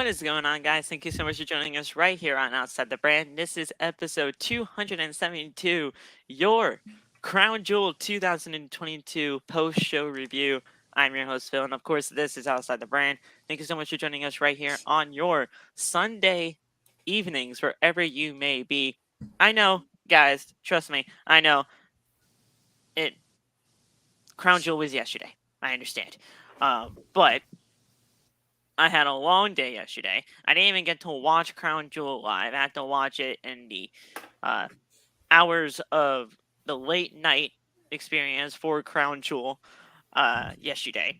is going on, guys? Thank you so much for joining us right here on Outside the Brand. This is episode 272, your Crown Jewel 2022 post show review. I'm your host, Phil, and of course, this is Outside the Brand. Thank you so much for joining us right here on your Sunday evenings, wherever you may be. I know, guys, trust me, I know it. Crown Jewel was yesterday. I understand. But I had a long day yesterday. I didn't even get to watch Crown Jewel live. I had to watch it in the uh, hours of the late night experience for Crown Jewel yesterday.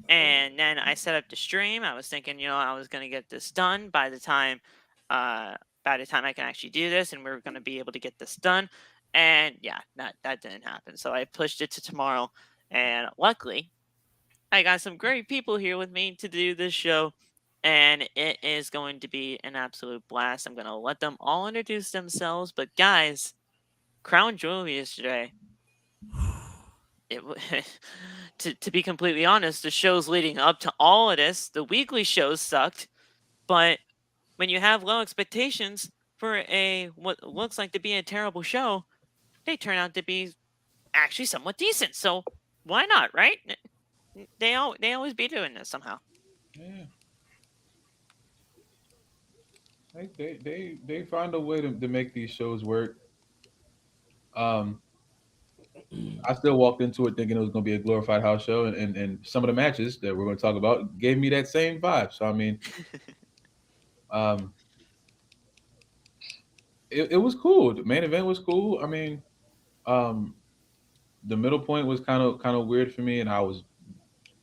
And then I set up the stream. I was thinking, I was gonna get this done by the time I can actually do this, and we are gonna be able to get this done. And yeah, that didn't happen. So I pushed it to tomorrow. And luckily, I got some great people here with me to do this show, and it is going to be an absolute blast. I'm going to let them all introduce themselves, but guys, Crown Jewel yesterday, it to be completely honest, the shows leading up to all of this, the weekly shows sucked, but when you have low expectations for a what looks like to be a terrible show, they turn out to be actually somewhat decent. So why not, right? They always be doing this somehow. Yeah, they find a way to make these shows work. Um, I still walked into it thinking it was going to be a glorified house show, and some of the matches that we're going to talk about gave me that same vibe. So I mean, um, it was cool. The main event was cool. I mean, um, the middle point was kind of weird for me, and I was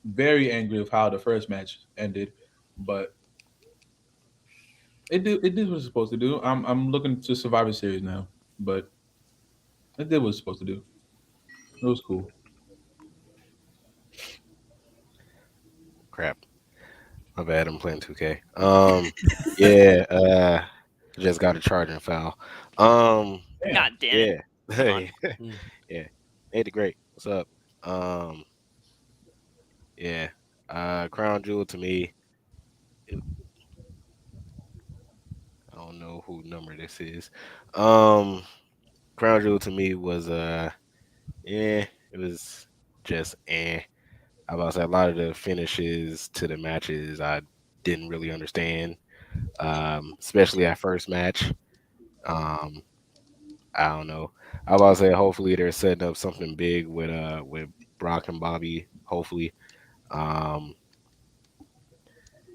very angry with how the first match ended, but it did what it's supposed to do. I'm looking to Survivor Series now, but it did what it's supposed to do. It was cool. Crap. My bad. I'm playing 2K. Yeah. Just got a charging foul. Um, Damn. God damn it. yeah. Come on. Hey. Yeah. Hey, the great. What's up? Um, yeah. Crown Jewel to me. it- I don't know who number this is. Um, Crown Jewel to me was yeah. It was just eh. I about to say a lot of the finishes to the matches I didn't really understand. Especially that first match. Um, I don't know. I about to say hopefully they're setting up something big with Brock and Bobby. Hopefully, um,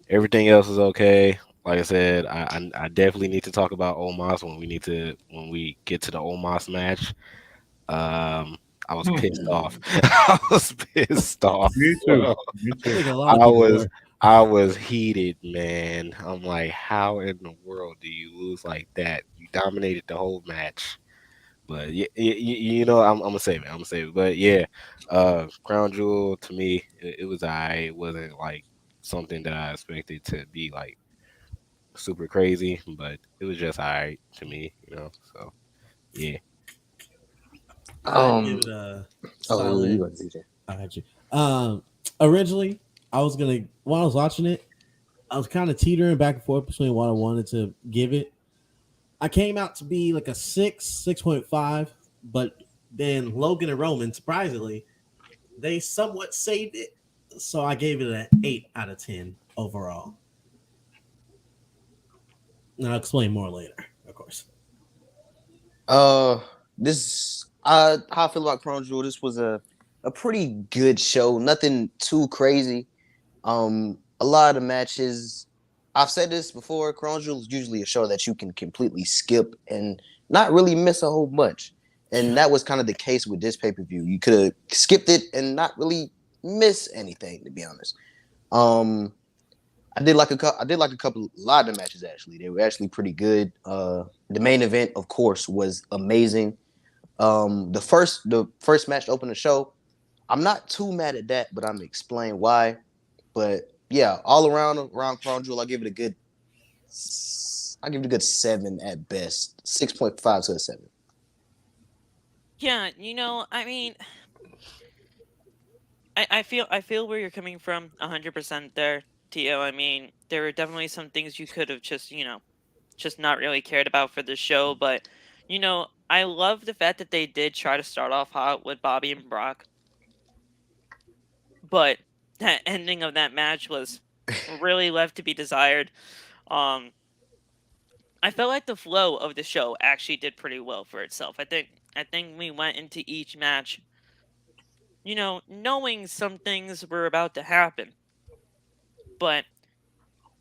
everything else is okay. Like I said, I definitely need to talk about Omos when we get to the Omos match. I was Hmm. pissed off. I was pissed off. Me too. Me I too. think a lot of I people was were. I was heated, man. I'm like, how in the world do you lose like that? You dominated the whole match. But I'm gonna save it. I'm gonna save it. But yeah, Crown Jewel to me, it was I. It wasn't like something that I expected to be like super crazy, but it was just alright to me, So yeah, I'd give Um. it a Oh, you solid. go to DJ. I got you. Originally, I was gonna while I was watching it, I was kind of teetering back and forth between what I wanted to give it. I came out to be like a 6.5, but then Logan and Roman, surprisingly, they somewhat saved it. So I gave it an 8 out of 10 overall. And I'll explain more later, of course. Uh, this how I feel about Crown Jewel. This was a pretty good show. Nothing too crazy. A lot of the matches. I've said this before. Crown Jewel is usually a show that you can completely skip and not really miss a whole bunch. And that was kind of the case with this pay per view. You could have skipped it and not really miss anything, to be honest. Um, I did like a couple, a lot of the matches actually. They were actually pretty good. The main event, of course, was amazing. The first match to open the show, I'm not too mad at that, but I'm gonna explain why. But yeah, all around Crown Jewel, I give it a good 7 at best, 6.5 to a 7. Yeah, I mean, I feel where you're coming from 100% there. Tio. I mean, there were definitely some things you could have just, just not really cared about for the show. But, I love the fact that they did try to start off hot with Bobby and Brock. But that ending of that match was really left to be desired. Um, I felt like the flow of the show actually did pretty well for itself. I think we went into each match, knowing some things were about to happen. But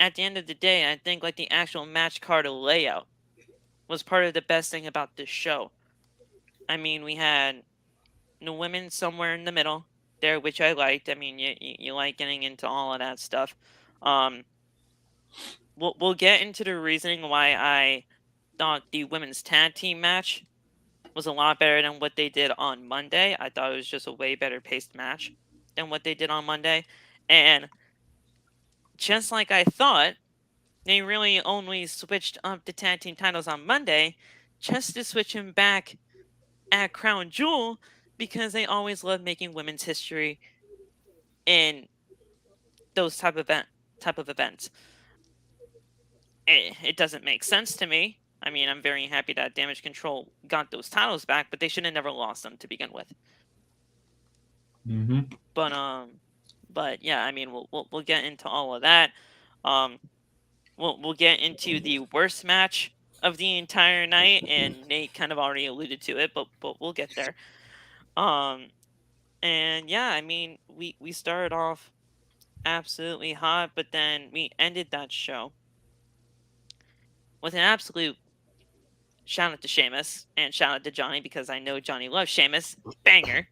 at the end of the day, I think like the actual match card layout was part of the best thing about this show. I mean, we had the women somewhere in the middle there, which I liked. I mean, you like getting into all of that stuff. Um, we'll get into the reasoning why I thought the women's tag team match was a lot better than what they did on Monday. I thought it was just a way better paced match than what they did on Monday. And just like I thought, they really only switched up the tag team titles on Monday just to switch them back at Crown Jewel because they always love making women's history in those type of events. It doesn't make sense to me. I mean, I'm very happy that Damage Control got those titles back, but they should have never lost them to begin with. Mm-hmm. But yeah, I mean, we'll get into all of that. We'll get into the worst match of the entire night, and Nate kind of already alluded to it, but we'll get there. And yeah, I mean, we started off absolutely hot, but then we ended that show with an absolute shout out to Sheamus and shout out to Johnny because I know Johnny loves Sheamus. Banger.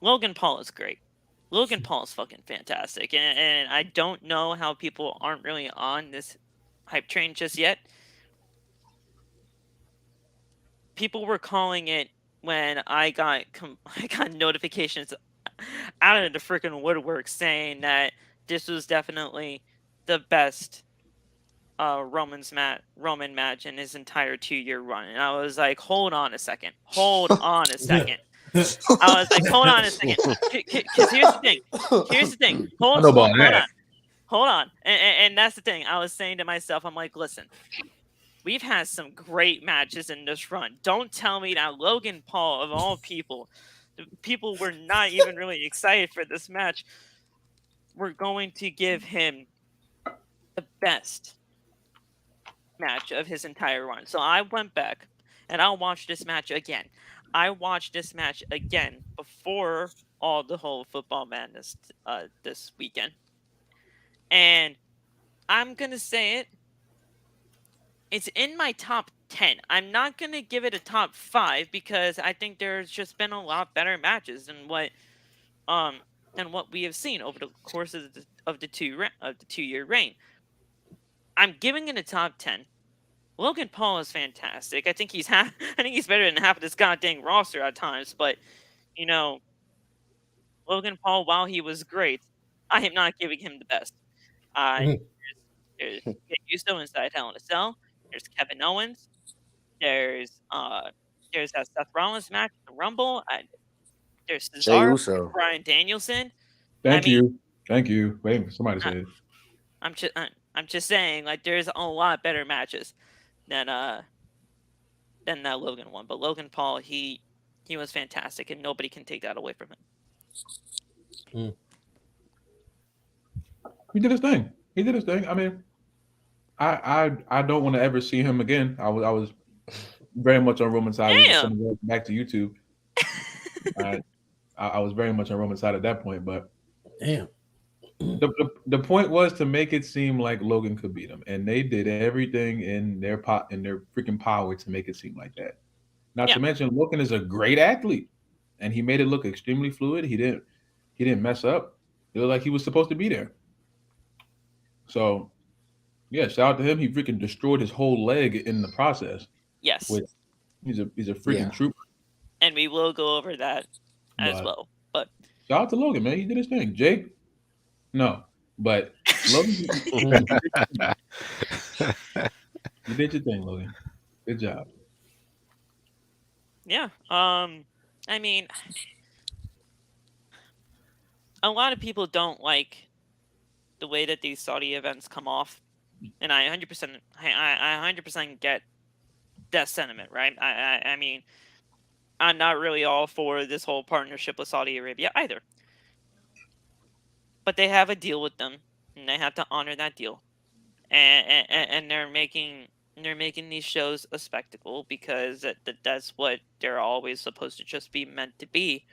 Logan Paul is great. Logan Paul is fucking fantastic. And I don't know how people aren't really on this hype train just yet. People were calling it when I got notifications out of the freaking woodwork saying that this was definitely the best Roman match in his entire 2-year run. And I was like, hold on a second. Hold on a second. I was like, hold on a second. Because here's the thing. Hold on. And that's the thing. I was saying to myself, I'm like, listen, we've had some great matches in this run. Don't tell me that Logan Paul, of all people, the people were not even really excited for this match. We're going to give him the best match of his entire run. So I went back and I watched this match again. I watched this match again before all the whole football madness this weekend. And I'm going to say it. It's in my top 10. I'm not going to give it a top 5 because I think there's just been a lot better matches than what we have seen over the course of the 2-year reign. I'm giving it a top 10. Logan Paul is fantastic. I think he's better than half of this goddamn roster at times. But Logan Paul, while he was great, I am not giving him the best. There's Uso inside Hell in a Cell. There's Kevin Owens. There's that Seth Rollins match, the Rumble. There's Cesaro, Bryan Danielson. Thank you. Wait, somebody said. I'm just saying, like, there's a lot better matches than that Logan one. But Logan Paul, he was fantastic, and nobody can take that away from him. He did his thing. I mean, I don't want to ever see him again. I was very much on Roman's side. Back to YouTube. I was very much on Roman's side at that point, but damn. The point was to make it seem like Logan could beat him, and they did everything in their freaking power to make it seem like that. Not to mention, Logan is a great athlete, and he made it look extremely fluid. He didn't mess up. It looked like he was supposed to be there. So, yeah, shout out to him. He freaking destroyed his whole leg in the process. Yes, he's a freaking trooper. And we will go over that as well. But shout out to Logan, man. He did his thing. Jake. No, but Logan, you did your thing, Logan. Good job. Yeah. I mean, a lot of people don't like the way that these Saudi events come off, and I 100% get that sentiment, right? I mean, I'm not really all for this whole partnership with Saudi Arabia either, but they have a deal with them, and they have to honor that deal, and they're making these shows a spectacle because that's what they're always supposed to just be meant to be.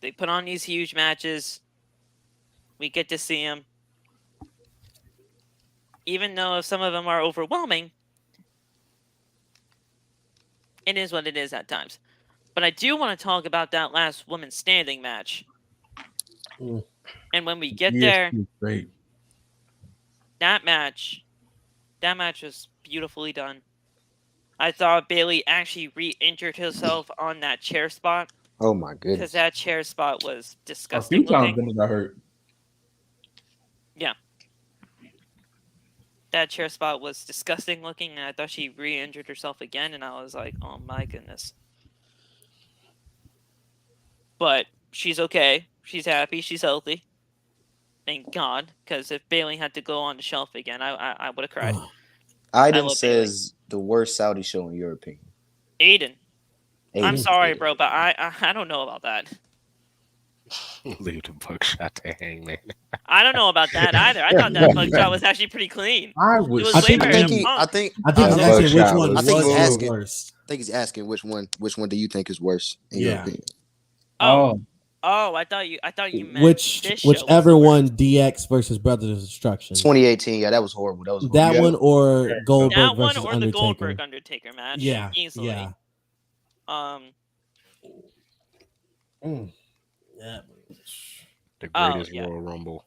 They put on these huge matches. We get to see them. Even though some of them are overwhelming, it is what it is at times. But I do want to talk about that last woman standing match. Mm. And when we get Yes, there, it's great. that match was beautifully done. I thought Bayley actually re-injured herself on that chair spot Oh my because goodness. that chair spot was A few disgusting times looking. then got hurt. Yeah. That chair spot was disgusting looking, and I thought she re-injured herself again, and I was like, oh my goodness. But she's okay. She's happy. She's healthy. Thank God, because if Bayley had to go on the shelf again, I would have cried. Oh. Aiden love says the worst Saudi show in your opinion. Aiden, I'm Aiden. sorry, bro, but I don't know about that. Leave the buckshot to Hangman. I don't know about that either. I thought that buckshot was actually pretty clean. I It was. was I way think- better I think than he, I Punk. think I think he's The asking which buckshot one was I think he's was asking- worse. I think he's asking which one do you think is worse in your Yeah. opinion? Oh, I thought you meant this show was Whichever the worst. one, DX versus Brothers of Destruction. 2018, yeah, that was horrible. That was horrible. That Yeah. one or Goldberg That one versus or the Undertaker. Goldberg Undertaker match. Yeah, easily. yeah. Um, Yeah. The Oh, greatest yeah. Royal Rumble.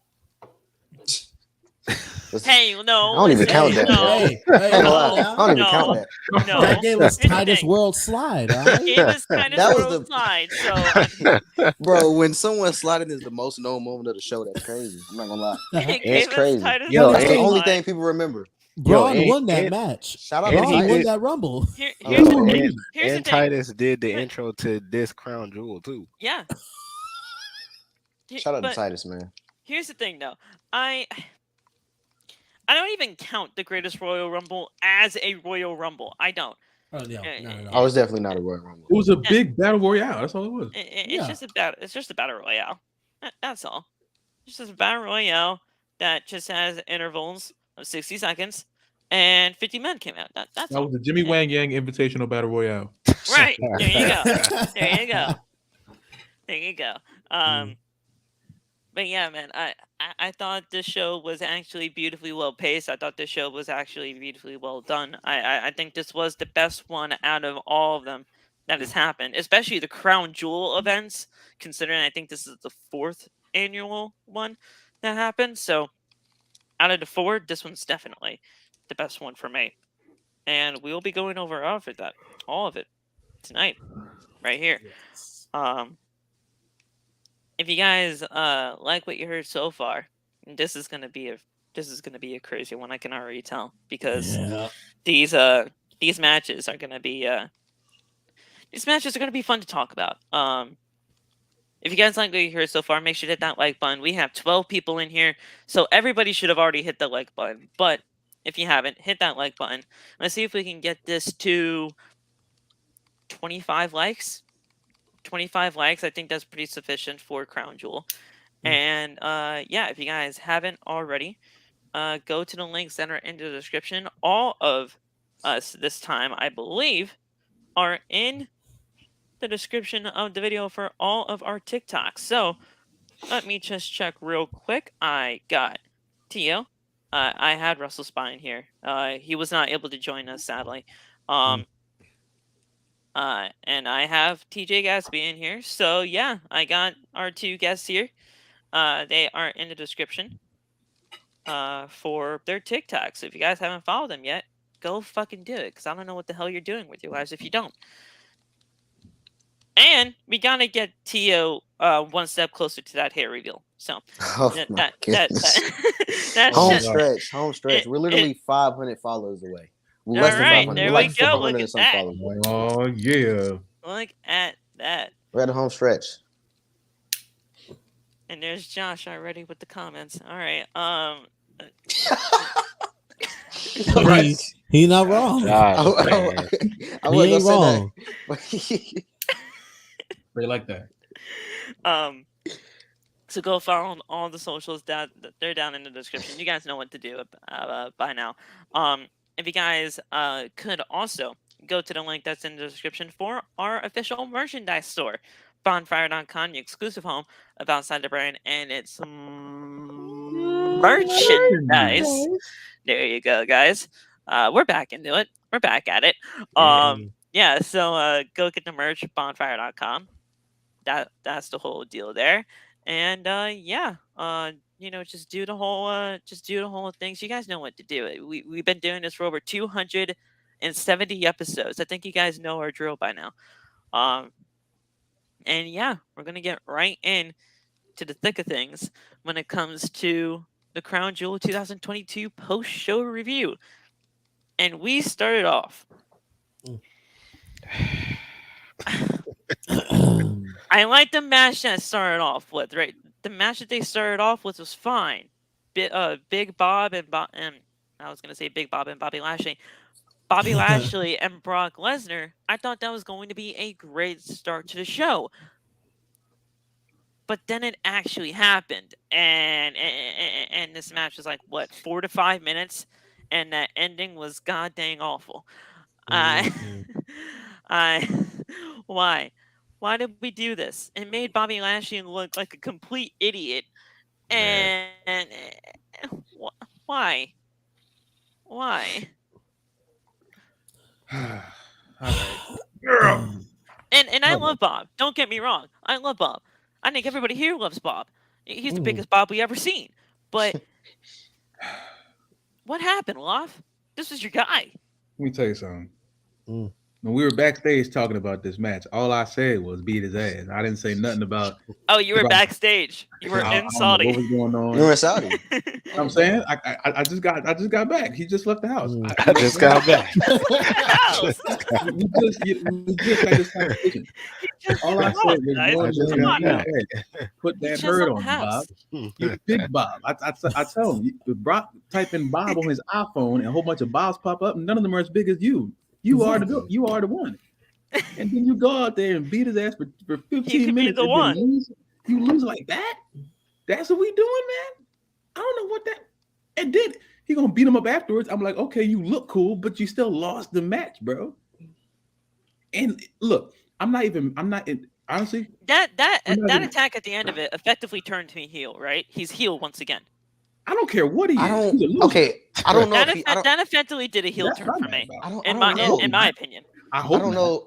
hey, no. I don't even listen, count that. No, Hey, I ain't gonna lie, now. I don't even No. count that. no. That game was Here's the Titus thing. World Slide. All right? It was kind of That was World the- Slide, so Bro, when someone sliding is the most known moment of the show, that's crazy. I'm not gonna lie. it It's gave us crazy. Titus Yo, That's the World only Slide. thing people remember. Braun and- won that and- match. Shout out And to he Braun Titus. won did- that Rumble. Here's Oh, the and, thing. Here's the and thing. Titus did the intro to this Crown Jewel too. Yeah. Shout out to But Titus, man. here's the thing, though. I don't even count the Greatest Royal Rumble as a Royal Rumble. I don't. Oh, no, no. I was definitely not a Royal Rumble. It was a big battle royale. That's all it was. It's Yeah. just a battle. It's just a battle royale. That's all. It's just a battle royale that just has intervals of 60 seconds, and 50 men came out. That's That all. was the Jimmy Yeah. Wang Yang Invitational Battle Royale. Right. There you go. There you go. There you go. But yeah, man, I thought this show was actually beautifully well paced. I thought this show was actually beautifully well done. I think this was the best one out of all of them that has happened, especially the Crown Jewel events, considering I think this is the 4th annual one that happened. So out of the 4, this one's definitely the best one for me. And we will be going over all of it tonight, right here. Yes. If you guys like what you heard so far, this is gonna be a crazy one. I can already tell because Yeah. these matches are gonna be fun to talk about. If you guys like what you heard so far, make sure to hit that like button. We have 12 people in here, so everybody should have already hit the like button. But if you haven't, hit that like button. Let's see if we can get this to 25 likes. 25 likes, I think that's pretty sufficient for Crown Jewel. And yeah, if you guys haven't already, go to the links that are in the description. All of us this time, I believe, are in the description of the video for all of our TikToks. So let me just check real quick. I got Tio. I had Russell Spine here. He was not able to join us, sadly. And I have TJ Gatsby in here. So yeah, I got our 2 guests here. They are in the description for their TikToks. So if you guys haven't followed them yet, go fucking do it. Because I don't know what the hell you're doing with your lives if you don't. And we gotta get Tio one step closer to that hair reveal. So Oh my goodness. that's Home just- stretch. We're literally 500 followers away. We're All less than right, 500. there We're we like go. 400 Look and at some that. followers away. Oh yeah. Look at that. We're at a home stretch. And there's Josh already with the comments. All right. He not wrong. Josh, man. I He wasn't ain't gonna wrong. say that. They like that. So go follow all the socials. They're down in the description. You guys know what to do by now. If you guys could also go to the link that's in the description for our official merchandise store, bonfire.com, the exclusive home of Outside the Brand, and it's merchandise. There you go, guys. We're back into it. We're back at it. Yeah, so go get the merch, bonfire.com. That's the whole deal there. And just do the whole things. You guys know what to do. We've been doing this for over 270 episodes. I think you guys know our drill by now. And yeah, we're gonna get right in to the thick of things when it comes to the Crown Jewel 2022 post-show review. And we started off. I like the match that started off with, right? The match that they started off with was fine. Big Bob and I was gonna say Big Bob and Bobby Lashley. Bobby Lashley and Brock Lesnar. I thought that was going to be a great start to the show. But then it actually happened, and this match was like what 4 to 5 minutes, and that ending was god dang awful. Why? Why did we do this? It made Bobby Lashley look like a complete idiot. And why? Why? All right. And I love Bob. Don't get me wrong. I love Bob. I think everybody here loves Bob. He's the biggest Bob we ever seen. But what happened, Loff? This was your guy. Let me tell you something. When we were backstage talking about this match, all I said was beat his ass. I didn't say nothing about. Oh, you were backstage. You were in Saudi. What was going on? You were in Saudi. I'm saying I just got back. He just left the house. I just got back. we just had this conversation. All I said was put that bird on, Bob. You're Big Bob. I tell him, Brock type in Bob on his iPhone and a whole bunch of Bobs pop up, and none of them are as big as you. You are the one. And then you go out there and beat his ass for 15 minutes. The one. You lose like that? That's what we doing, man? I don't know what that. And then he gonna beat him up afterwards. I'm like, okay, you look cool, but you still lost the match, bro. And look, honestly. That attack at the end of it effectively turned me heel, right? He's heel once again. I don't care what he is. I don't know. That effectively did a heel turn for me. In my opinion. I don't know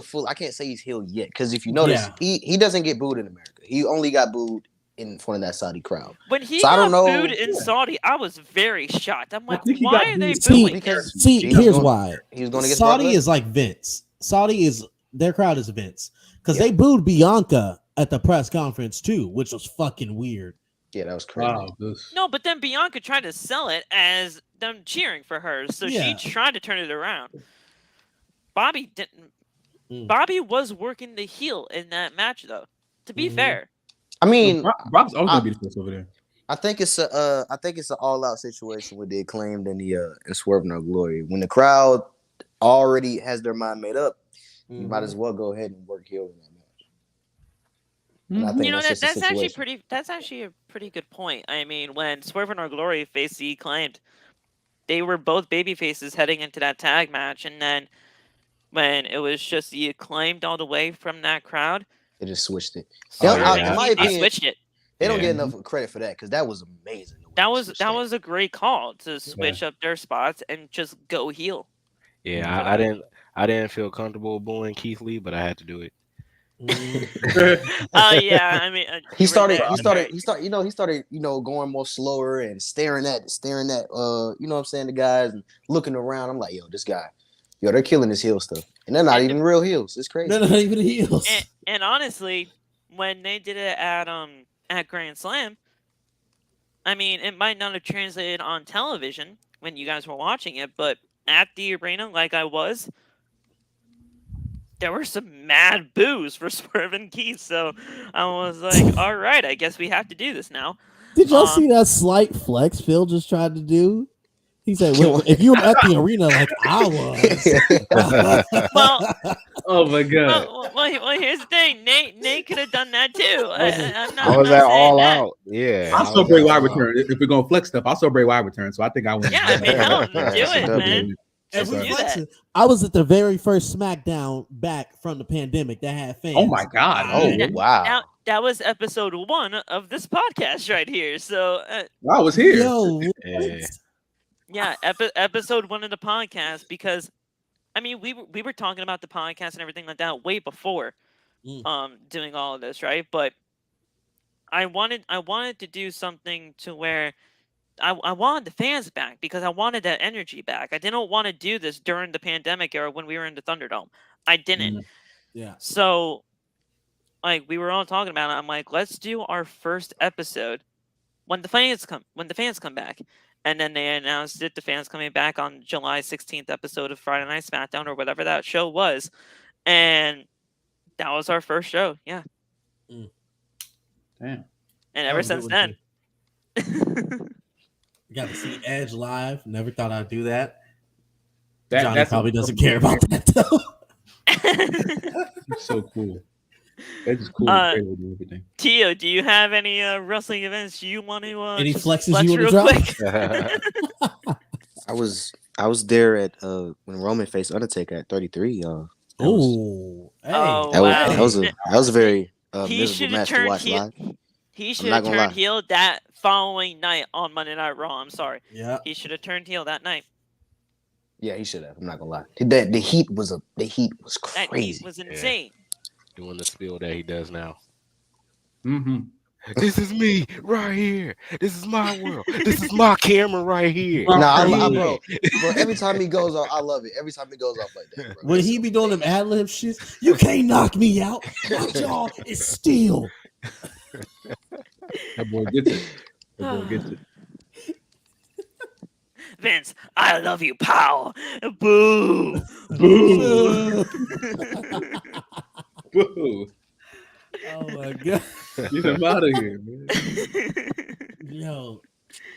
full. I can't say he's heel yet because if you notice, he doesn't get booed in America. He only got booed in front of that Saudi crowd. When he got booed in Saudi, I was very shocked. I'm like, why are they booing? Here's why. He was going to get Saudi is like Vince. Their crowd is Vince because they booed Bianca at the press conference too, which was fucking weird. Yeah, that was crazy. Wow, No, but then Bianca tried to sell it as them cheering for her, so she tried to turn it around. Bobby didn't. Bobby was working the heel in that match, though. To be fair, I mean, Brock's always gonna be the first over there. I think it's an all-out situation with the Acclaimed and the and Swerve No Glory. When the crowd already has their mind made up, you might as well go ahead and work heel in that match. That's actually a pretty good point. I mean, when Swerve No Glory faced the Acclaimed, they were both baby faces heading into that tag match, and then when it was just the Acclaimed all the way from that crowd, they just switched it. In my opinion, switched it. They don't get enough credit for that because that was amazing. That was a great call to switch up their spots and just go heel. Yeah, I didn't feel comfortable booing Keith Lee, but I had to do it. Yeah, I mean, he started going more slower and staring at you know what I'm saying, the guys and looking around. I'm like, they're killing this heel stuff, and they're not even real heels. It's crazy. They're not even heels. And honestly, when they did it at Grand Slam, I mean, it might not have translated on television when you guys were watching it, but at the arena, like I was, there were some mad boos for Swerve and Keith. So I was like, all right, I guess we have to do this now. Did y'all see that slight flex Phil just tried to do? He said, well, if you were at the arena like I was. Well, Oh my god. well, here's the thing. Nate could have done that too. I'm not, I was I'm at not saying all that. out. Yeah. I I saw was Bray at Wyatt All Out. return. If we're gonna flex stuff, I saw Bray Wyatt return. So I think I win. Yeah, I mean, hell, do That's it, a man. And we Do that. flexing. I was at the very first SmackDown back from the pandemic that had fans. Oh my god. Oh That- wow! That was episode 1 of this podcast right here. So, I was here. Yo, Yeah. yeah, episode 1 of the podcast, because I mean, we were talking about the podcast and everything like that way before doing all of this, right? But I wanted to do something to where I wanted the fans back, because I wanted that energy back. I didn't want to do this during the pandemic era when we were in the Thunderdome. I didn't. yeah. So, like, we were all talking about it. I'm like, let's do our first episode when the fans come back. And then they announced it, the fans coming back on July 16th episode of Friday Night SmackDown, or whatever that show was. And that was our first show. Yeah. Damn. And That ever was a since good then. one, got to see Edge live. Never thought I'd do that. That- Johnny that's probably doesn't care about that though. It's so cool. It's just cool. Uh, and everything. Tio, do you have any wrestling events you want to Any just flexes flex you wanna real drop? quick? I was there at when Roman faced Undertaker at 33. Oh, hey. Oh, That wow. was a very He should miserable have match to turned watch heel. live. He should not have gonna turned lie. heel that following night on Monday Night Raw. I'm sorry. Yeah. He should have turned heel that night. Yeah, he should have. I'm not gonna lie. The heat was That heat crazy. was insane. Doing the spiel that he does now. Mm-hmm. This is me right here. This is my world. This is my camera right here. Nah, Yeah. bro. Every time he goes off, I love it. Every time he goes off like that, bro. When he be doing them ad lib shit, you can't knock me out. My jaw is steel. That boy gets it. That boy gets it. Vince, I love you, pal. Boo. Boo. Boo. Oh my god. Get him out of here, man. Yo.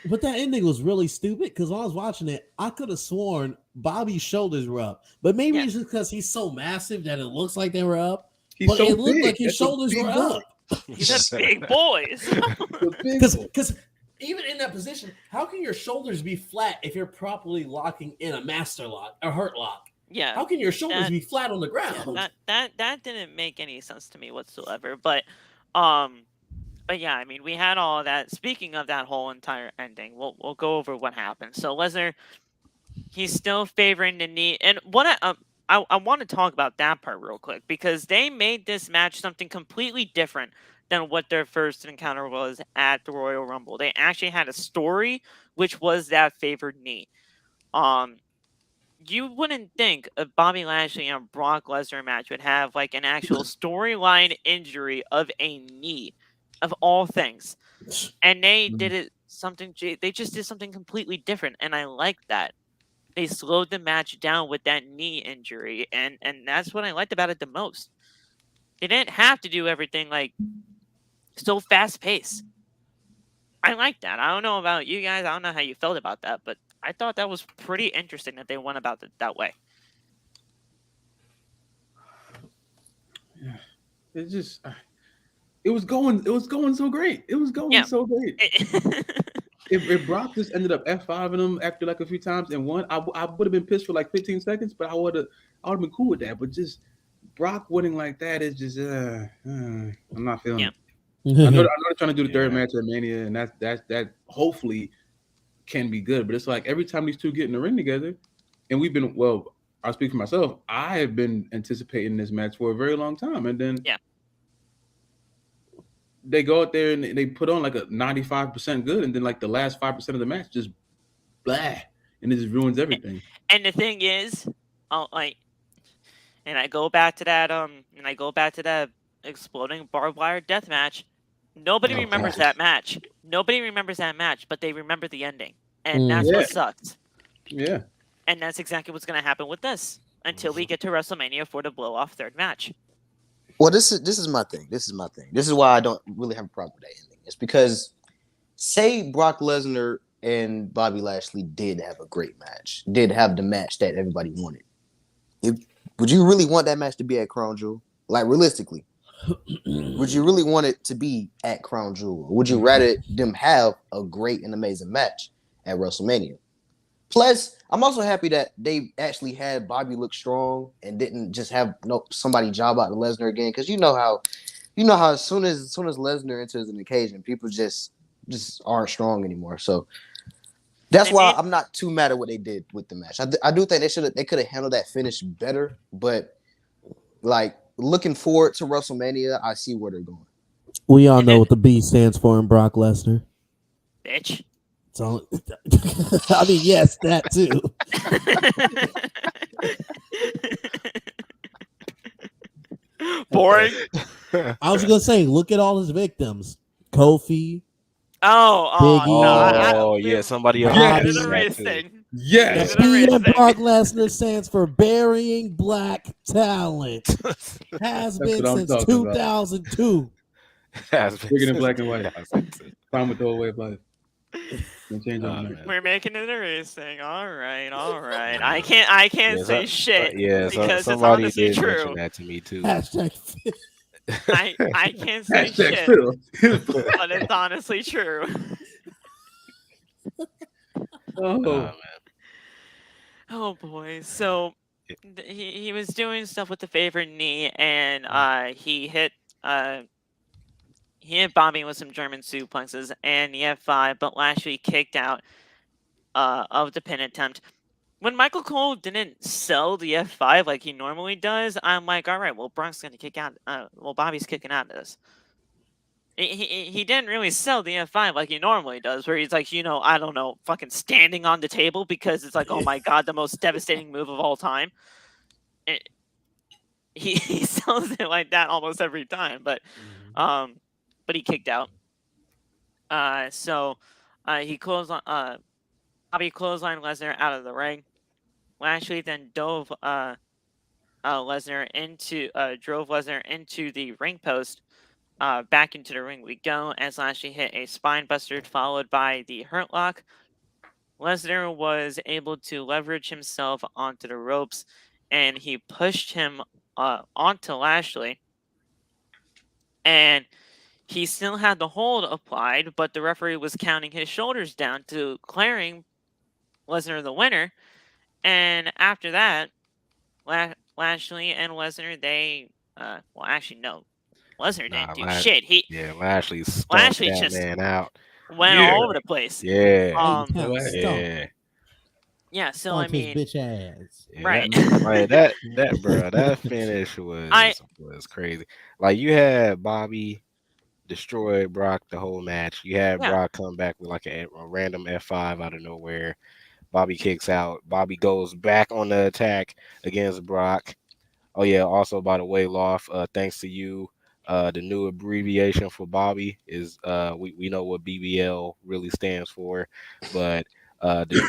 But that ending was really stupid because when I was watching it, I could have sworn Bobby's shoulders were up. But maybe Yeah. it's just because he's so massive that it looks like they were up. He's But so it looked big. like his That's a shoulders big were boy. up. He's a big boy. He's a big boy. Because even in that position, how can your shoulders be flat if you're properly locking in a master lock or hurt lock? Yeah. How can your shoulders That- be flat on the ground? That didn't make any sense to me whatsoever. But yeah, I mean, we had all of that. Speaking of that whole entire ending, we'll go over what happened. So Lesnar, he's still favoring the knee, and what I want to talk about that part real quick, because they made this match something completely different than what their first encounter was at the Royal Rumble. They actually had a story, which was that favored knee. You wouldn't think a Bobby Lashley and Brock Lesnar match would have like an actual storyline injury of a knee, of all things, and they did it something. They just did something completely different, and I like that. They slowed the match down with that knee injury, and that's what I liked about it the most. They didn't have to do everything like so fast paced. I like that. I don't know about you guys. I don't know how you felt about that, but I thought that was pretty interesting that they went about it that way. It's just, it was going so great. It was going Yeah. so great. If Brock just ended up F5ing him after like a few times and won, I would have been pissed for like 15 seconds, but I would have been cool with that. But just Brock winning like that is just, I'm not feeling Yeah. it. I know they're trying to do the third Yeah. match at Mania, and that hopefully can be good. But it's like every time these two get in the ring together, and I'll speak for myself. I have been anticipating this match for a very long time, and then they go out there and they put on like a 95% good, and then like the last 5% of the match just blah, and it just ruins everything. And the thing is, I go back to that exploding barbed wire death match. Nobody remembers that match. Nobody remembers that match, but they remember the ending, and that's what sucks. Yeah. And that's exactly what's going to happen with this. until we get to WrestleMania for the blow off third match. Well, this is my thing. This is why I don't really have a problem with that ending. It's because say Brock Lesnar and Bobby Lashley did have a great match, did have the match that everybody wanted. Would you really want that match to be at Crown Jewel? Like realistically, would you really want it to be at Crown Jewel? Or would you rather them have a great and amazing match at WrestleMania? Plus, I'm also happy that they actually had Bobby look strong and didn't just have somebody job out to Lesnar again. Because you know how as soon as Lesnar enters an occasion, people just aren't strong anymore. So that's why I'm not too mad at what they did with the match. I do think they could have handled that finish better, but like looking forward to WrestleMania, I see where they're going. We all know what the B stands for in Brock Lesnar. Bitch. So, I mean, yes, that too. Boring. I was gonna say, look at all his victims: Kofi. Oh, yeah, somebody else. Bobby. It's a race thing. Yes. It's a race B and thing. Brock Lesnar stands for burying black talent. Has been what I'm since talking about. 2002. Bigger than black and white. Time with the whole way of life. Change Oh, overnight. man. We're making it a race thing. All right. I can't Yeah, say shit. Yeah, because somebody it's honestly did mention true. that to me too. Hashtag. I can't say Hashtag shit, Phil. but it's honestly true. Oh, Man. Oh boy. So he was doing stuff with the favored knee, and he hit Bobby with some German suplexes and the F5, but Lashley kicked out of the pin attempt. When Michael Cole didn't sell the F5 like he normally does, I'm like, all right, well, Brock's gonna kick out. Bobby's kicking out of this. He didn't really sell the F5 like he normally does, where he's like, I don't know, fucking standing on the table because it's like, oh my god, the most devastating move of all time. He sells it like that almost every time, but he kicked out. So he Bobby clotheslined Lesnar out of the ring. Lashley then drove Lesnar into the ring post. Back into the ring we go as Lashley hit a spine buster followed by the hurt lock. Lesnar was able to leverage himself onto the ropes, and he pushed him onto Lashley. And he still had the hold applied, but the referee was counting his shoulders down to declaring Lesnar the winner. And after that, Lashley and Lesnar, Lesnar didn't do shit. Lashley stumped that just man out. Went all over the place. Yeah. Yeah, so I mean, his bitch ass. Yeah, right. that finish was crazy. Like you had Bobby destroy Brock the whole match. You had Brock come back with like a random F5 out of nowhere. Bobby kicks out. Bobby goes back on the attack against Brock. Oh yeah, also by the way, Loft, thanks to you. The new abbreviation for Bobby is we know what BBL really stands for, but the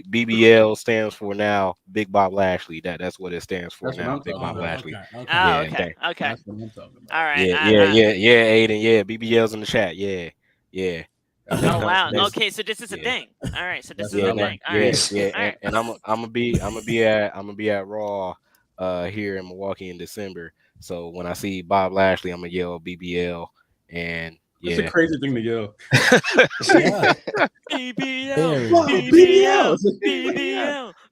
BBL stands for now Big Bob Lashley. That's what it stands for now. Big Bob Lashley. Okay. That's what I'm talking about. All right. Yeah, Aiden. Yeah, BBL's in the chat. Yeah. Oh wow. Okay, so this is a thing. All right, so this is a thing. All right. And I'm gonna be at Raw here in Milwaukee in December. So when I see Bob Lashley, I'm gonna yell BBL, and It's a crazy thing to yell.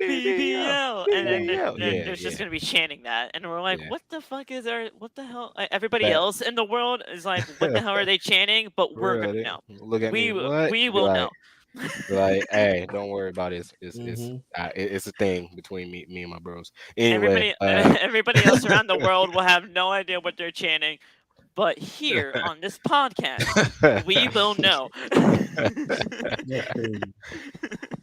BBL, and then there's just gonna be chanting that, and we're like, what the fuck is there? What the hell? Everybody else in the world is like, what the hell are they chanting? But we're gonna know. Look at me. We will know. Like, hey, don't worry about it. It's a thing between me and my bros. Anyway, everybody else around the world will have no idea what they're chanting, but here on this podcast, we will know.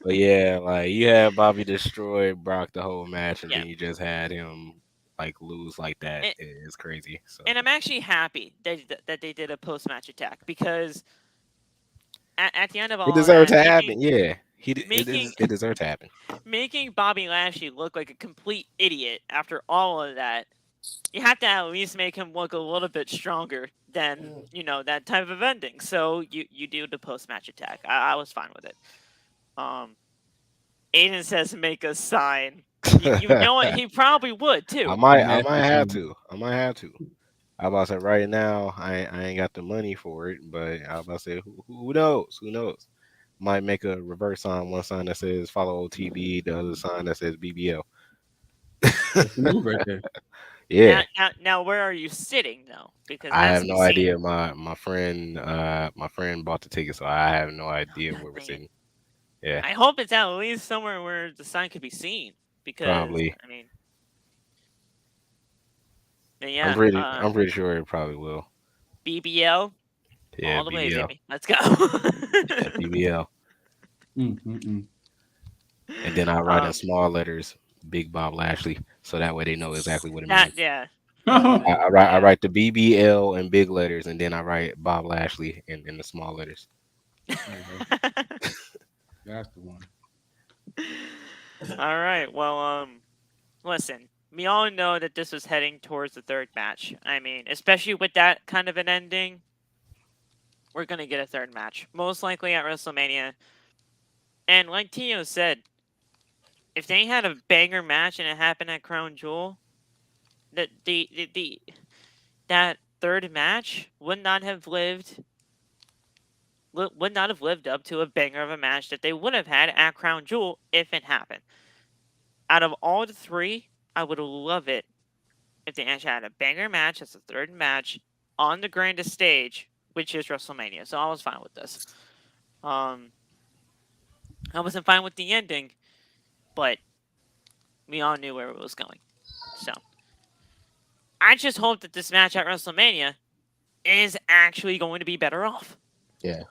But yeah, like you had Bobby destroy Brock the whole match, and then you just had him like lose like that. It's crazy. So. And I'm actually happy that they did a post-match attack because at the end of all, he deserved to happen. Yeah, making it deserved to happen. making Bobby Lashley look like a complete idiot after all of that. You have to at least make him look a little bit stronger than that type of ending. So you do the post match attack. I was fine with it. Aiden says make a sign. You know what? He probably would too. I might have to. I might have to. I about to say right now, I ain't got the money for it, but I about to say who knows? Who knows? Might make a reverse sign. One sign that says follow OTB, the other sign that says BBL. That's the move right there. Yeah. Now, where are you sitting though? Because I that's have no insane. idea. My friend bought the ticket, so I have no idea where we're Dang it. sitting. Yeah, I hope it's at least somewhere where the sign could be seen. Because probably. I mean, but yeah, I'm pretty sure it probably will. BBL Yeah, all the way, BBL. baby. Let's go. Yeah, BBL. Mm-mm-mm. And then I write in small letters, Big Bob Lashley, so that way they know exactly what it That means. yeah. I write the BBL in big letters, and then I write Bob Lashley in the small letters. That's the one. All right. Well, listen. We all know that this was heading towards the third match. I mean, especially with that kind of an ending, we're gonna get a third match, most likely at WrestleMania. And like Tio said, if they had a banger match and it happened at Crown Jewel, that that third match would not have lived up to a banger of a match that they would have had at Crown Jewel if it happened. Out of all the three, I would love it if they actually had a banger match as the third match on the grandest stage, which is WrestleMania. So I was fine with this. I wasn't fine with the ending, but we all knew where it was going. So I just hope that this match at WrestleMania is actually going to be better off. Yeah.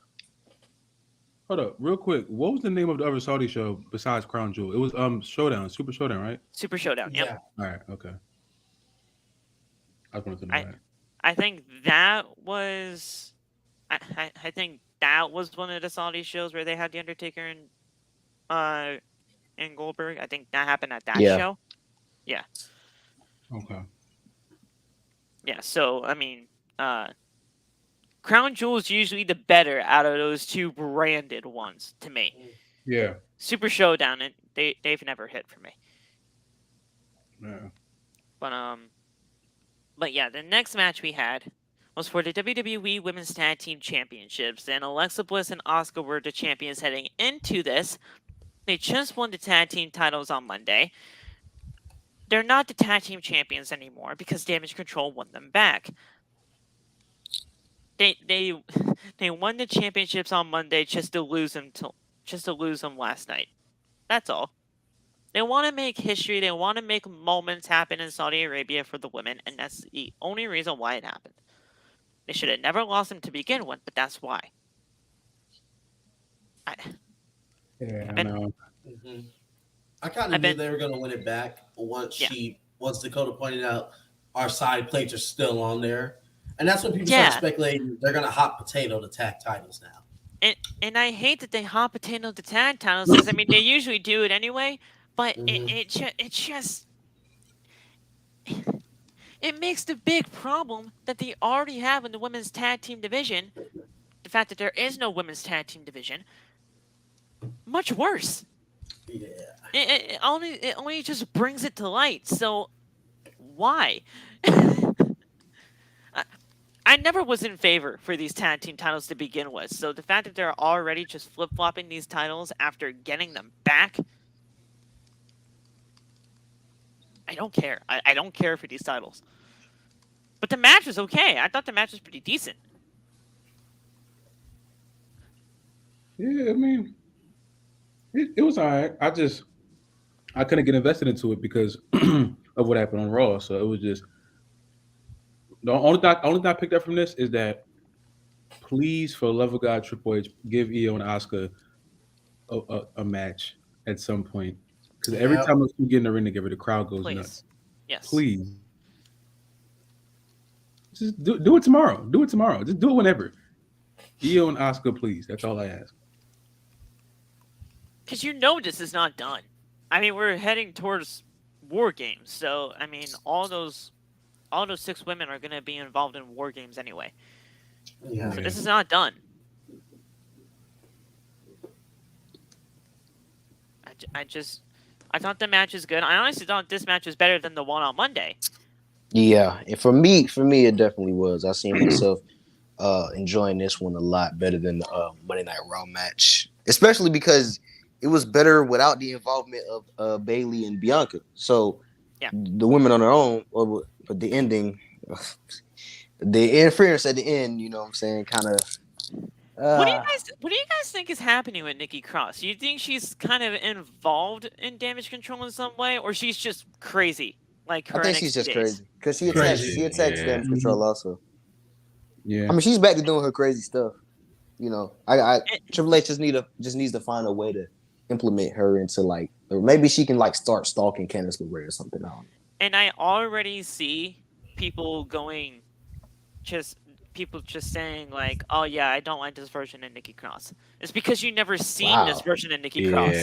Hold up, real quick. What was the name of the other Saudi show besides Crown Jewel? It was Showdown, Super Showdown, right? Super Showdown. Yep. Yeah. All right, okay. I just wanted to know that. I think that was. I think that was one of the Saudi shows where they had the Undertaker and Goldberg. I think that happened at that show. Yeah. Okay. Yeah. So I mean, Crown Jewel is usually the better out of those two branded ones to me. Yeah. Super Showdown, and they've never hit for me. Yeah. But yeah, the next match we had was for the WWE Women's Tag Team Championships, and Alexa Bliss and Asuka were the champions heading into this. They just won the tag team titles on Monday. They're not the tag team champions anymore because Damage Control won them back. They won the championships on Monday just to lose them last night. That's all. They want to make history. They want to make moments happen in Saudi Arabia for the women, and that's the only reason why it happened. They should have never lost them to begin with, but that's why. Yeah, I know. Mm-hmm. I kind of knew they were going to win it back once Dakota pointed out our side plates are still on there. And that's when people start speculating they're going to hot potato the tag titles now. And I hate that they hot potato the tag titles because, I mean, they usually do it anyway. But it just makes the big problem that they already have in the women's tag team division, the fact that there is no women's tag team division, much worse. Yeah. It only just brings it to light. So why? I never was in favor for these tag team titles to begin with. So the fact that they're already just flip-flopping these titles after getting them back, I don't care. I don't care for these titles. But the match was okay. I thought the match was pretty decent. Yeah, I mean, it was all right. I couldn't get invested into it because of what happened on Raw. So it was just the only thing I picked up from this is that please, for the love of God, Triple H, give Io and Asuka a match at some point. Because every time we get in the ring together, the crowd goes nuts. Yes. Please. Just do it tomorrow. Do it tomorrow. Just do it whenever. Io and Asuka, please. That's all I ask. because this is not done. I mean, we're heading towards War Games, so I mean, all those 6 women are going to be involved in War Games anyway. Yeah. So this is not done. I thought the match is good. I honestly thought this match was better than the one on Monday. Yeah, and for me, it definitely was. I seen myself enjoying this one a lot better than the Monday Night Raw match, especially because it was better without the involvement of Bayley and Bianca. So the women on their own, but the ending, the interference at the end, you know what I'm saying, kind of. What do you guys think is happening with Nikki Cross? Do you think she's kind of involved in damage control in some way, or she's just crazy? Like her I think NXT she's just days? crazy because she attacks damage control also. Yeah, I mean, she's back to doing her crazy stuff. You know, Triple H just needs to find a way to implement her into like, or maybe she can like start stalking Candice LeRae or something. I don't know. And I already see people just saying like, "Oh yeah, I don't like this version of Nikki Cross." It's because you never seen this version of Nikki Cross.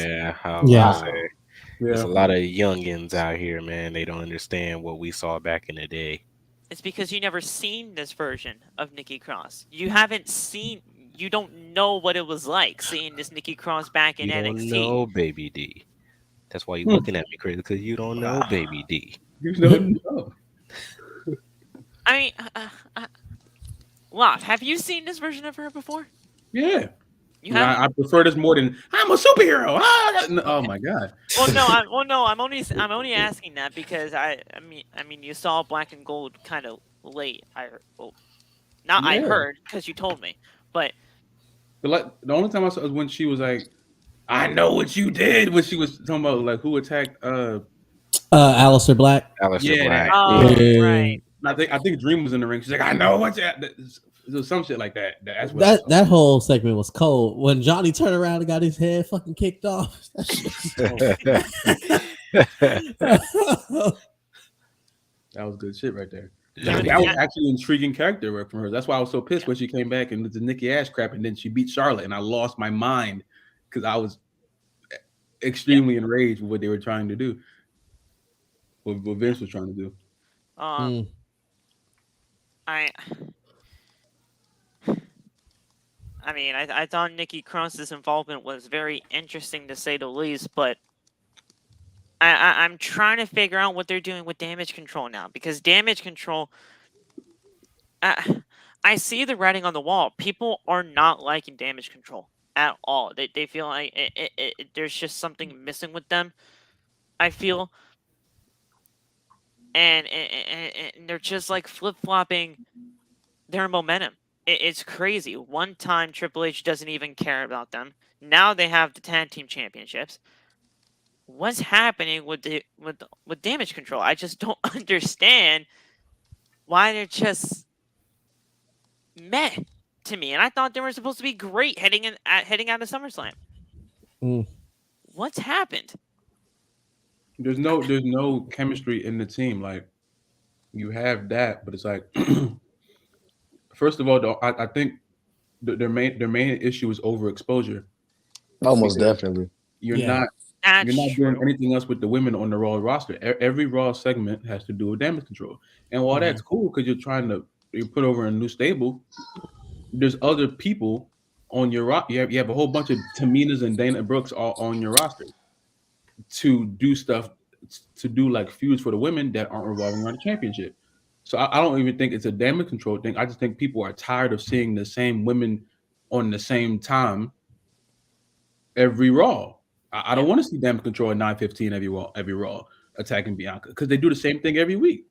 There's a lot of youngins out here, man. They don't understand what we saw back in the day. It's because you never seen this version of Nikki Cross. You haven't seen. You don't know what it was like seeing this Nikki Cross back in NXT. You don't know Baby D. That's why you're looking at me crazy, because you don't know Baby D. You don't know. I mean, Locke, have you seen this version of her before? Yeah. You have. I prefer this more than I'm a superhero. Oh my god. Well, no, I'm only asking that because I mean, you saw Black and Gold kind of late. I heard because you told me, but the only time I saw was when she was like, "I know what you did," when she was talking about like who attacked Aleister Black. Black. Oh, right. I think Dream was in the ring. She's like, "I know what you." Some shit like that. That's what that whole segment was cold. When Johnny turned around and got his head fucking kicked off. That was good shit right there. That was actually intriguing character work from her. That's why I was so pissed when she came back and did the Nikki Ash crap, and then she beat Charlotte, and I lost my mind because I was extremely enraged with what they were trying to do, what Vince was trying to do. I mean, I thought Nikki Cross's involvement was very interesting to say the least, but I'm trying to figure out what they're doing with damage control now, because damage control, I see the writing on the wall. People are not liking damage control at all. They feel like there's just something missing with them, I feel. And they're just like flip-flopping their momentum. It's crazy. One time Triple H doesn't even care about them. Now they have the tag team championships. What's happening with damage control? I just don't understand why they're just meh to me. And I thought they were supposed to be great heading out of SummerSlam. What's happened? There's no chemistry in the team. Like, you have that, but it's like, first of all, I think their main issue is overexposure. Almost definitely. You're not doing anything else with the women on the Raw roster. Every Raw segment has to do with damage control. And while that's cool because you put over a new stable, there's other people on your roster. You have a whole bunch of Taminas and Dana Brooks all on your roster to do stuff, to do like feuds for the women that aren't revolving around the championship. So I don't even think it's a damage control thing. I just think people are tired of seeing the same women on the same time every Raw. I don't want to see damage control at 9:15 every Raw attacking Bianca, because they do the same thing every week.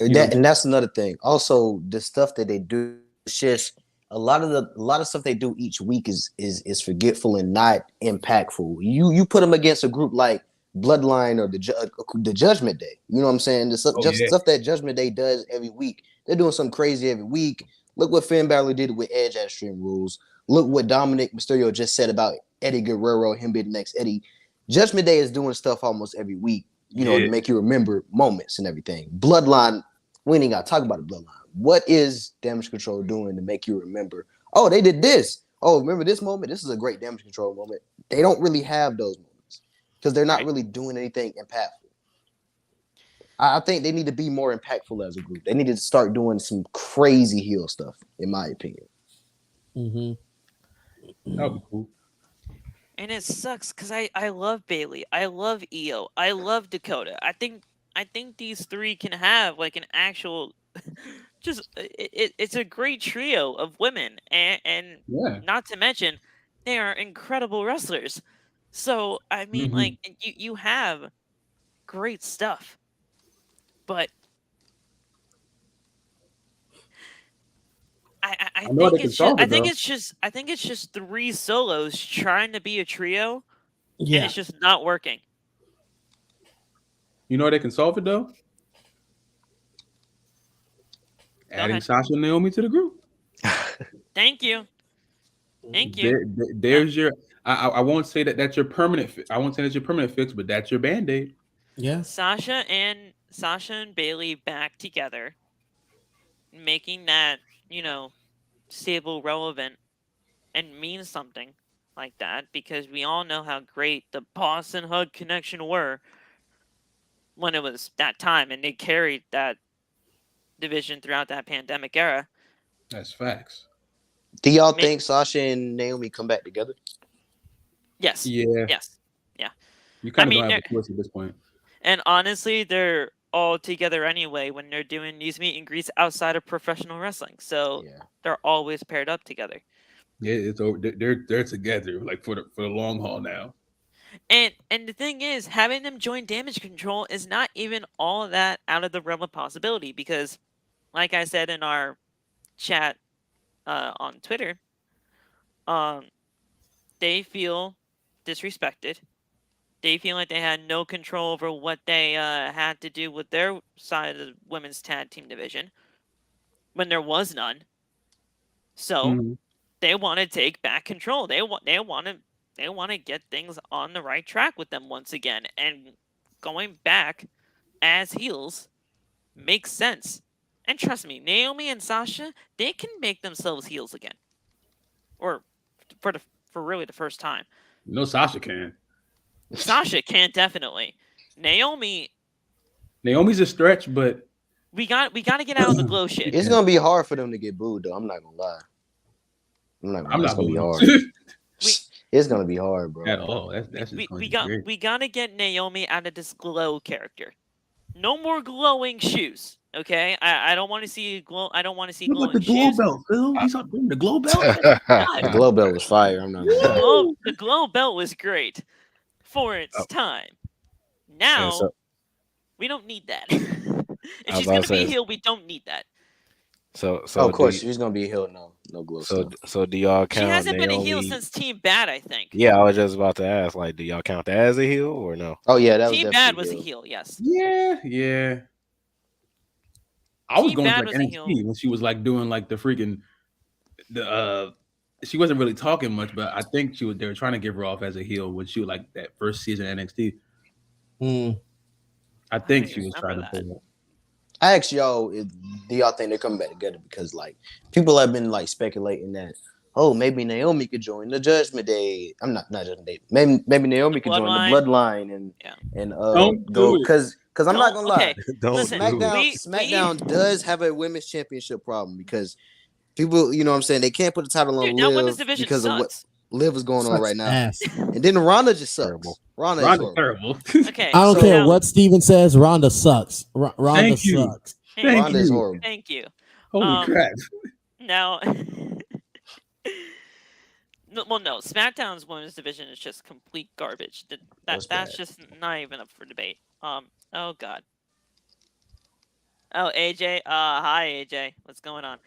And that's another thing. Also, the stuff that they do, it's just a lot of stuff they do each week is forgetful and not impactful. You put them against a group like Bloodline or the Judgment Day. You know what I'm saying? Stuff that Judgment Day does every week. They're doing something crazy every week. Look what Finn Balor did with Edge at Extreme Rules. Look what Dominik Mysterio just said about Eddie Guerrero, him being the next Eddie. Judgment Day is doing stuff almost every week, to make you remember moments and everything. Bloodline, we ain't got to talk about the Bloodline. What is Damage Control doing to make you remember? Oh, they did this. oh, remember this moment? This is a great damage control moment. They don't really have those moments because they're not Right. really doing anything impactful. I think they need to be more impactful as a group. They need to start doing some crazy heel stuff, in my opinion. Mm-hmm. That would be cool. And it sucks because I love Bailey, I love Io, I love Dakota. I think these three can have like an actual, just it's a great trio of women, and Yeah. not to mention they are incredible wrestlers. So I mean, Mhm. like you have great stuff, but I know they think can it's just solve it though. I think it's just three solos trying to be a trio, and Yeah. it's just not working. You know they can solve it though. Adding ahead. Sasha and Naomi to the group. Thank you. Thank you. There's your. I won't say that that's your permanent. I won't say that's your permanent fix, but that's your band-aid. Yeah. Sasha and Bailey back together, making that, stable, relevant, and mean something like that, because we all know how great the Boston Hug connection were when it was that time, and they carried that division throughout that pandemic era. That's facts. Do y'all think Sasha and Naomi come back together? Yes. Yeah. Yes. Yeah. You kind of mean, don't have a choice at this point. And honestly, they're all together anyway when they're doing these meet and greets outside of professional wrestling. So Yeah. they're always paired up together. Yeah, it's over. They're together like for the long haul now. And the thing is, having them join Damage Control is not even all that out of the realm of possibility, because, like I said in our chat on Twitter, they feel disrespected. They feel like they had no control over what they had to do with their side of the women's tag team division when there was none. So Mhm. they want to take back control. They want to get things on the right track with them once again. And going back as heels makes sense. And trust me, Naomi and Sasha, they can make themselves heels again, or for really the first time. You know Sasha can. Sasha can definitely. Naomi's a stretch, but we got to get out of the glow shit. It's gonna be hard for them to get booed, though. I'm not gonna lie. I'm It's not gonna be going hard. It's gonna be hard, bro. at all. That's just going to be great. We got to get Naomi out of this glow character. No more glowing shoes. Okay, I don't want to see glow. I don't want to see Look glowing at the glow shoes. belt, Phil. He's up doing the glow belt. The glow belt was fire. I'm not gonna lie. The glow belt was great for its time. Now we don't need that. If she's gonna be a heel, we don't need that. So of course, she's gonna be a heel. No glow. So do y'all count? She hasn't Naomi... been a heel since Team Bad, I think. Yeah, I was just about to ask. Like, do y'all count that as a heel or no? Oh yeah, that Team was Bad was a heel. Yes. Yeah. I was Team going Bad like was a heel. NXT when she was like doing like the freaking she wasn't really talking much, but I think they were trying to give her off as a heel when she was like that first season of NXT. I think she was trying to pull that. I asked y'all, do y'all think they're coming back together? Because like people have been like speculating that, oh, maybe Naomi could join the Judgment Day. I'm not Judgment Day. Maybe Naomi could join the Bloodline and go because I'm not gonna lie. Listen, SmackDown does have a women's championship problem because people, you know what I'm saying, they can't put the title on Liv because of what Liv is going on right now. And then Ronda just sucks. Ronda's terrible. Okay, I don't care what Steven says. Ronda sucks. Ronda sucks. Ronda's horrible. Thank you. Holy crap! Now, no. SmackDown's women's division is just complete garbage. That's just not even up for debate. Oh god. Oh, AJ. Hi AJ. What's going on?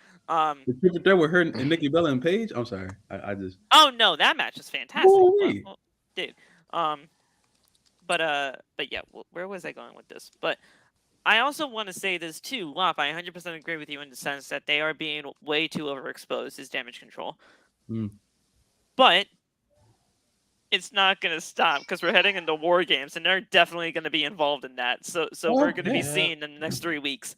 The triple threat with her and Nikki Bella and Paige. I'm sorry. I just. Oh no, that match is fantastic, dude. But yeah, where was I going with this? But I also want to say this too, Lop. I 100% agree with you in the sense that they are being way too overexposed as Damage Control. But it's not going to stop because we're heading into War Games, and they're definitely going to be involved in that. So we're going to be seeing in the next 3 weeks.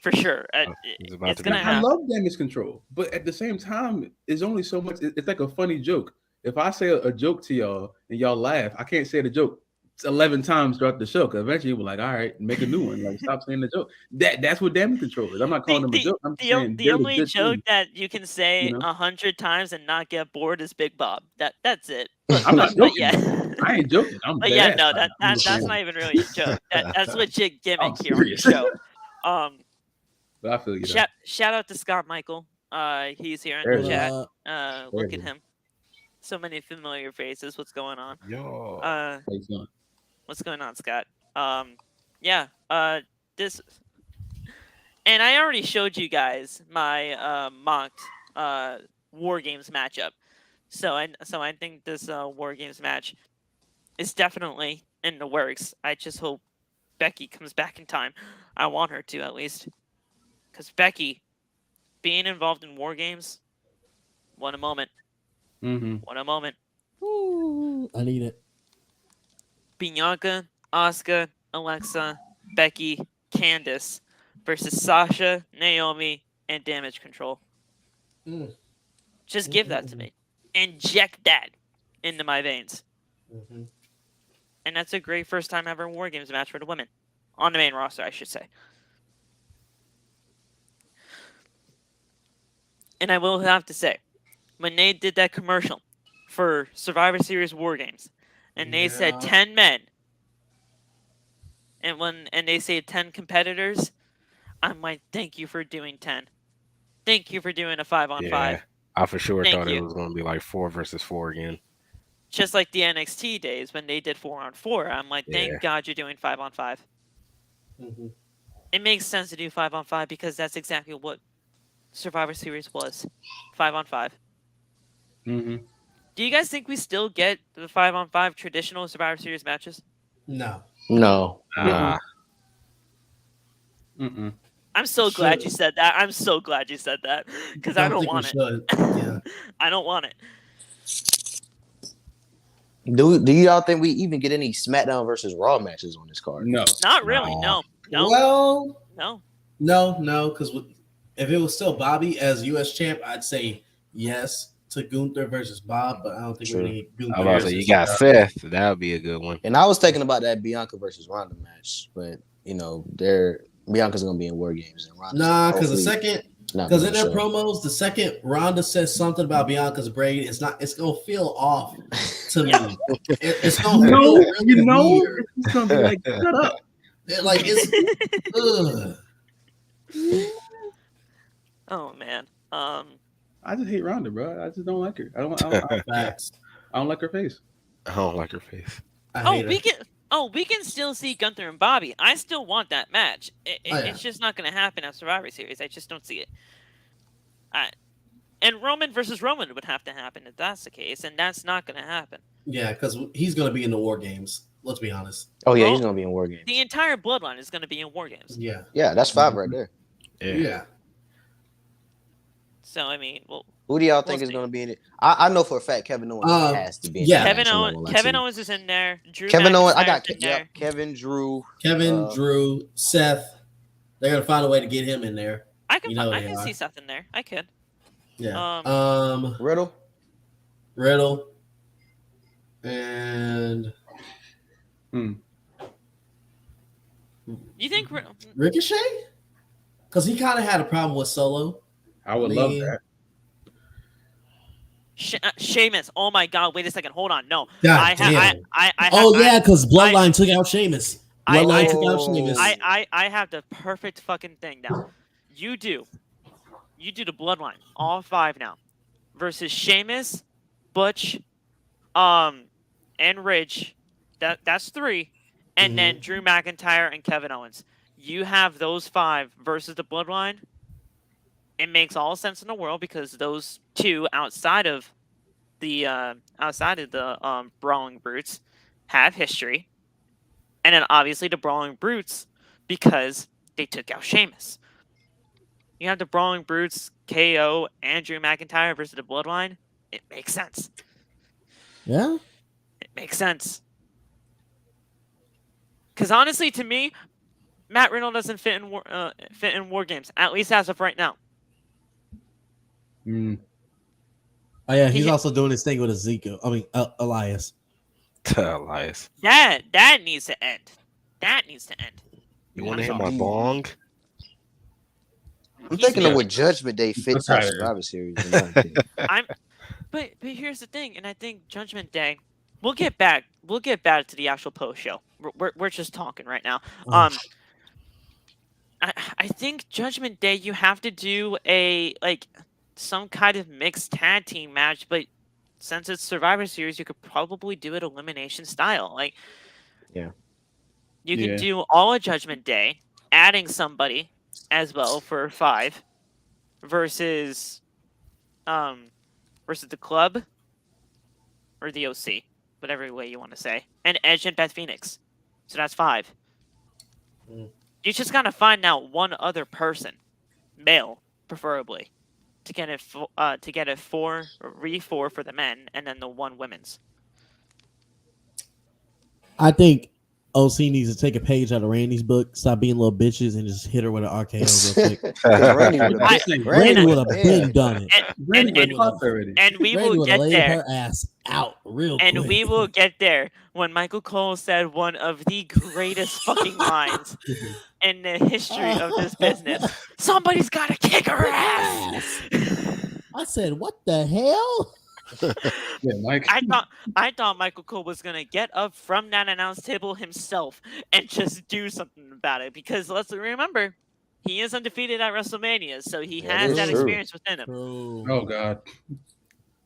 for sure. It's about It's to be gonna I happen. love damage control, but at the same time, it's only so much. It's like a funny joke. If I say a joke to y'all and y'all laugh, I can't say the joke 11 times throughout the show. Because eventually, we're like, all right, make a new one. Like, stop saying the joke. That's what damage control is. I'm not calling them a joke. I'm just saying The they're the only good joke thing. that you can say You know, 100 times and not get bored is Big Bob. That's it. I'm not But joking. yeah. I ain't joking. I'm But dead yeah, ass. no, I'm just that's saying, not even really a joke. That's legit I'm gimmick here on the serious. show. But I feel you. Though. Shout out to Scott Michael. He's here in There the it is. chat. There Look it at is. him. So many familiar faces. What's going on? Yo. Thanks, son. What's going on, Scott? Yeah. This, and I already showed you guys my mocked War Games matchup. So I think this War Games match is definitely in the works. I just hope Becky comes back in time. I want her to, at least, because Becky being involved in War Games. What a moment! Mm-hmm. What a moment! Ooh, I need it. Bianca, Asuka, Alexa, Becky, Candice versus Sasha, Naomi, and Damage Control. Mm. Just give that to me. Inject that into my veins. Mm-hmm. And that's a great first time ever War Games match for the women. On the main roster, I should say. And I will have to say, when they did that commercial for Survivor Series War Games, and they said Yeah. 10 men, and they say 10 competitors, I'm like, thank you for doing 10. Thank you for doing a 5-on-5. Yeah. I for sure Thank thought it you. was going to be like 4 versus 4 again. Just like the NXT days when they did 4-on-4. I'm like, thank Yeah. God you're doing 5-on-5. Mm-hmm. It makes sense to do 5-on-5 because that's exactly what Survivor Series was. 5-on-5. Mm-hmm. Do you guys think we still get the 5-on-5 traditional Survivor Series matches? No. No. Ah, Mm-mm. I'm so glad Should. you said that. I'm so glad you said that because I don't think want we it. should. Yeah. I don't want it. Do y'all think we even get any SmackDown versus Raw matches on this card? No. Not really. No. No. Well, No. no, because if it was still Bobby as U.S. champ, I'd say yes to Gunther versus Bob, but I don't think True. we need Gunther. I was about to say, you got Seth. That would be a good one. And I was thinking about that Bianca versus Ronda match, but Bianca's gonna be in War Games and Ronda's Nah, because hopefully not because gonna in their show. promos, the second Ronda says something about Bianca's braid, it's gonna feel off to me. Yeah. It's gonna feel really weird. It's gonna be like, shut up. Like it's ugh. Oh man. I just hate Ronda, bro. I just don't like her. I Facts. don't like her face. I don't like her face. I Oh, hate her. we can still see Gunther and Bobby. I still want that match. Oh, yeah. It's just not going to happen at Survivor Series. I just don't see it. And Roman versus Roman would have to happen if that's the case, and that's not going to happen. Yeah, because he's gonna be in the War Games. Let's be honest. Oh yeah, Well, he's gonna be in War Games. The entire bloodline is going to be in War Games. Yeah. Yeah, that's 5 right there. Yeah. So I mean, well, Who do y'all We'll think is see. gonna be in it? I know for a fact Kevin Owens has to be in yeah. that Kevin match. I'm not Owens. gonna lie Kevin to you. Owens is in there. Drew Kevin Owens. I got McIntyre's in there. Kevin, Drew. Kevin, Drew, Seth. They're gonna find a way to get him in there. I can You know I they can are. see something there. I could. Yeah. Riddle. Riddle. And You think Ricochet? Because he kind of had a problem with Solo. I would love that. Sheamus? Oh my God! Wait a second. Hold on. No. God damn. I because Bloodline took out Sheamus. Bloodline took out Sheamus. I have the perfect fucking thing now. You do the Bloodline, all 5 now, versus Sheamus, Butch, and Ridge. That's 3, and then Drew McIntyre and Kevin Owens. You have those 5 versus the Bloodline. It makes all sense in the world because those 2 outside of the Brawling Brutes have history, and then obviously the Brawling Brutes because they took out Sheamus. You have the Brawling Brutes, KO, and Drew McIntyre versus the Bloodline. It makes sense. Yeah. It makes sense. Because honestly, to me, Matt Riddle doesn't fit in War Games, at least as of right now. Mm. Oh yeah, he's He- also doing his thing with Ezekiel. I mean, Elias. Elias. That needs to end. That needs to end. You want to I'm hit my sorry. bong? I'm He's thinking of making- what Judgment Day fits I'm in tired. Survivor Series. In my opinion. But here's the thing, and I think Judgment Day. We'll get back to the actual post show. We're just talking right now. Oh. I think Judgment Day, you have to do some kind of mixed tag team match, but since it's Survivor Series, you could probably do it elimination style. Like, Yeah. you can Yeah. do all of Judgment Day, adding somebody as well for 5 versus the club or the OC, whatever way you want to say, and Edge and Beth Phoenix. So that's 5. Mm. You just gotta find out one other person, male preferably, to get it 4 for the men, and then the 1 women's. I think OC needs to take a page out of Randy's book, stop being little bitches, and just hit her with an RKO real quick. Randy would I- have Randy would have yeah. been done it. Randy and- been fucked already. And we Randy will would have get laid there. her ass out real And quick. we will get there when Michael Cole said one of the greatest fucking lines in the history of this business. Somebody's gotta kick her ass. I said, "What the hell?" Yeah, Mike. I thought Michael Cole was gonna get up from that announce table himself and just do something about it, because let's remember, he is undefeated at WrestleMania, so he That has is that true. experience within him. Oh God.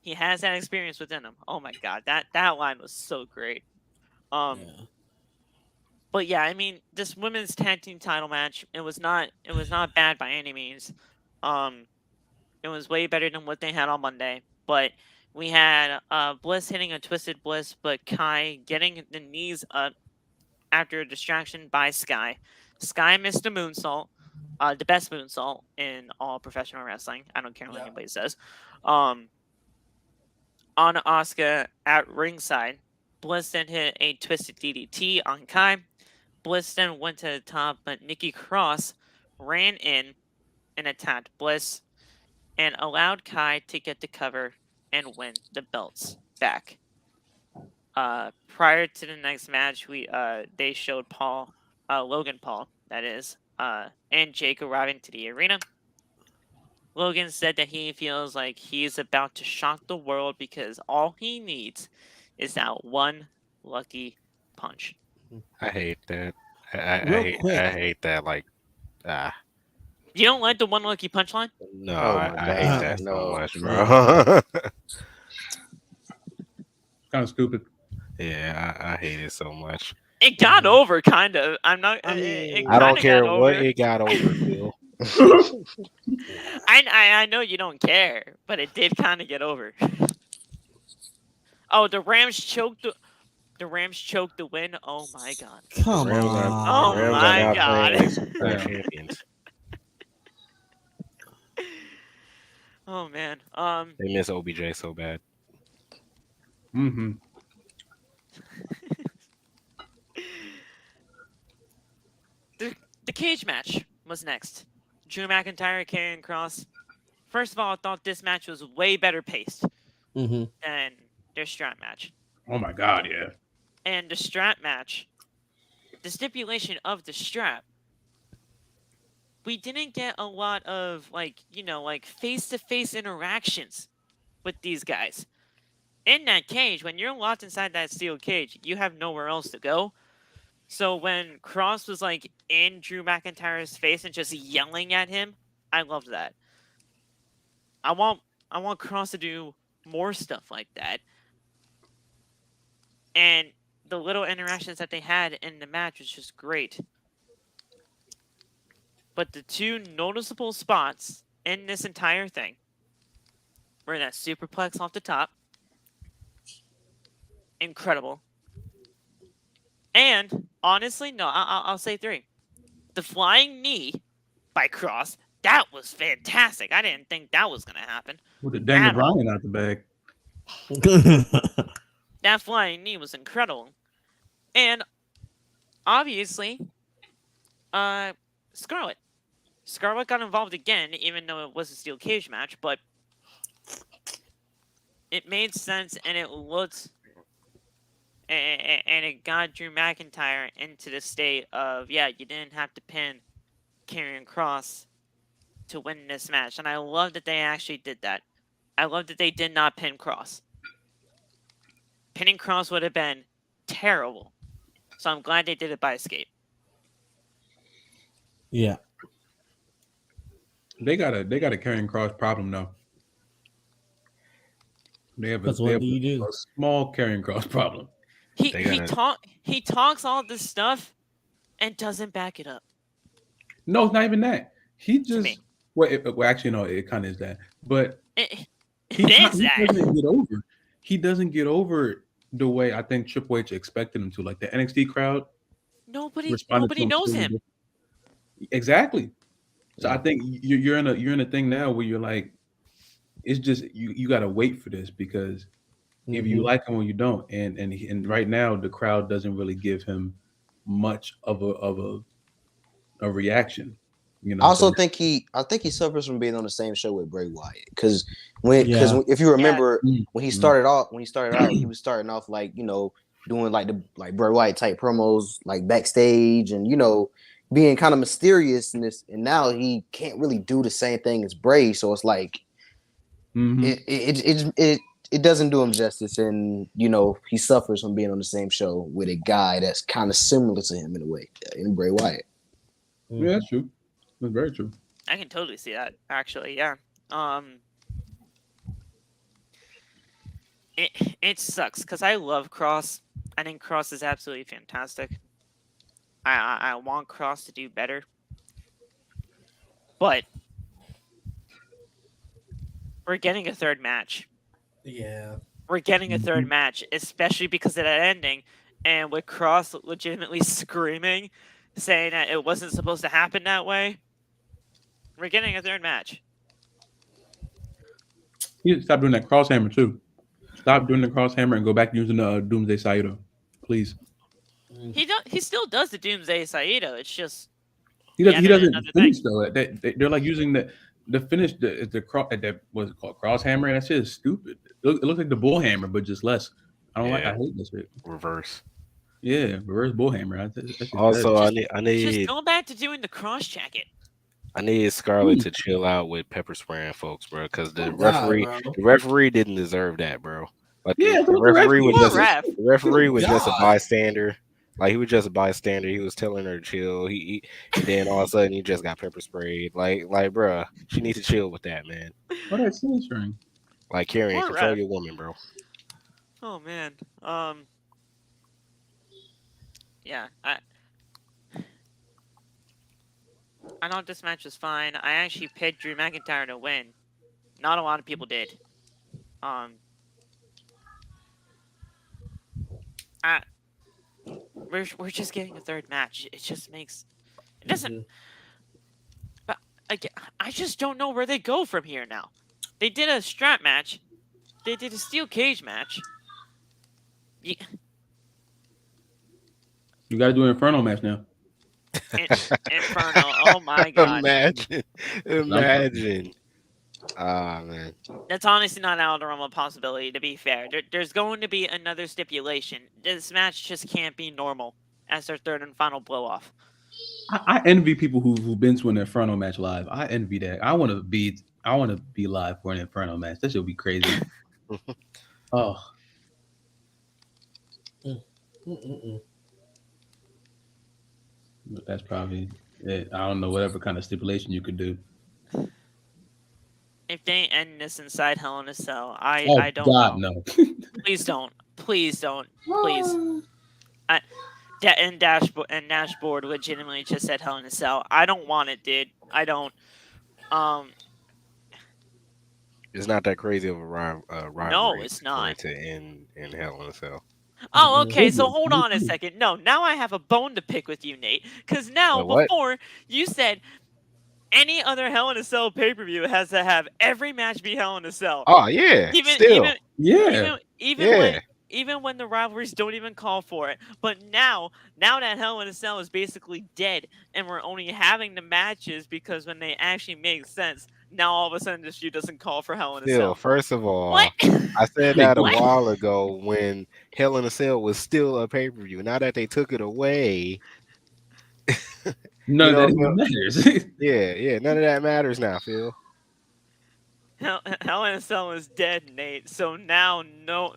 He has that experience within him. Oh my god, that line was so great. Yeah. But yeah, I mean, this women's tag team title match, it was not bad by any means. It was way better than what they had on Monday. But we had Bliss hitting a twisted Bliss, but Kai getting the knees up after a distraction by Sky. Sky missed a moonsault, the best moonsault in all professional wrestling. I don't care what anybody says. On Asuka at ringside, Bliss then hit a twisted DDT on Kai. Bliss then went to the top, but Nikki Cross ran in and attacked Bliss and allowed Kai to get the cover and win the belts back. Prior to the next match, they showed Logan Paul, that is, and Jake arriving to the arena. Logan said that he feels like he's about to shock the world because all he needs is that one lucky punch. I hate that. Real quick. I hate that. Like, You don't like the one lucky punch line? no, Oh my I hate God, that so no. much, bro. Kind of stupid. Yeah, I hate it so much. It got over, kind of. I'm not. I mean, it I don't kinda care got what over. it got over, Bill. I know you don't care, but it did kind of get over. Oh, the Rams choked the win. Oh my god. Come Rams on. Oh Rams are my now God. playing like Super Yeah. champions. Oh man. They miss OBJ so bad. Mm-hmm. The cage match was next. Drew McIntyre, Karrion Kross. First of all, I thought this match was way better paced Mm-hmm. than their strap match. Oh my God, yeah. And the strap match, the stipulation of the strap, we didn't get a lot of face-to-face interactions with these guys. In that cage, when you're locked inside that steel cage, you have nowhere else to go. So when Kross was like in Drew McIntyre's face and just yelling at him, I loved that. I want Kross to do more stuff like that. And the little interactions that they had in the match was just great. But the two noticeable spots in this entire thing were that superplex off the top. Incredible. And honestly, no, I'll say 3. The flying knee by Kross, that was fantastic. I didn't think that was going to happen. With the Daniel At all. Bryan out the bag. That flying knee was incredible. And obviously, Scarlett. Scarlett got involved again, even though it was a steel cage match, but it made sense and it looked and it got Drew McIntyre into the state of, yeah, you didn't have to pin Karrion Kross to win this match. And I love that they actually did that. I love that they did not pin Kross. Pinning Kross would have been terrible. So I'm glad they did it by escape. Yeah. They got a Karrion Kross problem though. They have That's what a do you do? small Karrion Kross problem. He talks all this stuff and doesn't back it up. No, it's not even that. He To just me. well, actually, no, it kind of is that. But It he is that. doesn't get over. He doesn't get over the way I think Triple H expected him to. Like the NXT crowd, Nobody responded to him knows totally him. different. Exactly. So Yeah. I think you're in a thing now where you're like, it's just you got to wait for this because if you Mhm. like him or you don't, and right now the crowd doesn't really give him much of a reaction. You know, I also so think he suffers from being on the same show with Bray Wyatt because Yeah. if you remember Mm. when he started out he was starting off like doing like Bray Wyatt type promos like backstage and being kind of mysterious in this, and now he can't really do the same thing as Bray, so it's like Mhm. it doesn't do him justice, and he suffers from being on the same show with a guy that's kind of similar to him in a way, in Bray Wyatt. Yeah, that's true. That's very true. I can totally see that, actually, yeah. It sucks because I love Kross. I think Kross is absolutely fantastic. I want Kross to do better. But we're getting a third match. Yeah. We're getting a third match, especially because of that ending. And with Kross legitimately screaming, saying that it wasn't supposed to happen that way. We're getting a third match. You need to stop doing that cross hammer too. Stop doing the cross hammer and go back to using the Doomsday Saito, please. He still does the Doomsday Saito. It's just He added doesn't another finish thing. though. They're like using the finish the cross that what's it called cross hammer. And that shit is stupid. It looks like the bull hammer, but just less. I hate this shit. Reverse. Yeah, reverse bull hammer. That's just Also, dead. I Just need go back to doing the cross jacket. Scarlett to chill out with pepper spraying folks, bro, because Oh, God, bro. the referee didn't deserve that, bro. Like Yeah, the so referee was Poor just ref. the referee was just a God. bystander. Like he was just a bystander. He was telling her to chill. And then all of a sudden he just got pepper sprayed. Like, bro, she needs to chill with that, man. What that censoring? Like Karrion, Poor control ref. your woman, bro. Oh man. Yeah. I thought this match was fine. I actually picked Drew McIntyre to win. Not a lot of people did. We're just getting a third match. It just makes it doesn't. But I just don't know where they go from here now. They did a strap match. They did a steel cage match. You got to do an Inferno match now. Inferno. Oh my god. Imagine. Ah, man. That's honestly not out of the realm of possibility, to be fair. There's going to be another stipulation. This match just can't be normal as their third and final blow off. I envy people who've been to an Inferno match live. I envy that. I want to be live for an Inferno match. That should be crazy. Oh, that's probably it. I don't know whatever kind of stipulation you could do. If they end this inside Hell in a Cell, I don't God, know. no. Please don't. Please don't. Please. Dashboard legitimately just said Hell in a Cell. I don't want it, dude. I don't. It's not that crazy of a rivalry. No, it's for not. it to end in Hell in a Cell. Oh, okay. So hold on a second. No, now I have a bone to pick with you, Nate. Because now, Wait, what? before you said any other Hell in a Cell pay-per-view has to have every match be Hell in a Cell. Oh yeah, Even still. Yeah. even Yeah. even when the rivalries don't even call for it. But now that Hell in a Cell is basically dead, and we're only having the matches because when they actually make sense, now all of a sudden this feud doesn't call for Hell in a Still, Cell. first of all, What? I said Wait, that a what? while ago when Hell in a Cell was still a pay-per-view. Now that they took it away, None you of know, that Phil, even matters. yeah, none of that matters now, Phil. Hell in a Cell is dead, Nate. So now no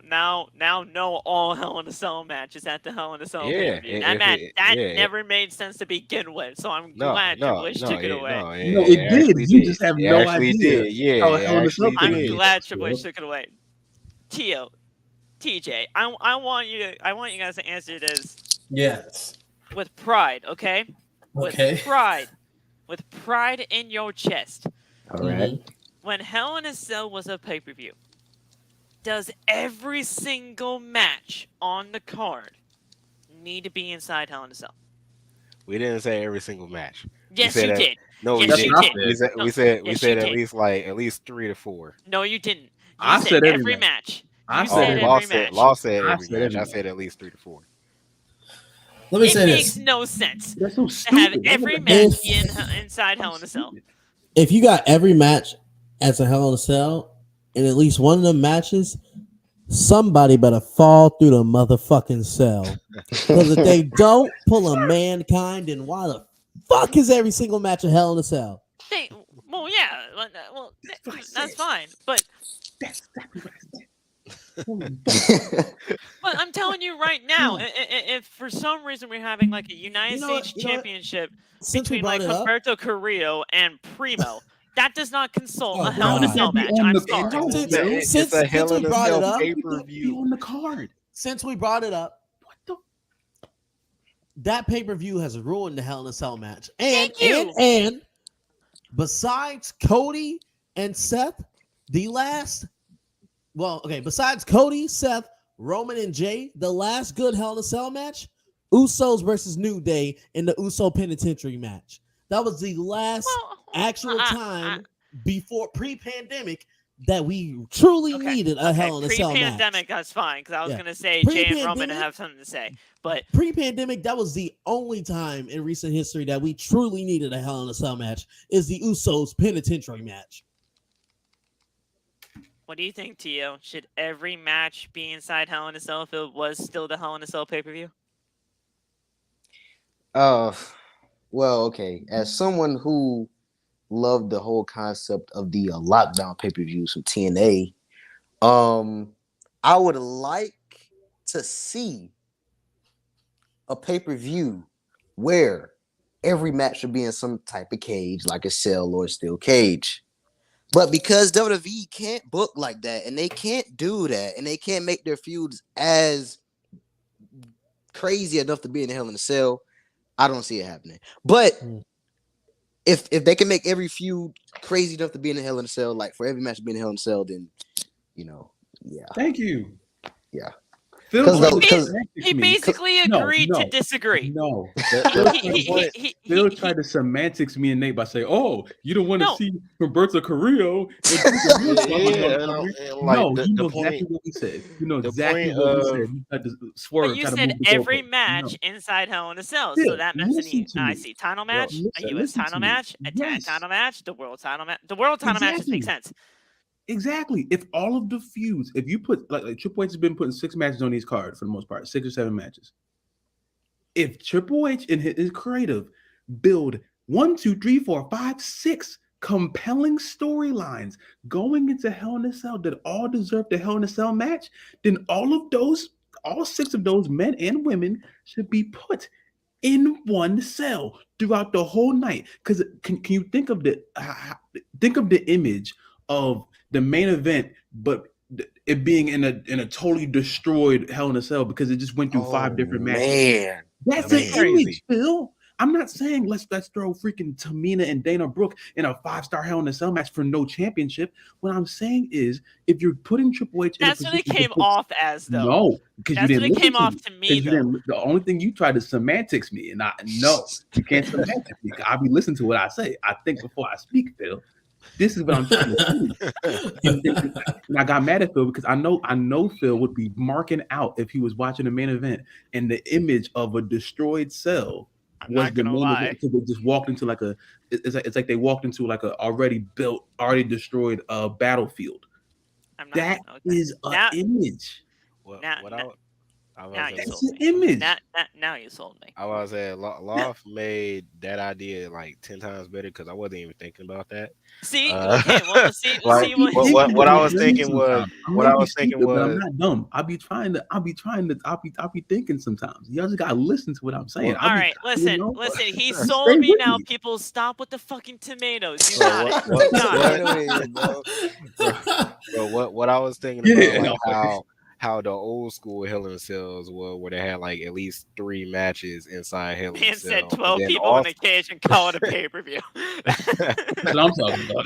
all Hell in a Cell matches at the Hell in a Cell pay Yeah, per view. if it, That yeah, never made sense to begin with. So I'm no, glad no, Triple H no, took it away. no, No, it it did. actually You did. just have It no actually idea did. Yeah, how it Hell in a Cell actually I'm did. glad Triple H works. took it away. Tio, TJ, I want you guys to answer this Yes. with pride, okay? Okay. With pride in your chest. All right. Mhm. When Hell in a Cell was a pay per view, does every single match on the card need to be inside Hell in a Cell? We didn't say every single match. Yes, said you that- did. No, Yes, we That's you didn't. what I did. We said No, we said yes, we you said did. at least 3 to 4. No, you didn't. You I said said every every match. match. I You said Oh, said every Law every said match. Law said I every said match. every I match. said at least 3 to 4. Let me It say makes this. no sense That's so to have stupid. every That's match If- be inside Hell in a Cell. stupid. If you got every match as a Hell in a Cell, and at least one of them matches, somebody better fall through the motherfucking cell. Because if they don't pull a Mankind, then why the fuck is every single match a Hell in a Cell? Well, yeah. Well, that's fine. But That's exactly what I said. But I'm telling you right now, if for some reason we're having like a United You know what- States you know what? Championship Since we between brought like it up, Humberto Carrillo and Primo, that does not console Oh, a Hell in a God. Cell Be match. on I'm the sorry. card, Since- Phil. It's since- a since Hell we in a brought it Cell up- pay per Be on view. the card. since we brought it up, What the? that pay-per-view has ruined the Hell in a Cell match. And Thank you. and besides Cody and Seth, besides Cody, Seth, Roman, and Jay, the last good Hell in a Cell match, Usos versus New Day in the Uso Penitentiary match. That was the last actual time before pre-pandemic that we truly needed a Hell in a Cell match. Pre-pandemic, that's fine because I was Yeah. gonna say Jay and Roman Pre-pandemic- have something to say, but Pre-pandemic, that was the only time in recent history that we truly needed a Hell in a Cell match is the Usos Penitentiary match. what do you think, Tio? Should every match be inside Hell in a Cell if it was still the Hell in a Cell pay-per-view? Well, okay. As someone who loved the whole concept of the lockdown pay-per-views from TNA, I would like to see a pay-per-view where every match should be in some type of cage, like a cell or a steel cage. But because WWE can't book like that, and they can't do that, and they can't make their feuds as crazy enough to be in the Hell in a Cell, I don't see it happening. But if they can make every feud crazy enough to be in the Hell in a Cell, like for every match to be in the Hell in a Cell, then yeah. Thank you. Yeah. Phil Because He basically agreed to disagree. No. He Phil tried to semantics me and Nate by saying, "Oh, you don't want to No. see Roberto Carrillo." No, you know exactly what we said. You know the exactly point what we of- said. You tried to swerve. But you try to said move the every goalpost. match No. inside Hell in a Cell. Phil, So that means listen to I me. see title match, listen- a US listen title to me. match, a tag Yes. title match, the world title match. The world title matches make Exactly. sense. Exactly. If all of the feuds, if you put like Triple H has been putting 6 matches on these cards for the most part, 6 or 7 matches. If Triple H and his creative build 1, 2, 3, 4, 5, 6 compelling storylines going into Hell in a Cell that all deserve the Hell in a Cell match, then all 6 of those men and women should be put in one cell throughout the whole night. Because can you think of the image of the main event, but it being in a totally destroyed Hell in a Cell because it just went through 5 different matches. Man. That's Man. an Crazy. image, Phil. I'm not saying let's throw freaking Tamina and Dana Brooke in a 5-star Hell in a Cell match for no championship. What I'm saying is, if you're putting Triple H in That's a what position it came to put, off as, though. no, because you That's didn't what it listen came to off me. to me, 'Cause you though. didn't- the only thing you tried to semantics me, and no, you can't semantics me. I'll be listening to what I say. I think before I speak, Phil. This is what I'm trying to see. And I got mad at Phil because I know Phil would be marking out if he was watching the main event and the image of a destroyed cell I'm was not the gonna main lie. event because they just walked into like a it's like they walked into like a already built, already destroyed battlefield. I'm not. That Okay. is an Now- image. What, Now- what now- I Now was you saying, That's sold an me. image. Now you sold me. I was saying, Loft made that idea like 10 times better because I wasn't even thinking about that. See, Uh, okay, well, see, like, see what, what I was Sometimes. thinking was, I what may I be was thinking stupid, but I'm was, not dumb. I'll be thinking sometimes. Y'all just gotta listen to what I'm saying. Well, I'll all be, right, you know, listen. He stay sold me with now. me. People, stop with the fucking tomatoes. You Bro, got it. what- You got it. what- Tomato in, bro. bro, what I was thinking Yeah, about, like no. how the old school Hell in a Cells were, where they had like at least 3 matches inside Hell in a Man said Cell. 12 And then people on the cage and call it a pay per view. That's what I'm talking about.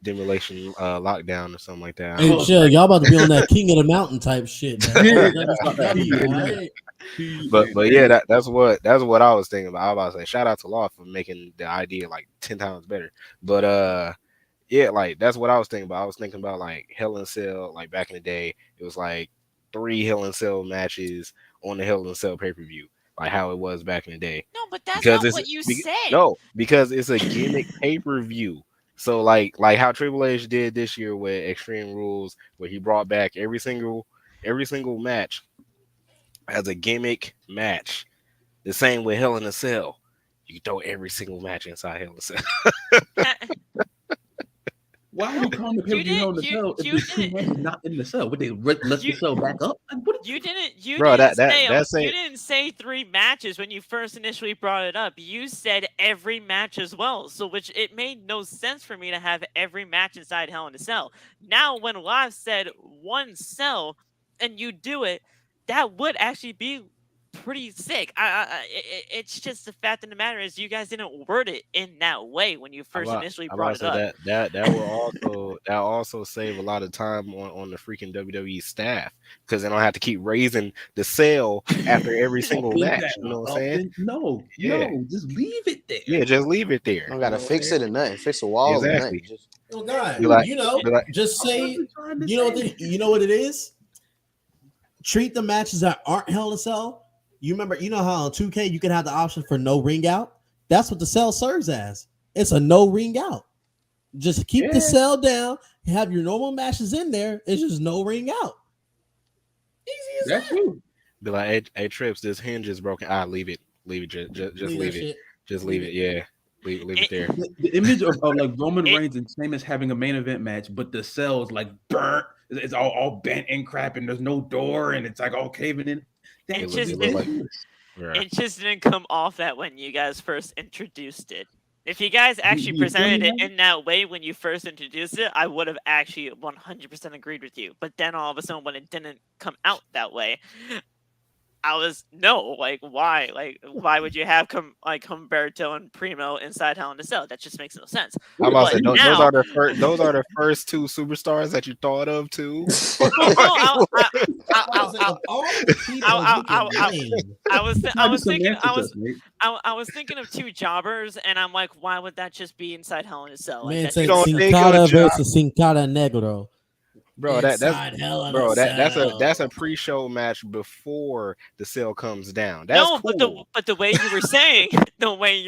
Demolition lockdown or something like that. Hey, chill, y'all about to be on that King of the Mountain type shit. Man. Yeah, WWE, alright? But yeah, that's what I was thinking about. I was about to say shout out to Law for making the idea like 10 times better. But yeah, like that's what I was thinking about. I was thinking about like Hell in a Cell, like back in the day, it was like 3 Hell in a Cell matches on the Hell in a Cell pay-per-view, like how it was back in the day. No, but that's Because not it's what you said. no, because it's a gimmick pay-per-view. So like how Triple H did this year with Extreme Rules, where he brought back every single match as a gimmick match. The same with Hell in a Cell. You throw every single match inside Hell in a Cell. Why are we calling the You pay-per-view Hell in the didn't- Cell if you the two didn't- matches not in the cell? Would they let the cell back up? Like, what? You didn't. Bro, didn't that- say. that's You it. didn't say 3 matches when you first initially brought it up. You said every match as well. So, which it made no sense for me to have every match inside Hell in a Cell. Now, when Live said 1 cell, and you do it, that would actually be pretty sick. It's just the fact of the matter is you guys didn't word it in that way when you first initially brought it up. That will also save a lot of time on the freaking WWE staff because they don't have to keep raising the cell after every single match. You know what I'm saying? No, just leave it there. Yeah, just leave it there. I gotta fix it or nothing. Fix the wall or Exactly. nothing. Just Oh God, Be like- you know, be like- just say, I wasn't trying to you know say you know what it is. Treat the matches that aren't Hell in a Cell. You know how on 2K you can have the option for no ring out. That's what the cell serves as. It's a no ring out. Just keep the cell down. Have your normal matches in there. It's just no ring out. Easy as That's that. true. Be like, hey, Trips, this hinge is broken. Leave it. Just leave that it. shit. Just leave it. Yeah, leave it there. The image of like Roman Reigns and Sheamus having a main event match, but the cell is like burnt. It's all bent and crap, and there's no door, and it's like all caving in. That It was just- ridiculous. Yeah. It just didn't come off that when you guys first introduced it. If you guys actually you presented feel it me? in that way when you first introduced it, I would have actually 100% agreed with you. But then all of a sudden, when it didn't come out that way, I was why? Like, why would you have Humberto and Primo inside Hell in a Cell? That just makes no sense. I'm about to say, But those now- are the first 2 superstars that you thought of too. Well, no, I was like, of all the people you can name, I was thinking Mate. I was thinking of 2 jobbers, and I'm like, why would that just be inside Hell in a Cell? Like, man, that say don't just- think Sin Cara of job- versus Sin Cara Negro. Bro, Inside Hell in a Cell. that's a pre-show match before the cell comes down. That's no, cool. but the way you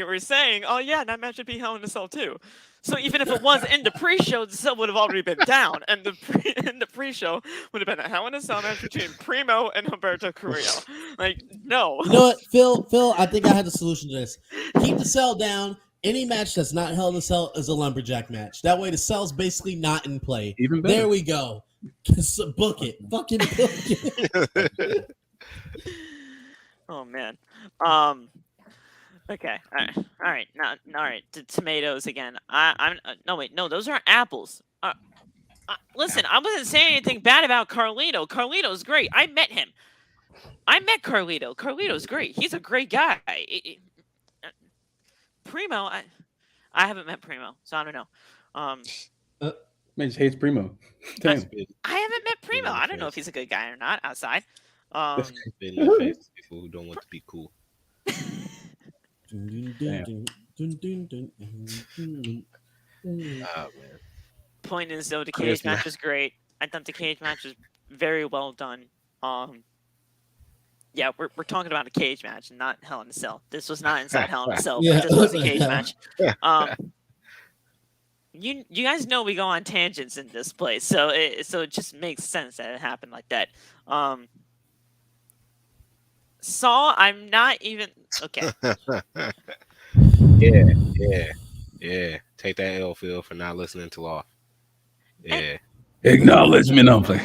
were saying, oh yeah, that match would be Hell in a Cell too. So even if it was in the pre-show, the cell would have already been down, and the pre-show would have been a Hell in a Cell match between Primo and Humberto Carrillo. Like, no. You know what, Phil? I think I had the solution to this. Keep the cell down. Any match that's not Hell in a Cell is a lumberjack match. That way, the cell's basically not in play. Even better. There we go. Book it. Fucking book it. Oh man. Okay. All right. Now, all right. The tomatoes again. No wait. No, those aren't apples. Listen, I wasn't saying anything bad about Carlito. Carlito's great. I met him. I met Carlito. Carlito's great. He's a great guy. Primo, I haven't met Primo, so I don't know. Man just hates Primo. Damn. I haven't met Primo. I don't know if he's a good guy or not outside. Spit in the face to people who don't want to be cool. Dun, dun, dun, dun, dun, dun. Oh man. Point is though, the I guess cage match was great. I thought the cage match was very well done. Yeah, we're talking about a cage match and not Hell in a Cell. This was not inside Hell in a Cell. Yeah. But this was a cage match. You guys know we go on tangents in this place, so it just makes sense that it happened like that. Saw, I'm not even okay. Yeah. Take that L, Phil, for not listening to Law. Yeah. Acknowledgement, I'm playing.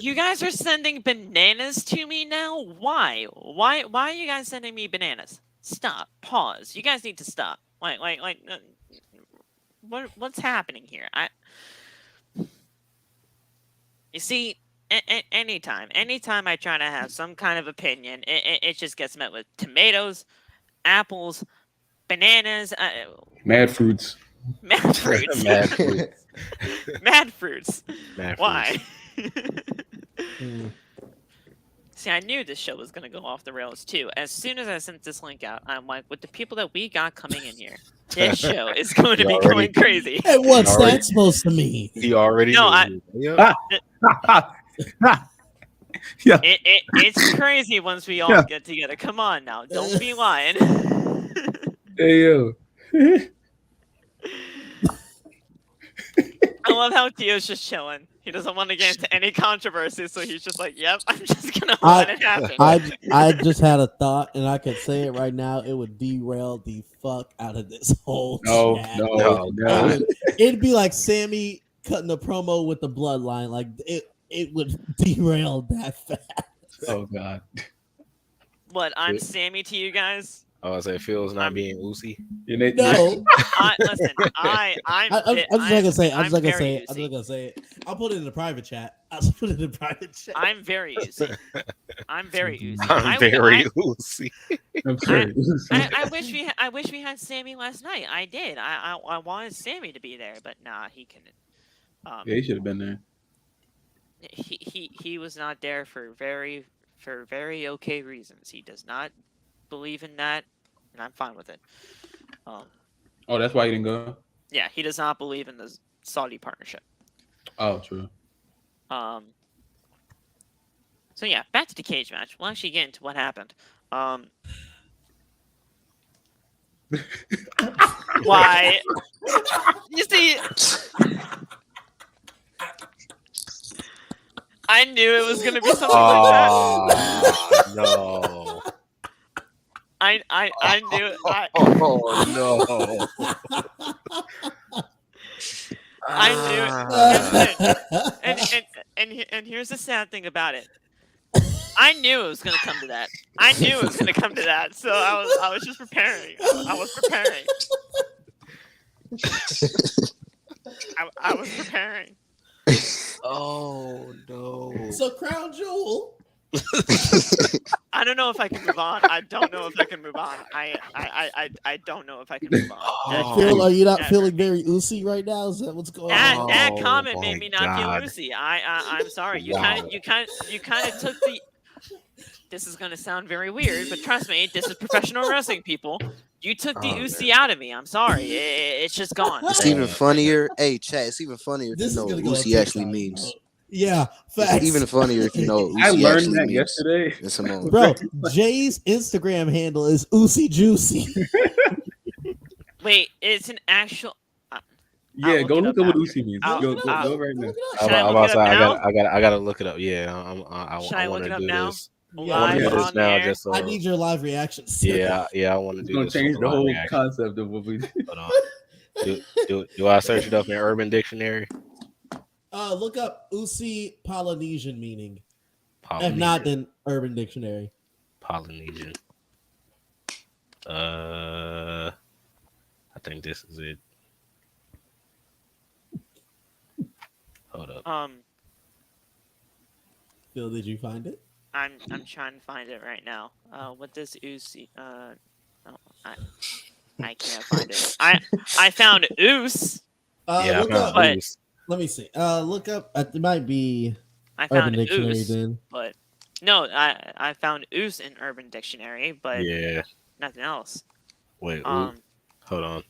You guys are sending bananas to me now? Why? Why are you guys sending me bananas? Stop. Pause. You guys need to stop. What's happening here? You see, anytime I try to have some kind of opinion, it just gets met with tomatoes, apples, bananas, Mad fruits. mad fruits. Mad fruits. Mad fruits. Mad Why? Mm. See, I knew this show was going to go off the rails too. As soon as I sent this link out, I'm like, with the people that we got coming in here, this show is going to You be already- going crazy. Hey, what's Already- that supposed to mean? He already No, knew. Yep. Yeah. It's crazy once we all Yeah. get together. Come on now. Don't be lying. Hey yo. I love how Tio's just chilling. He doesn't want to get into any controversy, so he's just like, yep, I'm just going to let it happen. I just had a thought, and I could say it right now. It would derail the fuck out of this whole chat. No. It'd be like Sammy cutting a promo with the bloodline. Like it would derail that fast. Oh god. What, I'm Sammy to you guys? Oh, I say Phil's not being Uzi. No, Listen, I'm I'm just not gonna say it. I'm I'm just not gonna very say it. I'm easy. just gonna say it. I'll put it in the private chat. I'll put it in the private chat. I'm very easy. I'm very easy. I'm very Uzi. I'm sorry. I wish we had Sammy last night. I did. I wanted Sammy to be there, but nah, he couldn't. Yeah, he should have been there. He was not there for very okay reasons. He does not believe in that, and I'm fine with it. Oh, that's why he didn't go? Yeah, he does not believe in the Saudi partnership. Oh, true. So yeah, back to the cage match. We'll actually get into what happened. Why? You see, I knew it was gonna be something like that. Oh no. I knew it. Oh no. I knew it. And here's the sad thing about it. I knew it was gonna come to that. I knew it was gonna come to that. So I was just preparing. I was preparing. I was preparing. Oh no. So Crown Jewel. I don't know if I can move on. I don't know if I can move on. I don't know if I can move on. Oh. Phil, are you not that- feeling very oozy right now? Is that what's going on? That Oh comment made my me not God. feel loosey. I'm sorry. You Wow. kind of took the. This is gonna sound very weird, but trust me, this is professional wrestling, people. You took the Oh, oozy out of me. I'm sorry. It's just gone. It's even funnier. Hey, chat. It's even funnier if This you is know gonna what go on Uzi actually TikTok, means. bro. Yeah, facts. It's even funnier if you know what I Uzi learned actually that means. yesterday. And Simone. Bro, Jay's Instagram handle is Oozy Juicy. Wait, it's an actual. Yeah, look go it look up up what after. Uzi means. I'll- Go I'll- right now. Should I I'm look about it to say, up now? I gotta look it up. Yeah, Should I I look want it to up do now? this. I want Live to do on this now, air? just so. I need your live reactions. Yeah, I want to It's do gonna this. change for the live whole reaction. concept of what we do. Hold on. Do I search it up in Urban Dictionary? Look up Usi Polynesian meaning. If Polynesian. not, then Urban Dictionary. Polynesian. I think this is it. Hold up. Phil, did you find it? I'm trying to find it right now. What does oozy? Oh, I can't find it. I found oos. Yeah, Look I found up. But- Oos. Let me see. Look up. It might be I Urban found Dictionary oos, then. but No, I found Oos in Urban Dictionary, but Yeah. nothing else. Wait. Um, Hold on.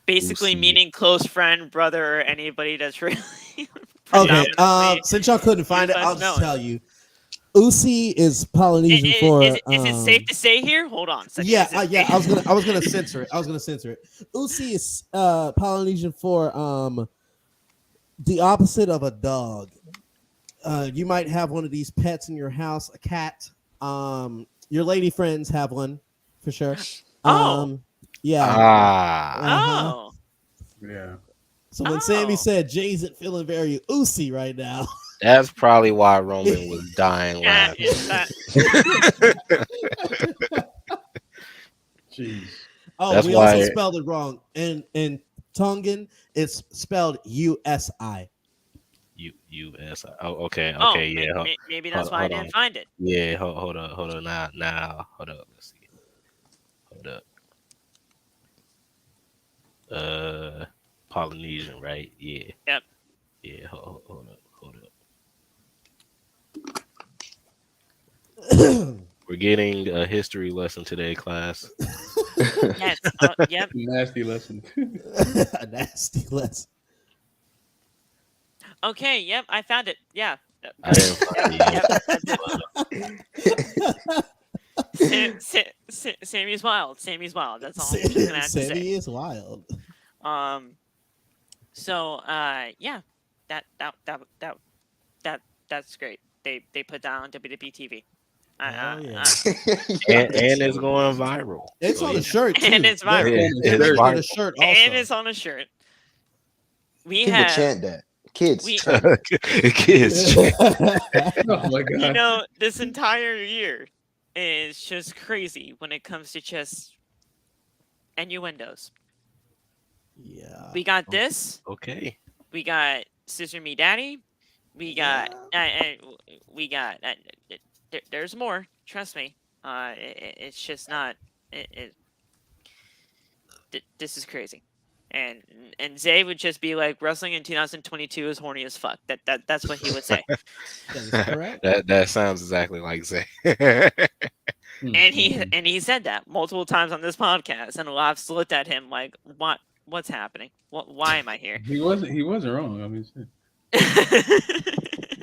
basically Usi. meaning close friend, brother, or anybody that's really Okay. predominantly Since y'all couldn't find it, less I'll just known. tell you. Usi is Polynesian for. Is it safe to say here? Hold on a second. Yeah, Is it yeah. safe- I was gonna censor it. Usi is Polynesian for the opposite of a dog. You might have one of these pets in your house, a cat. Your lady friends have one for sure. Oh. Yeah. Ah. Uh-huh. Oh. Yeah. So when Sammy Oh. said Jay isn't feeling very Usi right now, That's probably why Roman was dying Yeah, laughing. is that Jeez. oh, That's we also why- spelled it wrong. In Tongan, it's spelled USI. U.S. Oh, okay. oh, Okay. Yeah. maybe that's hold- why I hold didn't on. find it. Yeah. Hold up. Now. Hold up. Let's see. Hold up. Polynesian, right? Yeah. Yep. Yeah. Hold up. We're getting a history lesson today, class. Yes. Yep. Nasty lesson. A nasty lesson. Okay. Yep. I found it. Yeah. I didn't find it yet. Yep. Sammy's wild. Sammy's wild. That's all I'm just gonna have to Sammy say. is wild. So yeah. That's great. They put down WWE TV. Oh, yeah. And it's going viral. It's So, on yeah. a shirt too. And it's viral. Yeah, They're it's making viral. a shirt also. And it's on a shirt. We People have chant that. Kids. we- chant it. Kids. Oh my god. you know, this entire year is just crazy when it comes to just innuendos. Yeah. We got this. Okay. We got Scissor Me Daddy. We got. There's more. Trust me. It's just not. This is crazy. And Zay would just be like, wrestling in 2022 is horny as fuck. That's what he would say. That is correct. That sounds exactly like Zay. And he said that multiple times on this podcast, and I've looked at him like, what's happening? Why am I here? He wasn't wrong. I mean, shit.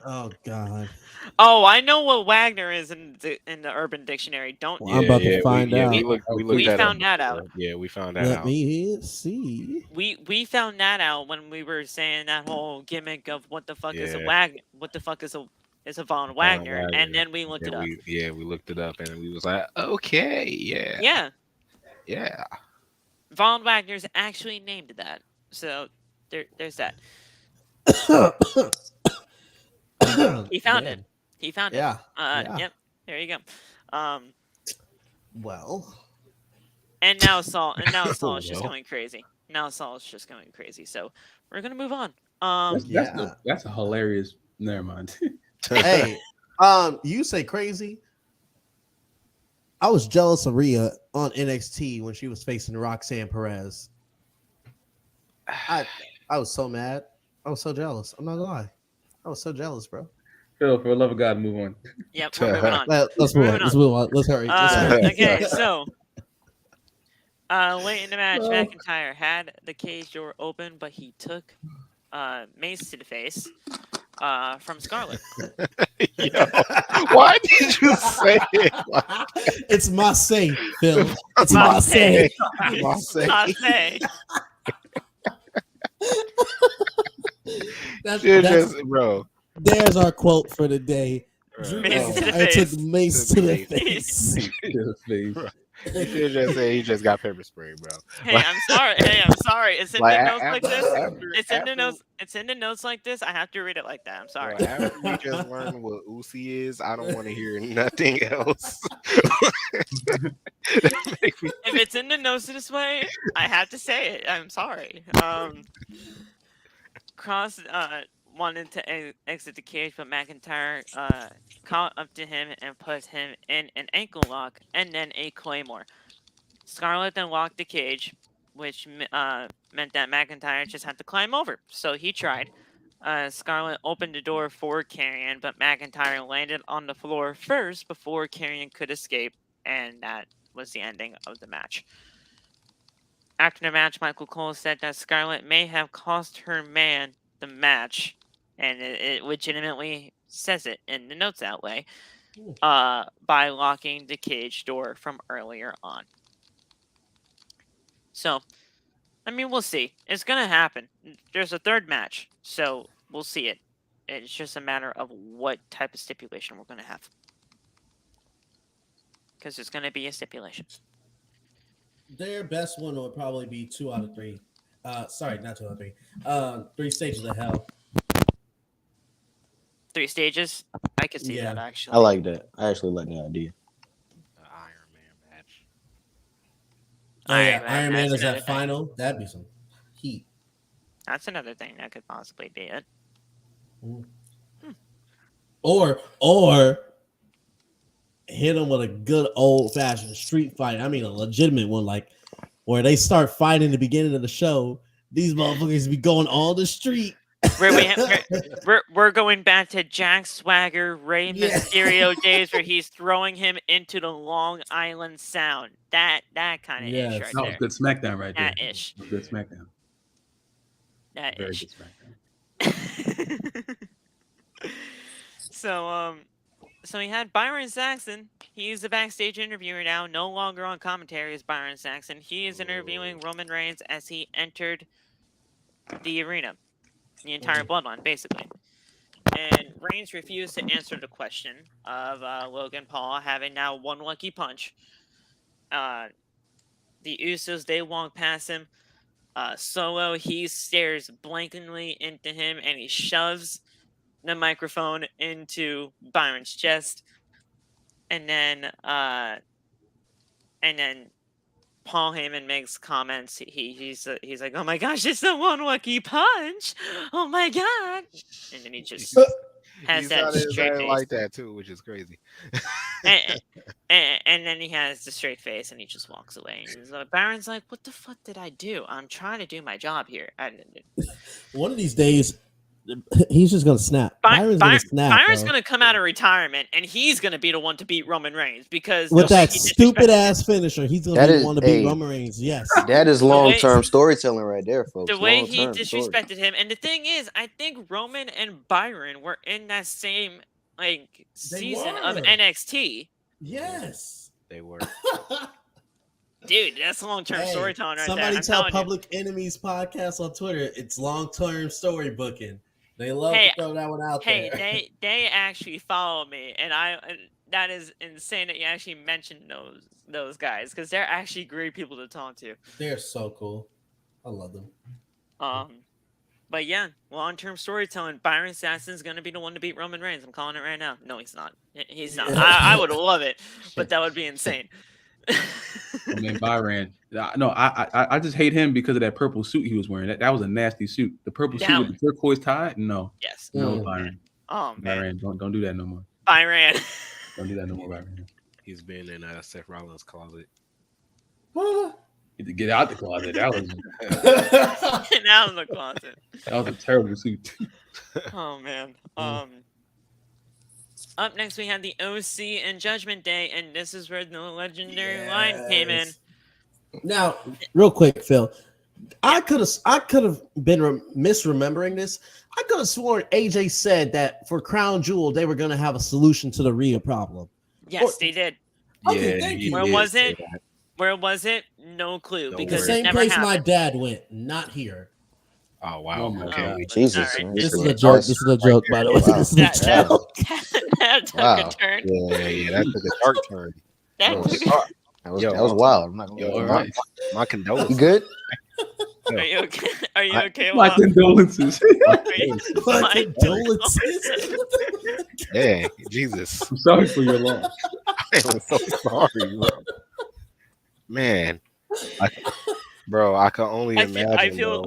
Oh God. Oh, I know what Wagner is in the Urban Dictionary. Don't Well, I'm about to find out. We looked We that found up that out. before. Yeah, we found that Let out. me see. we found that out when we were saying that whole gimmick of what the fuck is a Yeah. Wagner? What the fuck is a Von Wagner? Wagner. And then we looked it And up. we looked it up and we was like, okay, Yeah, yeah. Von Wagner's actually named that. So there's that. He found it. He found it. Yeah. Yeah. Yep. There you go. Well. And now Saul is just Well. going crazy. Now Saul is just going crazy. So we're gonna move on. That's a hilarious. Never mind. Hey, you say crazy. I was jealous of Rhea on NXT when she was facing Roxanne Perez. I was so mad. I was so jealous. I'm not gonna lie. I was so jealous, bro. Phil, for the love of God, move on. Yep, we're moving on. Let's move on. Let's move on. Let's hurry. Let's hurry. Okay, so late in the match, McIntyre had the cage door open, but he took Mace to the face from Scarlett. Yo, why did you say it? It's my say, Phil. It's My my say. My say. I say, That's, You're that's- just, bro. there's our quote for the day. Drew Mace to the McIntyre face. took Mace to the Face. face. Face. You should just say he just got pepper spray, bro. hey, I'm sorry. Hey, I'm sorry. It's in Like, the notes like this. after- It's in the after- notes. It's in the notes like this. I have to read it like that. I'm sorry. Bro, after we just learned what Usi is, I don't want to hear nothing else. That make me- If it's in the notes this way, I have to say it. I'm sorry. Kross wanted to exit the cage, but McIntyre caught up to him and put him in an ankle lock and then a claymore. Scarlett then locked the cage, which meant that McIntyre just had to climb over. So he tried. Scarlett opened the door for Karrion, but McIntyre landed on the floor first before Karrion could escape, and that was the ending of the match. After the match, Michael Cole said that Scarlett may have cost her man the match, and it legitimately says it in the notes that way, by locking the cage door from earlier on. So, I mean, we'll see. It's going to happen. There's a third match, so we'll see it. It's just a matter of what type of stipulation we're going to have. Because there's going to be a stipulation. Their best one would probably be 2 out of 3. Sorry, not 2 out of 3. 3 stages of hell. 3 stages? I could see Yeah. that, actually. I like that. I actually like that idea. Iron Man match. Oh yeah, Iron Iron Man that's is another that thing. final. That'd be some heat. That's another thing that could possibly be it. Or hit them with a good old fashioned street fight. I mean, a legitimate one, like where they start fighting in the beginning of the show. These motherfuckers be going on the street. We're going back to Jack Swagger, Rey Yeah. Mysterio days where he's throwing him into the Long Island Sound. That kind of Yes. ish right That was there. good SmackDown right there. That ish. That was good SmackDown. That Very ish. good SmackDown. So we had Byron Saxton. He's the backstage interviewer now, no longer on commentary as Byron Saxton. He is interviewing Roman Reigns as he entered the arena, the entire bloodline, basically. And Reigns refused to answer the question of Logan Paul having now one lucky punch. The Usos, they walk past him. Solo, he stares blankly into him and he shoves the microphone into Byron's chest. And then Paul Heyman makes comments. He's like, "Oh my gosh, it's the one lucky punch! Oh my god!" And then he just has that straight face. like that too, which is crazy. and then he has the straight face and he just walks away. And he's like, Baron's like, "What the fuck did I do? I'm trying to do my job here." One of these days, he's just gonna snap. Byron's gonna snap. Byron's bro. gonna come out of retirement and he's gonna be the one to beat Roman Reigns because With the way that he stupid disrespected ass finisher. He's gonna That be is- the one to hey. beat Roman Reigns. Yes. That is long-term storytelling right there, folks. the way he Long-term story. disrespected him. And the thing is, I think Roman and Byron were in that same season of were. NXT. Yes. They were. Dude, that's long-term Hey, storytelling right somebody there. I'm tell telling you. Public Enemies podcast on Twitter it's long-term story booking. They love Hey, to throw that one out Hey, there. they actually follow me, and that is insane that you actually mentioned those guys because they're actually great people to talk to. They're so cool. I love them. But yeah, long-term storytelling. Byron Saxton's gonna be the one to beat Roman Reigns. I'm calling it right now. No, he's not. He's not. I would love it, but that would be insane. I mean, Byron. No, I just hate him because of that purple suit he was wearing. That was a nasty suit. The purple suit with the turquoise tie. No, Yes. no, Mm. Byron. Oh man. Byron, don't do that no more. Byron. Don't do that no more, Byron. He's been in Seth Rollins' closet. Get to get out the closet. That was Now in the closet. a terrible suit. Oh man. Up next we have the OC and Judgment Day, and this is where the legendary line came in. Now, real quick, Phil. I could have been misremembering this. I could have sworn AJ said that for Crown Jewel they were going to have a solution to the Rhea problem. Yes, they did. Okay, thank you. Where was it? Where was it? No clue No because word. The it same never place happened. my dad went, not here. Oh wow. Oh, my Okay. God. Jesus. All right. This is man. a joke. This is a joke, by the way. Wow. This is That, a that, joke. that took Wow. a turn. Yeah, that took a dark turn. That Yo, took That was, Yo. that was wild. I'm not gonna Yo, lie. all right. My You condolences. good? Are you okay? Are you okay? My Walt? condolences. My My condolences. Yeah, Jesus. I'm sorry for your loss. I am so sorry, bro. Man, bro, I can only imagine.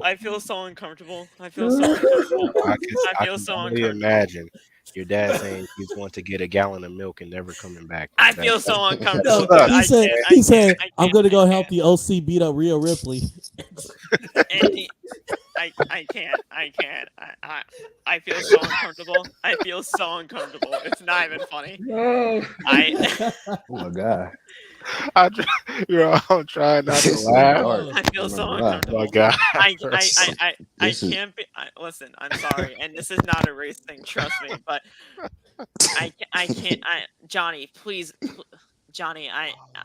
I feel so uncomfortable. I feel so uncomfortable. I I feel can so only uncomfortable. imagine your dad saying he's going to get a gallon of milk and never coming back. I feel so No, uncomfortable. he said, he said, I'm going to go I help the OC beat up Rhea Ripley. And I can't. I feel so uncomfortable. I feel so uncomfortable. It's not even funny. No. I Oh my god. I'm trying not to This is laugh. dark. I feel Oh so my God. Oh uncomfortable. my god. I This is- can't be. Listen, I'm sorry, and this is not a race thing. Trust me, but I can't. Johnny, please, Johnny,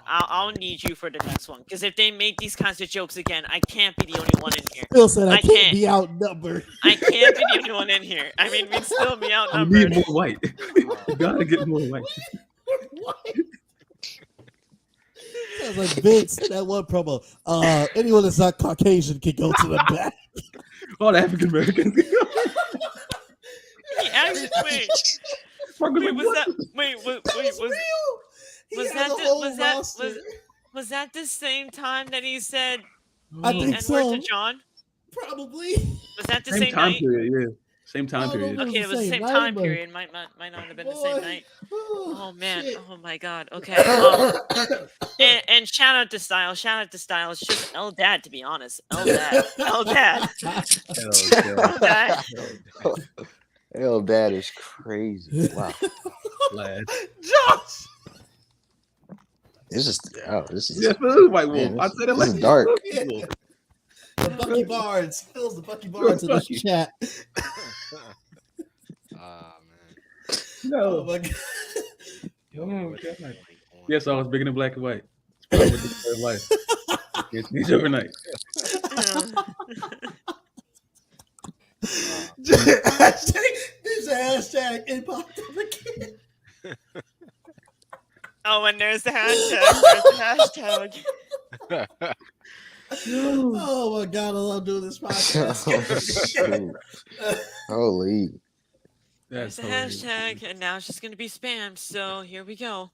I'll need you for the next one because if they make these kinds of jokes again, I can't be the only one in here. Phil said I I can't can't. be outnumbered. I can't be the only one in here. I mean, we'd still be We need outnumbered. more white. You gotta get more white. What? Sounds like Vince in that one promo. Anyone that's not Caucasian can go to the back. All the African Americans. He actually, wait, was that? Wait, was was that the same time that he said I the think N-word so. to John? Probably. Was that the Same same time night? period, yeah. Same time I don't know period. if Okay, it was the same same night, time but- period. Might not have been the Boy. same night. Oh man. shit. Oh my God. Okay. And shout out to Styles. Shout out to Styles. Just L Dad, to be honest. L Dad. L Dad. L Dad. Hell, that is crazy. Wow. Lad. Josh. This is this is Yeah, Phil's White Wolf. Man, I this- said it this like is dark. The Bucky Barnes. Phil's the Bucky Barnes in this Bucky. chat. Ah man. Oh No. my God. Oh, God. Yes, I was bigger than black and white. It's probably the life. It's these overnight. There's a hashtag it popped up again. Oh, and there's the hashtag. There's the hashtag. Oh my God, I love doing this podcast. Shoot. Holy. There's the hashtag, and now it's just gonna be spam. So here we go.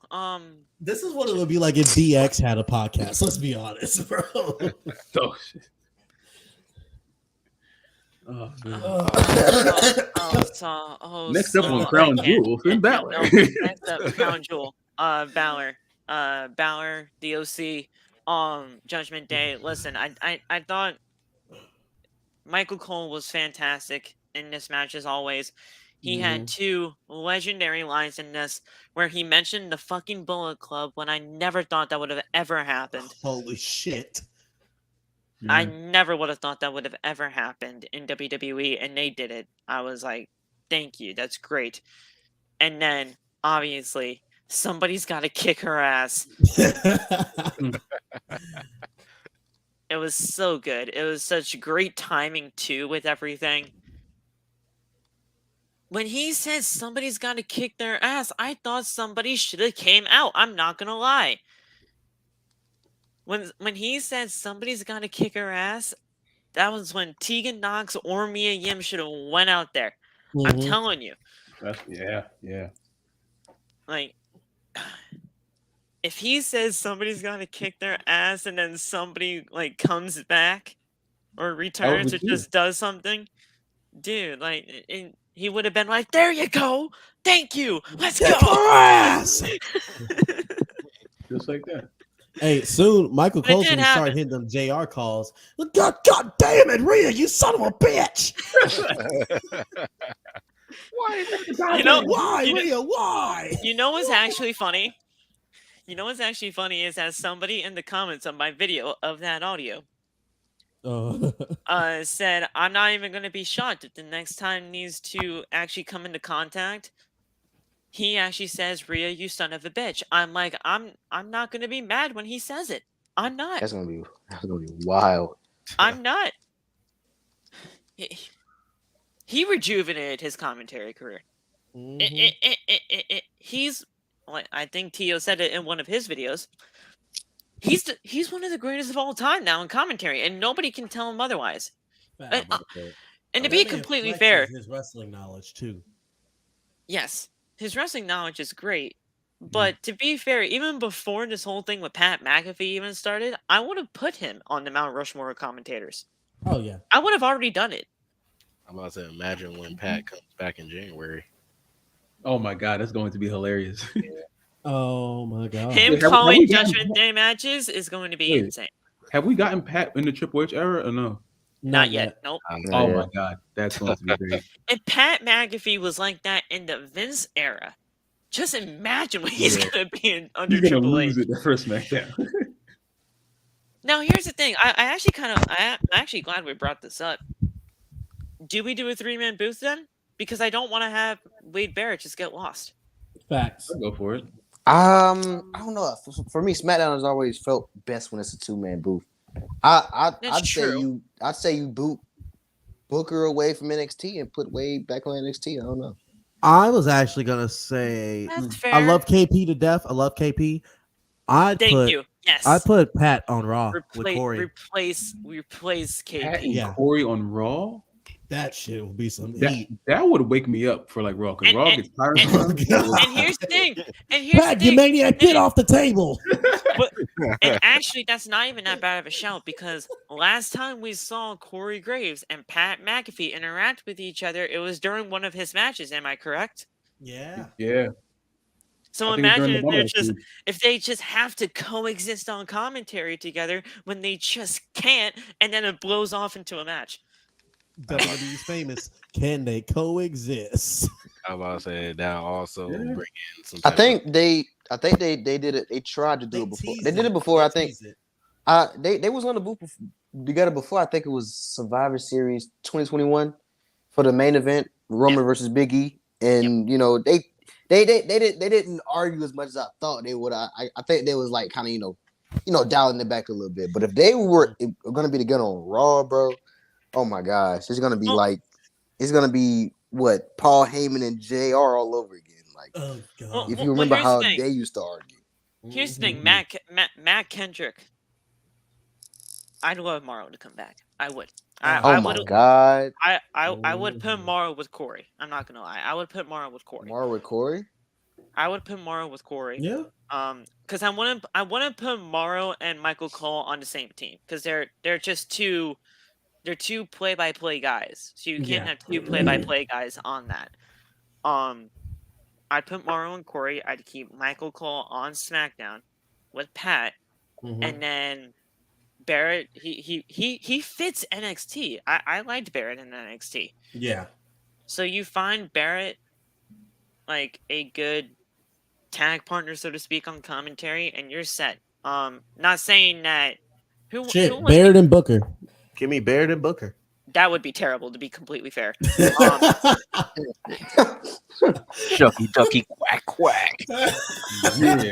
This is what it would be like if DX had a podcast. Let's be honest, bro. Oh, shit. Oh, man. Next up on Crown Jewel, Finn Balor. Next up, Crown Jewel. Bálor, DOC, Judgment Day. Listen, I thought Michael Cole was fantastic in this match as always. He had two legendary lines in this where he mentioned the fucking Bullet Club when I never thought that would have ever happened. Holy shit. I never would have thought that would have ever happened in WWE, and they did it. I was like, thank you. That's great. And then, obviously, somebody's got to kick her ass. It was so good. It was such great timing, too, with everything. When he says somebody's got to kick their ass, I thought somebody should have came out. I'm not going to lie. When he said somebody's got to kick her ass, that was when Tegan Nox or Mia Yim should have went out there. I'm telling you. Yeah. Like, if he says somebody's got to kick their ass and then somebody, like, comes back or returns or just does something, dude, like, he would have been like, there you go. Thank you. Let's go. ass. Just like that. Hey, soon Michael But it Cole's did gonna start happen. hitting them JR calls. God damn it, Rhea, you son of a bitch! You know, Why, you know- Rhea? Why? You know what's actually funny? You know what's actually funny is as somebody in the comments on my video of that audio said, I'm not even going to be shocked if the next time needs to actually come into contact. He actually says, Rhea, you son of a bitch. I'm like, I'm not going to be mad when he says it. I'm not. That's gonna be wild. I'm not. He rejuvenated his commentary career. He's, like, I think Tio said it in one of his videos. He's one of the greatest of all time now in commentary, and nobody can tell him otherwise. And to be completely fair, his wrestling knowledge too. yes, his wrestling knowledge is great. But to be fair, even before this whole thing with Pat McAfee even started, I would have put him on the Mount Rushmore of commentators. Oh yeah. I would have already done it. I'm about to imagine when Pat comes back in January. Oh my God, that's going to be hilarious. Oh my God. Him Wait, have calling we gotten- Judgment Day matches is going to be Wait. insane. Have we gotten Pat in the Triple H era or no? Not yet. Nope. Oh my God, that's going to be great. And Pat McAfee was like that in the Vince era. Just imagine what he's gonna be under He's gonna Triple lose H. it the first SmackDown. Now here's the thing. I'm actually glad we brought this up. Do we do a 3-man booth then? Because I don't want to have Wade Barrett just get lost. Facts. I'll go for it. I don't know. For me, SmackDown has always felt best when it's a 2-man booth. I'd say you boot Booker away from NXT and put Wade back on NXT. I don't know. I was actually gonna say That's fair. I love KP to death. I love KP. Thank you. Yes. I put Pat on Raw with Corey. Replace KP. Pat and Corey on Raw. That shit will be some heat. That would wake me up for like Raw because Raw gets tired. And here's the thing. Pat, you maniac, get off the table. And actually, that's not even that bad of a shout because last time we saw Corey Graves and Pat McAfee interact with each other, it was during one of his matches. Am I correct? Yeah. Yeah. So imagine if they just have to coexist on commentary together when they just can't, and then it blows off into a match. WWE's famous. Can they coexist? I was about to say now also bring in some. I think they did it. They tried to do it before. They did it before. I think. They was on the booth together before. I think it was Survivor Series 2021 for the main event, Roman versus Big E, and they didn't argue as much as I thought they would. I think they was like kind of dialing it back a little bit. But if they were going to be together on Raw, bro, oh my gosh, it's gonna be what Paul Heyman and JR all over again. Like, if you remember how they used to argue. Here's the thing, Matt Kendrick. I'd love Morrow to come back. I would. My God. I would put Morrow with Corey. I'm not gonna lie. I would put Morrow with Corey. Morrow with Corey? I would put Morrow with Corey. Yeah. Because I want to put Morrow and Michael Cole on the same team because they're just two. They're two play-by-play guys, so you can't have two play-by-play guys on that. I'd put Morrow and Corey. I'd keep Michael Cole on SmackDown with Pat, and then Barrett. He fits NXT. I liked Barrett in NXT. Yeah. So you find Barrett like a good tag partner, so to speak, on commentary, and you're set. Not saying that. Barrett and Booker. Give me Barrett and Booker. That would be terrible, to be completely fair. Shucky ducky quack quack. Yeah.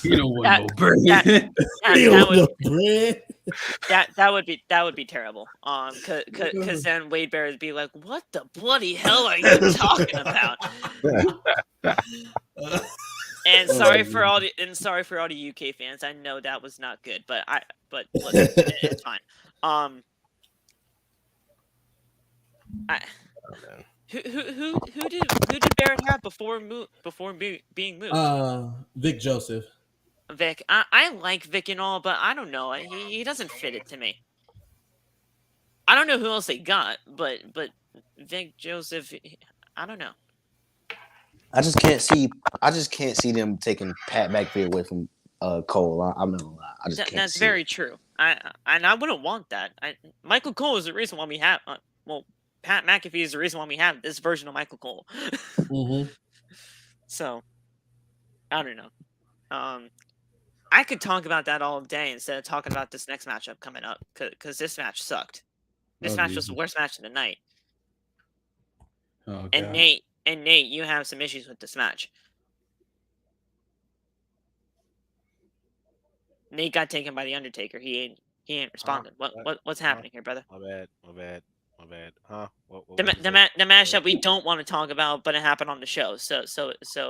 You don't want no bread. That would be terrible. Because then Wade Barrett would be like, "What the bloody hell are you talking about?" And sorry for all the UK fans. I know that was not good, but look, it's fine. Who did Barrett have before being moved? Vic Joseph. Vic, I like Vic and all, but I don't know. He doesn't fit it to me. I don't know who else they got, but Vic Joseph, I don't know. I just can't see them taking Pat McAfee away from Cole. I'm not gonna lie. I just can't. That's very true. I wouldn't want that. Michael Cole is the reason why we have. Pat McAfee is the reason why we have this version of Michael Cole. So, I don't know. I could talk about that all day instead of talking about this next matchup coming up because this match sucked. This match was the worst match of the night. Oh, and Nate, you have some issues with this match. Nate got taken by the Undertaker. He ain't responded. What's happening here, brother? My bad. Huh? The match that we don't want to talk about, but it happened on the show. So.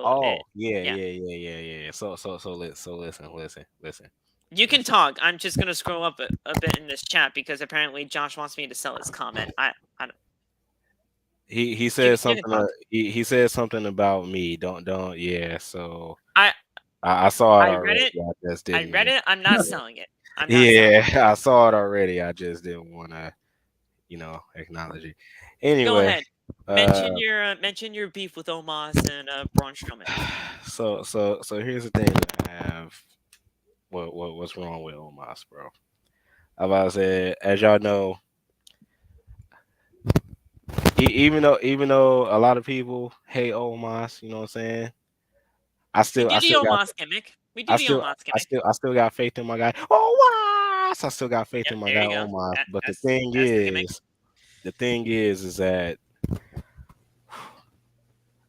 Oh, yeah. So listen. You can talk. I'm just gonna scroll up a bit in this chat because apparently Josh wants me to sell his comment. I don't. He said something. He said something about me. Don't. Yeah. So I saw it already. I read it. I'm not selling it. I saw it already. I just didn't want to, acknowledge it. Anyway, go ahead. Mention your beef with Omos and Braun Strowman. So here's the thing that I have. What's wrong with Omos, bro? I'm about to say, as y'all know, even though a lot of people hate Omos, you know what I'm saying? I We still do I the still got Omos gimmick. We do I the still Omos I gimmick. still I still got faith in my guy. Omos. I still got faith Yep, in my there guy you go. Omos. But That's the gimmick. the thing is that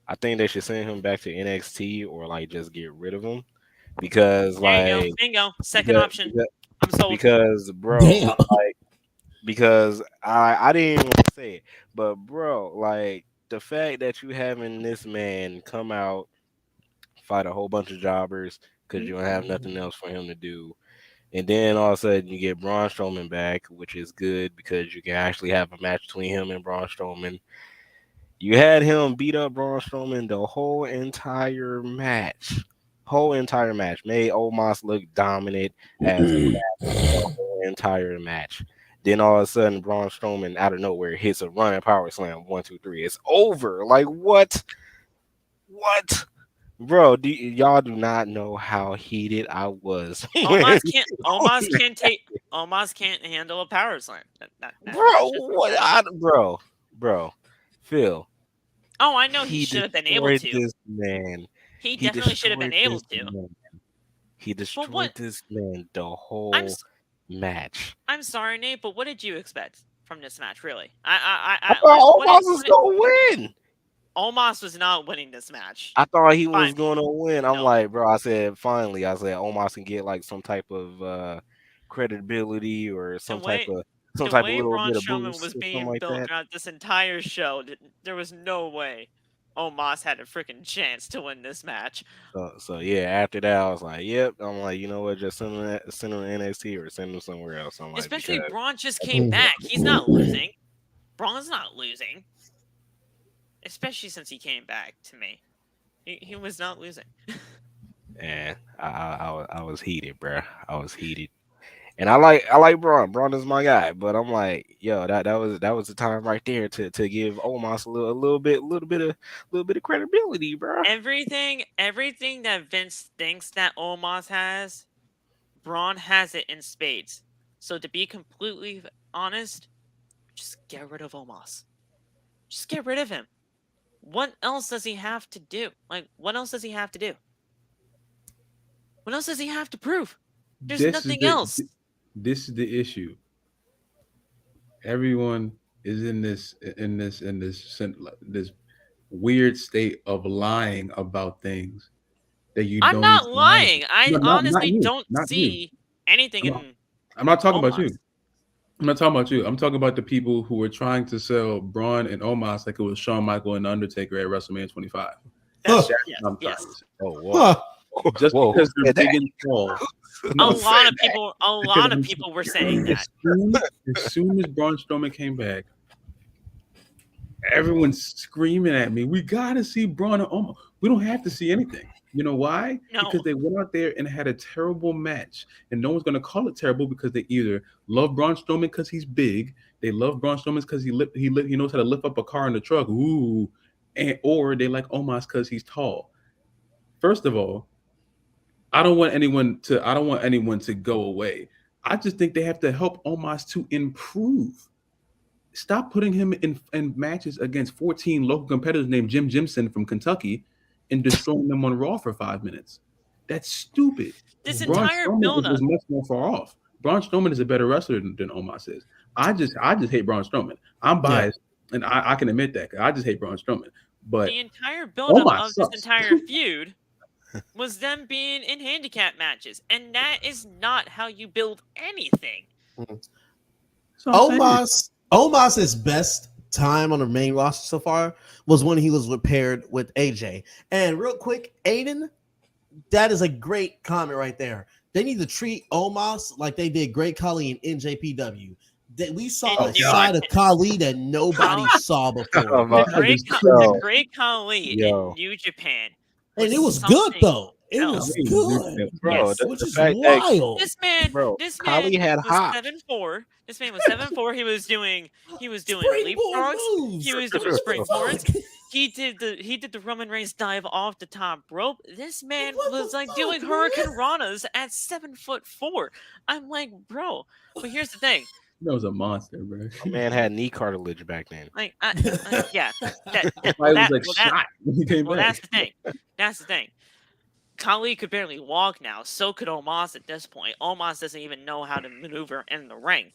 I think they should send him back to NXT or like just get rid of him because There you go. like Bingo. Second because option. because, I'm sold. because bro, Damn. like because I didn't even want to say it, but bro, like the fact that you having this man come out, fight a whole bunch of jobbers because you don't have nothing else for him to do, and then all of a sudden you get Braun Strowman back, which is good because you can actually have a match between him and Braun Strowman. You had him beat up Braun Strowman the whole entire match, made Omos look dominant as crap the whole entire match. Then all of a sudden, Braun Strowman out of nowhere hits a running power slam. 1, 2, 3. It's over. Like what? What? Bro, y'all do not know how heated I was. Omos can't handle a power slam. That's Bro, just what? Bro, Phil. Oh, I know he He should have been able destroyed to. this man. He He definitely should have been destroyed able this to. man. He But destroyed what? this man the I'm whole s- match. I'm sorry, Nate, but what did you expect from this match? Really? I thought Omos was gonna win. Omos was not winning this match. I thought he was Fine. gonna win. I'm No. like, bro. I said Omos can get like some type of credibility or some type of The way little Braun bit of Strowman boost was or something being like built that. throughout this entire show, there was no way Omos had a freaking chance to win this match. So yeah, after that I was like, yep. I'm like, you know what? Just send him to NXT or send him somewhere else. I'm like, Especially because Braun just came back. He's not losing. Braun's not losing. Especially since he came back to me. He was not losing. and I was heated, bro. I was heated. And I like Braun. Braun is my guy, but I'm like, yo, that was the time right there to give Omos a little bit of credibility, bro. Everything that Vince thinks that Omos has, Braun has it in spades. So to be completely honest, just get rid of Omos. Just get rid of him. What else does he have to do? Like, what else does he have to do? What else does he have to prove? There's nothing else. This is the issue. Everyone is in this weird state of lying about things that you I'm don't not even lie lying. about. I No, not honestly you, don't not you. see anything in I'm not talking about Omos. you. I'm not talking about you. I'm talking about the people who were trying to sell Braun and Omos like it was Shawn Michael and Undertaker at WrestleMania 25. That's, Huh. yes, I'm yes. trying to say. Oh whoa, Huh. Just whoa, because who they're said that? big and tall. A No, lot of people were saying that. as soon as Braun Strowman came back, everyone's screaming at me. We gotta see Braun and Omos. We don't have to see anything. You know why? No. Because they went out there and had a terrible match, and no one's gonna call it terrible because they either love Braun Strowman because he's big, they love Braun Strowman because he knows how to lift up a car in the truck, ooh, or they like Omos because he's tall. First of all, I don't want anyone to go away. I just think they have to help Omos to improve. Stop putting him in matches against 14 local competitors named Jim Jimson from Kentucky and destroying them on Raw for 5 minutes. That's stupid. This Braun entire Strowman buildup. is much more far off. Braun Strowman is a better wrestler than Omos is. I just hate Braun Strowman. I'm biased, and I can admit that. I just hate Braun Strowman. But The entire buildup Omos of this sucks. entire feud was them being in handicap matches, and that is not how you build anything. Omos's best time on the main roster so far was when he was paired with AJ. And real quick, Aiden, that is a great comment right there. They need to treat Omos like they did Great Khali in NJPW. That we saw a side of Khali that nobody saw before. The Great Khali in New Japan. And it was good though. It was good, bro. Which is wild. This man had was hops. 7'4". This man was 7'4". He was doing leapfrogs. He was doing springboards. He did the Roman Reigns dive off the top rope. This man was like doing Hurricane Ranas at 7'4". I'm like, bro. But here's the thing. That was a monster, bro. My man had knee cartilage back then. Yeah. Why was like shot when he came Well, back. that's the thing. That's the thing. Kali could barely walk now. So could Omos at this point. Omos doesn't even know how to maneuver in the ring.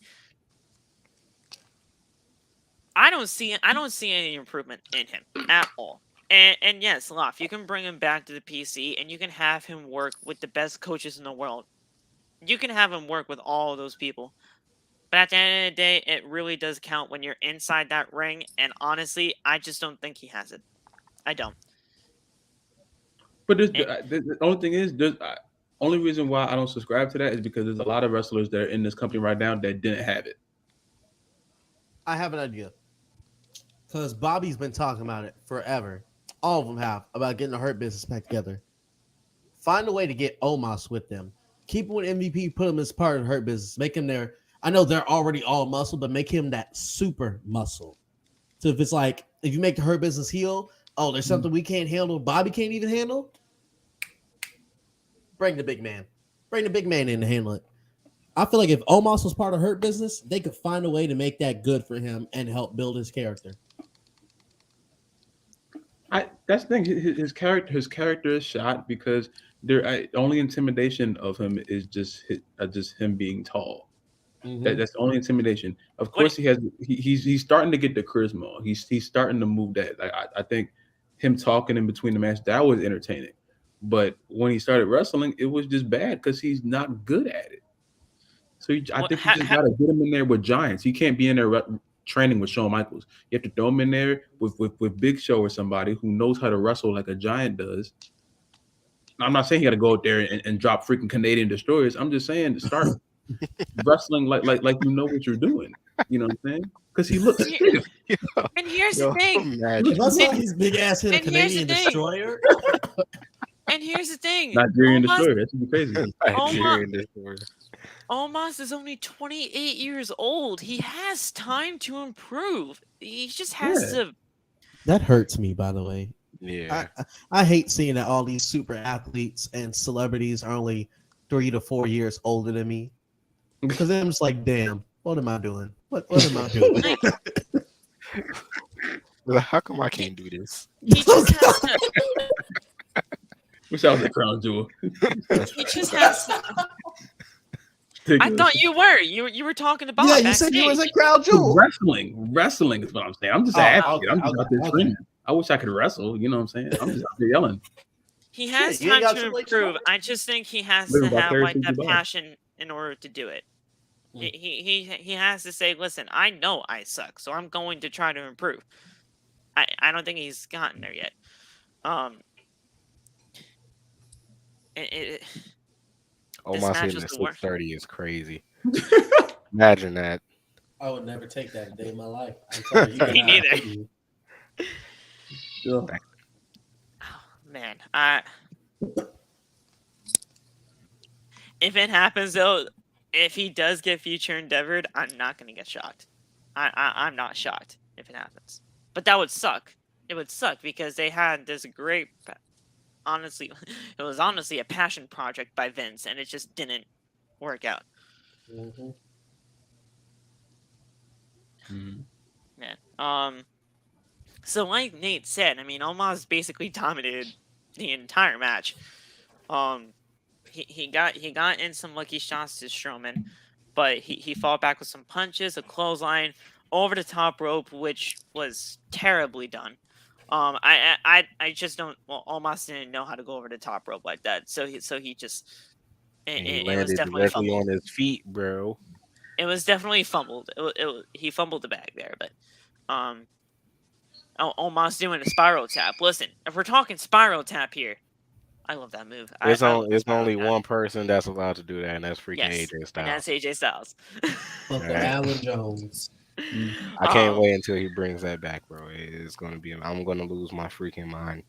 I don't see any improvement in him at all. And yes, Loft, you can bring him back to the PC and you can have him work with the best coaches in the world. You can have him work with all of those people. But at the end of the day, it really does count when you're inside that ring. And honestly, I just don't think he has it. I don't. But the only thing is, only reason why I don't subscribe to that is because there's a lot of wrestlers that are in this company right now that didn't have it. I have an idea. Because Bobby's been talking about it forever. All of them have, about getting the Hurt Business back together. Find a way to get Omos with them. Keep him with MVP, put him as part of the Hurt Business. Make him there. I know they're already all muscle, but make him that super muscle. So if it's like, if you make the Hurt Business heel, oh, there's something we can't handle, Bobby can't even handle, bring the big man. Bring the big man in to handle it. I feel like if Omos was part of Hurt Business, they could find a way to make that good for him and help build his character. That's the thing. His character is shot because only intimidation of him is just him being tall. Mm-hmm. That's the only intimidation. Of course, he's starting to get the charisma. He's starting to move that. I think him talking in between the match, that was entertaining. But when he started wrestling, it was just bad because he's not good at it. So I think you just got to get him in there with giants. He can't be in there training with Shawn Michaels. You have to throw him in there with Big Show or somebody who knows how to wrestle like a giant does. I'm not saying you got to go out there and drop freaking Canadian destroyers. I'm just saying to start wrestling like you know what you're doing. You know what I'm saying? Because he looks stiff. And here's the thing. That's like his big ass hit a Canadian destroyer. And here's the thing. Nigerian destroyer. That's crazy. Nigerian destroyer. Omos is only 28 years old. He has time to improve. He just has to. That hurts me, by the way. Yeah. I hate seeing that all these super athletes and celebrities are only 3 to 4 years older than me. Because I'm just like, damn, what am I doing? What am I doing? How come I can't do this? He just has to. Wish I was a Crown Jewel. He just has to. I thought you were. You were talking about. Yeah, you said you was a Crown Jewel. Wrestling is what I'm saying. I'm just asking. I'm just out there screaming. I wish I could wrestle. You know what I'm saying? I'm just out there yelling. He has time to improve. I just think he has to have like that passion in order to do it. He has to say, listen, I know I suck, so I'm going to try to improve. I don't think he's gotten there yet. Omos hitting the 630 is crazy. Imagine that. I would never take that a day in my life. I'm sorry, Me neither. Oh, man, if it happens though, if he does get future endeavored, I'm not gonna get shocked. I'm not shocked if it happens, but that would suck. It would suck because they had this great. Honestly, it was honestly a passion project by Vince, and it just didn't work out. Mm-hmm. Man, so like Nate said, I mean, Omos basically dominated the entire match. He got in some lucky shots to Strowman, but he fought back with some punches, a clothesline, over the top rope, which was terribly done. I just don't. Well, Omos didn't know how to go over the top rope like that, so he just. He landed directly on his feet, bro. It was definitely fumbled. He fumbled the bag there, but Omos doing a spiral tap. Listen, if we're talking spiral tap here, I love that move. There's only one person that's allowed to do that, and that's freaking AJ Styles. And that's AJ Styles. Alan Jones. I can't wait until he brings that back, bro. It's gonna be. I'm gonna lose my freaking mind.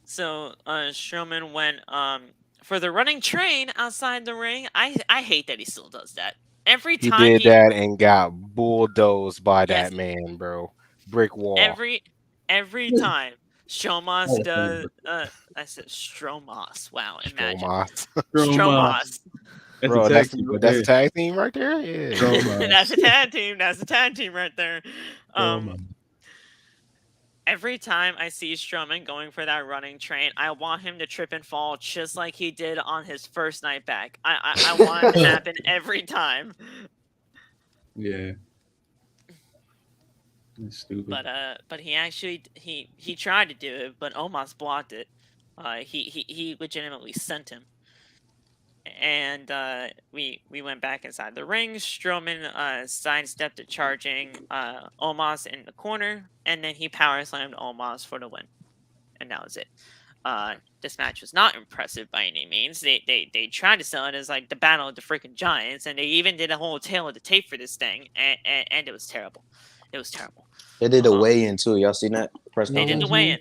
So Strowman went for the running train outside the ring. I hate that he still does that. Every time he did that and got bulldozed by that man, bro. Brick wall. Every time Stromos does. I said Stromos. Wow, imagine Stromos. That's Bro, a that's tag team right that's a there. tag team right there. Yeah. Strowman. That's a tag team. That's a tag team right there. Strowman. Every time I see Strowman going for that running train, I want him to trip and fall just like he did on his first night back. I want it to happen every time. Yeah. It's stupid. But he actually he tried to do it, but Omos blocked it. He legitimately sent him. And we went back inside the ring. Strowman sidestepped it, charging Omos in the corner, and then he power slammed Omos for the win. And that was it. This match was not impressive by any means. They tried to sell it as like the battle of the freaking giants, and they even did a whole tail of the tape for this thing, and it was terrible. It was terrible. They did a weigh-in too. Y'all seen that? Press They did the conference? weigh-in.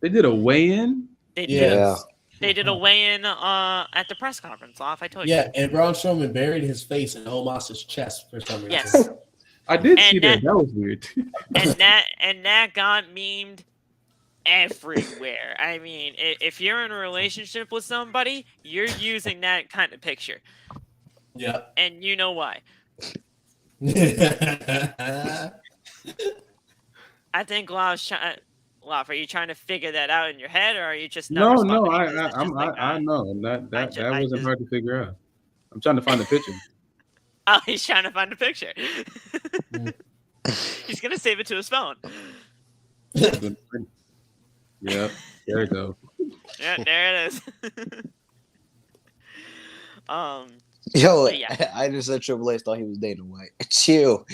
They did a weigh-in? They did. Yeah. They did a weigh-in at the press conference. Off, I told you. Yeah, and Braun Strowman buried his face in Omos's chest for some reason. Yes. I did And see that. That was weird. and that got memed everywhere. I mean, if you're in a relationship with somebody, you're using that kind of picture, Yeah. and you know why. I think Love, are you trying to figure that out in your head, or are you just not No, responding because it's just like, I know that I wasn't just- hard to figure out. I'm trying to find the picture. Oh, he's trying to find a picture. He's gonna save it to his phone. Yep, there you go. Yeah, there it is. Yo, But yeah. I just said Triple H thought he was Dana White. Chill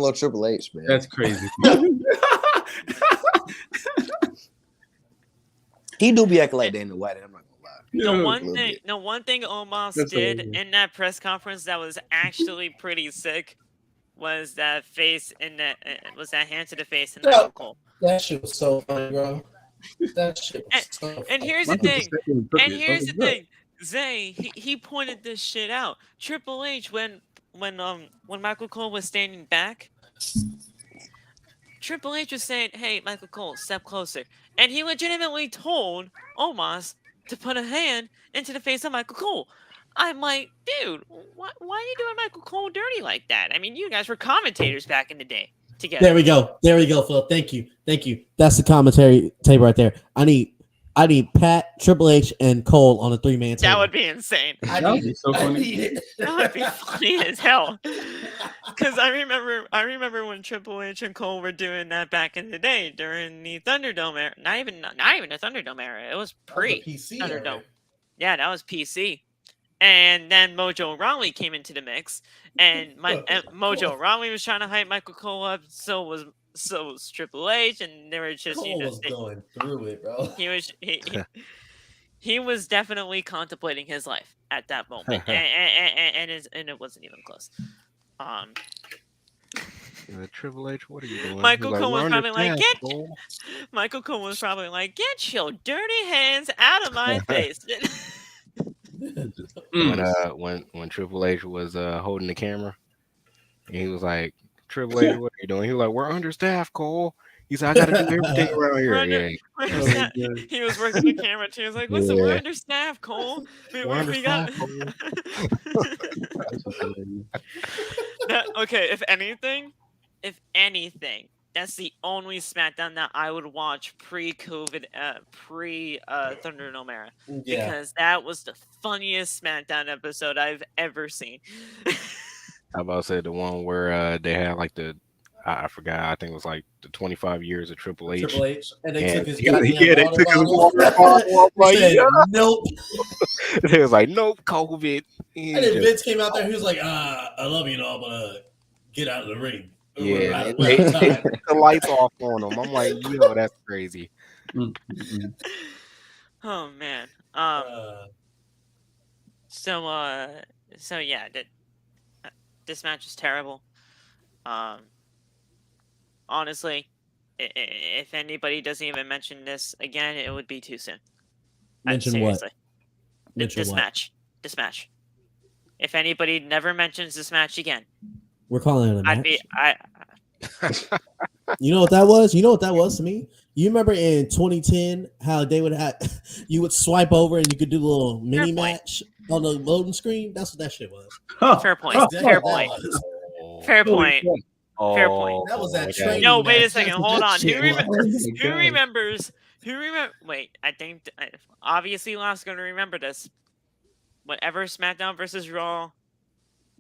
on Triple H, man. That's crazy. He do be acting like Dana White. I'm not gonna lie. The Yeah. one thing Omos That's did hilarious. in that press conference that was actually pretty sick was that face in that hand to the face in Yeah. Michael Cole. That shit was so funny, bro. That shit was so And funny. here's the Michael thing. just stepped in and took And it. here's That the was thing. Zay, he pointed this shit out. Triple H when Michael Cole was standing back, Triple H was saying, "Hey, Michael Cole, step closer," and he legitimately told Omos to put a hand into the face of Michael Cole. I'm like, dude, why are you doing Michael Cole dirty like that? I mean, you guys were commentators back in the day together. There we go. There we go, Phil. Thank you. That's the commentary tape right there. I need Pat, Triple H, and Cole on a 3-man table. That would be insane. I That would need be it. so I funny. need it. That would be funny as hell. Because I remember when Triple H and Cole were doing that back in the day during the Thunderdome era. Not even the Thunderdome era. It was pre PC Thunderdome. era. Yeah, that was PC. And then Mojo Rawley came into the mix, and Mojo Rawley was trying to hype Michael Cole up. So was Triple H, and they were just Cole was going through it, bro. he was definitely contemplating his life at that moment, and it wasn't even close. Triple H, what are you doing? Michael He's Cole was "We're probably like, understaffed, Cole." Michael Cole was probably like, "Get your dirty hands out of my face." When Triple H was holding the camera, and he was like, "Triple H, what are you doing?" He was like, "We're understaffed, Cole." He said, "I got to do everything around here." We're understaffed. He was working the camera too. He was like, "Listen, we're understaffed, Cole. We got." Okay, if anything, that's the only SmackDown that I would watch pre-COVID, Thunderdome era, Yeah. because that was the funniest SmackDown episode I've ever seen. How about say the one where they had like I forgot. I think it was like the 25 years of Triple H. Triple H. And they And took his yeah, goddamn they water took his bottle. water bottle. He Like, said, yeah. nope. They was like, "Nope, COVID." He And then just- Vince came out there. He was like, I love you and all, but get out of the ring. We're Yeah, out of they time. took the lights off on him. I'm like, yo, that's crazy. Oh man. So yeah, this match is terrible. Honestly, if anybody doesn't even mention this again, it would be too soon. Mention what? Seriously. Mention This what? match. This match. If anybody never mentions this match again, We're calling it a match. I'd be You know what that was? You know what that was to me? You remember in 2010 how they would have you would swipe over and you could do a little mini point. match on the loading screen? That's what that shit was. Fair point. That's Fair what that point. was. Fair Holy point. crap. Fair point. That was that okay. training. No, wait a match. second. That's what Hold that on. shit was. Who remembers? Wait, I think obviously Last going to remember this. Whatever SmackDown versus Raw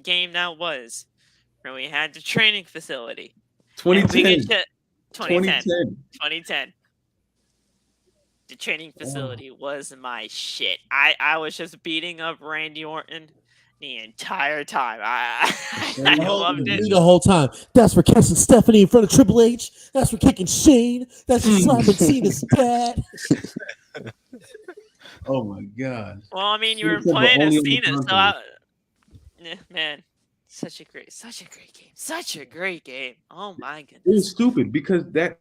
game that was, where we had the training facility. 2010. 2010. 2010. The training facility was my shit. I was just beating up Randy Orton the entire time. I loved Me it. the whole time. That's for kissing Stephanie in front of Triple H. That's for kicking Shane. That's for slapping Cena's dad. Oh my god. Well, I mean, you Cena were said, but playing as only on the Cena, so console. man, such a great game. Such a great game. Oh my It was goodness. stupid because that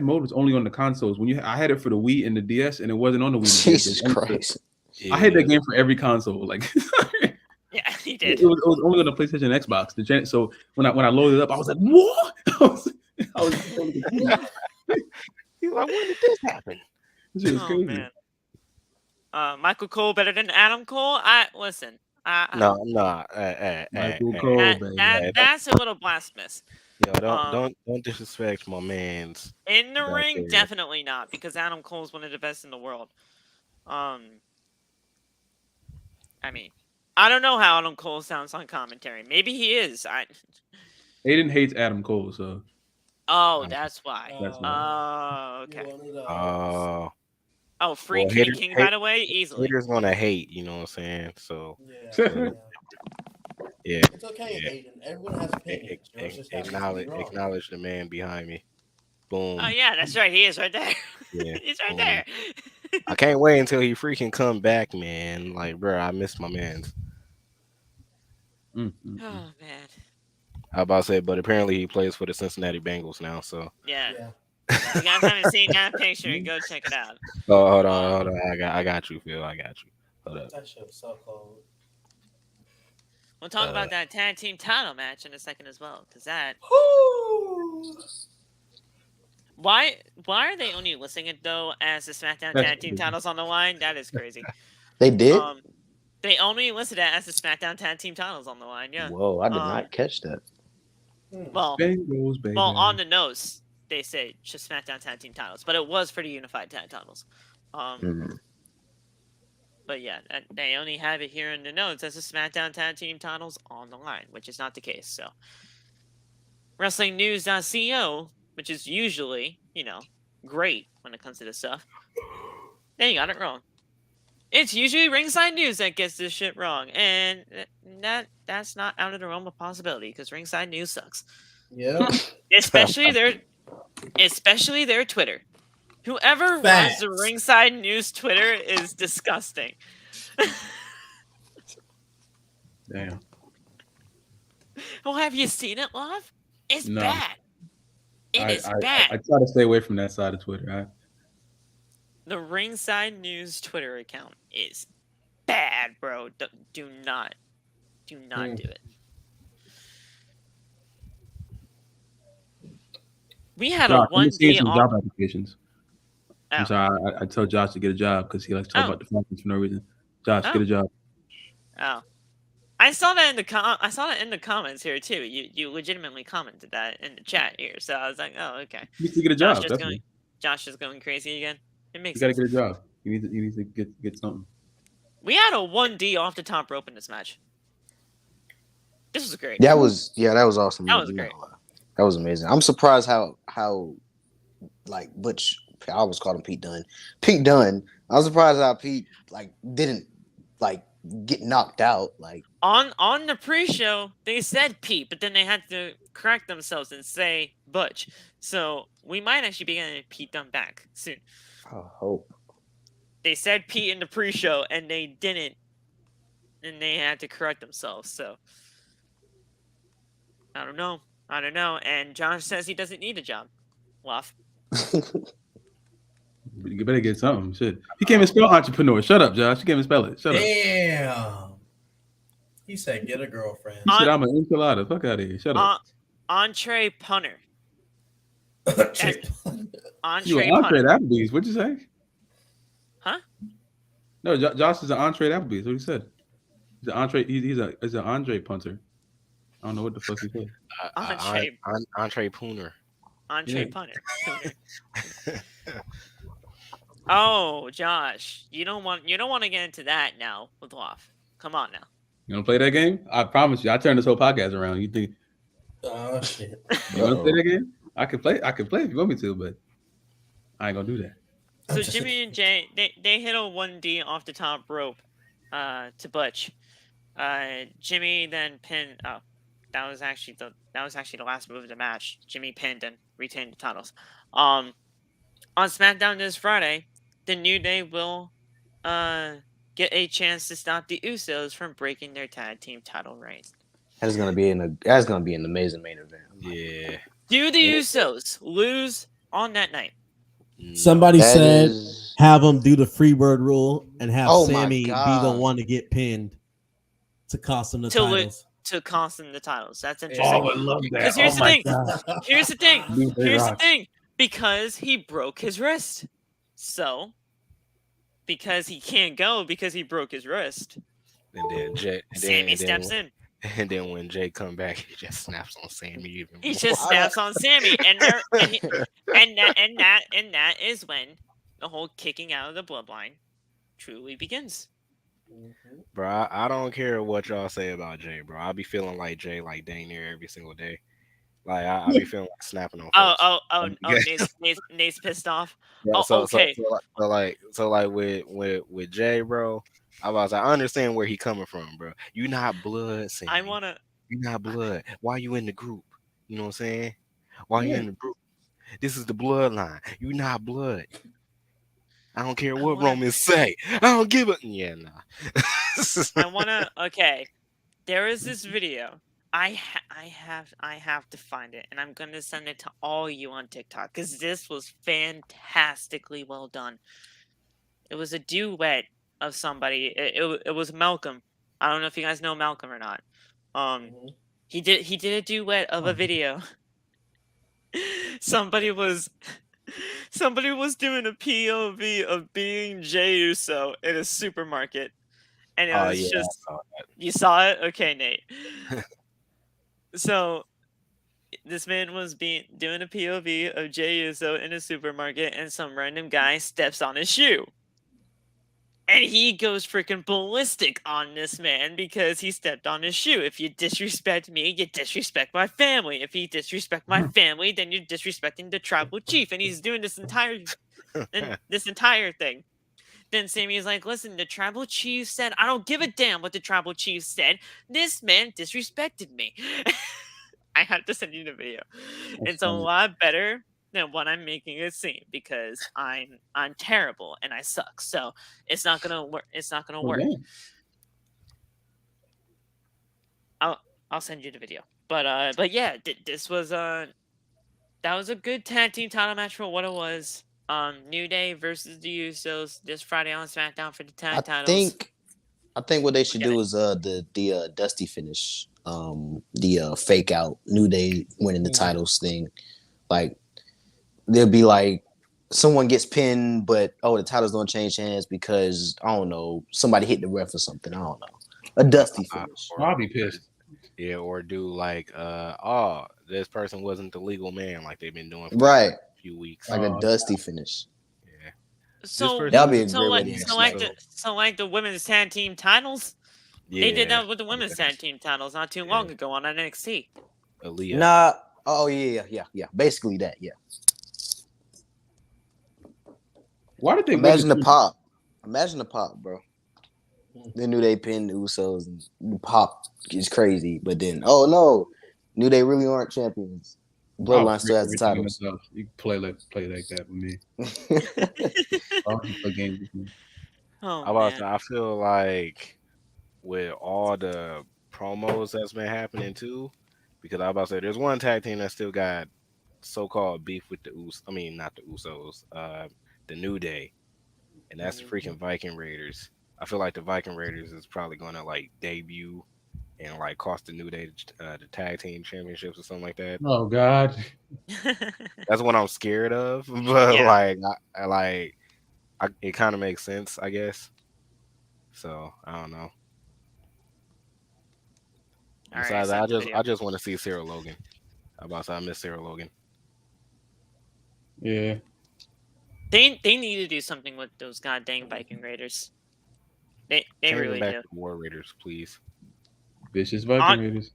mode was only on the consoles. I had it for the Wii and the DS, and it wasn't on the Wii. And the DS. Jesus It was on the- Christ. I had that game for every console. Like Yeah, he it did. was only on the PlayStation and Xbox. So when I loaded it up, I was like, what? I was He's like, when did this happen? this shit was Oh crazy. man. Michael Cole better than Adam Cole? Listen. No. Michael Hey. Cole, That, baby. that's a little blasphemous. Yo, don't disrespect my man's. In the Back ring, there. definitely not, because Adam Cole is one of the best in the world. I mean, I don't know how Adam Cole sounds on commentary. Maybe he is. Aiden hates Adam Cole, so Oh, that's why. That's Oh, okay. Oh, Free well, Kenny haters- King, by the way, easily. haters gonna hate, you know what I'm saying? So Yeah. yeah, It's okay, Yeah. Aiden. Everyone has opinions. bro. It's just happens to be wrong. acknowledge the man behind me. Boom. Oh yeah, that's right. He is right there. Yeah, He's right boom. there. I can't wait until he freaking come back, man. Like, bro, I miss my man's. Oh man. I about to say, but apparently he plays for the Cincinnati Bengals now. So, Yeah. Yeah. If you guys haven't seen that picture, go check it out. oh, hold on. I got you, Phil. I got you. Hold up. That shit was so cold. We'll talk about that tag team title match in a second as well, because that. Why are they only listing it though as the SmackDown That's tag team crazy. titles on the line? That is crazy. They did? They only listed it as the SmackDown tag team titles on the line. Yeah. Whoa, I did not catch that. Well, Bengals, baby. on the nose they say just SmackDown tag team titles, but it was for the unified tag titles. Mhm. But yeah, they only have it here in the notes as the SmackDown tag team titles on the line, which is not the case. So, WrestlingNews.co, which is usually, great when it comes to this stuff, they got it wrong. It's usually Ringside News that gets this shit wrong, and that's not out of the realm of possibility because Ringside News sucks. Yeah. Especially their Twitter. Whoever runs Facts. the Ringside News Twitter is disgusting. Damn. Well, have you seen it, love? It's No. bad. It is bad. I try to stay away from that side of Twitter. The Ringside News Twitter account is bad, bro. Do not do it. We had Josh, a let me see 1D some off. job applications. Oh. I'm sorry. I tell Josh to get a job because he likes to talk Oh. about the Falcons for no reason. Josh, Oh. get a job. Oh, I saw that in the comments here too. You legitimately commented that in the chat here, so I was like, oh, okay. You need to get a job. Josh is Definitely. going crazy again. It makes You gotta sense. get a job. You need to get something. We had a 1D off the top rope in this match. This was great. That was awesome. That was You know, great. That was amazing. I'm surprised how like Butch, I always called him Pete Dunne. Pete Dunne. I was surprised how Pete didn't get knocked out. Like On the pre-show, they said Pete, but then they had to correct themselves and say Butch. So we might actually be getting Pete Dunne back soon. I hope. They said Pete in the pre-show, and they didn't, and they had to correct themselves. So I don't know. And Josh says he doesn't need a job. Luff. You better get something. Shit. He can't even spell entrepreneur. Shut up, Josh. You can't even spell it. Shut up. Damn. He said, "Get a girlfriend." He said, I'm an enchilada. Fuck out of here. Shut up. Entree punter. You an entree entree punter. at Applebee's? What'd you say? Huh? No, Josh is an entree at Applebee's. What he said? He's an entree. He's an entree punter. I don't know what the fuck he said. Entree Entree pooner. entree Yeah. punter. Pooner. Oh, Josh, you don't want to get into that now with Waff. Come on now. You want to play that game? I promise you, I turned this whole podcast around. You think Oh shit. you want to play that game? I can play. I can play if you want me to, but I ain't gonna do that. So Jimmy and Jay, they hit a 1D off the top rope, to Butch. Jimmy then pinned. Oh, that was actually the last move of the match. Jimmy pinned and retained the titles. On SmackDown this Friday, the New Day will get a chance to stop the Usos from breaking their tag team title reigns. That's gonna be an amazing main event. Yeah. Do the Usos lose on that night? Somebody That said is- have them do the Freebird rule and have Oh my Sammy be the God. one to get pinned to cost them the To lo- titles. To cost them the titles. That's Oh, interesting. I would love that. Because here's the thing. Here's the thing. Dude, they Here's the rock. thing. Because he broke his wrist. So, because he can't go because he broke his wrist, And then Jay. Sammy steps in. And then when Jay come back, he just snaps on Sammy even more. He just snaps on Sammy, and that is when the whole kicking out of the bloodline truly begins. Bro, I don't care what y'all say about Jay, bro. I be feeling like Jay like dang near every single day. Like I be feeling like snapping on folks. Nate's pissed off. Yeah, Oh, so, okay. So like with Jay, bro, I understand where he coming from, bro. You not blood, Sammy. You not blood. Why you in the group? You know what I'm saying? Why you in the group? This is the bloodline. You not blood. I don't care what Romans say. I don't give a nah. Okay. There is this video. I have to find it, and I'm gonna send it to all you on TikTok because this was fantastically well done. It was a duet of somebody. It was Malcolm. I don't know if you guys know Malcolm or not. He did a duet of a video. Somebody was doing a POV of being Jey Uso in a supermarket, and it was just you saw it. Okay, Nate. So this man was doing a POV of Jey Uso in a supermarket, and some random guy steps on his shoe. And he goes freaking ballistic on this man because he stepped on his shoe. If you disrespect me, you disrespect my family. If you disrespect my family, then you're disrespecting the tribal chief. And he's doing this entire thing. Then Sammy's like, listen, the tribal chief said, I don't give a damn what the tribal chief said. This man disrespected me. I have to send you the video. It's a lot better than what I'm making it seem because I'm terrible and I suck. So it's not gonna work. It's not gonna work. I'll send you the video. But yeah, this was that was a good tag team title match for what it was. New Day versus the Usos this Friday on SmackDown for the tag titles. I think what they should do is the Dusty finish, the fake out New Day winning the titles thing. Like they'll be like someone gets pinned, but the titles don't change hands because I don't know, somebody hit the ref or something. I don't know. A Dusty finish. I'll be pissed. Yeah, or do like this person wasn't the legal man like they've been doing for Right. a few weeks. Like a Dusty finish. Yeah. So that'll be a great way to like the women's tag team titles. Yeah. They did that with the women's tag team titles not too long ago on NXT. Aaliyah. Nah. Oh yeah. Basically that. Yeah. Why did they imagine the pop? Imagine the pop, bro. They knew they pinned the Usos and the pop is crazy, but then no, knew they really aren't champions. Bloodline still has the titles. You play like that with me. Play games with me. I feel like with all the promos that's been happening too, because I was about to say there's one tag team that still got so-called beef with the Usos. I mean, not the Usos, the New Day, and that's the freaking Viking Raiders. I feel like the Viking Raiders is probably going to like debut and like cost the New Day the tag team championships or something like that. Oh God. That's what I'm scared of. But Yeah. like, it kind of makes sense, I guess. So I don't know. All right, Besides, sent the video. I just want to see Sarah Logan. How about that? I miss Sarah Logan. Yeah. They need to do something with those goddamn Viking Raiders. They Bring them really back do. to War Raiders, please. Vicious Viking Raiders.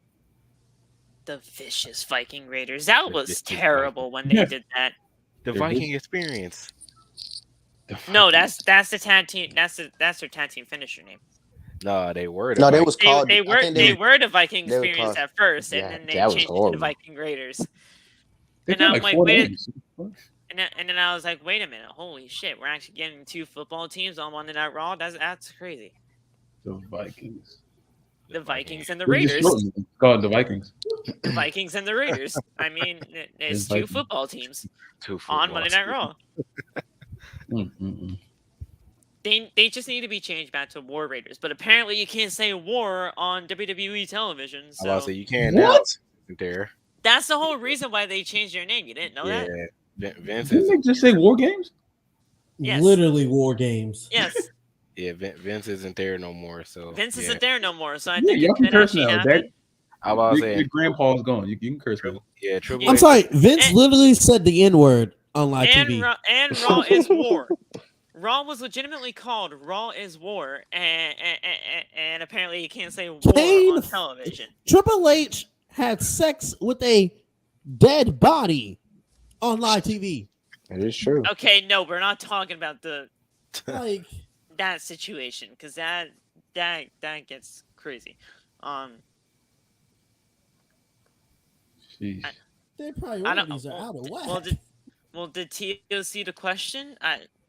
The vicious Viking Raiders. That The was vicious terrible when they did that. The They're Viking vicious. experience. No, that's the tag team. That's their tag team finisher name. No, they were. The No, they Vikings. was called. They I were think they were the Viking they were experience called- at first, Yeah, and then they that was changed it to the horrible. Viking Raiders. They And got I'm like like, 4 wait. names. And then I was like, wait a minute, holy shit, we're actually getting 2 football teams on Monday Night Raw. That's crazy. The Vikings. The Vikings and the We just Raiders. shortened it. It's called the Vikings. The Vikings and the Raiders. I mean, it's It's 2 Vikings. football teams Two on Monday Night Raw. Mm-mm-mm. They just need to be changed back to War Raiders. But apparently you can't say war on WWE television. I was So about to say you can now. What? There. that's the whole reason why they changed their name. You didn't know Yeah. that? Vince Didn't is they just say War Games? Yes. Literally war games. Yes. Vince isn't there no more. So Vince yeah. isn't there no more. So I Yeah, think y'all it can could curse actually now. happen. That I was about to your say grandpa's gone. You can curse now. yeah. Triple I'm H. I'm sorry, Vince And- literally said the N word on live TV. And Raw is war. Raw was legitimately called Raw is War, and apparently you can't say war Kane- on television. Triple H had sex with a dead body on live TV. That is true. Okay, no, we're not talking about Like, that situation because that gets crazy. Jeez. their I don't. priorities are out of whack. Did Tio see the question?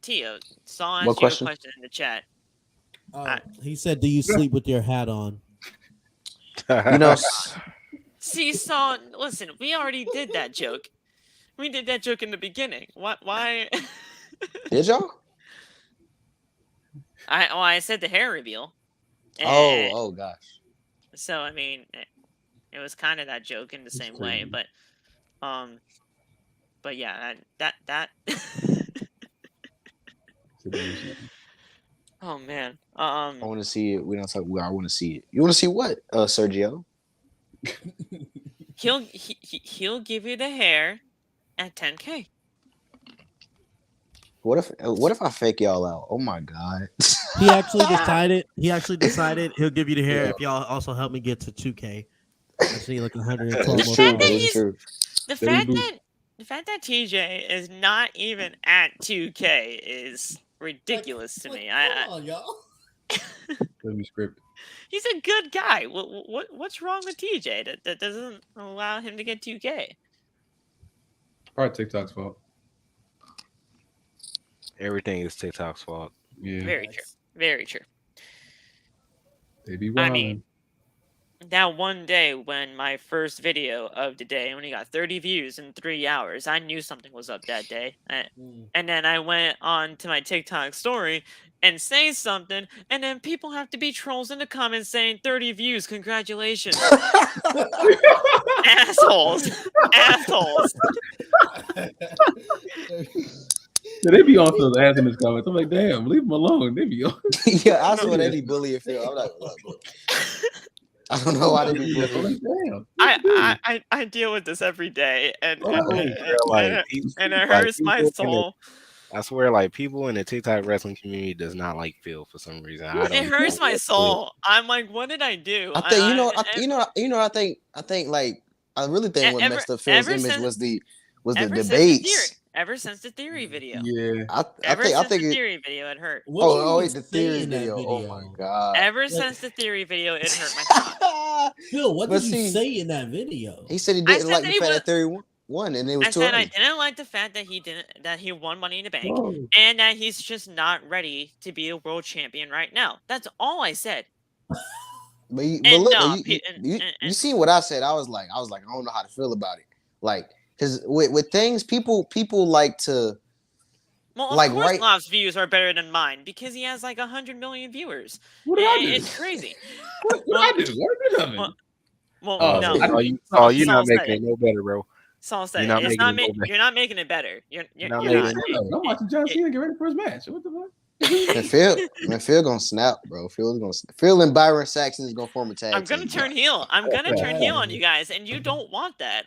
Tio, saw asked What you question? a question in the chat. He said, "Do you sleep with your hat on?" You know, See, Saw, listen, we already did that joke. We did that joke in the beginning. What? Why? did y'all? I said the hair reveal. And Oh gosh. So I mean, it was kind of that joke in the It's same way, crazy. but yeah, that. Oh man. I want to see it. We don't talk. I want to see it. You want to see what, Sergio? He'll give you the hair at 10K. What if I fake y'all out? Oh my god. He actually decided he'll give you the hair if y'all also help me get to 2K. I see like 112 That's more true. fact That that is he's- true. The Very fact good. that the fact that TJ is not even at 2K is ridiculous to me. Come on, y'all. Let me script. He's a good guy. What's wrong with TJ that doesn't allow him to get 2K? Probably TikTok's fault. Everything is TikTok's fault. Yeah. Very true. Very true. They be I wilding. mean, that one day when my first video of the day only got 30 views in 3 hours, I knew something was up that day. And then I went on to my TikTok story and say something, and then people have to be trolls in the comments saying 30 views, congratulations. Assholes. Assholes. Yeah, they be on those ass in his comments. I'm like, damn, leave them alone. They be on. Yeah, I swear they be bullying Phil. I'm like, look. I don't know why they be I'm bullying. like, damn. I deal with this every day, and Oh, and it hurts my soul. I swear, like people in the TikTok wrestling community does not like Phil for some reason. I It don't hurts know my what soul. I'm like, what did I do? I think I think like I really think what messed up Phil's ever image since- was the ever since debates. Ever since the theory video. Yeah. I Ever think since the it, theory video, it hurt. What do you oh, even the say theory in that video. Oh my god. Ever since the theory video, it hurt my heart. Phil, what But did you see- say in that video? He said he I didn't said like that the he fact was- that Theory won, and it was I too said I early. didn't like the fact that he won Money in the Bank, Oh, and that he's just not ready to be a world champion right now. That's all I said. But And look, no, you see what I said. I was like, I don't know how to feel about it. Like, because with things, people like to Well, of Like, course, right- Lob's views are better than mine because he has like 100 million viewers. What did I do? It's crazy. What did I do? What did I do? Well, well, Oh, no. I- You're Saul not said making it. it no better, bro. Saul said You're it. not It's making not it no better. you're not making it better. You're not you're making not. I'm watching John Cena get ready for his match. What the fuck? Man, Phil gonna snap, bro. Phil and Byron Saxon is gonna form a tag. I'm gonna team. turn heel. I'm gonna turn heel on Yeah. you guys, and you don't want that.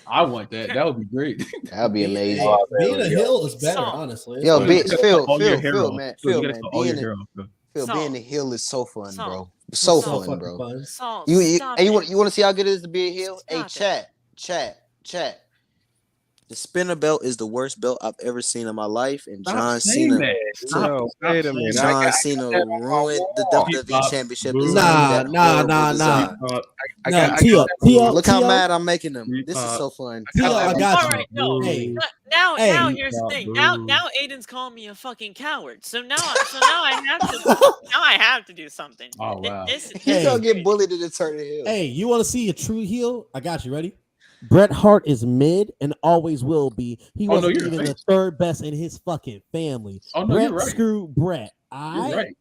I want that. That would be great. That'd be amazing. Hey, being a heel is better, So- honestly. It's Yo, fun. bitch, Phil, All your Phil, hair Phil, off. man, Phil, Phil, you gotta man, cut all your being hair a, off, Phil. Phil, So- being the heel is so fun, So- bro. So so So fun, fucking bro. fun. Saul, You stop and it. you want to see how good it is to be a heel? Hey, Stop chat. The spinner belt is the worst belt I've ever seen in my life, and Stop John saying Cena. that. Yo, wait a minute. John Cena ruined the WWE Championship. designing that horrible design. No, T.O. Look how mad I'm making them. This is Repop. so fun. T.O., I got All you. right, no. Hey. Now Hey. here's the thing. Boo. Now Aiden's calling me a fucking coward. So now I have to do something. Oh, wow. This He's Hey. gonna get bullied into turning heel. Hey, you want to see a true heel? I got you. Ready? Bret Hart is mid and always will be. He Oh, no, wasn't you're even right. the third best in his fucking family. Oh, no, Bret you're right. screwed Bret. You're right.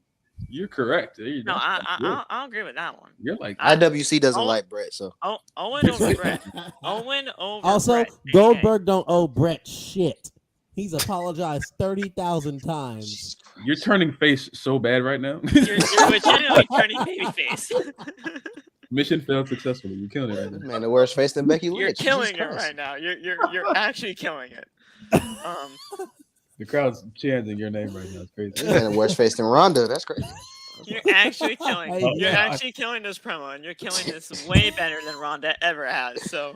You're correct. There you No, go. I'll agree with that one. You're like IWC doesn't Oh. like Brett, so Owen over Brett. Owen over Also, Brett. Goldberg don't owe Bret shit. He's apologized 30,000 times. you're turning face so bad right now. You're legitimately turning babyface. Mission failed successfully. You're killing it right now. man, the worst face than Becky Lynch. You're Jesus killing it Christ. right now. You're actually killing it. The crowd's chanting your name right now. It's crazy. Man, the worst face than Ronda. That's crazy. You're actually killing. Oh, You're yeah. actually killing this promo, and you're killing this way better than Ronda ever has. So,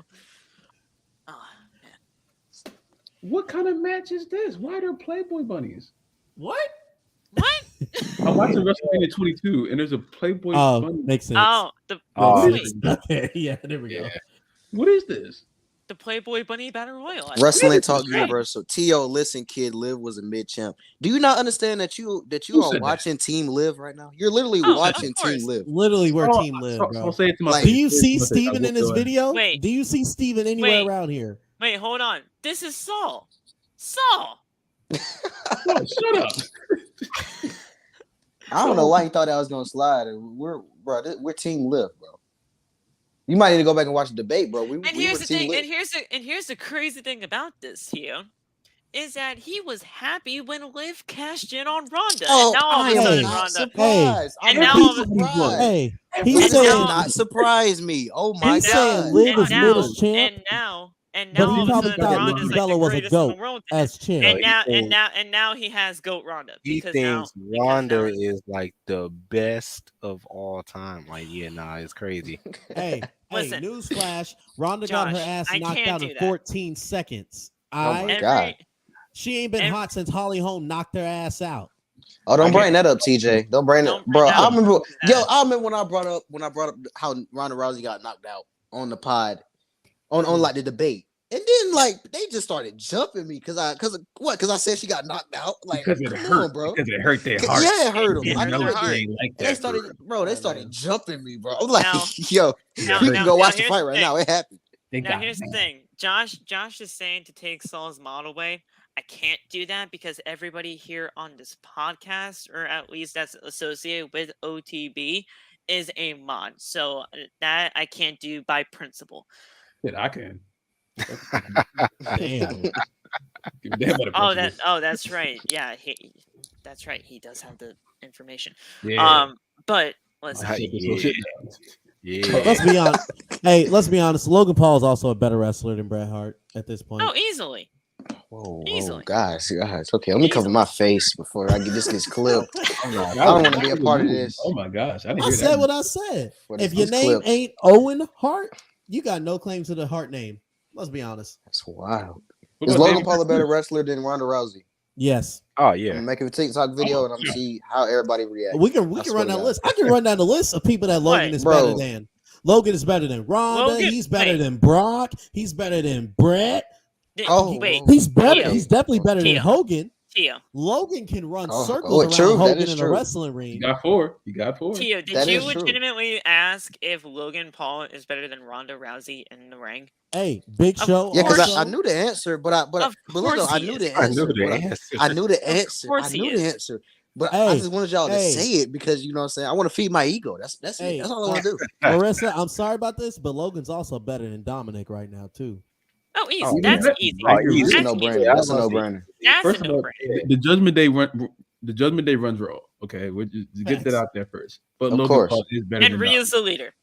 oh, man. What kind of match is this? Why are there Playboy bunnies? What? What? I'm watching WrestleMania 22, and there's a Playboy Oh, bunny. makes sense. Oh, the Oh, wait, Okay, yeah, there we go. Yeah. What is this? the Playboy Bunny Battle Royal. Wrestling Talk Yeah. Universal. T.O. listen, kid, Liv was a mid champ. Do you not understand that you Who are said that? watching Team Liv right now? You're literally Oh, of watching course. Team Liv. Literally where Oh, Team live, so bro. say it to my Like, Do face. you Say it see to my face. I Steven will in this go ahead. video? Wait. Do you see Steven anywhere Wait. around here? Wait, hold on. This is Saul. Saul. Oh, shut up. I don't know why he thought I was gonna slide. We're Team Liv, bro. You might need to go back and watch the debate, bro. And here's the thing. And here's the crazy thing about this here. Is that he was happy when Liv cashed in on Ronda, Oh, and now all of a am sudden not Ronda. surprised. And I'm now not all of a- surprised. Hey, That he's does saying not surprise me. Oh my he's saying god. Liv And is now, mid as champ and but now he all of a probably sudden thought Ronda's Nikki like Bella the was a greatest in the goat world. as champ. And now he has goat Ronda He because now thinks Ronda is like the best of all time. Like, yeah, nah, it's crazy. Hey, Listen. newsflash. Ronda got her Josh, ass I knocked can't out do in that. 14 seconds. my Alright? God. She ain't been Every- hot since Holly Holm knocked her ass out. Oh, don't bring that up, TJ. Don't bring Don't it, bring bro. that I up. remember, That- I remember when I brought up how Ronda Rousey got knocked out on the pod, on like the debate, and then like they just started jumping me because I said she got knocked out. Like, Because it come hurt, on, bro. Because it hurt their heart. Yeah, it hurt It them. I hurt know their it heart. did. Like They that started, for- bro. They started jumping me, bro. I'm like, Now- yo, now- we can go now watch the here's fight the right thing. now. It happened. They Now got here's the mad. thing. Josh is saying to take Saul's mod away. I can't do that because everybody here on this podcast, or at least that's associated with OTB, is a mod. So that I can't do by principle. Shit, I can. Damn. Give a damn about a principle. That's right. Yeah, that's right. He does have the information. Yeah. But listen, I shut this whole shit down. Yeah. Let's be honest. Hey, let's be honest. Logan Paul is also a better wrestler than Bret Hart at this point. oh, easily. Whoa, Easily. guys. Okay, let me cover Easily. my face before this gets clipped. Oh my I don't want to be a part of this. Oh my gosh. I didn't I hear said that. what I said. What If is your this name clip? ain't Owen Hart, you got no claim to the Hart name. Let's be honest. That's wild. What Is about Logan Damian Paul a better Priest? wrestler than Ronda Rousey? Yes. Oh I'm yeah. gonna make a TikTok video and I'm gonna see how everybody reacts. We can I run swear to down a God. list. I can run down the list of people that Logan Right. is Bro. better than. Logan is better than Ronda. Logan- He's better wait. than Brock. He's better than Brett. Oh, wait. whoa. He's better. Tio. He's definitely better than Tio. Hogan. Tio, Logan can run Oh, circles around true. That Hogan is in a true. wrestling You ring. got 4. You got 4. Tio, did That you is true. legitimately ask if Logan Paul is better than Ronda Rousey in the ring? Hey, Big Of Show. Yeah, because also, I knew the answer, but Of look, course though, I he knew is. the I knew answer. the but answer. I knew the answer. course I he knew the is. answer. But I Hey, just wanted y'all to hey. say it because you know what I'm saying. I want to feed my ego. That's it. Hey, That's all I want to do. Marissa, I'm sorry about this, but Logan's also better than Dominik right now too. Oh, easy. Oh, That's yeah. easy. Oh, That's easy. a That's no easy. brainer. Yeah, I That's a was no about to brainer. That's First a of all, no-brainer. the Judgment Day runs Raw. Okay, we just get that Facts. out there first. But Of Logan course. Paul is better And than Rhea's the leader.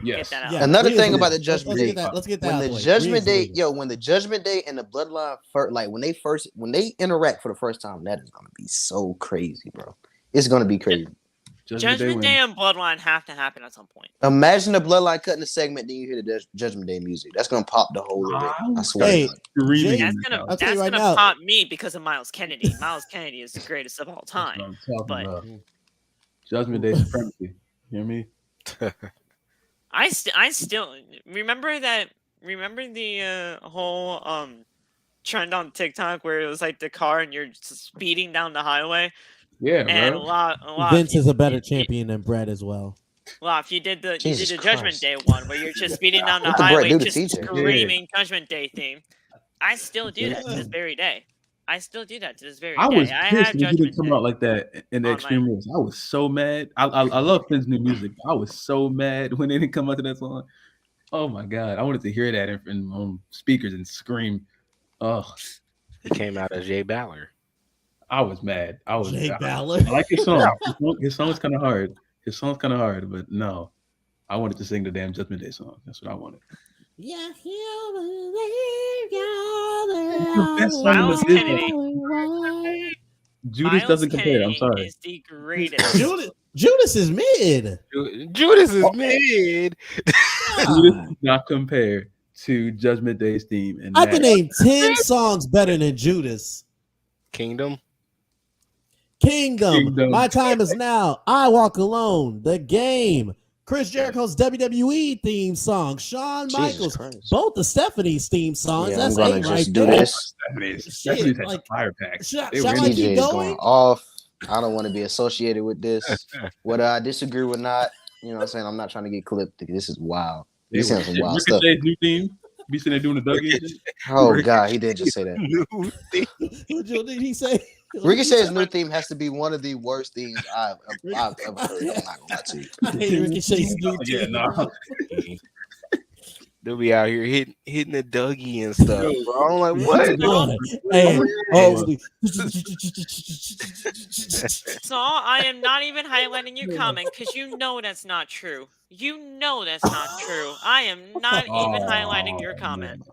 Yes. Get that out. Yeah, Another Rhea's thing the about leader. the Judgment let's Day, let's get that when out the the way. Judgment Rhea's the Day, leader. when the Judgment Day and the Bloodline first, like when they interact for the first time, that is gonna be so crazy, bro. It's gonna be crazy. Judgment Day wins. and Bloodline have to happen at some point. Imagine the Bloodline cutting the segment, then you hear the Judgment Day music. That's gonna pop the whole event. I swear. Hey, to God. Screaming Jay- in That's this gonna house. I'll tell you that's right gonna now. pop me because of Miles Kennedy. Miles Kennedy is the greatest of all That's what time. I'm talking But about. Judgment Day supremacy. You hear me? I still remember that. Remember the whole trend on TikTok where it was like the car and you're speeding down the highway, Yeah, and bro. a lot. Vince is a better champion than Brett as well. If you did the Jesus Judgment Christ. Day one where you're just speeding down the What did Brett highway, do to just TJ? screaming Judgment Day theme. I still do that to this very day. I still do that to this very I day. was I pissed have when he Judgment didn't come Day out like that in the on Extreme my- Rules. I was so mad. I love Finn's new music. I was so mad when they didn't come out to that song. Oh my god, I wanted to hear that in speakers and scream. Oh, He came out as Jay Bálor. I was mad. I Bálor. like his song. His song's kind of hard. But no, I wanted to sing the damn Judgment Day song. That's what I wanted. Yeah, The best song in Miles the Kennedy. Judas Miles doesn't compare. I'm Kennedy sorry. is the greatest. Judas is mid. Judas is mid. Judas does not compare to Judgment Day's theme. And I can name 10 songs better than Judas. Kingdom. Kingdom. My Time Is Now. I Walk Alone. The Game. Chris Jericho's WWE theme song. Shawn Jesus Michaels. Christ. Both the Stephanie's theme songs. Yeah, I'm That's gonna 8 just right do there. this. Stephanie's had like, fire packs. shall They were I in- keep TJ is going? going off. I don't want to be associated with this. Whether I disagree or not, you know what I'm saying? I'm not trying to get clipped. This is wild. they This were- sounds some wild stuff. Ricochet's new theme. Be sitting there doing the Dougie and shit. Oh God, he did just say that. What did he say? Ricochet's new theme has to be one of the worst themes I've ever heard. I'm not gonna lie to you. I hate Ricochet's new Yeah, theme, no. bro. They'll be out here hitting the Dougie and stuff, bro. I'm like, what? God. Hey, Oashley. So I am not even highlighting your comment because you know that's not true. You know that's not true. I am not even highlighting your comment.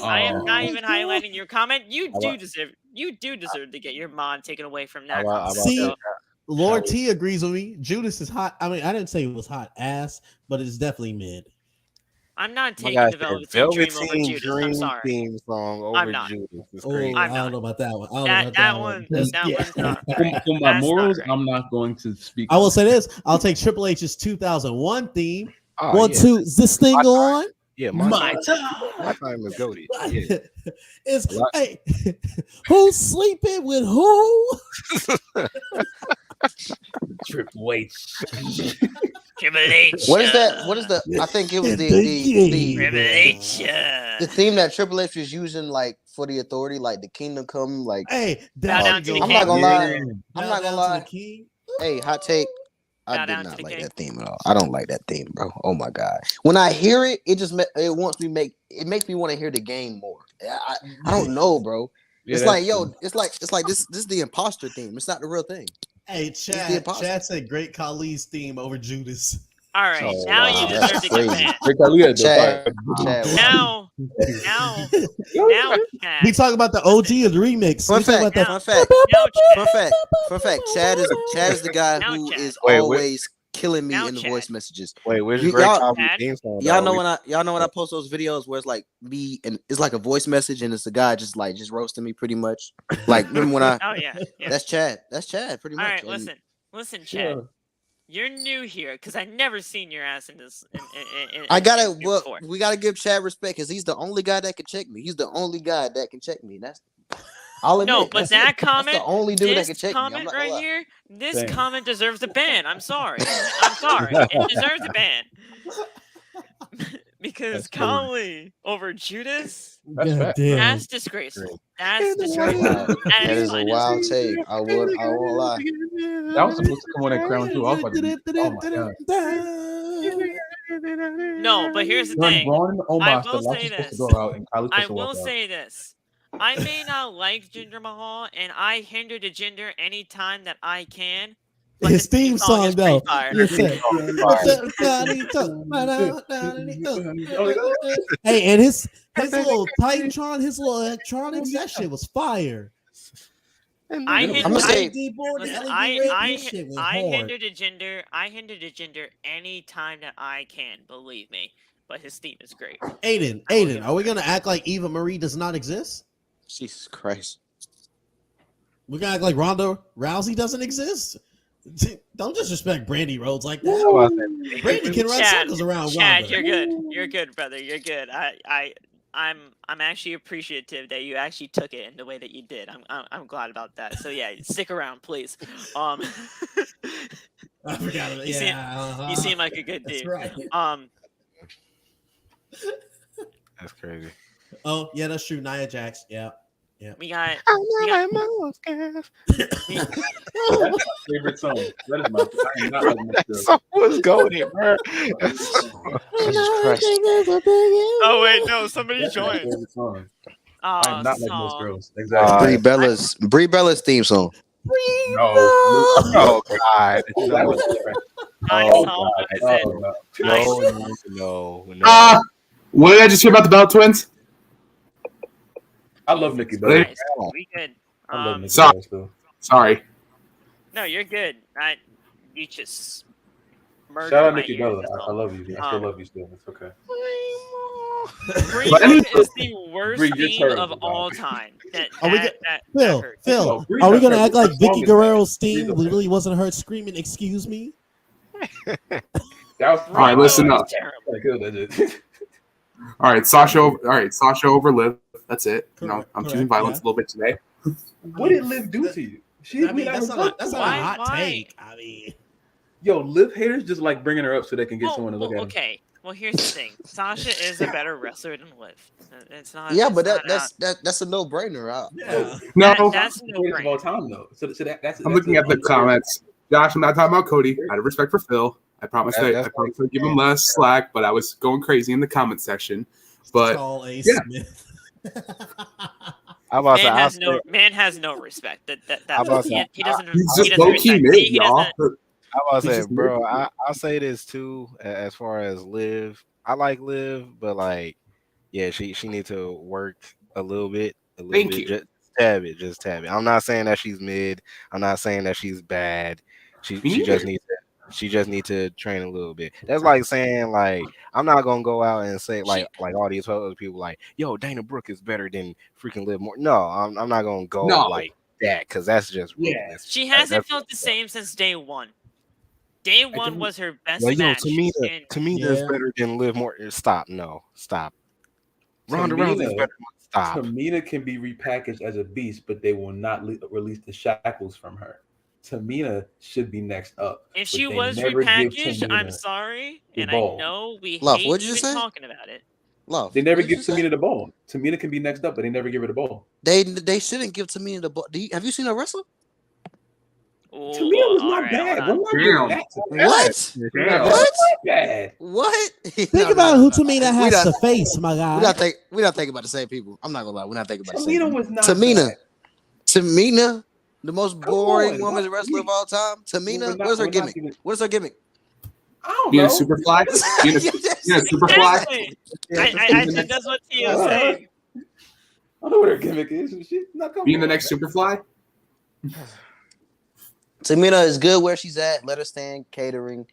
I am not even highlighting your comment. You do deserve to get your mod taken away from that. How about comment. See, So, Lord T agrees with me. Judas is hot. I mean, I didn't say it was hot ass, but it's definitely mid. I'm not My taking guy the said Velveteen Dream over Velveteen Judas. I'm Dream sorry. theme song I'm over not. Judas. It's Oh, crazy. I I'm don't not. know about that one. I don't know That about that that one one. that one's not For great. my That's not morals, great. I'm not going to speak. I will say this. I'll take Triple H's 2001 theme. Oh, 1, yeah. 2, is this thing My time. on? Yeah, My my time. time is goated. Yeah. It's A lot. hey, who's sleeping with who? Triple H. Triple H. What is that? What is the? I think it was Triple H. the theme that Triple H was using, like for the authority, like the Kingdom Come, like. Hey, Bow down to the I'm not gonna king. lie. Bow I'm not down gonna to lie. the king. Hey, hot take. I Bow did down to not the like king. that theme at all. I don't like that theme, bro. Oh my god. When I hear it, it just it makes me want to hear the game more. I don't know, bro. Yeah, It's that's like, yo, true. it's like this is the imposter theme. It's not the real thing. Hey, the Chad imposter. said Great Khali's theme over Judas. All right, Oh, now wow, you that's deserve to get crazy. banned. Rick Aaliyah, Chad, though. Chad, Now, Chad. We talk about the OG of the remix. Fun We talk fact, about fun fact, Now, Chad. fun fact. Chad is the guy Now, who Chad. is Wait, always killing me Now, in the Chad. voice messages. Wait, where's You- the Great y'all- Khali Chad? theme song? Y'all though? know when I post those videos where it's like me and it's like a voice message and it's a guy just roasting me pretty much. Like remember when I Oh yeah. Yeah. that's Chad pretty All much. right, And listen, Chad. You're new here because I never seen your ass in this. I gotta before. we gotta give Chad respect because he's the only guy that can check me. He's the only guy that can check me. That's I'll admit. No, but that's that it. That's comment, the only dude that this can check me. I'm comment not gonna right lie. here, this Same. comment deserves a ban. I'm sorry. I'm sorry. It deserves a ban. Because That's crazy. Khali over Judas, That's God fact. damn. that's disgraceful. That's disgraceful. Wow. At That its is a finest. wild take. I won't lie. That was supposed to come on at Crown Jewel. I was about to be, oh my god. No, but here's the During thing. Braun and I Omos, the will match say is supposed to this. go out and Khali's I supposed to will walk out. say this. I may not like Jinder Mahal, and I hinder the gender anytime that I can. But His theme song is though. pretty fire. You said, hey, and his little Titantron, his little electronics, that shit was fire. I I'm hinder, gonna say- LED board, the listen, LED red, this shit was I hard. hinder the gender. I hinder the gender anytime that I can. Believe me. But his theme is great. Aiden, are we gonna act like Eva Marie does not exist? Jesus Christ. We're gonna act like Ronda Rousey doesn't exist? Don't disrespect Brandy Rhodes like that. Brandy can run Chad, circles around Chad, Ronda. you're good. You're good, brother. You're good. I'm actually appreciative that you actually took it in the way that you did. I'm glad about that. So yeah, stick around, please. I forgot it. You seem like a good That's dude. right. That's crazy. Oh yeah, that's true. Nia Jax. Yeah. we got Favorite song. That is my. I am not like Mysterio. That song was golden, bro. Jesus Christ. Oh wait, no, somebody That's my joined. favorite song. Oh, I am not like song. most girls. Exactly. Brie Bella's theme song. No. Oh God. That was different. I Oh, saw what I said. No. What did I just hear about the Bell Twins? I love Nikki Bella. Nice. We good. I love Nikki Sorry. Bella still. Sorry. No, you're good. You just murdered Shout out my Nikki ears, Bella. that's I all. love you. I still love you still. It's okay. Brie But any- is the worst Brie, you're theme terrible, of dog. all time. Are we That hurts. Phil, No, Brie's are we not gonna terrible. act like The song Vicky is Guerrero's bad. Brie's theme okay. really wasn't her screaming, "Excuse me"? That was Brie All right, listen is up. terrible. Like, good, that's it. All right, Sasha over Liv. That's it. You know, Correct, I'm correct, choosing violence yeah. a little bit today. What did Liv do to you? She I mean, that's not a Why- hot why? take. I mean, Yo, Liv haters just like bringing her up so they can get someone to look at her. Okay. Well, here's the thing. Sasha is a better wrestler than Liv. It's not. Yeah, it's but not that's a no-brainer. yeah. No, that's no Greatest of all brainer. time though. So that's I'm looking at the comments. Josh, I'm not talking about Cody. Out of respect for Phil, I promise That's I'd give him less slack, but I was going crazy in the comment section. But Call A. yeah. Smith. I'm about to say, Man has no respect. That's I'm about to say, he doesn't. he's he just doesn't low key respect mid, me. He y'all. doesn't. I'm about to He's say, just bro, mid. I'll say this too. As far as Liv, I like Liv, but like, yeah, she needs to work a little bit. Thank you. Just tab it. I'm not saying that she's mid. I'm not saying that she's bad. She just needs to train a little bit. That's like saying like I'm not gonna go out and say like all these other people like, yo, Dana Brooke is better than freaking Liv Morgan. No, I'm not gonna go like that because that's just rudeness. She hasn't felt the same since day one. Day one was her best Like, yo, match. Tamina is better than Liv Morgan. Stop. Ronda Rousey is better. Stop. Tamina can be repackaged as a beast, but they will not release the shackles from her. Tamina should be next up. If but she they was never give repackaged, I'm Tamina sorry, the and ball. I know we Love, hate what'd you even say? talking about it. Love. They never what give did you say? Tamina the ball. Tamina can be next up, but they never give her the ball. They shouldn't give Tamina the ball. Have you seen her wrestle? Ooh, Tamina was all not right, bad. hold on. We're not giving that to her. What? Damn. What? Not bad. What? Think about who Tamina has not- to face, my guy. We're not thinking about the same people. I'm not gonna lie. We're not thinking about the same Tamina people. was not Tamina. bad. Tamina, the most boring on, women's what? wrestler of all time. Tamina, what is her gimmick? What is her gimmick? I don't Being a know. Superfly? Being a Superfly? Exactly. I think that's what Tio's saying. I don't know what her gimmick is. She's not coming. Being the next Superfly? Tamina is good where she's at. Let her stand catering.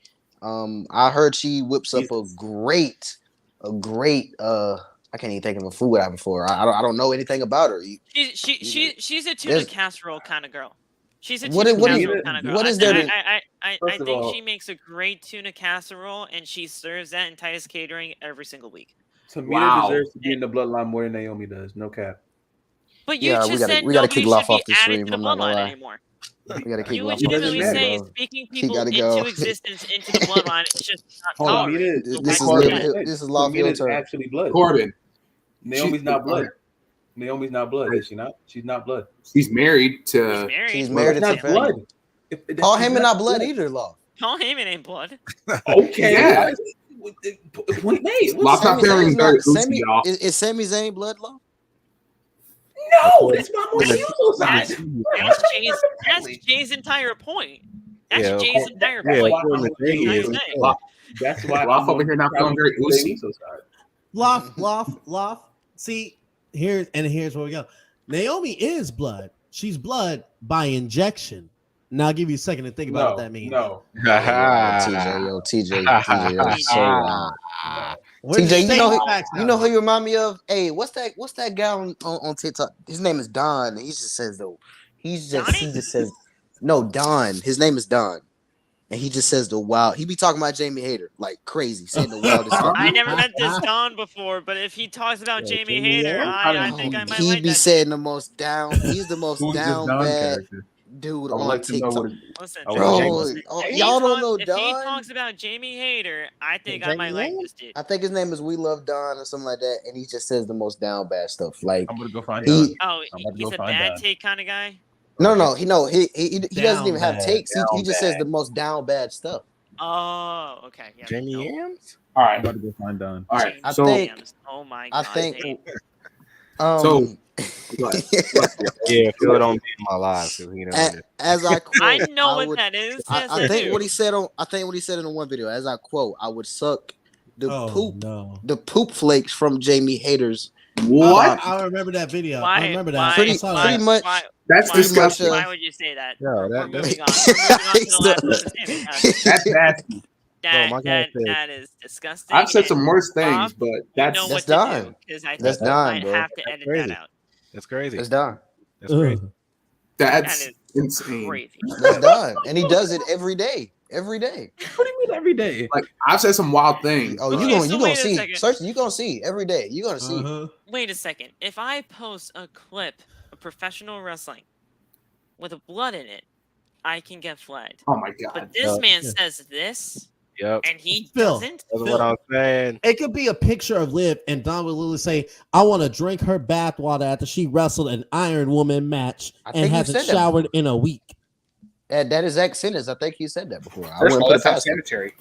I heard she whips up a great I can't even think of a food item for her. I don't know anything about her. She's a tuna casserole kind of girl. She's a What- tuna what- casserole kind of girl. what is there to- I First of think all- she makes a great tuna casserole, and she serves that in Titus Catering every single week. Tamina Wow. deserves to be in the bloodline more than Naomi does. No cap. But you Yeah, just said we gotta nobody kick Lough should be off the added stream. to the I'm not gonna bloodline lie. anymore. We gotta kick You Lough would off the generally doesn't say matter. speaking He people gotta into go. existence into the bloodline is just not Hold on, tolerated. So This why is do live. that? This is Lough heel Tamina's turn. actually blood. Corbin. Naomi's She- not blood. Naomi's not blood. Is she not? She's not blood. She's married He's to. married. She's Well, married that's to not family. blood. Paul Heyman not blood either, Lough. Paul Heyman ain't blood. Okay. Yeah. Point made. Lough not feeling very Uzi off. Is Sami Zayn blood, Lough? No, that's my boy. That's Jay's entire point. That's Yeah, Jay's entire yeah, point. according to Jay, That's is- nice. That's why Lough over here not feeling very Uzi. Lough. See, here's where we go. Naomi is blood. She's blood by injection. Now I'll give you a second to think about what that means. No. TJ, yo, so wild. We're just TJ, you stating know, facts you now. know who you remind me of? Hey, what's that guy on TikTok? His name is Don. He just says he just says no, Don. His name is Don. And he just says the wild. He be talking about Jamie Hayter like crazy, saying the wildest stuff. I never met this Don before, but if he talks about Jamie Hayter, I think I might He like be that. saying the most down. He's the most Who's this down Don bad character? dude I would on like to know TikTok. what it Listen, Oh, Bro, James. y'all don't know if he Don? talks about Jamie Hayter, I think I Jamie might like Hayter? this dude. I think his name is We Love Don or something like that, and he just says the most down bad stuff. Like I'm gonna go find he, out. Oh, I'm about to he's go a find bad Don. take kind of guy. he doesn't Down even have bad, takes. He down just says bad. the most down bad stuff. Oh, okay. Yeah, Jamie no. Yams? All I'm right. about to go find Don. All right. I So, think- Oh my I god. think. Dave. Um, Yeah, Phil don't be in my live, so he don't. as I quote, I know what would, that is. Yes, I think do. what he said in the one video. As I quote, I would suck the No. poop flakes from Jamie Hayter's. what? I remember that video. Why? I remember that. Why, I Pretty- saw why, pretty much- Why, That's why, disgusting. Why would you say that? No, We're that- moving on. We're moving on to the last person standing. That's nasty. That, my guy said- that is disgusting. I've said and some worse things, Bob, but you that's know That's what to done. do, 'cause I That's think I done, might bro. have to That's edit crazy. that out. That's crazy. It's done. That's crazy. that's That is insane. crazy. That's done. And he does it every day. Every day. What do you mean every day? Like I've said some wild things. Oh, Okay, you so gonna wait a see. second. Search. You gonna see every day. You gonna see. Uh-huh. Wait a second. If I post a clip of professional wrestling with blood in it, I can get flagged. Oh my god. But this man Yeah. says this, Yep. and he Phil. doesn't. That's Phil. what I'm saying. It could be a picture of Liv, and Don would literally say, "I want to drink her bathwater after she wrestled an Iron Woman match I and think you hasn't said that showered in a week." That exact sentence. I think he said that before. I First of wouldn't all, put it that's not past him. sanitary.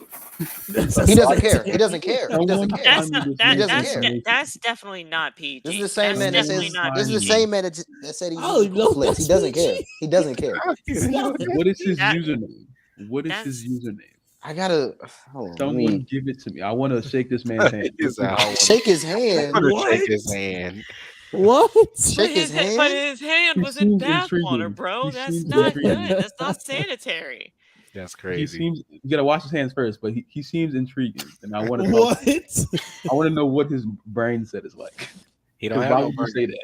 He doesn't care. He doesn't care. He doesn't care. That's He not, doesn't care. that's definitely not PG. This is the same That's man that definitely says. not This is the PG. same man that said he Oh, uses no, flicks. He that's doesn't PG. care. He doesn't care. What is his That- username? What is his that's- username? I gotta hold on, let Someone me give it to me. I want to shake this man's hand. He's out. shake his hand. I'm gonna What? shake his hand. What? Shake his hand. But his hand He was in seems bathwater, intriguing. bro. He That's seems not intriguing. good. That's not sanitary. That's He crazy. seems you gotta wash his hands first, but he seems intriguing, and I want to What? I want to know what his brain set is like. He don't 'Cause have why no would you burger. say that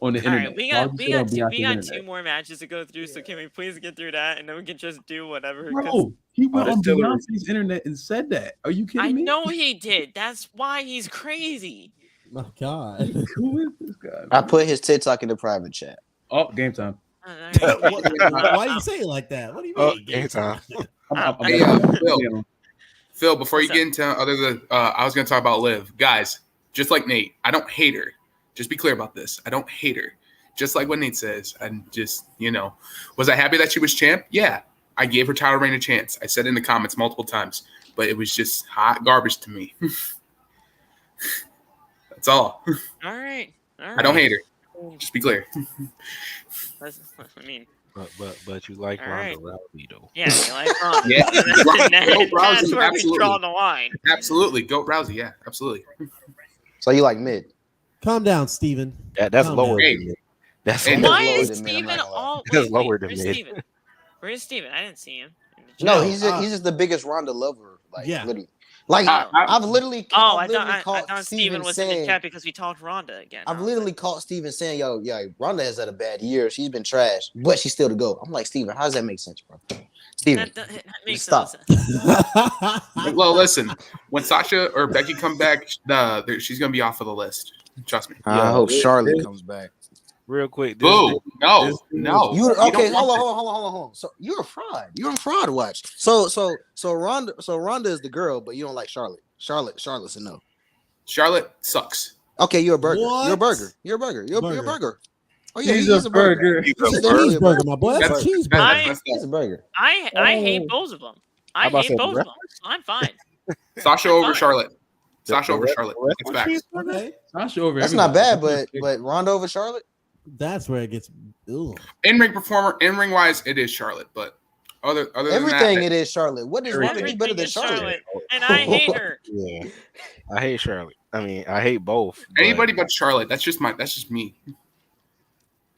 on the All internet? right, we Why got would we you say got that two, on we Beyonce's got internet? two more matches to go through. So can we please get through that, and then we can just do whatever? 'cause Bro, he went that's on still a- Beyonce's internet and said that. Are you kidding I me? know he did. That's why he's crazy. My God. Who is this guy? I man? put his TikTok in the private chat. Oh, game time. Why do you say it like that? What do you Oh, mean? game time. I'm Hey, gonna- Phil, before you What's get into I was going to talk about Liv. Guys, just like Nate, I don't hate her. Just be clear about this. I don't hate her. Just like what Nate says. I'm just, was I happy that she was champ? Yeah. I gave her title reign a chance. I said in the comments multiple times, but it was just hot garbage to me. That's all. All right. I don't hate her. Just be clear. I mean, But you like All Ronda right. Rousey though. yeah, you like Ron. Yeah. That's Rousey, where we absolutely. draw the line. Absolutely. Goat Rousey. Yeah, absolutely. So you like mid? Calm down, Steven. That's Calm lower down. than me. That's Hey, lower. Why lower is than mid, I'm Steven not gonna lie. all? That's Wait, lower than where's mid. Steven? Where's Steven? I didn't see him. No, No, he's just the biggest Ronda lover. Like Yeah. literally. Like I- I've literally. Oh, I've I literally thought caught Steven was in saying, the chat because we talked Ronda again. I've literally caught Steven saying, "Yo, yeah, Ronda has had a bad year. She's been trash, but she's still to go." I'm like, Steven, how does that make sense, bro? Steven, that makes stop. no sense. Well, listen, when Sasha or Becky come back, she's going to be off of the list. Trust me. I hope Charlotte comes back. real quick. Boo! No. You don't okay? want Hold on. So you're a fraud. You're a fraud. Watch. So Ronda is the girl, but you don't like Charlotte. Charlotte's a no. Charlotte sucks. Okay, you're a burger. What? You're a burger. You're a burger. You're a Burger. burger. Oh yeah, He's he's a a burger. burger. He's He's a definitely a Cheeseburger, my boy. That's a That's- cheeseburger. that's- He's a burger. I hate both of them. I about to hate say both the of them. I'm fine. Sasha over Fine. Charlotte. The- Sasha the over rest- Charlotte. the rest It's of facts. Okay. Sasha over. That's not bad, everybody. but Ronda over Charlotte. That's where it gets. Ugh. In-ring performer, in-ring wise, it is Charlotte. But other than Everything that, it is Charlotte. What does Ronda do Everything better than is Charlotte? and I hate her. Yeah, I hate Charlotte. I mean, I hate both. but- anybody but Charlotte. That's just me.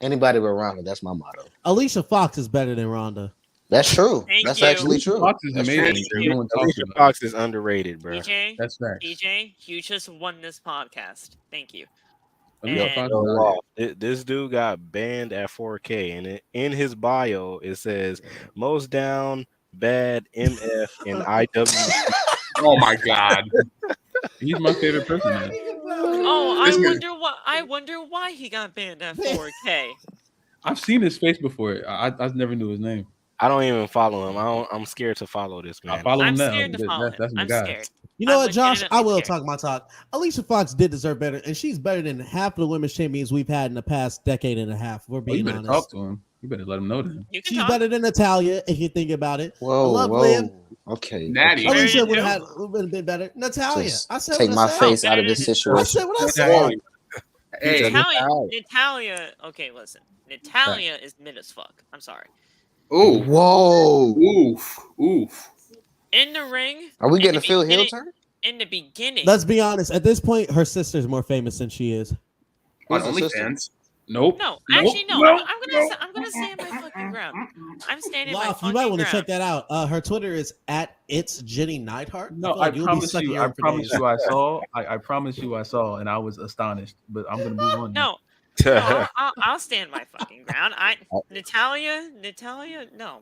Anybody but Ronda. That's my motto. Alicia Fox is better than Ronda. That's true. Thank That's you. actually true. Fox is That's amazing. true. No one talks Alicia about it. Fox is underrated, bro. DJ, That's facts. DJ, you just won this podcast. Thank you. Alicia And- Fox is Yo, not- Law, this dude got banned at 4K, and in his bio it says most down, bad, MF, and IW. Oh my god. He's my favorite person. Man. Oh, This man- I wonder why he got banned at 4K. I've seen his face before. I never knew his name. I don't even follow him. I'm scared to follow this I man. follow him I'm now. scared to follow That's him. my I'm guy. scared. You know I'm what, Josh? I will legitimately talk my talk. Alicia Fox did deserve better, and she's better than half of the women's champions we've had in the past decade and a half. We're Oh, you being better honest. talk to him. You better let him know that. You can She's talk. better than Natalia, if you think about it. Whoa, love whoa. Liv. Okay. Natty. okay. Alicia you would do. have been better. Natalia. Just I said take what my I said. face out of this I situation. said what I Natalia. said. Hey, Natalia. Okay, listen. Natalia is mid as fuck. I'm sorry. ooh, Whoa. oof. In the ring. Are we in getting a the Phil Hill beginning- turn? In the beginning. Let's be honest. At this point, her sister's more famous than she is. On Who's the sister? OnlyFans. Nope. No, Nope. actually, no. Nope. I'm gonna stand my fucking ground. I'm standing my Loft, fucking you might want to ground. check that out. Her Twitter is at it's Jenny Neidhart. No, feel like I you'll be promise stuck in you. your I own for promise days. you. I saw. I promise you. I saw, and I was astonished. But I'm gonna move on. No, I'll stand my fucking ground. Natalia, no.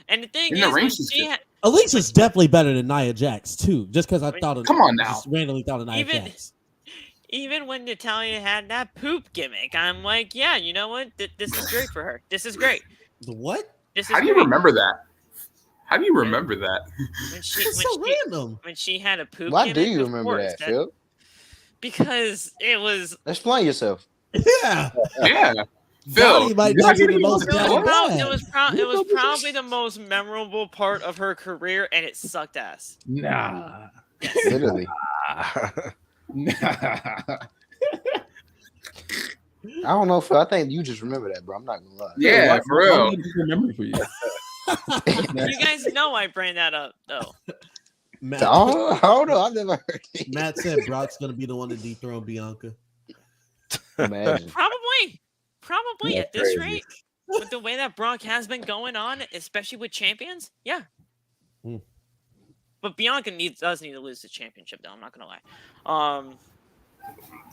And the thing In the is, ring, when she's she good. had, Alicia's definitely better than Nia Jax too. Just because I thought of Come on now. just randomly thought of Nia Even- Jax. even when Natalia had that poop gimmick, I'm like, yeah, you know what? This is great for her. This is great. The what? This is How do you great. remember that? How do you remember that? When she, It's when so she, random. when she had a poop Why do gimmick? you of remember course, that, Phil? Because it was. Explain yourself. Yeah. Yeah. Donnie Phil. might you not guys be need the to most It was, go- bad. it was probably the most memorable part of her career, and it sucked ass. Nah. Literally. Nah. I don't know, Phil. I think you just remember that, bro. I'm not gonna lie. Yeah, Why- for why real. would I just remember for you. You guys know I bring that up, though. Matt, Oh, hold on. I've never heard it. Matt said Brock's gonna be the one to dethrone Bianca. Imagine. Probably Yeah, at this crazy. rate, with the way that Brock has been going on, especially with champions, yeah. Hmm. But Bianca does need to lose the championship, though. I'm not gonna lie.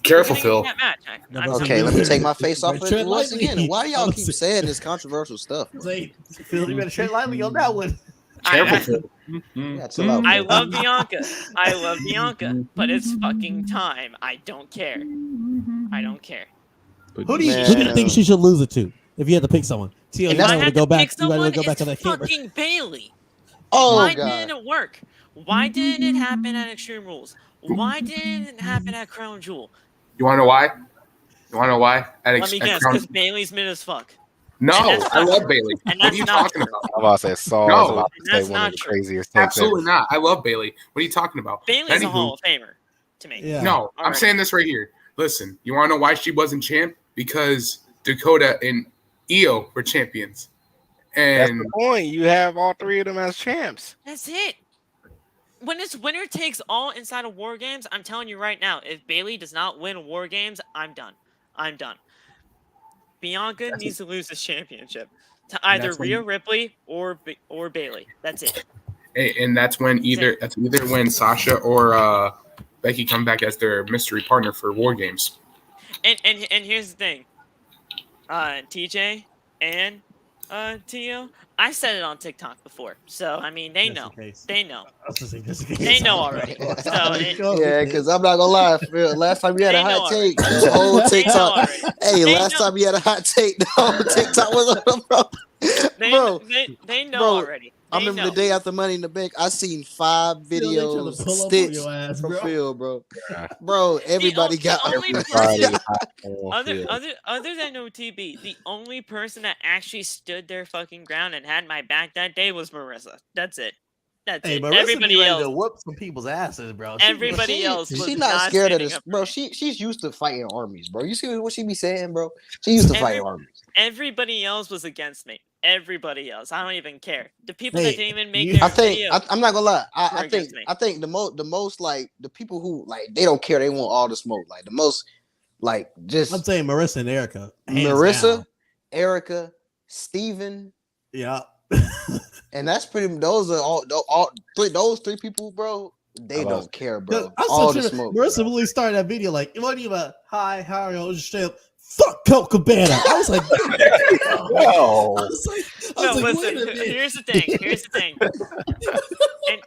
Careful, we're gonna get Phil. that match. I'm Okay, Okay, let me take my face off Tread it once lightly. again. Why do y'all keep Honestly. saying this controversial stuff? Say, Phil, you better tread lightly on that one. Careful, Phil. Yeah, chill out. I love Bianca. I love Bianca, but it's fucking time. I don't care. I don't care. But Who do you Man. think she should lose it to? If you had to pick someone, Tio, And you If that's might I want had to go to back. pick You might someone, want to go back it's on that camera. fucking Bailey. Oh Why god. didn't it work? Why didn't it happen at Extreme Rules? Why didn't it happen at Crown Jewel? You want to know why? You want to know why? Let me guess, because Bailey's mid as fuck. No, And that's I not love true. Bailey. And What are that's you not talking true. about? I'm about to say Saul No. is about to That's say one not of the true. craziest takes Absolutely ever. not. I love Bailey. What are you talking about? Bailey's a Anywho, Hall of Famer to me. Yeah. No, I'm Already. saying this right here. Listen, you want to know why she wasn't champ? Because Dakota and Io were champions. That's And the point. You have all three of them as champs. That's it. When it's winner takes all inside of War Games, I'm telling you right now, if Bailey does not win War Games, I'm done. I'm done. Bianca needs to lose this championship to either that's when- Rhea Ripley or Bailey. That's it. and that's when either when Sasha or Becky come back as their mystery partner for War Games. And here's the thing, TJ and Tio, I said it on TikTok before, so I mean they Just in know. case. They know. I was gonna say, just in case. They know already. So Yeah, because I'm not gonna lie, Phil, last time you had a They know hot take, already. the whole They know TikTok. already. Hey, They last know. time you had a hot take, the whole TikTok was on, bro. Bro, They know bro, already. I They remember know. the day after Money in the Bank, I seen 5 Phil, they trying videos to pull up on stitched your ass, from bro. Phil, bro. Yeah. Bro, everybody the got only Everybody person- hot on Phil. Other than OTB, the only person that actually stood their fucking ground and had my back that day was Marissa. That's it. That's Hey, it. but Marissa be Everybody ready else. to whoop some people's asses, bro. She- Everybody else was She not scared of standing this, up for bro. me. She's used to fighting armies, bro. You see what she be saying, bro? She used to fighting armies. Everybody else was against me. Everybody else. I don't even care. The people Hey, that didn't even make you- their I think video. I'm not gonna lie. were I against think me. I think the most like the people who like they don't care. They want all the smoke. Like the most like just I'm saying Marissa and Erica. hands Marissa, down. Erica, Steven, Yeah. and that's pretty. Those are all three. Those three people, bro. They How about- don't care, bro. I'm All so the tripping. smoke. Marissa really started that video like, what are you about? Hi, how are you? Just straight up, fuck Colt Cabana. I was like, No. I was like, No, wait a listen. minute. Here's the thing. Here's the thing. And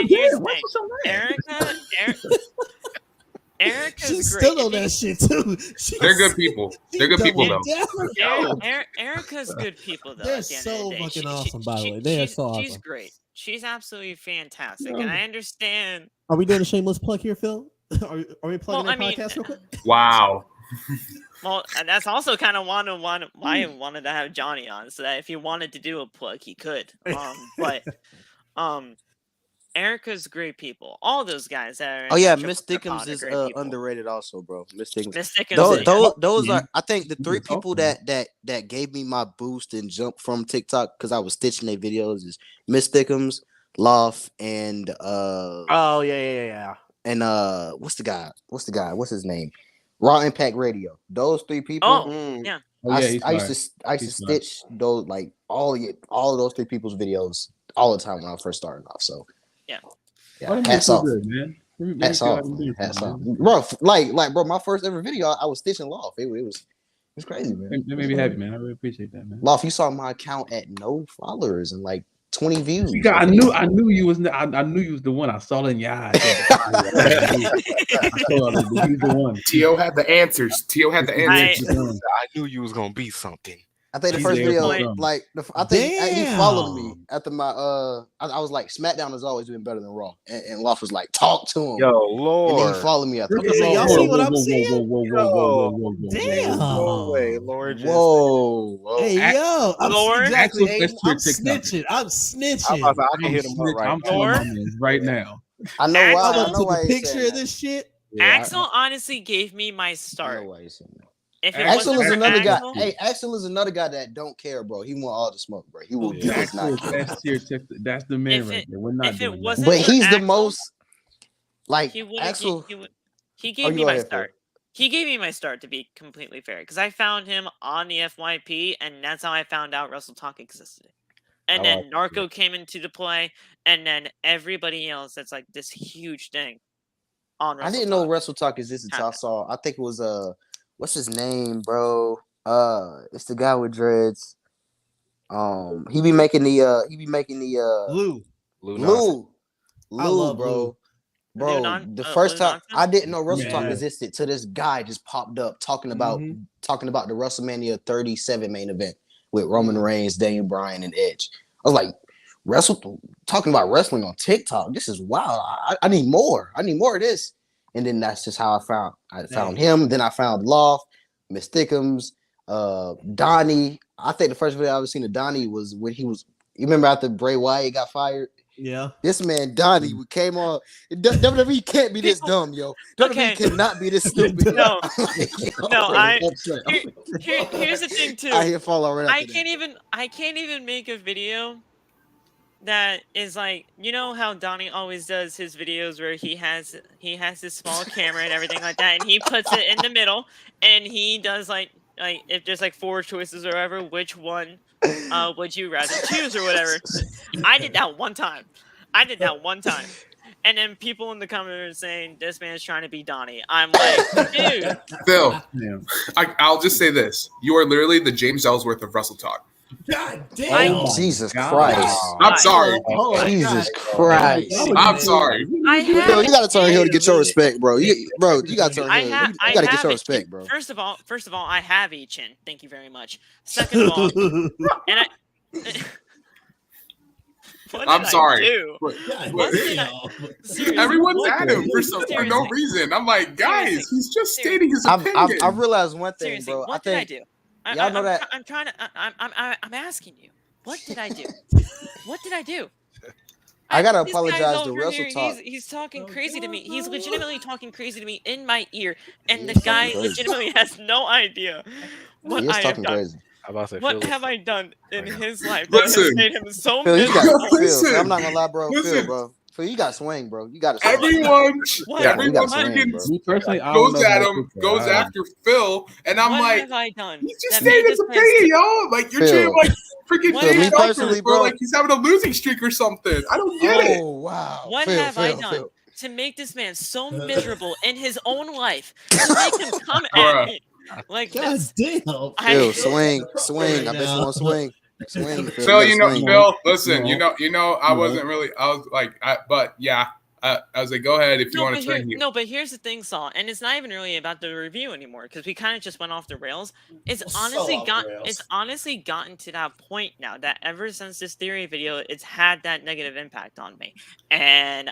here's the thing. Erica's She's great. still on that shit too. They're good people. They're good people though. Erica's good people though. They're at the end so of the day. fucking awesome, by the way. They are so She's awesome. great. She's absolutely fantastic, and I understand. Are we doing a shameless plug here, Phil? Are we plugging Well, that I mean, podcast real quick? Wow. Well, and that's also kind of why I wanted to have Johnny on, so that if he wanted to do a plug, he could. But Erica's great people. All those guys that are. Oh in yeah, that Miss Triple Thickums Threat are is great people. underrated also, bro. Miss Thickums. Miss Thickums. Those are I think the You three can talk people to that gave me my boost and jump from TikTok because I was stitching their videos is Miss Thickums, Loft, and Oh yeah. what's the guy? What's his name? Raw Impact Radio. Those three people. Oh, yeah. Oh, yeah, he's I used fire. to He's fire. stitch those like all of those three people's videos all the time when I first started off. So Yeah. Oh, them hats niggas off. good, man. Let me Hats feel off, like them man. niggas, Hats off, man. bro. Bro, my first ever video, I was stitching Loft. It was crazy, man. That made me happy, man. I really appreciate that, man. Loft, you saw my account at no followers and like 20 views. God, I knew you was the one. I saw it in your eyes. I saw it. He was the one. Tio had the answers. I knew you was gonna be something. I think the He's first there video, for some. like I think he followed me Damn. after my I was like, SmackDown is always doing better than Raw, and Loft was like, talk to him, Yo, and then Lord. he followed me after. Okay, so y'all see what I'm seeing? Damn. No way, Lord. Whoa. Hey, yo, I'm Lord. exactly. Axel, I'm let's do a TikTok. snitching. I'm snitching. I'm about to, I can hit him up right I'm now. telling my man right now. I know why. Axel I I'm know to why the he's picture saying of this shit. Yeah, Axel honestly gave me my I know start. why he's saying that. If it Axel wasn't is for another guy. Axel- Hey, Axel is another guy that don't care, bro. He want all the smoke, bro. He will Yeah. he does not Axel, care. that's the man If right it- there. We're not if it doing wasn't- that. But for he's the Axel, most like he would Axel. he Oh, gave you me go my ahead, Phil. start. He gave me my start, to be completely fair, because I found him on the FYP, and that's how I found out Wrestle Talk existed. And I then like Narco came into the play, and then everybody else that's like this huge thing on I Wrestle didn't know Talk. Wrestle Talk existed until I happened. saw. I think it was what's his name, bro? It's the guy with dreads. He be making the Lou. Lou. Lou, love bro. Lou. Bro, Non- the Lou first time Nonsense? I didn't know Wrestle Talk Yeah. existed till this guy just popped up talking about Mhm. the WrestleMania 37 main event with Roman Reigns, Daniel Bryan, and Edge. I was like, talking about wrestling on TikTok. This is wild. I need more. I need more of this. And then that's just how I found him. Then I found Loft, Miss Thickums, Donnie. I think the first video I ever seen of Donnie was when he was. You remember after Bray Wyatt got fired? Yeah. This man Donnie came on. WWE can't be this dumb, yo. WWE Okay. cannot be this stupid. No. No, I'm upset. Here's the thing too. I hear follow right I after can't even make a video that is like, you know how Donnie always does his videos where he has his small camera and everything like that, and he puts it in the middle, and he does like if there's like 4 choices or whatever, which one would you rather choose or whatever. I did that one time. And then people in the comments are saying this man's trying to be Donnie. I'm like, dude. Phil, Yeah. I'll just say this: you are literally the James Ellsworth of Wrestle Talk. God I- damn. Jesus God. Christ. I'm sorry. Oh, Jesus Christ. I'm sorry. I Phil, have you gotta turn heel to it. get your respect, bro. You gotta turn I heel. have. You I gotta have get your it. respect, bro. First of all, I have a chin. Thank you very much. Second of all, and I. What did I'm sorry. I do? God What did damn. Seriously, Everyone's what- at him for no Seriously. reason. I'm like, guys, Seriously. he's just Seriously. stating his I've opinion. realized one thing, Seriously, bro. what I did I think do? y'all know that. I'm trying to. I'm asking you. What did I do? What did I do? I gotta This guy's apologize to over Wrestle here, Talk. He's talking crazy to me. He's legitimately talking crazy to me in my ear, and He the is guy talking crazy. legitimately has no idea what He is I have talking done. crazy. I'm about to say, What Phil, have I done in his life that has Listen. made him so Phil, you miserable? got Phil. Listen. I'm not gonna lie, bro. Phil, Listen. bro. Phil, you got swing, bro. You got to swing. Everyone, What? You everyone gotta What? swing, freaking bro. Me personally, I don't goes know at about him, this, goes bro. after Phil, and I'm What like, have I done? he's just that made stating his this man opinion, y'all. Like you're treating him like freaking What Jay have I Belcher, done? bro. Like he's having a losing streak or something. I don't get it. Oh wow. What Phil, have I Phil, done Phil. to make this man so miserable in his own life to make him come Bruh. at me like God this? damn. Phil, I- swing. Right I bet you now. want to swing. Swing, Phil. Phil, You you gotta know, swing. Phil, listen, No. I No. wasn't really, I was like, but yeah, I was like, go ahead if you No, want but to turn heel. no, but here's the thing, Saul, and it's not even really about the review anymore because we kind of just went off the rails. It's So honestly off the rails. it's honestly gotten to that point now that ever since this theory video, it's had that negative impact on me, and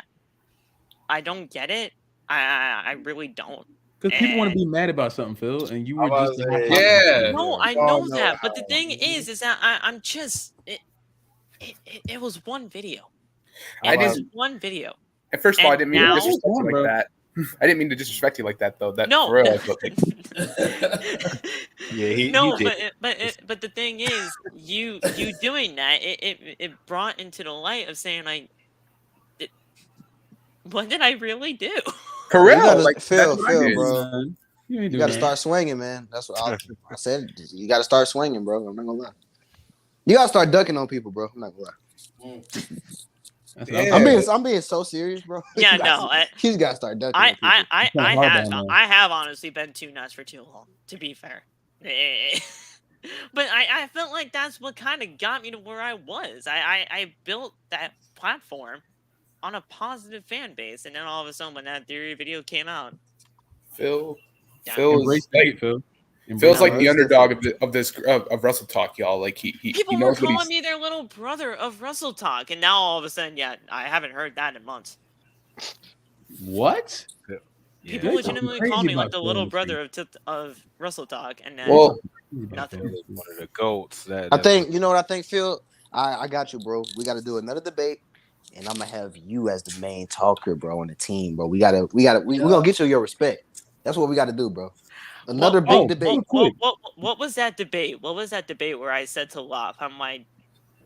I don't get it. I really don't. Because people want to be mad about something, Phil, and you were I'm just about to say, Yeah. No, I y'all know know that, but how- the thing is that I'm just it was one video. I It was didn't- one video. And first of all, I And didn't mean to now- disrespect you Bro. like that. I didn't mean to disrespect you like that, though. That No, for real, no. I felt like, Yeah, he No, did. but the thing is, you doing that, it brought into the light of saying like, what did I really do? for You real. gotta Like Phil, that's what I did. bro. Man, you ain't You doing gotta that. start swinging, man. That's what I said. You gotta start swinging, bro. I'm not gonna lie. You gotta start ducking on people, bro. I'm not gonna lie. That's Yeah. what I'm being so serious, bro. Yeah, You gotta- no, I- you just gotta start ducking on people. I have honestly been too nuts for too long. To be fair, but I felt like that's what kind of got me to where I was. I built that platform on a positive fan base, and then all of a sudden, when that theory video came out, Phil, Yeah. Phil's Embrace like, it, Phil. Phil's like No, the it's underdog of this of Wrestle Talk, y'all. Like he people were knows what calling he's. me their little brother of Wrestle Talk, and now all of a sudden, yeah, I haven't heard that in months. What? Yeah. People They legitimately talking call crazy me like about the Phil little this brother of Wrestle Talk, and then Well, nothing. One of the goats. That I think you know what I think, Phil. I got you, bro. We got to do another debate, and I'm gonna have you as the main talker, bro, on the team, bro. We gonna get you your respect. That's what we got to do, bro. Another big debate. What was that debate? What was that debate where I said to Lop, I'm like,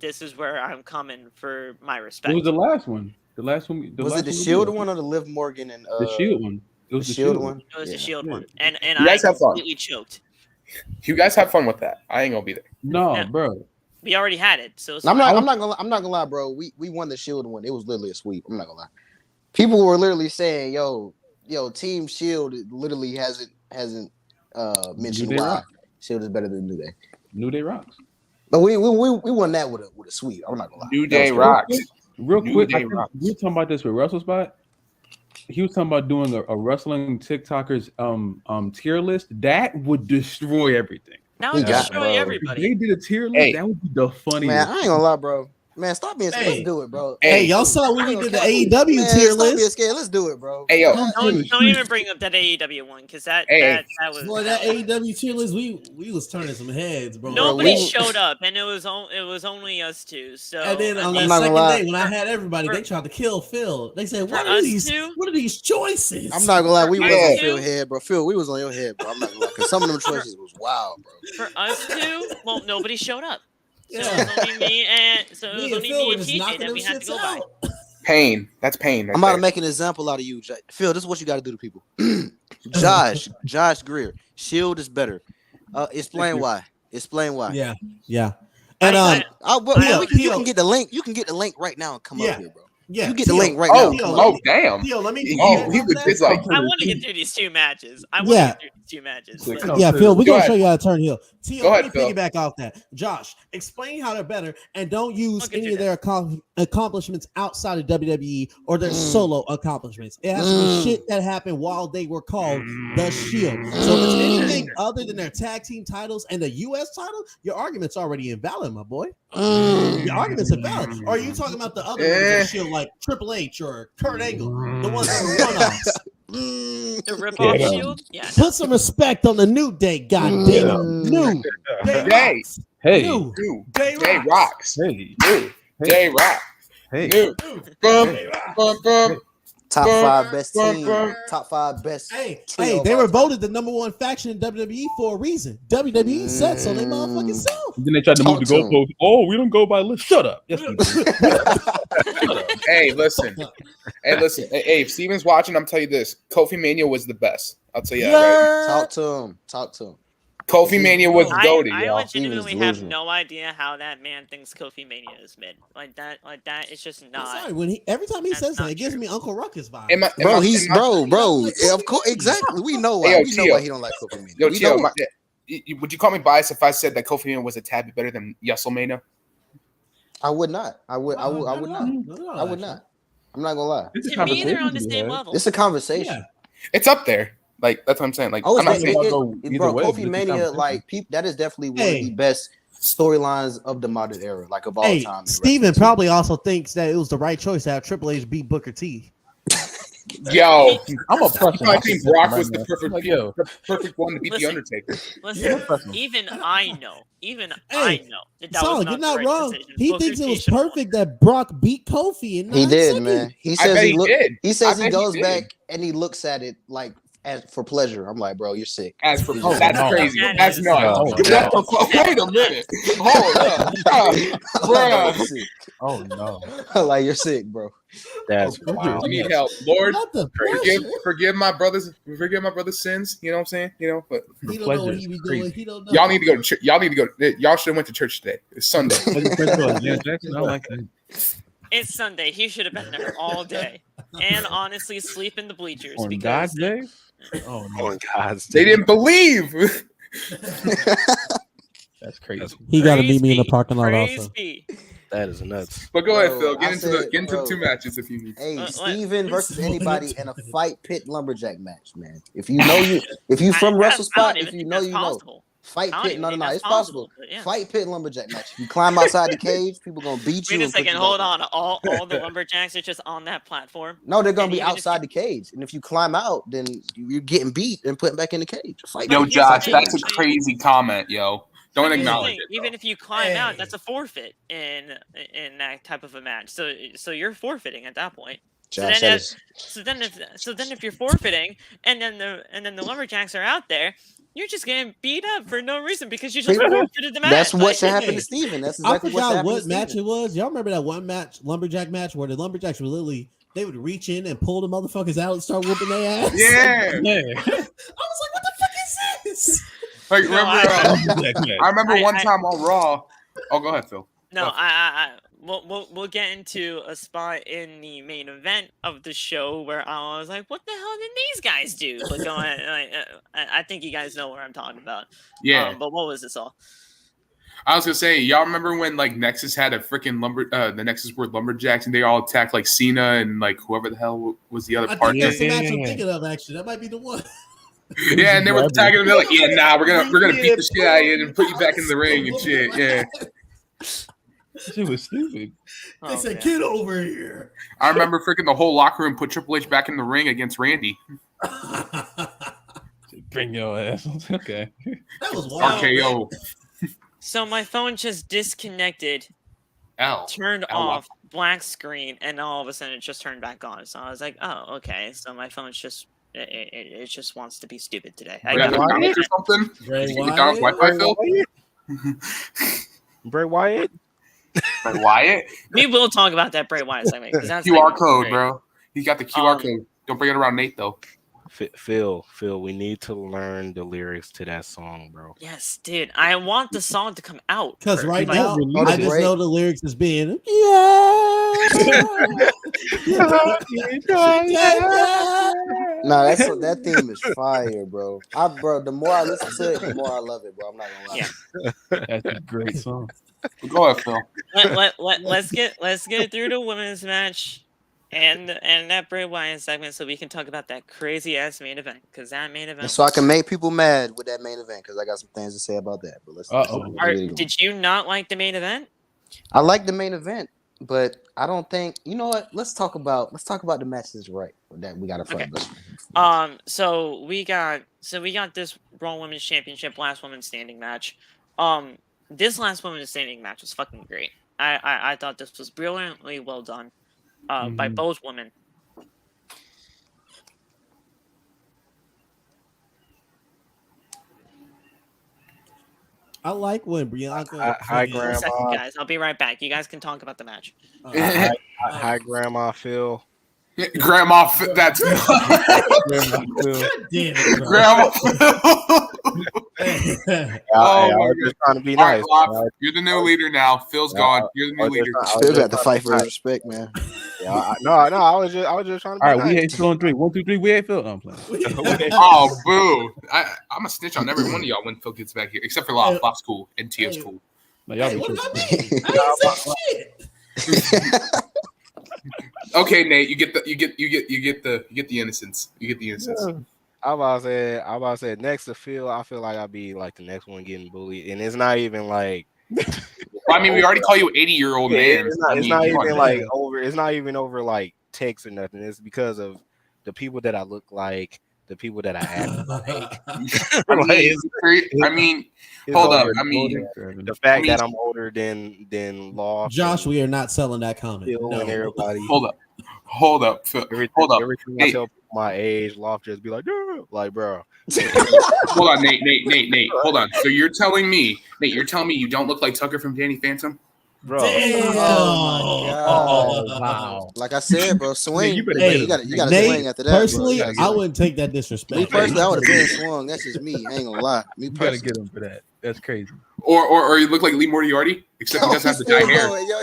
this is where I'm coming for my It respect. was the last one. The last one. Was it the Shield one or the Liv Morgan and The Shield one. It was the the Shield Shield one? It was Yeah. the Shield Yeah. one, and You I guys have fun. completely choked. You guys have fun with that. I ain't gonna be there. No, Yeah. bro. We already had it, so it's I'm fine. not gonna lie, bro. We won the Shield one. It was literally a sweep. I'm not gonna lie. People were literally saying, "Yo, Team Shield literally hasn't mentioned New Day why Rock. Shield is better than New Day." New Day rocks. But we won that with a sweep. I'm not gonna lie. New That was Day crazy. rocks. Real New quick, Day I think rocks. we were talking about this with Wrestle Spot. He was talking about doing a wrestling TikTokers tier list that would destroy everything. Now We it's got, destroy bro. If everybody. they did a tier list, Hey. that would be the funniest. Man, I ain't gonna lie, bro. Man, stop being scared. Hey. Let's do it, bro. Hey, y'all saw when we did the AEW Man, tier stop being list? scared. Let's do it, bro. Hey yo, Don't even bring up that AEW one because that was Boy, that AEW tier list, we was turning some heads, bro. nobody we- showed up, and it was only us two. So And then I on mean, that I'm not gonna second lie. day, when I had everybody, For- they tried to kill Phil. They said, for "What us are these? two- What are these choices?" I'm not gonna lie, we For was us on two- Phil's head, bro. Phil, we was on your head, bro. I'm not gonna lie, because some of them choices was wild, bro. for us two, well, nobody showed up. So Yeah. it was only me and Me and Phil were just knocking that them we had to shits go by. out. pain. That's pain. Right I'm about to there. make an example out of you, Phil. This is what you got to do to people. Josh Greer, Shield is better. Explain why. Explain why. Yeah. And I- You Pio, can get the link. You can get the link right now and come Yeah. up here, bro. Yeah, You get the Tio, link right Oh, now. Come on. oh, damn. Tio, let me. He you was that? just like, I want to get through these 2 matches. I want Yeah. to get through these 2 matches. Six. Let's- Yeah, Phil, we're Go gonna ahead. show you how to turn heel. Tio, Go let ahead, me Phil. piggyback off that. Josh, explain how they're better and don't use I'll get any you of their accomplishments outside of WWE or their solo accomplishments. It has to be shit that happened while they were called the Shield. So if it's anything other than their tag team titles and the US title, your argument's already invalid, my boy. Your argument's invalid. Or are you talking about the other members of the Shield like Triple H or Kurt Angle, the ones that were one-offs? The rip-off Yeah. Shield? Yeah. Put some respect on the New Day, goddamn it. New Day Day. rocks. Hey, New New. Day Day rocks. rocks. hey, New. Day rocks. hey. New. Bum, bum, bum. Top Bum, 5 best bum, team. bum. Top 5 best. Hey, trio they of were all time. voted the number 1 faction in WWE for a reason. WWE said so. They motherfucking self. And then they tried to move the Talk to him. goalpost. Oh, we don't go by list. Shut up. Yes, we do. Hey, listen. Hey, if Steven's watching, I'm telling you this. Kofi Mania was the best. I'll tell you that right. Talk to him. Talk to him. Kofi Mania was goated, I y'all. legitimately He was have delusional. no idea how that man thinks Kofi Mania is mid. Like that, it's just I'm not. sorry, when every time he That's says that, not it gives true. me Uncle Ruckus vibes. Am I- Bro, am I- he's am I- bro. Of course, exactly. We know why. Hey, yo, We know Tio. why he don't like Kofi Mania. Yo, We Tio, know would you call me biased if I said that Kofi Mania was a tad bit better than WrestleMania? I would not. I would not. I would not. I'm not gonna lie. It's a To me, they're conversation on the to be same had. level. It's a conversation. Yeah. It's up there. Like that's what I'm saying. Like Oh, I'm not it's saying. go either bro, way, but Kofi it's a Mania, conversation. like that is definitely one of Hey. the best storylines of the modern era, like of all Hey, time. in Steven wrestling, too. probably also thinks that it was the right choice to have Triple H beat Booker T. Yo, I'm a person. I think Brock was right the now. perfect, Like, yo, perfect one to beat the Listen. Undertaker. Listen, personal. even I know Hey, that Solid, was you're not not the right wrong. decision. He Booker thinks it T was should've won. perfect that Brock beat Kofi in 9 He did, seconds. man. He I says bet he he look. did. He I says he bet goes did. back and he looks at it like for pleasure. I'm like, bro, you're sick. As for Oh, that's no. crazy. That That's is- nuts. Oh, That's no. wait a minute. Hold up. Bro, Bruh. you're sick. Oh no. Like you're sick, bro. That's Oh, wild. You need help, Lord. Not the Forgive, pressure. forgive my brother's sins. You know what I'm saying? You know, but He don't know pleasure what is he be crazy. doing. He don't know. y'all need to go to church. Y'all need to go. Y'all should have went to church today. It's Sunday. Janet Jackson, I don't like that. It's Sunday. He should have been there all day, and honestly, sleep in the bleachers On because God's day? Oh no, Oh God's They didn't believe. that's crazy. He got to Praise meet me in the be, parking lot praise also. be. That is nuts. But go ahead, Bro, Phil. I Get into said, the bro. 2 matches if you need. Hey, What? Steven versus This anybody one- in a fight pit lumberjack match, man. If you from Wrestle I don't Spot, even if you think know, that's you know. possible. Fight I don't pit, even no, think no, that's it's possible. but yeah. Fight pit lumberjack match. If you climb outside the cage, people gonna beat you. Wait a and put second. you Hold back on. All the lumberjacks are just on that platform. No, they're gonna And be even if outside the cage, and if you climb out, then you're getting beat and put back in the cage. Fight. Yo, But here's the Josh, thing, that's a so- crazy comment, yo. Don't But here's the acknowledge thing, it. even though. if you climb out, Hey. that's a forfeit in that type of a match. So you're forfeiting at that point. Josh, then that if- is So then if you're forfeiting, and then the lumberjacks are out there, you're just getting beat up for no reason because you just forfeited the match. that's what should Like, happen Hey, to Steven. That's I exactly what should forgot happen what to match Steven. it was. Y'all remember that one match, lumberjack match, where the lumberjacks were literally they would reach in and pull the motherfuckers out and start whooping their ass. Yeah. Yeah. I was like, what the fuck is this? Like, No, remember? I remember I- one I- time on Raw. Oh, go ahead, Phil. No, we'll get into a spot in the main event of the show where I was like, "What the hell did these guys do?" But go ahead, I think you guys know what I'm talking about. Yeah. But what was this all? I was gonna say, y'all remember when like Nexus had a freaking the Nexus were lumberjacks and they all attacked like Cena and like whoever the hell was the other I partner. think that's the match I'm Yeah. thinking of. Actually, that might be the one. Yeah, and they were tagging them. They're like, "Yeah, nah, we're gonna beat the shit out of you and put you back in the ring and shit." Yeah, She was stupid. They Oh, said, man. "Get over here." I remember freaking the whole locker room put Triple H back in the ring against Randy. Bring your ass. Okay. That was wild. RKO. So my phone just disconnected, L. turned L- off, black screen, and all of a sudden it just turned back on. So I was like, "Oh, okay." So my phone's just it just wants to be stupid today. I We got got McDonald's or something? Bray Did you get McDonald's Wyatt? Wi-Fi, Phil? Bray Wyatt? Like Wyatt? We will talk about that Bray Wyatt segment because that's QR like, code, great. bro. He got the QR Um, code. Don't bring it around Nate though. Phil, we need to learn the lyrics to that song, bro. Yes, dude. I want the song to come out Because for- right like, now, release I it. just Great. know the lyrics as being yeah. Nah, that theme is fire, bro. Bro, the more I listen to it, the more I love it, bro. I'm not gonna lie. Yeah. That's a great song. Go ahead, Phil. Let's get through the women's match and that Bray Wyatt segment so we can talk about that crazy ass main event because that main event. And so I can make people mad with that main event because I got some things to say about that. But let's Did you not like the main event? I like the main event, but I don't think you know what. Let's talk about the matches right that we got in front of us. So we got this Raw Women's Championship last woman standing match. This last woman standing match was fucking great. I thought this was brilliantly well done by both women. I like when Bianca. Hi, One Grandma. second, guys. I'll be right back. You guys can talk about the match. Hi, Grandma Phil. Grandma, that's Damn it, bro. Grandma. I my was just trying to be All right, nice. Lop, you're the new leader now. Phil's gone. You're the new leader. Still got to fight for his respect, man. No, I was just trying to be All right, nice. we hate Phil on 3. 1, 2, 3. We hate Phil. No, I'm playing. Oh, boo. I'm a snitch on every one of y'all when Phil gets back here, except for Lop. Lop's cool and Tia's cool. No, y'all Hey, be what tripping. about me? I didn't say shit. Okay, Nate, you get the innocence. You get the innocence. I about to say next to Phil, I feel like I'll be like the next one getting bullied, and it's not even like. Well, I mean, we already call you 80-year-old man. It's not, I it's mean, not come on. even like over. It's not even over like text or nothing. It's because of the people that I look like, the people that I act like. I mean, It's hold up. over. I mean, The fact that I'm older than Loft, Josh, we are not selling that comment. Phil, No. and everybody. hold up. Phil. Hold up. Everything I Nate. tell people my age, Loft just be like, yeah. Like, bro. Hold on, Nate. Hold on. So you're telling me you don't look like Tucker from Danny Phantom? Bro. Damn. Oh, my God. Wow. Like I said, bro, swing. you better Hey, you got to Nate, swing after that. personally, bro. I wouldn't take that disrespect. Me personally, I would have been swung. That's just me. I ain't gonna lie. Me You gotta personally. get him for that. That's crazy. Or you look like Lee Moriarty, except he doesn't have the Still dye hair. going. Yo.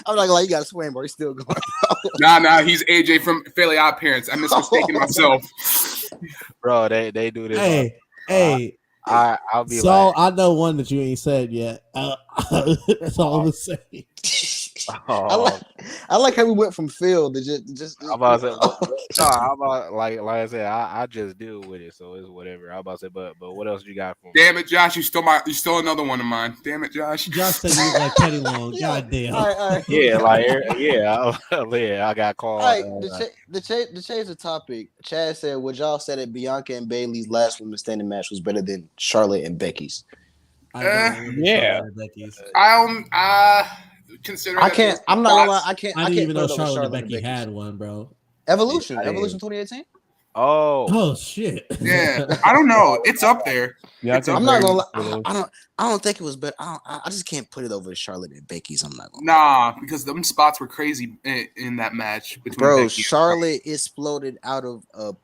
I'm not gonna lie. You got to swing, bro. He's still going. Nah, he's AJ from Fairly Odd Parents. I mistaken myself. Bro, they do this. Hey. I'll be So like, I know one that you ain't said yet. That's all I'm saying. oh, I like how we went from Phil to just. I'm about to say, no, I'm about like I said, I just deal with it, so it's whatever. I'm about to say, but what else you got for me? Damn it, Josh! You stole another one of mine. Damn it, Josh! Josh said you look like Teddy Long. God damn. All right. Yeah, like yeah, I got called. All right, to change the topic, Chad said, "Would y'all say that Bianca and Bailey's last women's standing match was better than Charlotte and Becky's?" I don't remember yeah. Charlotte and Becky's. Considering I can't. I'm not gonna lie. I can't. I I didn't can't even know put it over Charlotte and Becky Becky's. had one, bro. Evolution. I didn't. Evolution 2018. Oh, Oh shit. Yeah, I don't know. It's up there. Yeah, It's I'm not gonna lie. Brady- I don't think it was better. I just can't put it over Charlotte and Becky's. I'm not gonna. Nah, because them spots were crazy in that match between Bro, Becky and Charlotte exploded out of a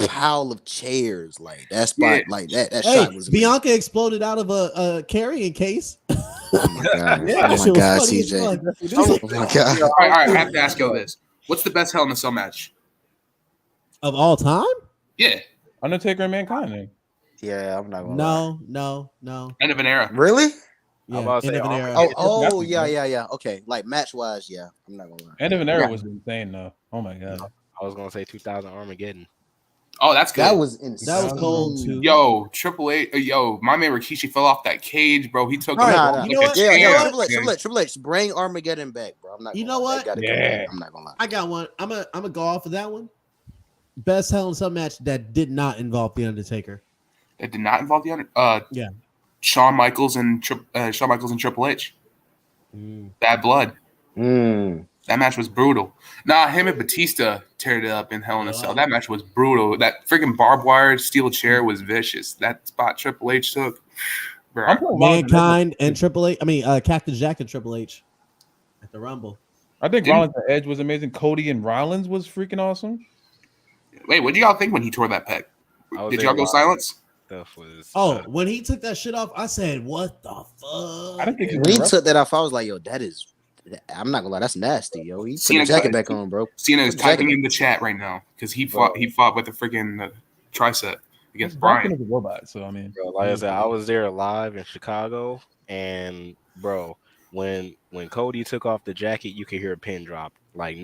pile of chairs. Like that spot, Yeah. like that Hey, shot was amazing. Bianca exploded out of a Karrion case. Oh my god, Yeah, oh That my shit was god, funny as CJ. fuck. Oh my god. All right, I have to ask you this: what's the best Hell in a Cell match? Of all time? Yeah, Undertaker and Mankind. eh? Yeah, I'm not gonna lie. No. end of an era. Really? Yeah, about to end say, of an oh, era. Oh, Definitely, yeah. Okay, like match wise, yeah. I'm not gonna lie. End of an era Yeah. was insane, though. Oh my god. I was gonna say 2000 Armageddon. Oh, that's good. That was insane. That was cold too. Yo, Triple H, my man Rikishi fell off that cage, bro. He took All right, Nah, you know what? Yeah, You know yeah. what? Triple H, bring Armageddon back, bro. I'm not. You gonna know lie. what? That gotta come Yeah. back. I'm not gonna lie. I got one. I'm a go off of that one. Best Hell in a Cell match that did not involve the Undertaker. It did not involve the other. Yeah. Shawn Michaels and Triple H. Bad Blood. That match was brutal. Nah, him and Batista teared it up in Hell in a Cell. That match was brutal. That freaking barbed wire steel chair was vicious. That spot Triple H took, bro. I'm putting Rollins and Mankind and Triple H. I mean, Cactus Jack and Triple H at the Rumble. I think Rollins and Edge was amazing. Cody and Rollins was freaking awesome. Wait, what did y'all think when he tore that pec? Did y'all go silence? Stuff was. Oh, when he took that shit off, I said, "What the fuck?" I didn't think When he took that off, I was like, "Yo, that is I'm not gonna lie, that's nasty, yo. He put Cena the jacket got- back on, bro. Cena is Put the jacket typing back. in the chat right now because he Bro. fought with the freaking tricep against Brock Brian. is a robot, so I mean, Bro, like I said, I was there live in Chicago, and bro, when Cody took off the jacket, you could hear a pin drop. Like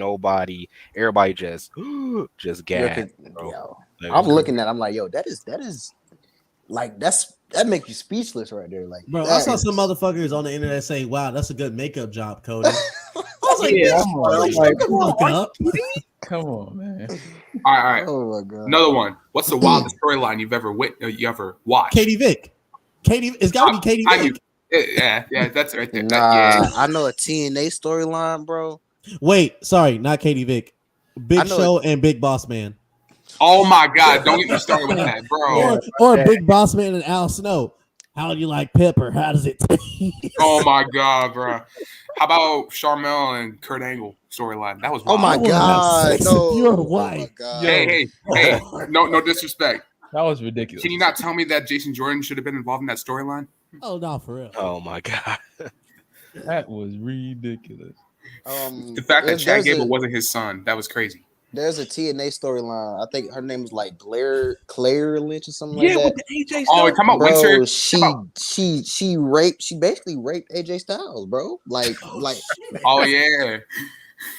everybody just Yo, gagged. 'cause- bro. yo, Like, I'm looking at. I'm like, yo, that is like that makes you speechless right there. Like, Bro, I that saw is- some motherfuckers on the internet say, "Wow, that's a good makeup job, Cody." I was like, Yeah, "Bitch, I'm really like, shut the fuck up." come on, man. All right. Oh my god. Another one. What's the wildest storyline you've ever watched? Katie Vick. It's got to be Katie I knew- Vick. Yeah, that's right there. Nah, Yeah. I know a TNA storyline, bro. Wait, sorry, not Katie Vick. I Big know Show and Big Boss Man, Oh my God! Don't get me started with that, bro. or Big Boss Man and Al Snow. How do you like pepper? How does it taste? Oh my God, bro. How about Charmel and Kurt Angle storyline? That was Oh wild. my I wanna have god, sex no. with your Oh my wife. god. Hey, no disrespect. That was ridiculous. Can you not tell me that Jason Jordan should have been involved in that storyline? Oh no, for real. oh my god. That was ridiculous. The fact that there's Chad Gable a- wasn't his son, that was crazy. There's a TNA storyline. I think her name is like Claire Lynch or something Yeah, like with that. the AJ Oh, stuff. talking about Bro, Winter. she basically raped AJ Styles, bro. Like Oh yeah.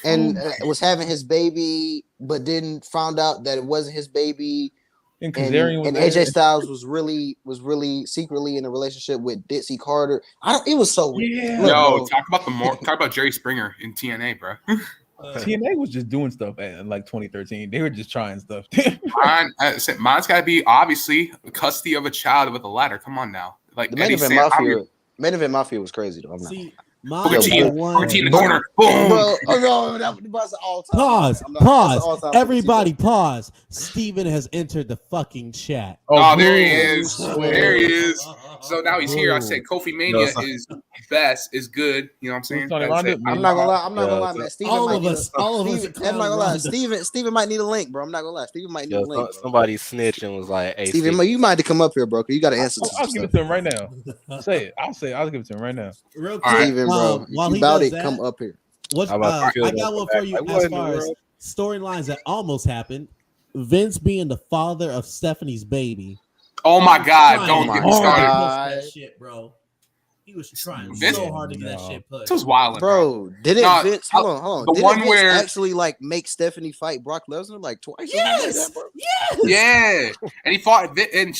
and was having his baby, but then found out that it wasn't his baby. And And, Kazarian was and there. AJ Styles was really secretly in a relationship with Ditsy Carter. It was so weird. Yeah. Look, Yo, bro, talk about Jerry Springer in TNA, bro. TNA was just doing stuff in like 2013. They were just trying stuff. Mine's got to be obviously custody of a child with a ladder. Come on now, like the main Eddie event saying, Mafia Mafia was crazy though. I'm not. See, Booker my T, number one. Booker T in the corner. Boom. Bro, oh no, that's all time. Pause. I'm not- that's all Pause. time. Everybody, pause. Steven has entered the fucking chat. Oh, there he boo. is. There he is. So now he's here. I Boo. said Kofi Mania No, is best, is good. You know what I'm saying? Tony That's Ronda, it. I'm not gonna lie. I'm not gonna Yeah, lie, man. Steven All might of need us. All of us. Steven, I'm not gonna lie. Steven might need a link, bro. I'm not gonna lie. Steven might need a Yo, link. Bro. somebody snitched and was like, "Hey, Steven, Steve, you might have to come up here, bro. Cause you got to answer to I'll some give it stuff. to him right now. Say it. I'll give it to him right now. Real All right. quick, Steven, bro. while If he you about does it, that, come up here. what, How about I you feel got that one back? for you Like, what as in the far as world? storylines that almost happened. Vince being the father of Stephanie's baby. Oh my God! Trying Don't my get me hard to started. God. push that shit, bro. He was trying Vince- so hard to get that No. shit pushed. This was wild, Bro, didn't Nah, Vince? Hold on. the Didn't one Vince where- actually like make Stephanie fight Brock Lesnar like twice? or something like Yes. that, bro? Yes. Yeah, and he fought, and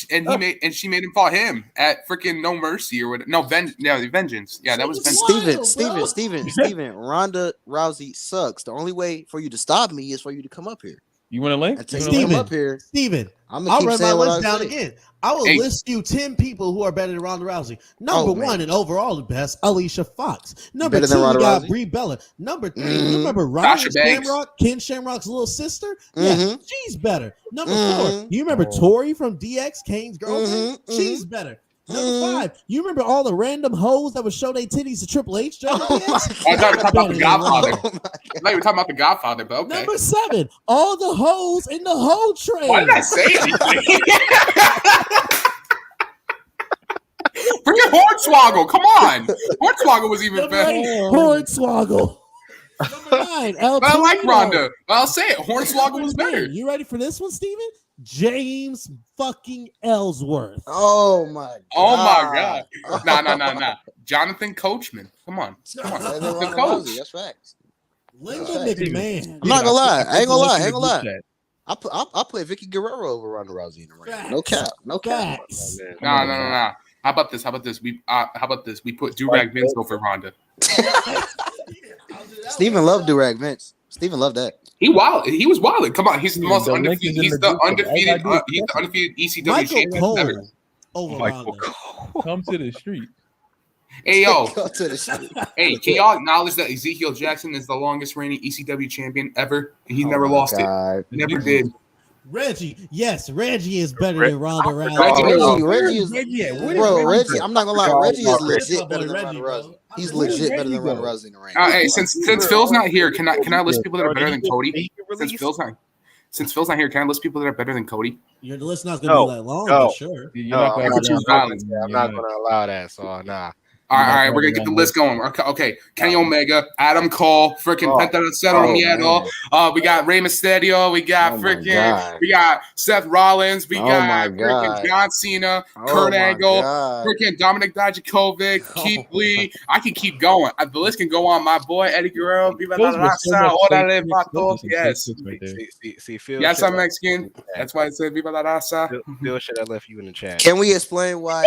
she made him fought him at freaking No Mercy or what? No, Vengeance. Yeah, that was She Vengeance. wild, bro. Steven, Ronda Rousey sucks. The only way for you to stop me is for you to come up here. You want a link? Until You you want a come link? up here, Steven, I'm gonna I'll keep run my saying what list I down say. again. I will Hey. list you 10 people who are better than Ronda Rousey. Number Oh, man. one and overall the best, Alicia Fox. Number Better two, than you Ronda got Rousey? Brie Bella. Number three, Mhm. you remember Sasha Ryan Banks. Shamrock, Ken Shamrock's little sister? Yeah, Mhm. she's better. Number Mhm. four, you remember Oh. Tori from DX, Kane's girlfriend? Mhm, She's better. Number Mhm. five, you remember all the random hoes that would show their titties to Triple H during Oh DX? my I thought you were talking about the Better than Godfather. Ronda. Oh my I thought you were talking about the Godfather, but okay. Number seven, all the hoes in the hoe train. Why did I say anything? Freaking Hornswoggle, come on! Hornswoggle was even Number better. eight, Hornswoggle. Number nine, El But I like Torito. Ronda. But I'll say it. Hornswoggle was Number better. 10, you ready for this one, Steven? James fucking Ellsworth. Oh my god. Oh my God. Nah. Jonathan Coachman. Come on. Better than The Ronda coach. Rousey, that's facts. Linda Alright. McMahon. I'm not gonna lie. I ain't gonna lie. I ain't Group gonna lie. chat. I play Vicky Guerrero over Ronda Rousey in the ring. Facts. No cap. No cap. Facts. man. No. How about this? We put Durag Vince over Ronda. Steven loved Durag Vince. Steven loved that. He was wild. Come on, he's the Yeah, most the link undefeated. is in He's the the group chat. undefeated. All I do is He's the undefeated ECW Michael champion ever. Cole over Michael Ronda. Cole. Come to the street. Hey yo, Go to the street. hey, can y'all acknowledge that Ezekiel Jackson is the longest reigning ECW champion ever, and he Oh never my lost it. God. Never did. Reggie, yes, Reggie is better than Ronda Rousey. Reggie is bro. Reggie, I'm not gonna lie. Reggie is That's legit my better boy than Reggie, Ronda bro. Rousey. He's Where's legit better Reggie than Ronda go? Rousey in the ring. Hey, since Phil's not here, can I list people that are better than Cody? Since Phil's not here, can I list people that are better than Cody? Your list not gonna No, be that long, no. for sure. You're No, not gonna I'm have choose that. violence. I'm not gonna allow that. So nah. All right, we're gonna get the list going. Okay. Kenny Omega, Adam Cole, freaking Penta Cero Miedo. We got Rey Mysterio. We got we got Seth Rollins. We got freaking John Cena, Kurt Angle, freaking Dominik Dijakovic, Keith Lee. I can keep going. The list can go on. My boy Eddie Guerrero, Viva la Raza, Orale Vatos. Yes. See, Phil. Yes, I'm Mexican. That's why it said Viva la Raza. Phil should have left you in the chat. Can we explain why?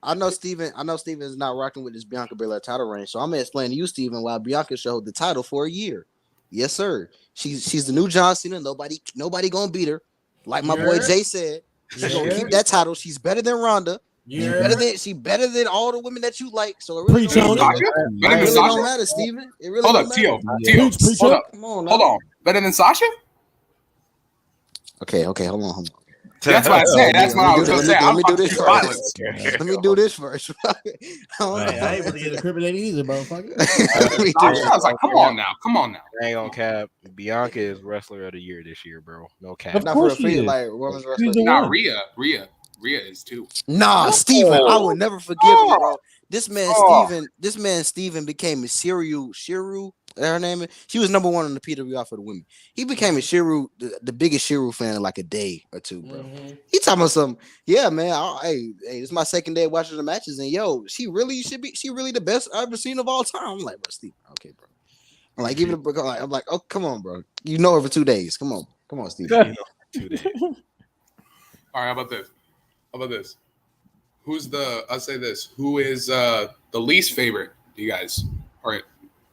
I know Steven is not rocking with this Bianca Belair title reign, so I'm gonna explain to you, Steven, why Bianca should hold the title for a year. Yes, sir. She's the new John Cena. Nobody gonna beat her. Like my boy Jay said, she's gonna keep that title. She's better than Ronda. She's better than all the women that you like. So it really don't matter, Steven. It really hold up, Tio. Hold up. Come on, hold on. Better than Sasha? Okay, hold on. That's what I said. That's what I was going to say. Let me do this first. Let me do this first. I ain't able to get incriminated either, motherfucker. I was like, come on now. I ain't on cap. Bianca is wrestler of the year this year, bro. No cap. Not for a free, like women's wrestler. Nah, Rhea is too. Nah, Steven, I would never forgive you, bro. This man Steven became a Shiru. Her name is. She was number 1 on the PWI for the women. He became a Shiru, the biggest Shiru fan in like a day or two, bro. He talking about something. Yeah, man. Hey, it's my second day watching the matches, and she really the best I've ever seen of all time. I'm like, bro, Steve, okay, bro. I'm like, give it a. I'm like, oh, come on, bro. You know her for 2 days. Come on, Steve. 2 days. All right, how about this? Who's I'll say this. Who is the least favorite? You guys. All right.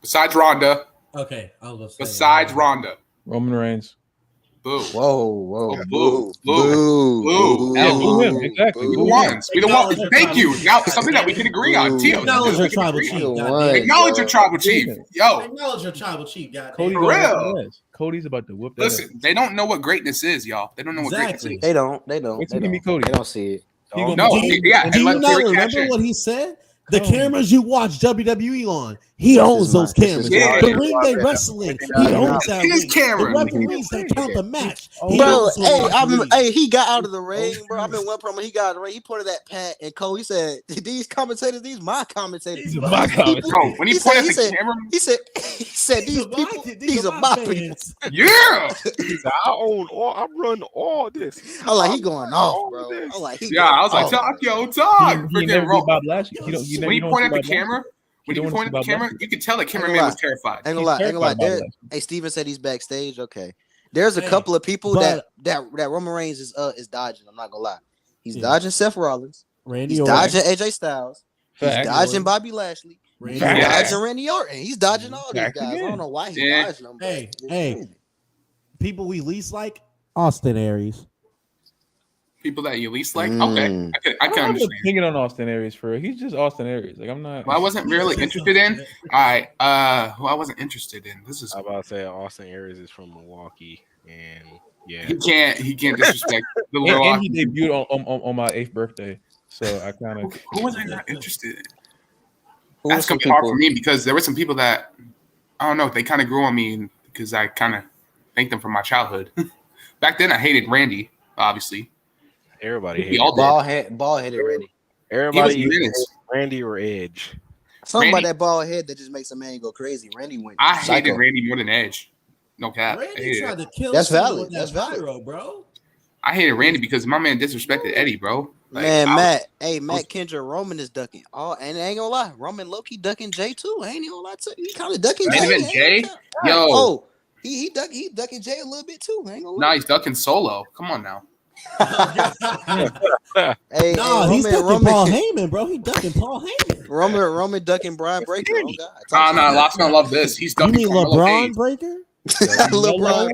Besides Ronda. Okay, I was gonna say. Besides Ronda. Roman Reigns. Boo. Whoa. Boo. Yeah, boo him. Exactly. We the ones. Thank you. Now, something that we can agree on. Tio. Acknowledge your tribal chief. Acknowledge your tribal chief. Yo. Acknowledge your tribal chief, guys. Cody's about to whoop that. Listen, they don't know what greatness is, y'all. They don't know what greatness is. They don't. Wait till you meet Cody. They don't see it. Do you not remember what he said? The cameras you watch WWE on, he owns those cameras. The ring they wrestling, he owns that ring. The referees that count the match. Bro, he got out of the ring, bro. I'm in one promo. He got out of the ring. He pointed at Pat and Cole. He said, "These commentators, these my commentators." These are my commentators. When he pointed at the camera, he said, "These people, these are my people." Yeah. I own all. I run all this. I'm like, he going off, bro. I'm like, I was like, talk. Freaking Bob Lashley. When he pointed at the camera, you could tell the cameraman was terrified. Ain't gonna lie. Hey, Steven said he's backstage. Okay, there's a couple of people that Roman Reigns is dodging. I'm not gonna lie. He's dodging Seth Rollins. He's dodging AJ Styles. He's dodging Bobby Lashley. He's dodging Randy Orton. He's dodging all these guys. I don't know why he's dodging them. Hey, people we least like, Austin Aries. People that you least like? Okay. I can understand. Thinking on Austin Aries for he's just Austin Aries. Like I'm not. Well, I wasn't really interested in. All right. Who I wasn't interested in. This is. I about to say Austin Aries is from Milwaukee, and yeah, he can't disrespect the Milwaukee. And he debuted on my 8th birthday, so I kind of. Who was I not interested in? That's gonna be hard for me because there were some people that I don't know. They kind of grew on me because I kind of thanked them from my childhood. Back then, I hated Randy, obviously. Everybody hated ball-headed Randy. Everybody hated Randy or Edge. Something about that bald head that just makes a man go crazy. Randy went. I hated Randy more than Edge. No cap. Randy tried to kill. That's valid. That's valid, bro. I hated Randy because my man disrespected Eddie, bro. Like, Matt Kendra, Roman is ducking. Oh, and I ain't gonna lie, Roman low-key ducking Jay too. I ain't gonna lie to you. He kind of ducking Jay. Yo. Oh, he ducking Jay a little bit too. I ain't gonna lie. Nah, he's ducking Solo. Come on now. He's ducking Paul Heyman, bro. He ducking Paul Heyman. Roman ducking Brian Breaker. Oh God. Lots gonna love this. He's ducking. You mean LeBron Breaker? LeBron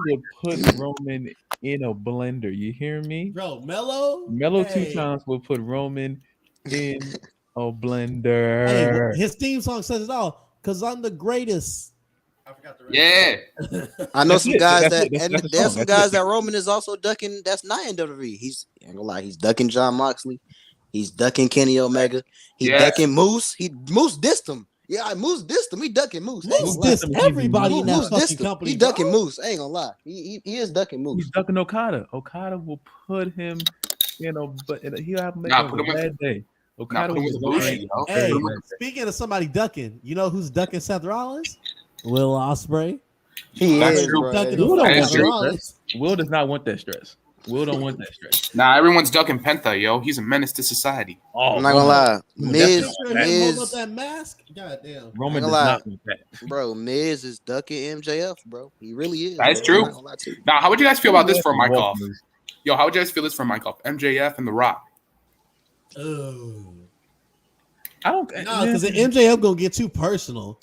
would put Roman in a blender. You hear me, bro? Mello 2 times would put Roman in a blender. Hey, his theme song says it all. Cause I'm the greatest. I forgot the rest. Yeah. I know some guys there's some guys that Roman is also ducking. That's not in WWE. He's ducking John Moxley. He's ducking Kenny Omega. He's ducking Moose. Moose dissed him. Yeah, Moose dissed him. He ducking Moose. Moose dissed everybody in that fucking company. He ducking Moose. I ain't gonna lie. He is ducking Moose. He's ducking Okada. Okada will put him, but he'll have a bad day. Okada put him was with the Bushi, yo. Hey, Put him with- speaking of somebody ducking, you know who's ducking Seth Rollins? Will Ospreay. He That's is, true. bro. Ducking Will the don't fuck That want is out of true. Rollins. Will does not want that stress. Will don't want that stress. Nah, everyone's ducking Penta, yo. He's a menace to society. Oh, I'm not gonna lie. Roman Miz, definitely Him holding up Miz, that mask. God damn. Roman I'm does not not want that. bro, Miz is ducking MJF, bro. He really is. That is bro. true. I'm not gonna lie to you. Now, how would you guys feel about this for a mic Walk off? moves. Yo, how would you guys feel this for a mic off? MJF and The Rock. Oh. I don't. No, because the MJF gonna get too personal.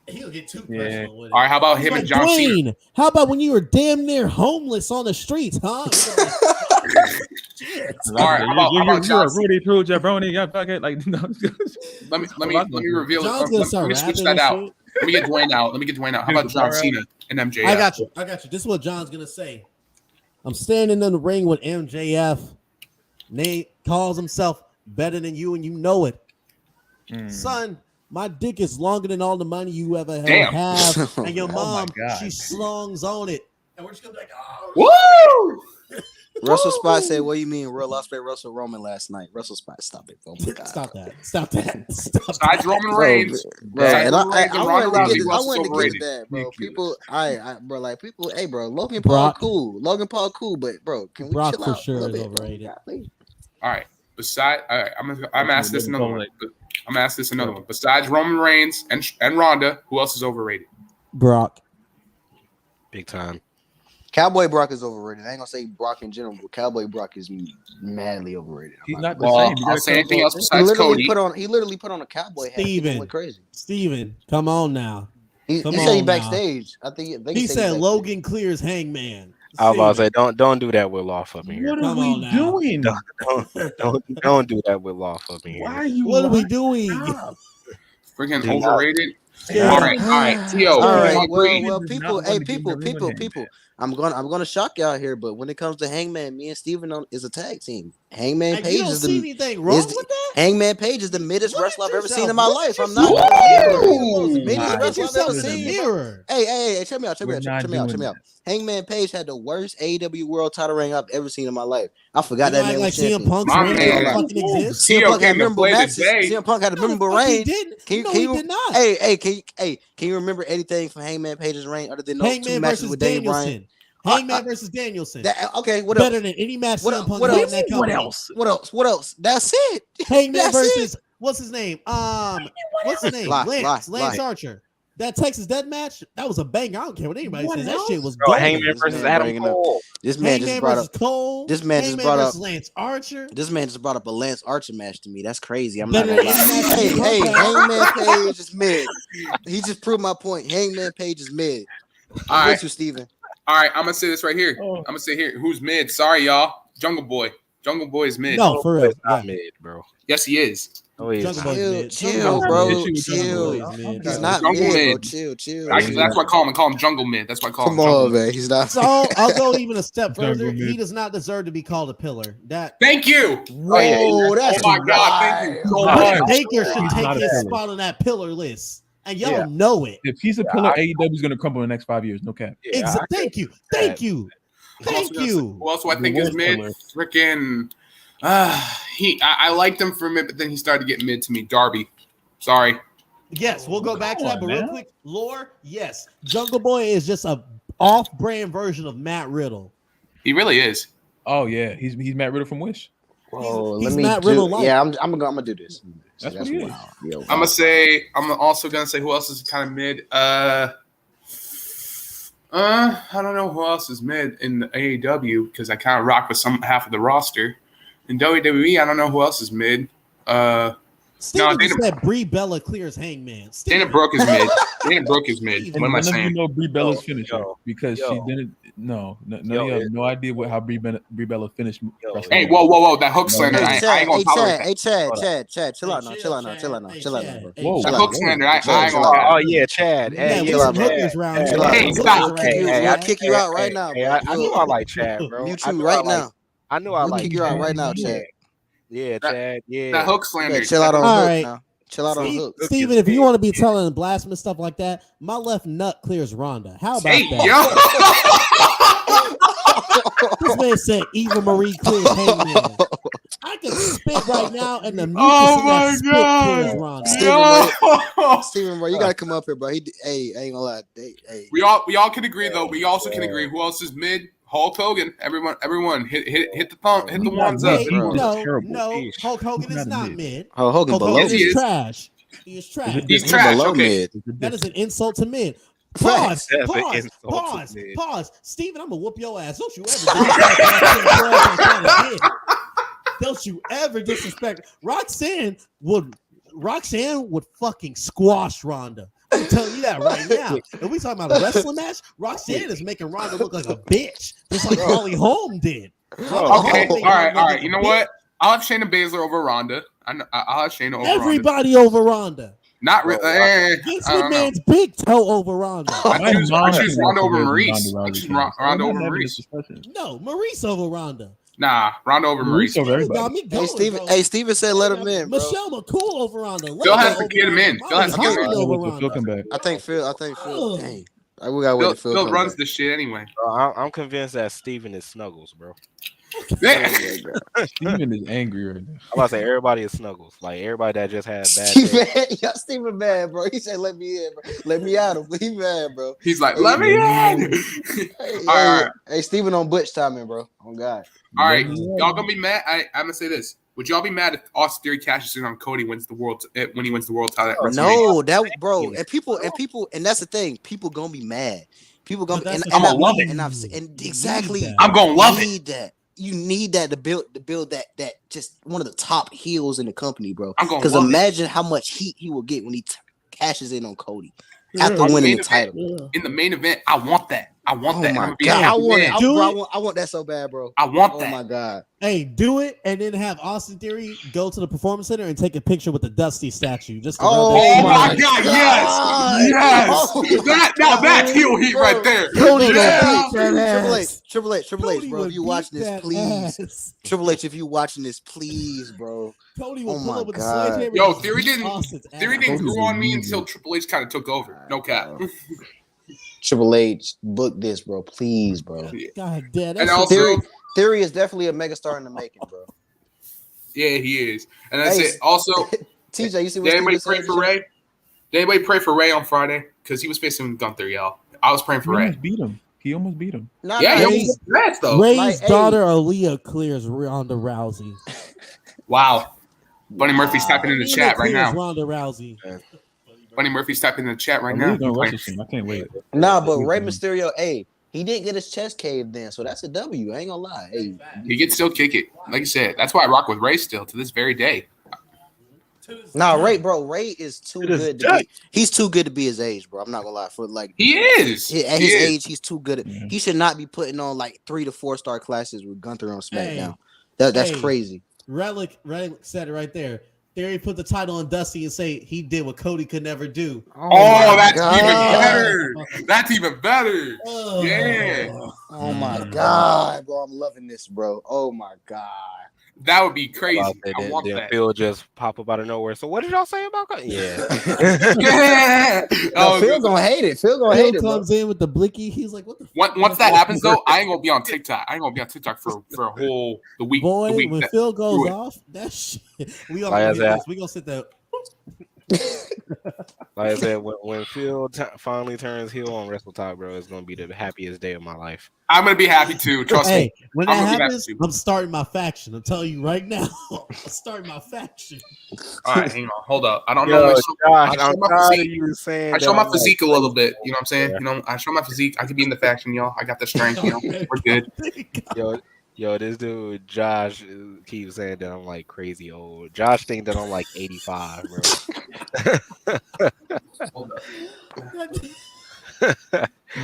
He'll get too Yeah. personal with it. All right, how about He's him like, and John Cena? Dwayne, how about when you were damn near homeless on the streets, huh? Shit. All right, how about you're John a Cena? Rudy True Jabroni. Yeah, fuck it. Like, no. Let me reveal it. John's gonna Let start me switch rapping that and out. shit. Let me get Dwayne out. How about John Cena and MJF? I got you. This is what John's gonna say. I'm standing in the ring with MJF. Nate calls himself better than you, and you know it. Son, my dick is longer than all the money you ever Damn. have. And your Oh my mom, God. she slongs on it. And we're just gonna be like, oh, Woo! Russell Spot said, "What do you mean, Real Ospreay Russell Roman last night?" Russell Spot, stop it, bro. Oh my God. stop that. Stop that. Stop Besides that. Roman Bro, Reigns, bro, Besides and Roman Reigns and Ronda wanted Rousey, to who else is get to overrated? that, bro. Ridiculous. People, bro, like people, hey, bro, Logan Paul Brock. cool, Logan Paul cool, but bro, can we Brock chill for out sure a little is bit, bro? overrated. Golly. All right. I'm asked this another one. I'm asked this another Sure. one. Besides Roman Reigns and Ronda, who else is overrated? Brock. Big time. Cowboy Brock is overrated. I ain't gonna say Brock in general, but Cowboy Brock is madly overrated. He's I'm not the Well, same. You I'll gotta say cut anything him else off. besides Cody. he literally put on a cowboy hat. People Steven. went crazy. Steven, come on now. He Come said he on backstage. I think He said backstage. Logan clears Hangman. I was about to Steven, say, don't do that with Loft up in here. What are Come we on now. doing? Don't do that with Loft up in here. Why are you? What are we lying? doing? Stop. Freaking Dude. overrated. Yeah. All right. Tio, All right, you agree? well, Does people, not hey, want to people, give the ring people, on people. I'm gonna shock y'all here, but when it comes to Hangman, me and Steven is a tag team. Hangman Like, Page you don't is see the anything wrong is with that? Hangman Page is the middest Look wrestler at I've ever seen in yourself. my Look life. at I'm not. yourself. Woo! Middest Look at wrestler I've ever yourself in the seen. mirror. Hey, check me out. We're not Check me out. doing Check me out. Hangman Page had the worst AEW World Title reign I've ever seen in my life. I forgot You that act man like was CM champion. Punk's My reign man. don't fucking exist. CM Tio Punk had came to memorable play matches. today. CM Punk had a No, the memorable fuck he reign. didn't. No, he did not. Hey, can you remember anything from Hangman Page's reign other than those two Hangman matches versus with Daniel Bryan? Danielson. Hangman versus Danielson. Okay, what Better else? than any match What CM el- Punk what had in else? that company. What else? That's it. Hangman That's versus what's his name? What's his name? Lance Lie. Archer. That Texas Death Match, that was a bang. I don't care what anybody What says. That else? shit was Bro, gold. Hangman This versus man Adam bringing up- Cole. This man Hangman just brought versus up. Cole. This man just Hangman brought versus up. Lance Archer. This man just brought up a Lance Archer match to me. That's crazy. I'm Better not gonna than any lie. match Hey, CM Punk had. Hangman Page is mid. He just proved my point. Hangman Page is mid. All I'm right. with you, Steven. All right, I'm gonna say this right here. Oh. I'm gonna say here. Who's mid? Sorry, y'all. Jungle Boy. Jungle Boy is mid. No, for real. It's not Yeah. mid, bro. Yes, he is. Oh, he is Jungle not. Boy's mid. Chill, Jungle Boy's bro. mid. Chill. Jungle Boy's mid. He's not Jungle mid, bro. mid. Chill. That's why I call him. I call him Jungle Mid. That's why I call him Come Jungle on, Mid. man. He's not. So I'll go even a step Jungle further. mid. He does not deserve to be called a pillar. That Thank you. Whoa, that's Oh my God! Thank you so wild. much. Baker should He's take not a his pillar. spot on that pillar list, and y'all Yeah. know it. If he's a pillar, AEW is going to crumble in the next 5 years. No cap. Yeah, I Thank you. that. Thank you. Thank you. Who else do I The think is worst mid? pillar. Freaking. I liked him for a minute, but then he started to get mid to me. Darby. Sorry. Yes, we'll go back to that, but real man. quick, lore. Yes, Jungle Boy is just a off-brand version of Matt Riddle. He really is. Oh yeah, he's Matt Riddle from Wish. Whoa, he's let me Matt do. Riddle like. Yeah, I'm gonna do this. That's what he is. wild. Yo, I'm also gonna say who else is kind of mid. I don't know who else is mid in the AEW because I kind of rock with some half of the roster. In WWE, I don't know who else is mid. Steven Dana- just said Brie Bella clears Hangman. Dana Steven, Brooke is mid. Dana Brooke is mid. And What am I None of you saying? know Brie Bella's Yo, finisher yo, because she yo. didn't. No, Yo, you have no idea how Brie Bella finished. Yo, WrestleMania. Hey, whoa! That hook No, slander. no. I ain't gonna tolerate that. Chad, chill out now, Hey, chill out now, Chad. chill out now, Hey, chill out Chad. now, bro. Hey, Chill That out, hook bro. slander. I ain't Chill gonna. out. Oh yeah, Chad. Yeah, Hey, we chill some out, bro. hookers round Chill here. out. Hey, Some stop. hookers around here. I'll kick you out right now, Hey, bro. I knew I like Chad, bro. Mute I you knew right I like- now. I knew I We'll like kick you out Chad. right now, Chad. Yeah, Chad. Yeah. That hook You slander. better chill out on All hook right. now. Chill out on hook. Steven, if you want to be telling blasphemous stuff like that, my left nut clears Rhonda. How about Hey, that? yo. This man said Eva Marie clears Hangman. I can can spit right now, and the mucus Oh in my that spit God. kills Ronda. Steven, bro, you gotta come up here, bro. Hey, I ain't gonna lie. Hey. We all can agree though. We also can agree. Who else is mid? Hulk Hogan. Everyone, hit the thumb, hit the ones up. Hey, bro. no, Hulk Hogan is not mid. Oh, Hogan Hulk below Hogan He is is. trash. He is trash. He's trash. below Okay. mid. That is an insult to mid. Pause. That's an Pause. insult to Pause. mid. Pause. Steven, I'm gonna whoop your ass. Don't you ever disrespect. Don't you ever disrespect. Roxanne would fucking squash Ronda. I'm telling you that right now. And we talking about a wrestling match. Roxanne is making Ronda look like a bitch, just like Holly Holm did. Okay. Holm made All Ronda right. look like You a know bitch. what? I'll have Shayna Baszler over Ronda. I'll have Shayna over Ronda. Everybody over Ronda. Not really. Vince I don't know. McMahon's big toe over Ronda. I choose Ronda over Maurice. Ronda I choose Rousey. Ronda We're over not having Maurice. this discussion. No, Maurice over Ronda. Nah, Ronda over Maurice. Over everybody. Got me going, bro. Hey, Steven said let him in, bro. Michelle McCool over Ronda. Phil has to get him in. Phil has to get him in. over Phil Ronda. come back. I think Phil. Oh. Dang. We gotta wait till Phil Phil comes runs back. the shit anyway. Bro, I'm convinced that Steven is Snuggles, bro. Steven is angry right now. I'm about to say everybody is Snuggles. Like everybody that just had a bad day. Y'all Steven mad, bro. He said let me in, bro. Let me out of him. He mad, bro. He's like, let me in. Hey, All right. Hey, Steven on Butch timing, bro. Oh God. All right, y'all gonna be mad? I'm gonna say this. Would y'all be mad if Austin Theory cashes in on Cody when he wins the world title? At WrestleMania? No, that bro, and people, and that's the thing. People gonna be mad. People gonna, But that's and, the and, I, thing. Love it. and I've seen, and exactly. that. I'm gonna love you it. need that. You need that to build that just one of the top heels in the company, bro. I'm gonna Because love it. imagine how much heat he will get when he cashes in on Cody Yeah. after On winning main the event. title. In the main event, I want that. I want Oh that. my I'm gonna be God, a I want it. fan. Do Bro, it. I want that so bad, bro. I want Oh that. my God. Hey, do it and then have Austin Theory go to the Performance Center and take a picture with the Dusty statue. Just to Oh Oh rub that my my shit God! God. Yes, Oh yes. my That's heel heat Bro, right there. Cody Yeah. gonna That beat ass. Triple H, Cody bro. would If you beat watching this, that please. ass. Triple H, if you watching this, please, bro. Cody will Oh pull my up with the God. sledgehammer. Yo, and just Theory beat didn't Austin's Theory ass. didn't Cody's grow on me amazing. until Triple H kind of took over. No cap. Triple H, book this, bro. Please, bro. God damn. And That also, Theory is definitely a megastar in the making, bro. yeah, he is. And that's Hey, it. Also, TJ, you see did what anybody Steven pray said? for Ray? Did anybody pray for Ray on Friday? Because he was facing Gunther, y'all. I was praying He for Ray. almost beat him. He almost beat him. Nah, Yeah, nah, he Ray- almost passed though. Ray's Like, hey. daughter Aaliyah clears Ronda Rousey. Wow. Bunny Murphy's typing in the Alina chat right clears now. Ronda Rousey. Bunny Murphy's typing in the chat right I'm now. really gonna wrestle soon. I can't wait. Nah, but Rey Mysterio, hey, he didn't get his chest caved in, so that's a W. I ain't gonna lie. Hey, He can still kick it. Like I said, that's why I rock with Ray still to this very day. nah, Ray is too It is good to be. He's too good to be his age, bro. I'm not gonna lie. For like, He is. at He his is. age, he's too good. Yeah. He should not be putting on like 3 to 4 star classes with Gunther on SmackDown. Hey. That's Hey. crazy. Relic said it right there. Theory put the title on Dusty and say he did what Cody could never do. Oh, my that's God. even better. That's even better. Oh. Yeah. Oh my God, bro. I'm loving this, bro. Oh my God. That would be crazy. About that, I want then that. Phil just pop up out of nowhere. So what did y'all say about Cody? Yeah. Yeah. No, Oh, Phil gonna hate it. Phil gonna Phil hate it, bro. comes in with the blicky. He's like, "What the once that happens though, I ain't gonna be on TikTok. I ain't gonna be on TikTok for a whole the week. boy?" the week When that- Phil goes do it. off, that shit. We Like I gonna said- we gonna sit there. Like I said, when Phil finally turns heel on Wrestle Talk, bro, it's gonna be the happiest day of my life. I'm gonna be happy too. Trust Hey, me. when I'm that gonna be happens, happy. I'm starting my faction. I'm telling you right now. I'm starting my faction. All right, hang on, hold up. I don't Yo, know. Josh, I show I'm my tired of physique. you saying I show that my I'm like- physique a little bit. You know what I'm saying? You know, I show my physique. I could be in the faction, y'all. I got the strength. You know, we're good. Yo, this dude Josh keeps saying that I'm like crazy old. Josh think that I'm like 85, bro.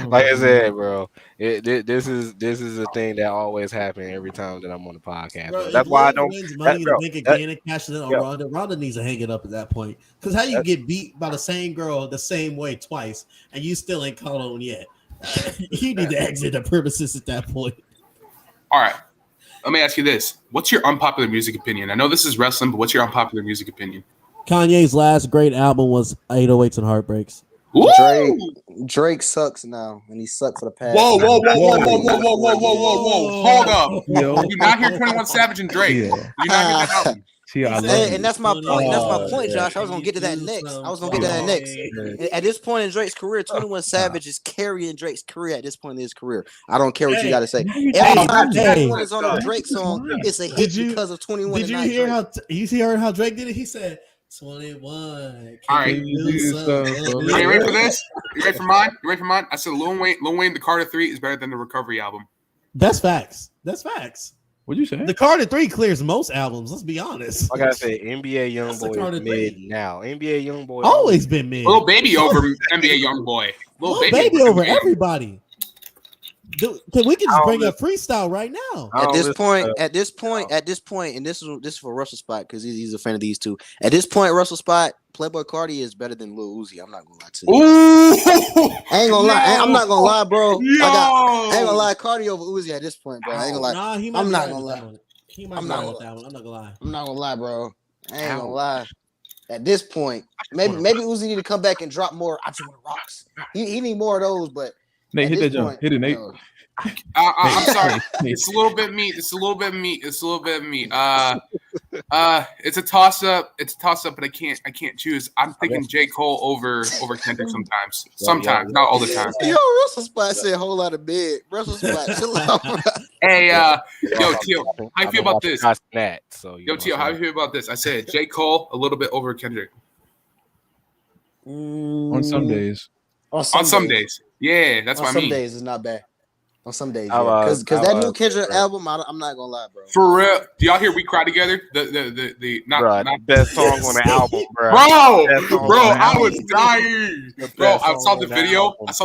Like I said, bro, this is a thing that always happens every time that I'm on the podcast. Bro, Bro. That's why I don't. wins money bro, to make that- again and cash it in on yo. Ronda. Ronda needs to hang it up at that point. Because how you get beat by the same girl the same way twice and you still ain't caught on yet? You need to exit the premises at that point. All right. Let me ask you this: what's your unpopular music opinion? I know this is wrestling, but what's your unpopular music opinion? Kanye's last great album was 808s and Heartbreaks. Ooh! Drake. Drake sucks now, and he sucked for the past. Whoa. Hold up. Yo. You not hear 21 Savage and Drake. Yeah. You not hear that album. I love And you. that's my point. That's my point, yeah. Josh. I was gonna get to that next. At this point in Drake's career, 21 Savage is carrying Drake's career at this point in his career. I don't care what you got to say. Every time 21 is on a Drake song, it's a hit because of 21. Did you hear how how Drake did it? He said 21. All right. Are you ready for this? You ready for mine? I said Lil Wayne, the Carter 3 is better than the Recovery album. That's facts. What'd you say? The Carter 3 clears most albums. Let's be honest. Like I said, NBA YoungBoy Carter is mid 3. now. NBA YoungBoy Always been mid. Little Baby over NBA YoungBoy. Little baby over everybody. We can just bring up freestyle right now. At this point, and this is for Russell Spot because he's a fan of these two. At this point, Russell Spot, Playboy Cardi is better than Lil Uzi. I'm not gonna lie to you. I ain't gonna lie. I'm not gonna lie, bro. I ain't gonna lie. Cardi over Uzi at this point, bro. I ain't gonna lie. Nah, I'm not gonna lie. I'm not gonna lie, bro. I ain't gonna lie. At this point, maybe Uzi need to come back and drop more. I just want rocks. He need more of those, but. Nate, hit that jump. Hit it, Nate. I'm sorry. It's a little bit of me. It's a toss up. But I can't choose. I'm thinking J. Cole over Kendrick sometimes. Not all the time. Yo, Russell Spot said a whole lot of big. Russell Spot, chill out. Hey, yo, Teal, how you feel about this? Teal, how you feel about this? I said J. Cole a little bit over Kendrick. On some days. On some days. Yeah, that's what I mean. On some days, it's not bad. On some days, because that new Kendrick album, I'm not gonna lie, bro. For real, do y'all hear "We Cry Together"? The best song on the album, bro. I was dying, bro. I saw the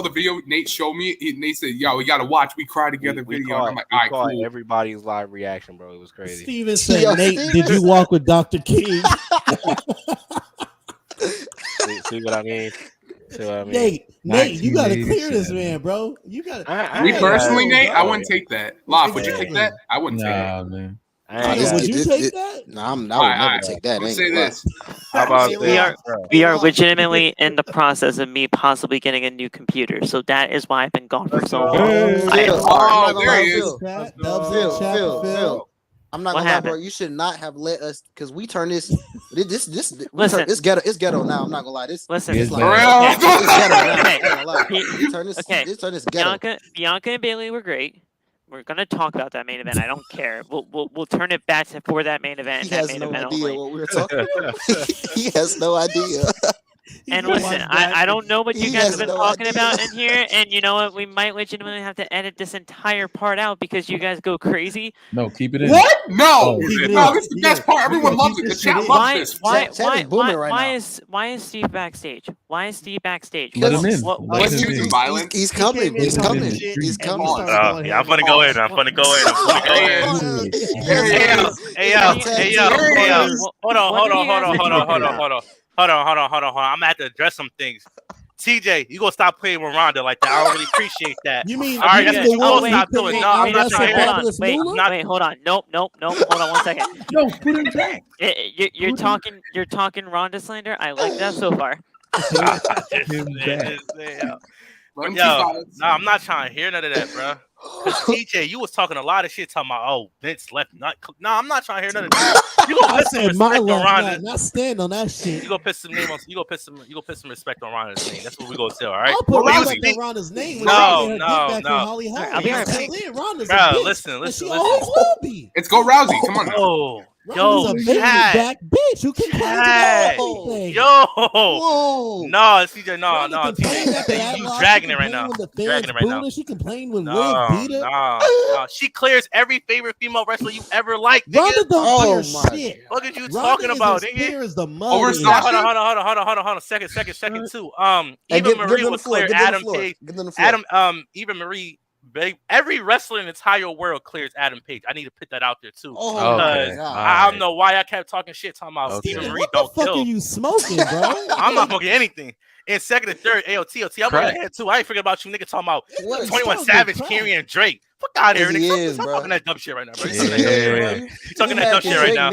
video. Nate showed me. Nate said, "Yo, we gotta watch "We Cry Together" video." I'm like, "All right, cool." Everybody's live reaction, bro. It was crazy. Steven said, "Nate, did you walk with Dr. King?" See what I mean? Nate, you gotta clear this man, bro. You gotta. Me personally, Nate, I wouldn't take that. Lock, would you take that? I wouldn't take it. Man. Would you take that? No, I would never take that. Let's say this. How about we are legitimately in the process of me possibly getting a new computer, so that is why I've been gone for so long. There he is. Phil. I'm not gonna lie, bro. You should not have let us, because we turn this. Listen, it's ghetto now. I'm not gonna lie. Listen, it's ghetto now. Turn this ghetto. Bianca and Bailey were great. We're gonna talk about that main event. I don't care. We'll turn it back for that main event. He has no idea what we were talking about. He has no idea. And listen, I don't know what you guys have been talking about in here, and you know what? We might legitimately have to edit this entire part out because you guys go crazy. No, keep it in. What? No, this is the best part. Everyone loves it. The chat loves this. Why is Steve backstage? Why is Steve backstage? Let him in. He's choosing violence. He's coming. He's coming. Yeah, I'm gonna go in. Hey, yo. Hold on. I'm gonna have to address some things. TJ, you gonna stop playing with Ronda like that? I don't really appreciate that. You mean? All right, stop doing it. No, I'm not trying to hear that. Wait, hold on. Nope. Hold on 1 second. No, put him back. You're talking Ronda slander. I like that so far. I'm not trying to hear none of that, bro. Because TJ, you was talking a lot of shit talking about, Vince left. I'm not trying to hear none of that. You gonna put some respect on Ronda. Not stand on that shit. You gonna put some name on. You gonna put some respect on Ronda's name. That's what we gonna tell. All right. I'll put respect on Ronda's name. No. I'll be right back. Bro, listen. It's Go Rousey. Come on. Yo, back bitch who can everything. Yo, whoa, no, CJ, no, TJ, you dragging it right now. She complained when no, beat her. No, she clears every favorite female wrestler you ever liked. Ronda don't clear shit. What are you talking about, nigga? Is the over Sasha? Hold on. Second too. Even Marie would clear Adam Page. Even Marie. Every wrestler in the entire world clears Adam Page. I need to put that out there too. Because I don't know why I kept talking shit talking about Stephen Marie don't kill. What the fuck are you smoking, bro? I'm not smoking anything. In second and third, AOT, I'm looking ahead too. I ain't forget about you niggas talking about 21 Savage, Karrion, and Drake. Fuck out of here, Yes, he nigga. is, Stop bro. talking that dumb shit right now, bro. You Yeah. talking that dumb shit right now.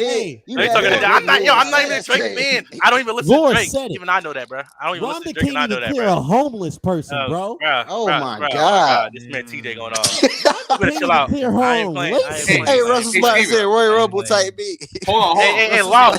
I'm not even a Drake fan. I don't even listen to Drake. Even I know that, bro. I don't even listen to Drake, and I know that, bro. You're a homeless person, bro. Oh my God. This man TJ going off. You better chill out. I ain't playing. Hey, Russell Spot said Royal Rumble type beat. Hold on. Hey, Law.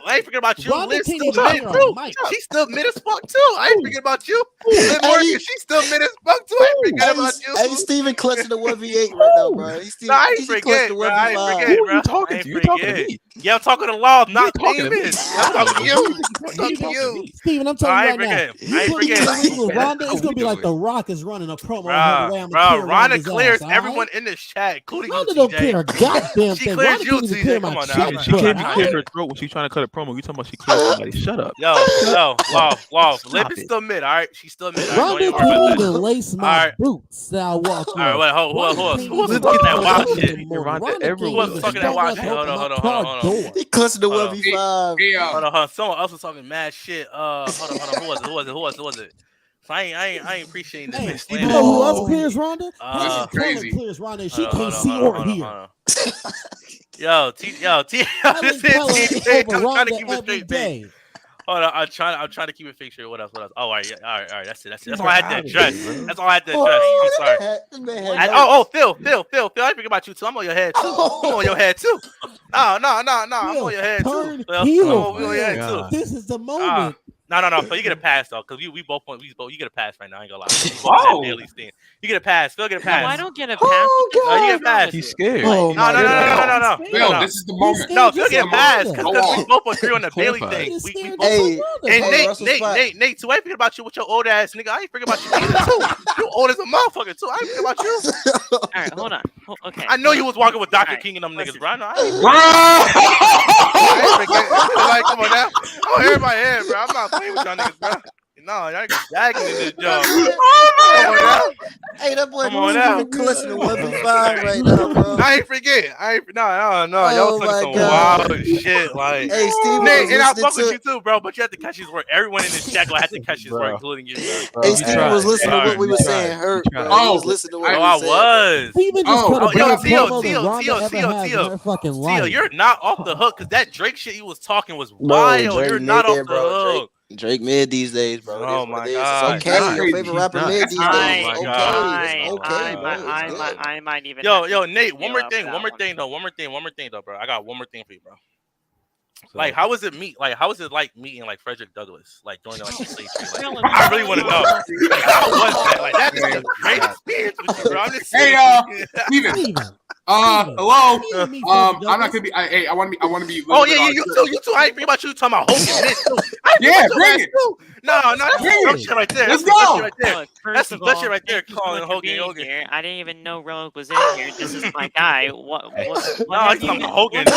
I ain't forget about you. Liz still mid too. She's still mid as fuck too. I ain't forget about you. Liv Morgan, she's still mid as fuck too. I ain't forget about you. Hey, Steven clutching the 1v8 right now, bro. He's still I ain't forget, bro. I ain't forget, bro. You talking to? You talking to me? Yeah, I'm talking to Law, not talking to me. David. I'm talking to you. I'm talking to you. Steven, I'm telling you right now. I ain't forget. Ronda, it's gonna be like The Rock is running a promo. Bro, Ronda clears everyone in this chat, including Ronda you, don't TJ. care a goddamn She thing. clears Ronda you, can't even TJ. clear Come my on now. chat, She bro. can't even clear her throat when she's trying to cut a promo. You talking about she cleared somebody? Shut up. Yo, Law. Lip is still mid, all right? She's still mid. Ronda can't even lace my boots that I walk All right, wait, who was with. talking that wild shit? Who was talking that wild shit? Hold on. He clutching the Hold on. 1v5. Hold on. Someone else was talking mad shit. Hold on. Who was it? So I ain't appreciating this. Hey, man. you know who else clears Ronda? Uh, crazy. Clears Ronda. She Hold can't see or hear. on. Yo, this is TJ. I'm trying to keep it straight face. Hold on, I'm trying to keep it fake. What else? Oh, all right, that's it. That's all I had to address. I'm sorry. Phil, I forget about you too. I'm on your head too. No, I'm on your head too. I'm on your head too. I'm on your head too. This is the moment. No. Phil, you get a pass though, because we both you get a pass right now. I ain't gonna lie. You get a pass. Phil, get a pass. No, I don't get a pass. No, you get a pass. He's scared. No. Phil, this is the moment. No, Phil get a pass because we both agree on the Bailey thing. We both. And Nate, too. I ain't forget about you with your old ass nigga. I ain't forget about you either too. You old as a motherfucker too. I ain't forget about you. All right, hold on. Okay. I know you was walking with Dr. King and them niggas, bro. I ain't forget. Like, come on now. Oh, everybody here, bro. I'm not playing with y'all niggas, bro. No, y'all niggas dagging in this job. Hey, that boy even clutching the 1v5 right now, bro. I ain't forget. No. Y'all was talking some wild shit. Like, hey, Steve, Nate, and I fuck with you too, bro. But you have to catch his work. Everyone in this chat gonna have to catch his work, including you. Bro. Hey, Steve was listening to what we were saying. Hurt, bro. He was listening to what we were saying. I was. Steven just cut a better promo than Ronda ever Tio, has in her fucking life. you're not off the hook because that Drake shit you was talking was wild. You're not off the hook. Drake mid these days, bro. Oh my God. It's okay. Your favorite rapper mid these days. Oh my It's okay, bro. I might even. Yo, Nate. One more thing, though, bro. I got one more thing for you, bro. So, like, how was it like meeting like Frederick Douglass, like during like the slave trade? Like, I really want to know. Like, how was that? Like, that is a great experience with you, bro. I'm just saying. Hey, Steven. Hello. I'm not gonna be. I want to be. Oh yeah, you too. I ain't forget about you talking about Hogan. Yeah, bring it. No, that's some shit right there. Let's go. That's some shit right there. Calling Hogan. Here. I didn't even know Rogue was in here. This is my guy. What no, I'm talking about Hogan.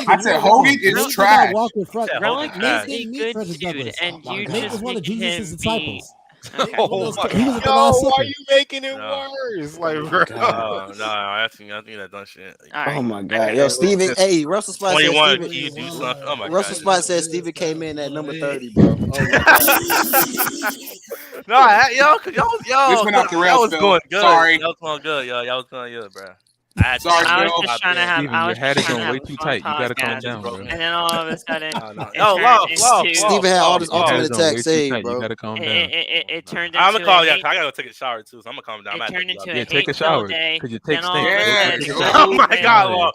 I said Hogan is trash. Rogue is a good dude, and you just one of Jesus' disciples. Okay. Why are you making it worse? Like, bro. No, I think that done shit. Oh my God, yo, Steven. Hey, Russell Spot said 21. Steven. Can you do something? Oh my God. Russell Spot said Steven came in at number 30, bro. Oh my God. Cause y'all, this went off the rails, was Phil. going good. Sorry. Y'all was going good, yo. Y'all was going good, bro. I was just trying to have. Steven, your hat is going way too tight. You gotta calm down, bro. And then all of a sudden, Steven had all this ultimate attack saved, bro. You gotta calm down. It turned into. I'm gonna call you. I gotta go take a shower too, so I'm gonna calm down. It turned into a take a shower because you take stinks. Oh my God,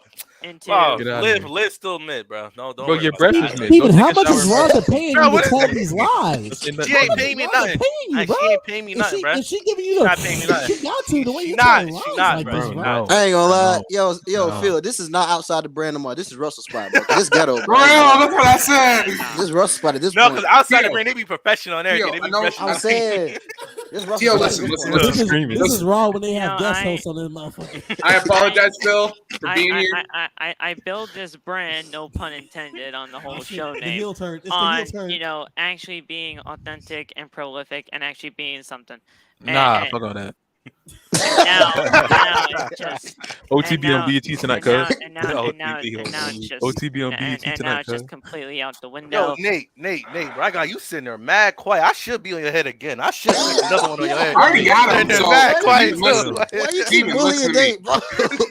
Wow, Liv still mid, bro. No, don't. Bro, your breath is mid. Steven, how much is Ronda paying you to tell these lies? She ain't paying me nothing. She ain't paying me nothing, bro. Is she giving you not paying me nothing. She got to the way She you're not, telling lies she not, like bro. this, bro. No. I ain't gonna lie, yo, Phil. This is not outside the brand no more. This is Russell Spot, bro. This ghetto, bro. That's what I said. This is Russell Spot at this No, point. because outside the brand, they be professional on everything. They be I'm saying, this Russell Yo, Spot. listen. This is raw when they have guest hosts on this motherfucker. I apologize, Phil, for being here. I build this brand, no pun intended, on the whole show The name. heel turn. It's the On heel turn. actually being authentic and prolific and actually being something. Nah, fuck all that. now it's just OTB on BET tonight, cuz. and now it's just OTB on BET and now tonight, it's just cuz. completely out the Yo, window. Nate, bro, I got you sitting there mad quiet. I should be on your head again. I should put another one on your head. I already got him. Sitting there So mad quiet listen, too. Why you keep Steven, bullying listen to me. Nate, bro?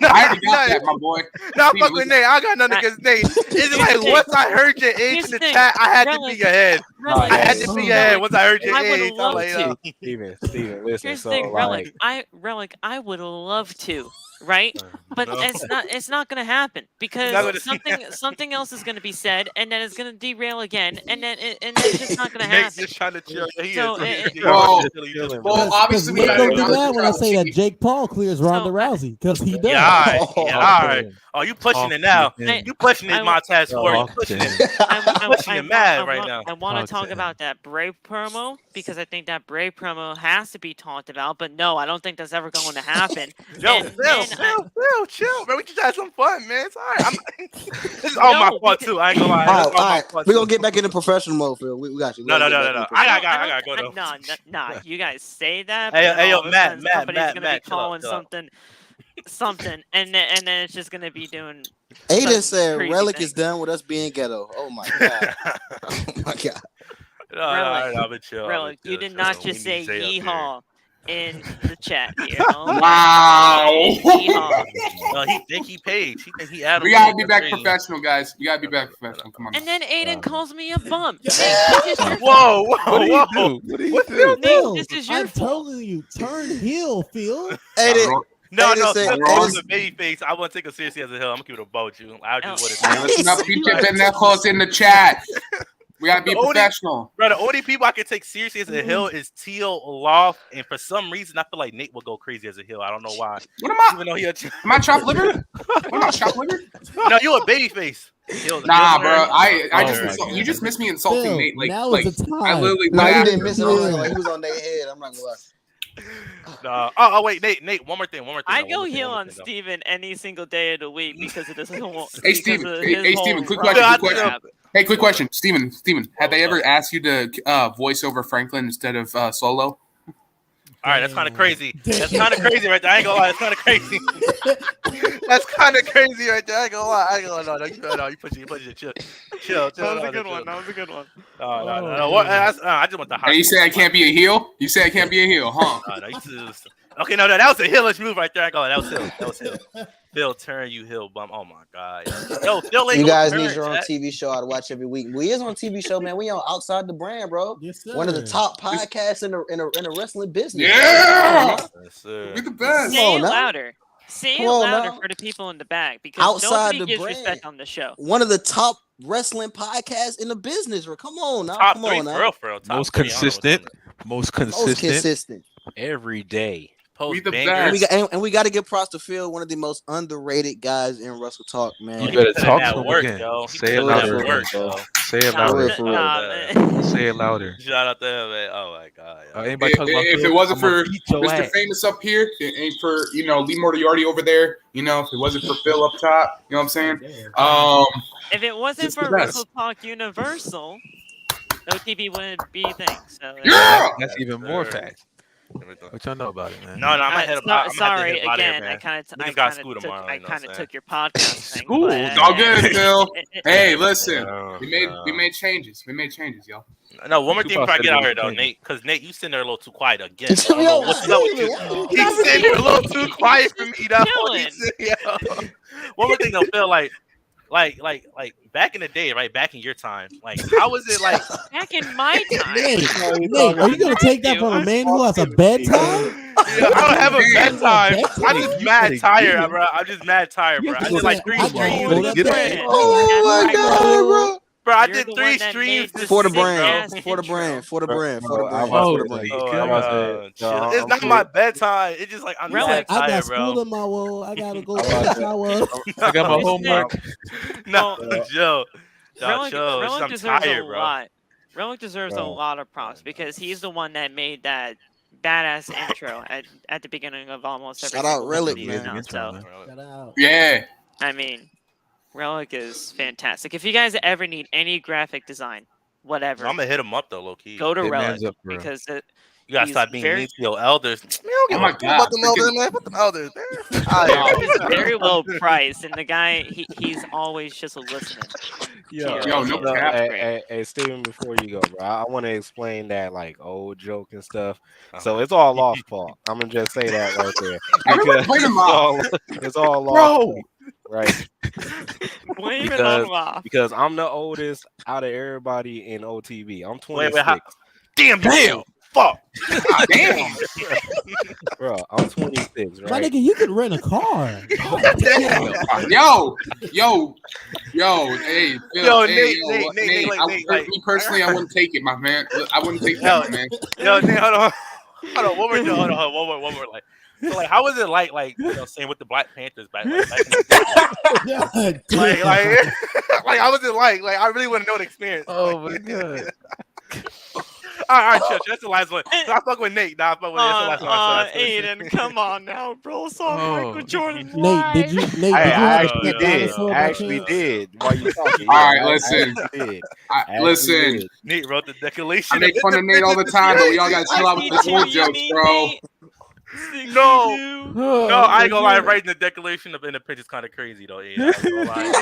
I already got that, my boy. No, Steven, fuck with Nate. I got nothing against Nate. It's like once I heard your age Here's in the the thing. chat, I had to Relic- be your head. Relic, I had to be your head once I heard your I would age. I'm love like, to. Steven, listen. Here's So the thing, like, Relic, I would love to, right? But No. it's not gonna happen not because gonna- something else is gonna be said, and then it's gonna derail again, and then it's just not gonna Nate's happen. just trying to chill. He So, is. Well, chilling, well, obviously we Nick gotta don't do acknowledge that the when I say that crowd. Jake Paul clears Ronda Rousey because he does. Yeah, all Oh, right. Oh, you pushing it now. I- You pushing it, I- Montez Ford. You Oh, pushing damn. it. I pushing it mad right now. I want to talk Okay. about that Bray promo because I think that Bray promo has to be talked about. But no, I don't think that's ever going to happen. Yo, And Phil, then chill, bro. We just had some fun, man. It's all right. This is all my No, fault too. I ain't gonna lie. All It's right, all all my right. fault, We're too. gonna get back into professional mode, Phil. We got you. No. I gotta go though. Nah. You guys say that. Hey, but hey, yo, all of a Matt, sudden Matt, somebody's Matt, gonna Matt, be chill out, calling chill out. something, and then it's just gonna be doing. Aiden some said crazy Relic thing. is done with us being ghetto. Oh my god. Oh my god. I've been chill. Relic, you did not just say yeehaw in the chat here. Wow. Yeehaw. No, he think he paid. He think he added. We gotta be back professional, guys. We gotta be back professional. Come on. And then Aiden calls me a bum. Nate, Whoa, What do you whoa. do? What do you What's do? Phil, this is your I'm fault. telling you, turn heel, Phil. Aiden, No, Aiden said- Phil Aiden calls said- a baby face. I won't take it seriously as a hill. I'm gonna keep it about you. I'll do what it Hey, is. listen up, PJ Pendejos in the chat. We gotta be The only- professional. Bro, the only people I can take seriously as a hill is Teal, Loft, and for some reason I feel like Nate will go crazy as a hill. I don't know why. What am I? Even though he a Am I chopped liver? What am I chopped liver? no, you a baby face. Nah, bro. I Oh just my insult, God. you just missed me insulting Phil, Nate. Like, now like is the time. I literally No, you went didn't after miss him, it. bro. Like, he was on their head. I'm not gonna lie. No. Oh, wait, Nate. One more thing. I go heel on Steven any single day of the week because of this whole. Hey, because Steven. of Hey, his Steven, whole quick run question, quick crap. Hey, quick question, Steven. Have they What's ever asked you to voice over Franklin instead of Solo? All right, that's kind of crazy. That's kind of crazy right there. I ain't gonna lie. That's kind of crazy. That's kind of crazy right there. I ain't gonna lie. I ain't gonna lie. No, you push it. Chill. That was a good one. That was a good one. No. What, I just want the hot. And you say I can't be a heel? You say I can't be a heel, huh? Okay, no, that was a hillish move right there. I ain't gonna lie. That was hill. Phil, turn you hill bum. Oh my god. Yo, Phil ain't You no guys turn, need your own Jack. TV show to watch every week. We is on TV show, man. We on Outside the Brand, bro. Yes, sir. One of the top podcasts in the wrestling business. Yeah! Yes, sir. We're the best. Come on Say it now. louder. Say it Come on louder now. for the people in the back because Outside nobody the gives brand. respect on the show. One of the top wrestling podcasts in the business. Bro. Come on now. Top Come three on now. for real. Top Most three, I don't know what's consistent. coming. Most Most consistent. consistent. every day. We the Post-banger. best. And we got to give props to Phil, one of the most underrated guys in Wrestle Talk, man. You better Put in talk that to him work, again. yo. He Say put it in that louder. work, yo. Say it Nah, louder. for real. nah, Say it louder. Shout out to him, man. Oh my god. yo. Anybody talking about If Phil, it wasn't I'm gonna for beat your Mr. ass. Famous up here and for Lee Moriarty over there, if it wasn't for Phil up top, you know what I'm saying? if it wasn't It's the for best. Wrestle Talk Universal, OTB wouldn't be a thing. So Yeah! That's even more Sir. facts. What y'all know about it, man? No, I'm gonna head up. I'm gonna sorry head out again. here, I kind of Niggas got school tomorrow, I you know what kind I'm of saying? took your podcast thing. School? but, It's all good, Phil. Hey, it- listen. Yeah, We made changes. y'all. No, one more Two thing before I parts get of out the here, though, thing. Nate. Because Nate, you sitting there a little too quiet again. I don't Yo, know what's up with you. Steven, He's sitting there a little too quiet for me. Though. Chilling. He's sitting- yo. One more thing, though, Phil. Like back in the day, right? Back in your time, like how was it like? back in my time. Nate, are you gonna take that from a man who has a bedtime? Yeah, I don't have a bedtime. Bedtime? I'm just mad tired, bro. I'm just mad tired, bro. I did like three I gotta streams. go to Get bed. Oh my god, bro. Bro, I You're did the 3 one that streams made this For the sick brand, ass for the intro. brand, for the brand, for the Bro, brand. I Oh, was my like, Oh, I my was God. like, Chill. no, It's I'm not cool. my bedtime. It's just like I'm Relic. mad I got tired, school bro. tomorrow. I gotta go I'm take a about shower. I got my Listen, homework. No, Joe. Relic, Relic I'm deserves tired, a bro. lot. Relic deserves a Bro. lot of props because he's the one that made that badass intro at the beginning of almost every Shout out single Relic, season man. now. So Shout out. Yeah. I mean, Relic is fantastic. If you guys ever need any graphic design, whatever, I'm gonna hit him up though, low key. go to Hit Relic man's up, bro. because You gotta He's stop being very- mean to your elders. Man, I don't give Oh my a fuck God, about them elders, freaking- man. Put them elders, man. He's very low priced, and the guy he's always just listening. Yo, Yo, no no, cap. Hey, Steven, before you go, bro, I want to explain that like old joke and stuff. So it's all off fault. I'm gonna just say that right there. Everyone played him off. It's all Bro. off, right? Blame it on Loft. Because I'm the oldest out of everybody in OTV. I'm 26. Wait, damn. Fuck. Damn. Bro, I'm 26, My right? nigga, you could rent a car. Yo, hey, Phil, Yo, hey, Nate, me personally, I wouldn't take it, my man. I wouldn't take that, my man. Yo, Nate, hold on. One more. Like, so, like, how was it like, saying with the Black Panthers back in the day? Like, how was it like? Like, I really want to know the experience. Oh my god. All right, chill. That's the last one. So I fuck with Nate. Nah, I fuck with that's the last one. Aiden, come on now, bro. Saw Michael Jordan. Nate, did you? Nate, I have actually a did. dinosaur I by actually chance? did. While you talking. All right, I listen. actually did. Listen, Nate wrote the declaration. I make fun of Nate all the time, but we all gotta chill out with the old jokes, bro. No, I ain't gonna lie. Writing the Declaration of Independence is kind of crazy, though. Aiden. I ain't gonna lie.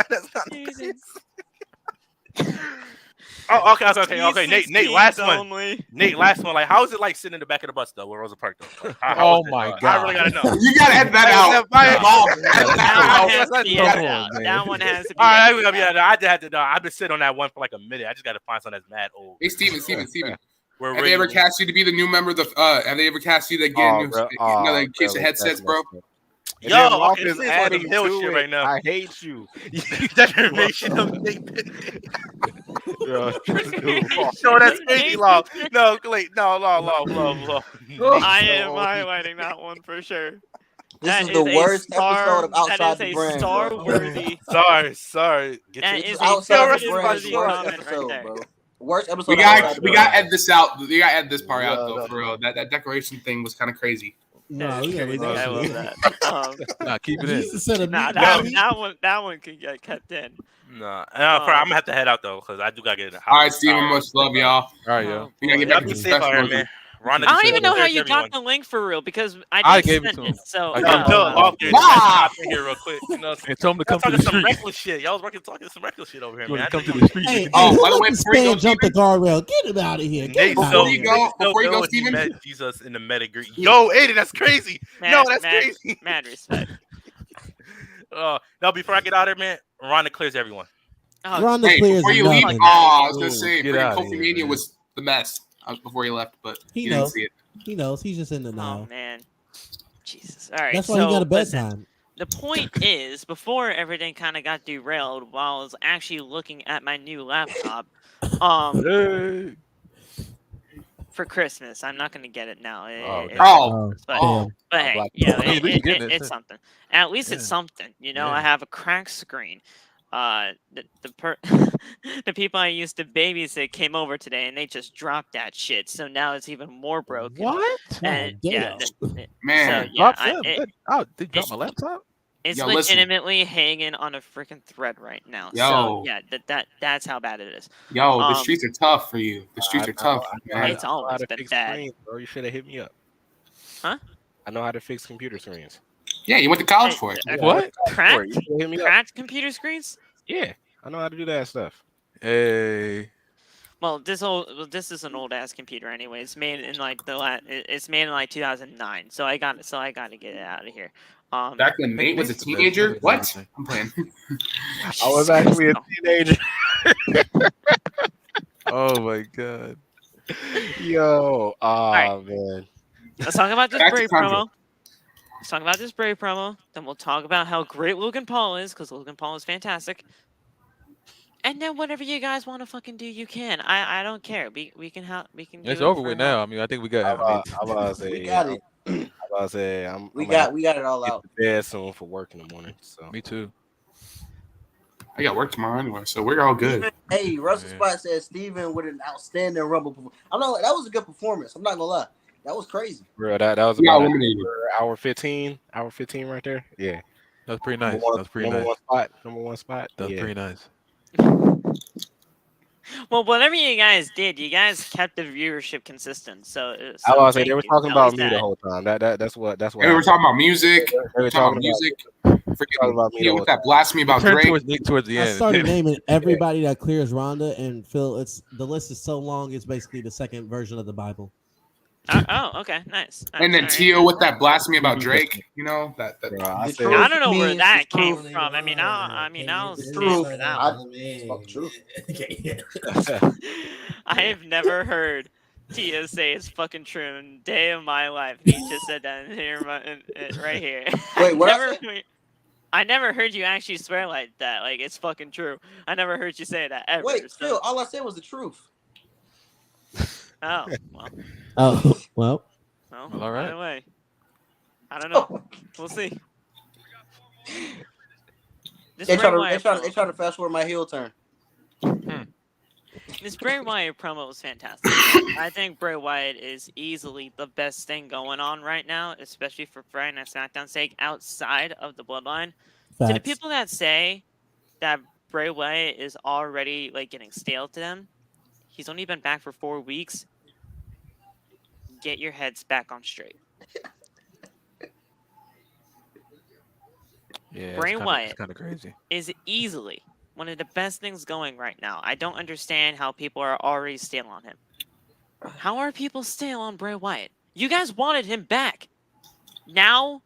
That's not Oh, okay. Nate, last one. Nate, last one. Like, how is it like sitting in the back of the bus though, with Rosa Parks though? Like, how Oh is it? my I God. really gotta know. You gotta edit that out. That one has to be. All right, I just had to know. I've been sitting on that one for like a minute. I just gotta find something that's mad old. Hey, Steven. Where Have they ever cast you to be the new member of the? Have they ever cast you to get in the case of headsets, bro? Yo, okay, this is one of them hill shit right now. I hate you. Declaration of Independence. Yo, No, that's crazy, Law. No, wait, no, Law. I am highlighting that one for sure. This is the worst episode of Outside the Brand. Star-worthy. Sorry. That is Outside a the Brand. worthy Worst comment right episode, there. bro. Worst episode. We got edit this out. We got edit this part out No. though, for real. That declaration thing was kind of crazy. No, we gotta leave I that love shit. that. Nah, keep it You in. used to set a Nah, meat that one could get kept in. I'm gonna have to head out though, because I do gotta get in the house. All right, Steven, much love, y'all. All right, yo. We gotta get Y'all back to be the safe out here, professionals. man. I don't even know how you got the link for real because I gave didn't it to send him. it. So I Yo, gave it to Phil, him. off here. Wow. Hop in here real quick. You know, And tell him to come to talking the some street. reckless shit. Y'all was talking some reckless shit over here, You man. want to come to the street? Hey, Oh, hey, by the who way, let the before you go, stand jump the guardrail? Get him out of here. Get Nate, him out so of you here. go- before you go, he Steven. met Jesus in the metagree. Yo, Aiden, that's crazy. No, that's crazy. Mad respect. No, before I get out of there, man, Ronda clears everyone. Oh, Ronda Hey, clears before you leave, nothing. I was gonna say, Get freaking outta Kofi here, Mania man. was the best. Before he left, but He you didn't knows. see it. He knows. He's just in the oh know. man. Jesus. All right. That's why so, he got a listen, bedtime. the point is, before everything kind of got derailed, while I was actually looking at my new laptop, Hey. for Christmas, I'm not gonna get it now. Oh, But, oh. but hey, Black- yeah, At least you're getting it. it's something. At least it's something. You know, I Yeah. have a cracked screen. The the people I used to babysit came over today, and they just dropped that shit. So now it's even more broken. What? And damn. Man. So yeah, Drop them. They dropped my laptop? it's Yo, listen. legitimately hanging on a freaking thread right now. Yo. So yeah, that's how bad it is. Yo, the Um, streets are tough for you. The streets are tough, man. It's always been bad. Screens, bro. You should have hit me up. Huh? I know how to fix computer screens. Yeah, you went to college for it. What? Cracked? You shoulda hit me up. Cracked computer screens? Yeah, I know how to do that stuff. Hey. Well, this is an old ass computer anyway. It's made in like it's made in like 2009. So I got to get it out of here. Back when Nate was a teenager? What? I'm playing. I was actually a teenager. Oh my god. Yo, right. man. Let's talk about this Back to Bray Crown promo. Let's talk about this Bray promo. Then we'll talk about how great Logan Paul is, because Logan Paul is fantastic. And then whatever you guys want to fucking do, you can. I don't care. We can do It's it over for with how- now. I mean, I think we got. I'm about to say, We got it. I'm about to say, We got it all get out. to bed soon for work in the morning. So Me too. I got work tomorrow anyway, so we're all good. Hey, Russell Yeah. Spot says Steven with an outstanding Rumble. I'm not. That was a good performance. I'm not gonna lie. That was crazy. bro, that was We got about eliminated. hour 15 right there. Yeah, That was pretty nice. Number one- That was pretty number nice. one spot. Number one spot. That was yeah. pretty nice. Well, whatever you guys did, you guys kept the viewership consistent. So I was say thank they were you. talking At about least me the that. whole time. That's what And we were happened. talking about music. They were Talking about talking music. talking Freaking about me the Tia whole with that time. blasphemy about Turn Drake. towards the I end. started naming everybody that clears Rhonda, and Phil, it's the list is so long. It's basically the second version of the Bible. Oh, okay, nice. And then All right. Tia with that blasphemy about Drake. You know that. Bro, I The said truth I don't know where means that the came truth. from. I mean, I'll The stand truth. for that I- one. Fuck true. I have never heard Tia say it's fucking true in a day of my life. He just said that in here, right here. Wait, what I say? I never heard you actually swear like that. Like it's fucking true. I never heard you say that ever. Wait, so- Phil, all I said was the truth. Oh well. Oh well. Well, Well, all right. Either way, I don't know. We'll see. This They Bray trying Wyatt to fast forward my heel turn. This Bray Wyatt promo was fantastic. I think Bray Wyatt is easily the best thing going on right now, especially for Friday Night SmackDown's sake, outside of the Bloodline. To the Facts. people that say that Bray Wyatt is already like getting stale to them, he's only been back for 4 weeks. Get your heads back on straight. Yeah, Bray Wyatt it's kind of crazy. is easily one of the best things going right now. I don't understand how people are already stale on him. How are people stale on Bray Wyatt? You guys wanted him back. Now,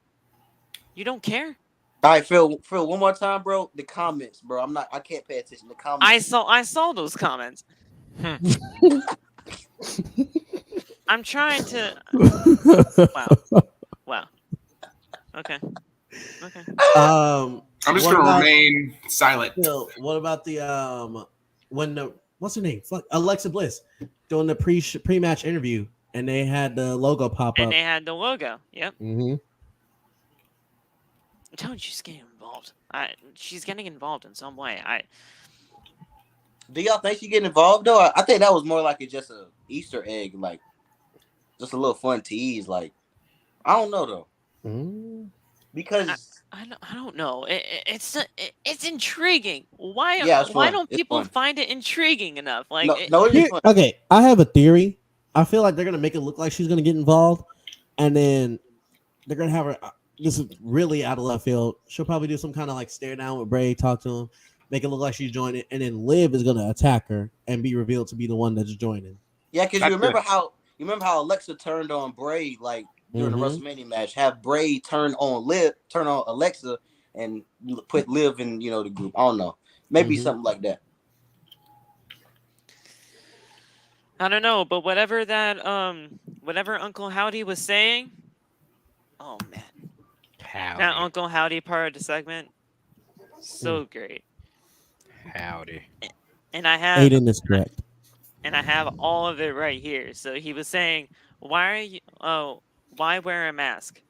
you don't care? All right, Phil, one more time, bro. The comments, bro. I can't pay attention. The comments. I saw those comments. I'm trying to. Wow. Okay. I'm just what gonna about- remain silent. Phil, what about the when the what's her name? Fuck, Alexa Bliss doing the pre-match interview, and they had the logo pop And up. they had the logo. Yep. Mm-hmm. I told you she's getting involved. She's getting involved in some way. Do y'all think she getting involved though? I think that was more like it's just a Easter egg, like just a little fun tease. Like I don't know though, because I don't know. It's intriguing. Why? Yeah, it's why fun. don't It's people fun. find it intriguing enough? Like, no, it is fun. Okay, I have a theory. I feel like they're gonna make it look like she's gonna get involved, and then they're gonna have her. This is really out of left field. She'll probably do some kind of like stare down with Bray, talk to him, make it look like she's joining, and then Liv is gonna attack her and be revealed to be the one that's joining. Yeah, because you remember how Alexa turned on Bray like during the WrestleMania match. Have Bray turn on Alexa, and put Liv in the group. I don't know, maybe something like that. I don't know, but whatever Uncle Howdy was saying, oh man, that Uncle Howdy part of the segment, so great. Howdy. And I have Aiden is correct. And I have all of it right here. So he was saying, why wear a mask?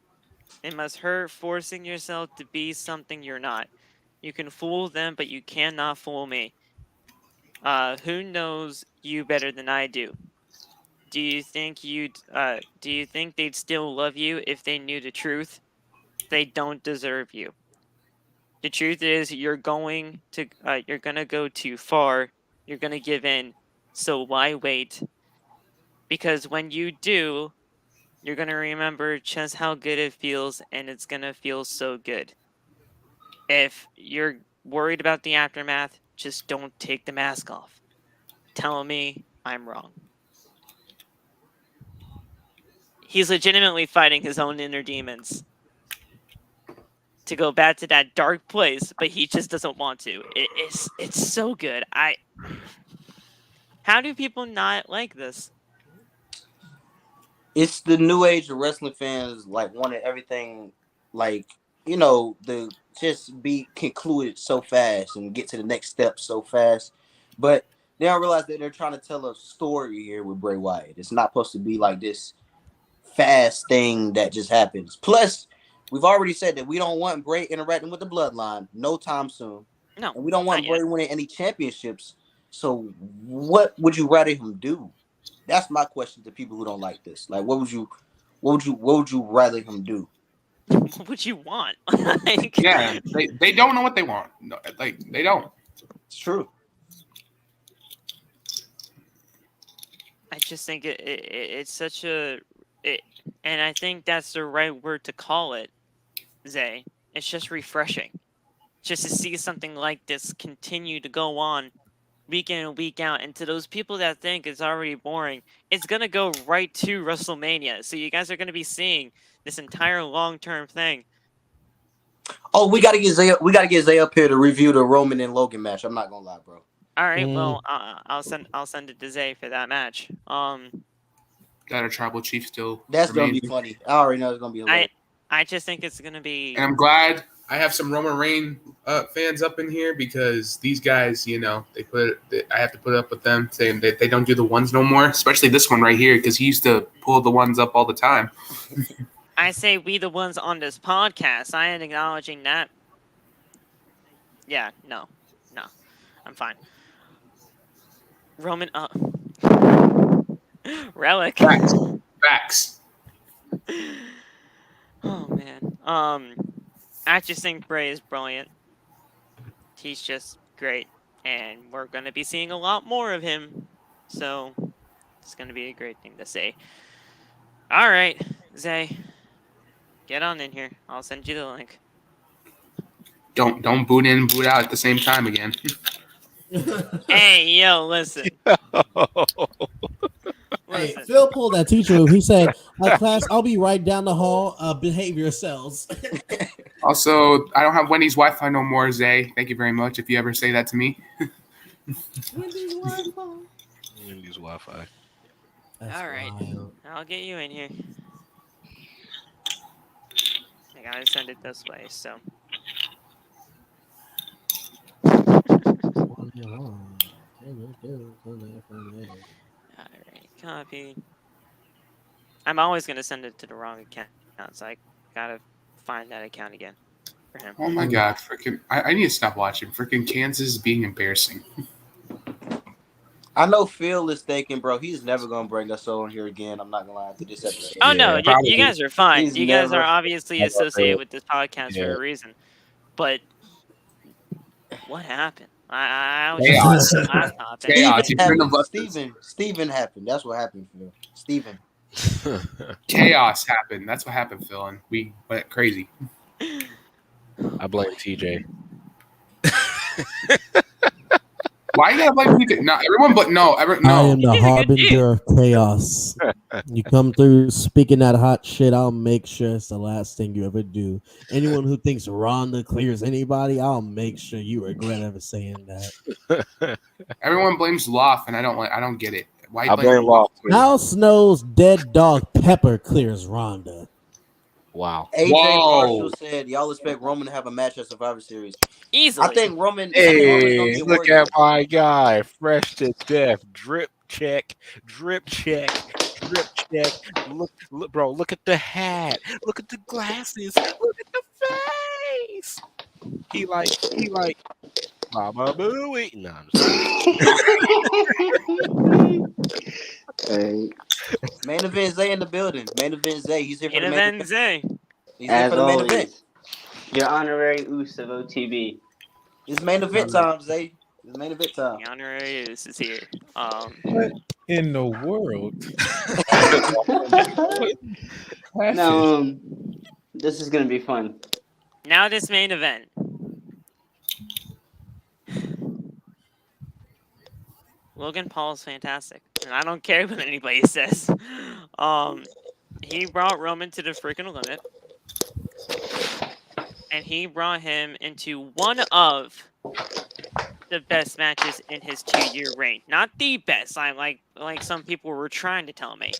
It must hurt forcing yourself to be something you're not. You can fool them, but you cannot fool me. Who knows you better than I do? Do you think they'd still love you if they knew the truth? They don't deserve you. The truth is you're gonna go too far. You're gonna give in. So why wait? Because when you do, you're gonna remember just how good it feels, and it's gonna feel so good. If you're worried about the aftermath, just don't take the mask off. Tell me I'm wrong. He's legitimately fighting his own inner demons to go back to that dark place, but he just doesn't want to. It's so good. How do people not like this? It's the new age of wrestling fans like wanting everything to just be concluded so fast and get to the next step so fast. But they don't realize that they're trying to tell a story here with Bray Wyatt. It's not supposed to be like this fast thing that just happens. Plus, we've already said that we don't want Bray interacting with the Bloodline no time soon. No. And we don't want Bray winning any championships. So what would you rather him do? That's my question to people who don't like this. Like, what would you rather him do? What would you want? Yeah, they don't know what they want. No, like they don't. It's true. I just think it's such a, and I think that's the right word to call it, Zay. It's just refreshing, just to see something like this continue to go on week in and week out. And to those people that think it's already boring, it's gonna go right to WrestleMania. So you guys are gonna be seeing this entire long-term thing. Oh, we gotta get Zay. We gotta get Zay up here to review the Roman and Logan match. I'm not gonna lie, bro. All right, well, I'll send it to Zay for that match. That or Tribal Chief still. That's gonna be funny. I already know it's gonna be hilarious. I just think it's gonna be. And I'm glad I have some Roman Reigns fans up in here because these guys, you know, I have to put up with them saying that they don't do the ones no more, especially this one right here because he used to pull the ones up all the time. I say we the ones on this podcast. I ain't acknowledging that. Yeah, no, I'm fine. Roman, Relic. Facts. Oh man. I just think Bray is brilliant. He's just great, and we're gonna be seeing a lot more of him. So it's gonna be a great thing to say. All right, Zay, get on in here. I'll send you the link. Don't boot in, boot out at the same time again. Hey, yo, listen. Hey, Phil pulled that teacher move. He said, class, I'll be right down the hall. Behave yourselves. Also, I don't have Wendy's Wi-Fi no more, Zay. Thank you very much if you ever say that to me. Wendy's Wi-Fi. Wendy's Wi-Fi. All right, I'll get you in here. I gotta send it this way, so. Alright, copy. I'm always gonna send it to the wrong account, so I gotta find that account again for him. Oh my god, freaking! I need to stop watching. Freaking Kansas is being embarrassing. I know Phil is thinking, bro, he's never gonna bring us on here again. I'm not gonna lie to this episode. Oh no, you guys are fine. He's You guys never- are obviously associated with this podcast for a reason. But what happened? I was Chaos. just last topic. Chaos. You shouldn't have left us. Steven happened. That's what happened, Phil. Steven. Chaos happened. That's what happened, Phil, and we went crazy. I blame TJ. Why you gotta blame me? No, everyone, but no, I no. am the harbinger of chaos. You come through speaking that hot shit, I'll make sure it's the last thing you ever do. Anyone who thinks Ronda clears anybody, I'll make sure you regret ever saying that. Everyone blames Loft, and I don't get it. Why you I blame Loft. Al Snow's dead dog Pepper clears Ronda. Wow. AJ Whoa. Marshall said, y'all expect Roman to have a match at Survivor Series. Easily. I think Roman. Hey, look at my guy, fresh to death. Drip check, drip check, drip check. Look, bro. Look at the hat. Look at the glasses. Look at the face. He like. Mama Booey. No, I'm just Hey, Main event Zay in the building. Main event Zay. He's here for In the main event event. Zay. He's here as for the main event. always, your honorary Oos of OTB. It's main event time, Zay. It's main event time. The honorary is here. What in the world? Now, this is gonna be fun. Now this main event. Logan Paul is fantastic, and I don't care what anybody says. He brought Roman to the freaking limit, and he brought him into one of the best matches in his 2-year reign. Not the best, like some people were trying to tell me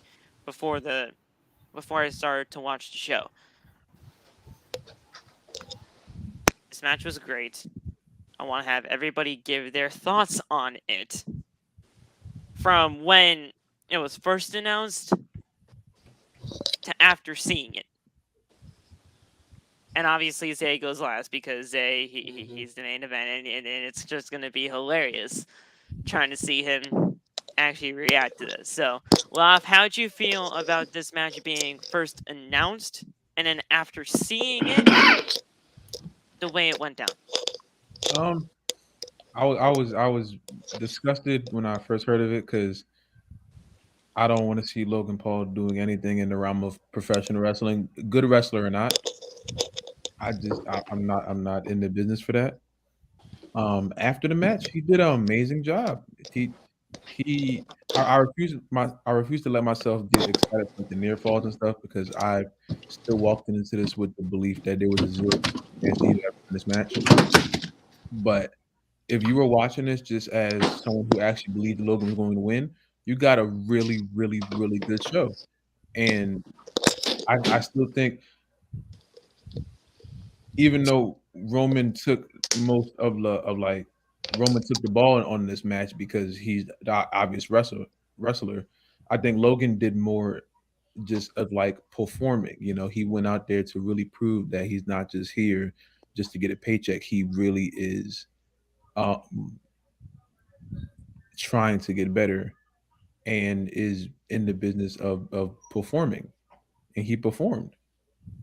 before I started to watch the show. This match was great. I want to have everybody give their thoughts on it. From when it was first announced to after seeing it. And obviously Zay goes last because Zay, he's the main event, and it's just going to be hilarious trying to see him actually react to this. So, Laf, how'd you feel about this match being first announced and then after seeing it, the way it went down? I was disgusted when I first heard of it because I don't want to see Logan Paul doing anything in the realm of professional wrestling, good wrestler or not. I'm not in the business for that. After the match, he did an amazing job. He I refuse to let myself get excited with the near falls and stuff because I still walked into this with the belief that there was a 0% chance that he would ever win this match. But if you were watching this just as someone who actually believed Logan was going to win, you got a really, really, really good show. And I still think, even though Roman took most of Roman took the ball on this match because he's the obvious wrestler. I think Logan did more just of like performing. You know, he went out there to really prove that he's not just here just to get a paycheck. He really is trying to get better and is in the business of performing, and he performed.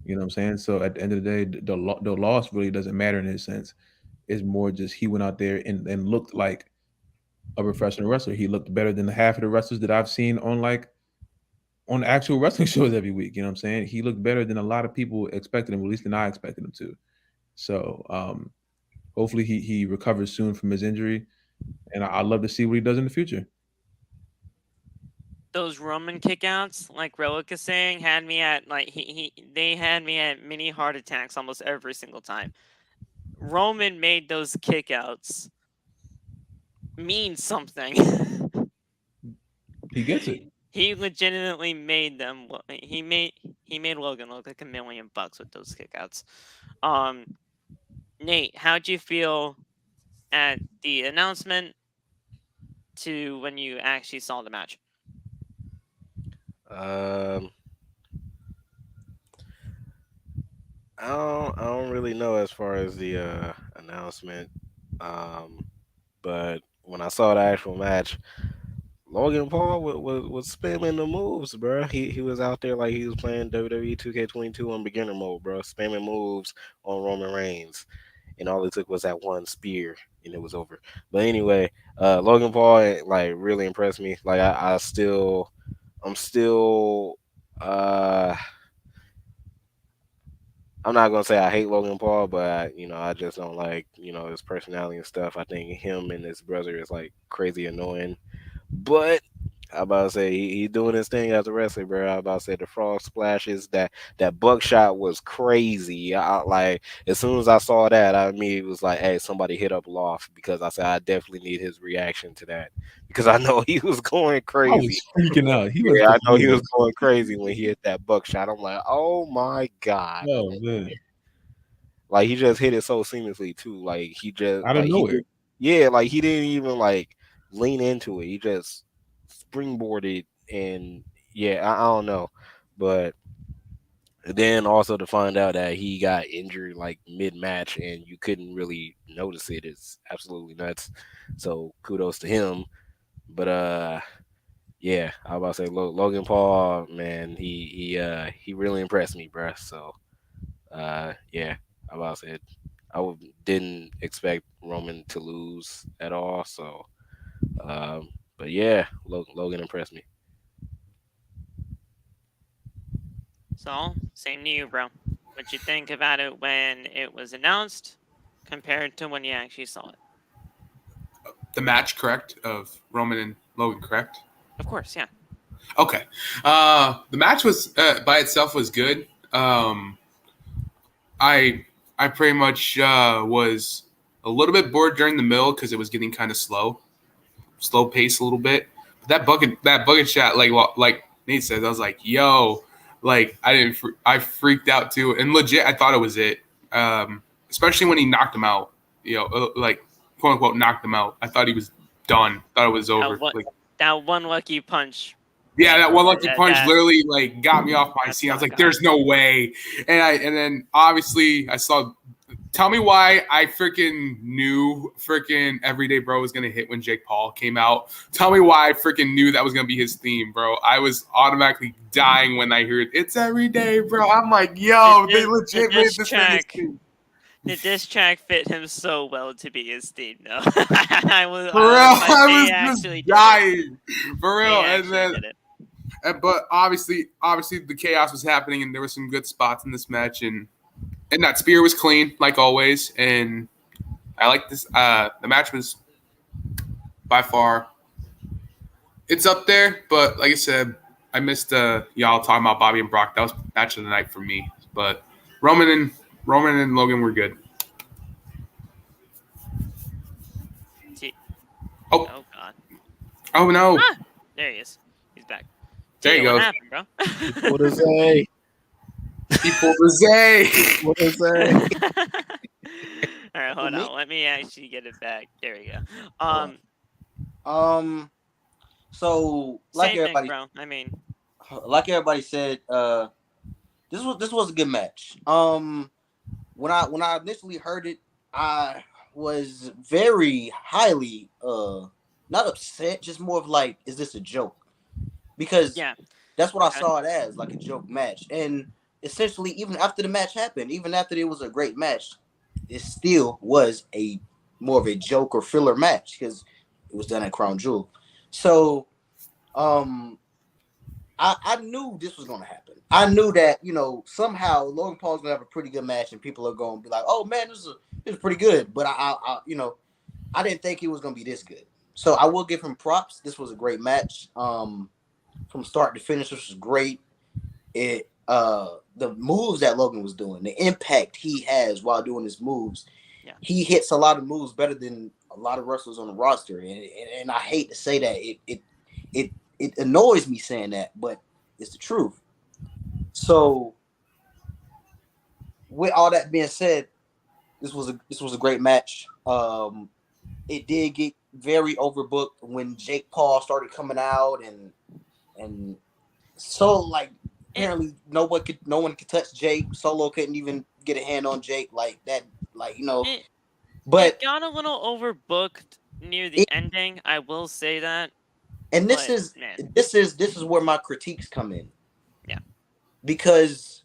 You know what I'm saying? So at the end of the day, the loss really doesn't matter in his sense. It's more just he went out there and looked like a professional wrestler. He looked better than half of the wrestlers that I've seen on actual wrestling shows every week. You know what I'm saying? He looked better than a lot of people expected him, at least than I expected him to. So hopefully he recovers soon from his injury, and I'd love to see what he does in the future. Those Roman kickouts, like Relic is saying, had me at they had me at mini heart attacks almost every single time. Roman made those kickouts mean something. He gets it. He legitimately made them. He made Logan look like $1 million with those kickouts. Nate, how'd you feel at the announcement to when you actually saw the match? I don't really know as far as the announcement. But when I saw the actual match, Logan Paul was spamming the moves, bro. He was out there like he was playing WWE 2K22 on beginner mode, bro. Spamming moves on Roman Reigns, and all it took was that one spear, and it was over. But anyway, Logan Paul like really impressed me. Like I'm still I'm not gonna say I hate Logan Paul, but I just don't like his personality and stuff. I think him and his brother is like crazy annoying. But I about to say he doing his thing as a wrestler, bro. I about to say the frog splashes, that buckshot was crazy. Like as soon as I saw that, I immediately was like, "Hey, somebody hit up Loft," because I said I definitely need his reaction to that because I know he was going crazy. I was freaking out. I know he was going crazy when he hit that buckshot. I'm like, "Oh my god!" Oh man. Like he just hit it so seamlessly too. Like he just out of nowhere. Like he didn't even like lean into it. He just springboarded, and I don't know. But then also to find out that he got injured like mid-match and you couldn't really notice it is absolutely nuts. So kudos to him. But I was about to say Logan Paul, man, he really impressed me, bruh. So I about to say I didn't expect Roman to lose at all. So but yeah, Logan impressed me. So, same to you, bro. What'd you think about it when it was announced compared to when you actually saw it? The match, correct, of Roman and Logan, correct? Of course, yeah. Okay. The match was by itself was good. I pretty much was a little bit bored during the middle because it was getting kind of slow pace a little bit. But that bucket shot, like Nate said, I was like, yo, like I freaked out too, and legit, I thought it was it. Especially when he knocked him out, like quote unquote knocked him out. I thought he was done. Thought it was over. That one lucky punch. Yeah, that one lucky punch literally like got me off my seat. I was like, "There's no way," and then obviously I saw. Tell me why I freaking knew freaking Everyday Bro was gonna hit when Jake Paul came out. Tell me why I freaking knew that was gonna be his theme, bro. I was automatically dying when I heard it's Everyday Bro. I'm like, yo, they legit made this track. The diss track fit him so well to be his theme, though. I was just dying, for real. And then But obviously the chaos was happening, and there were some good spots in this match, and that spear was clean like always, and I like this. The match was by far, it's up there, but like I said, I missed y'all talking about Bobby and Brock. That was match of the night for me. But Roman and Logan were good. Oh God. Oh no. Ah, there he is. He's back. There you go. What happened, bro? What is that? He pulled the Zay. What is that? All right, hold on. Let me actually get it back. There we go. So like same everybody, thing, bro. I mean, like everybody said, this was a good match. When I initially heard it, I was very highly not upset, just more of like, is this a joke? Because that's what I saw it as, like a joke match. And essentially, even after the match happened, even after it was a great match, it still was a more of a joke or filler match because it was done at Crown Jewel. So I knew this was going to happen. I knew that, somehow Logan Paul's going to have a pretty good match and people are going to be like, oh man, this is pretty good. But I didn't think it was going to be this good. So I will give him props. This was a great match. From start to finish, this was great. The moves that Logan was doing, the impact he has while doing his moves, he hits a lot of moves better than a lot of wrestlers on the roster. And I hate to say that. It annoys me saying that, but it's the truth. So with all that being said, this was a great match. It did get very overbooked when Jake Paul started coming out and so like apparently no one could touch Jake. Solo couldn't even get a hand on Jake like that, but it got a little overbooked near the ending. I will say that. And this is where my critiques come in. Yeah. Because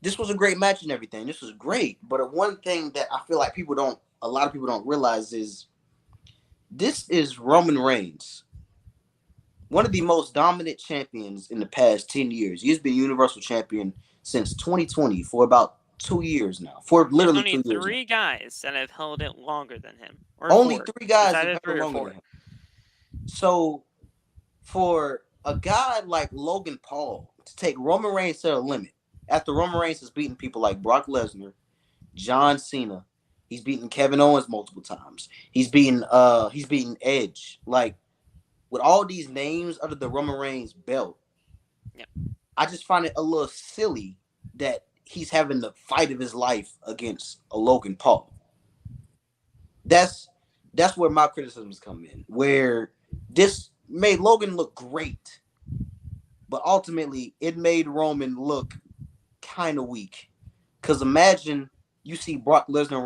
this was a great match and everything. This was great. But one thing that I feel like a lot of people don't realize is this is Roman Reigns, one of the most dominant champions in the past 10 years. He's been Universal Champion since 2020 for about 2 years now. For literally 2 years. Only three guys that have held it longer than him. Only 3 guys have held it longer than him. So, for a guy like Logan Paul to take Roman Reigns to the limit, after Roman Reigns has beaten people like Brock Lesnar, John Cena, he's beaten Kevin Owens multiple times. He's beaten Edge. Like, with all these names under the Roman Reigns belt, I just find it a little silly that he's having the fight of his life against a Logan Paul. That's where my criticisms come in, where this made Logan look great, but ultimately it made Roman look kind of weak. Because imagine you see Brock Lesnar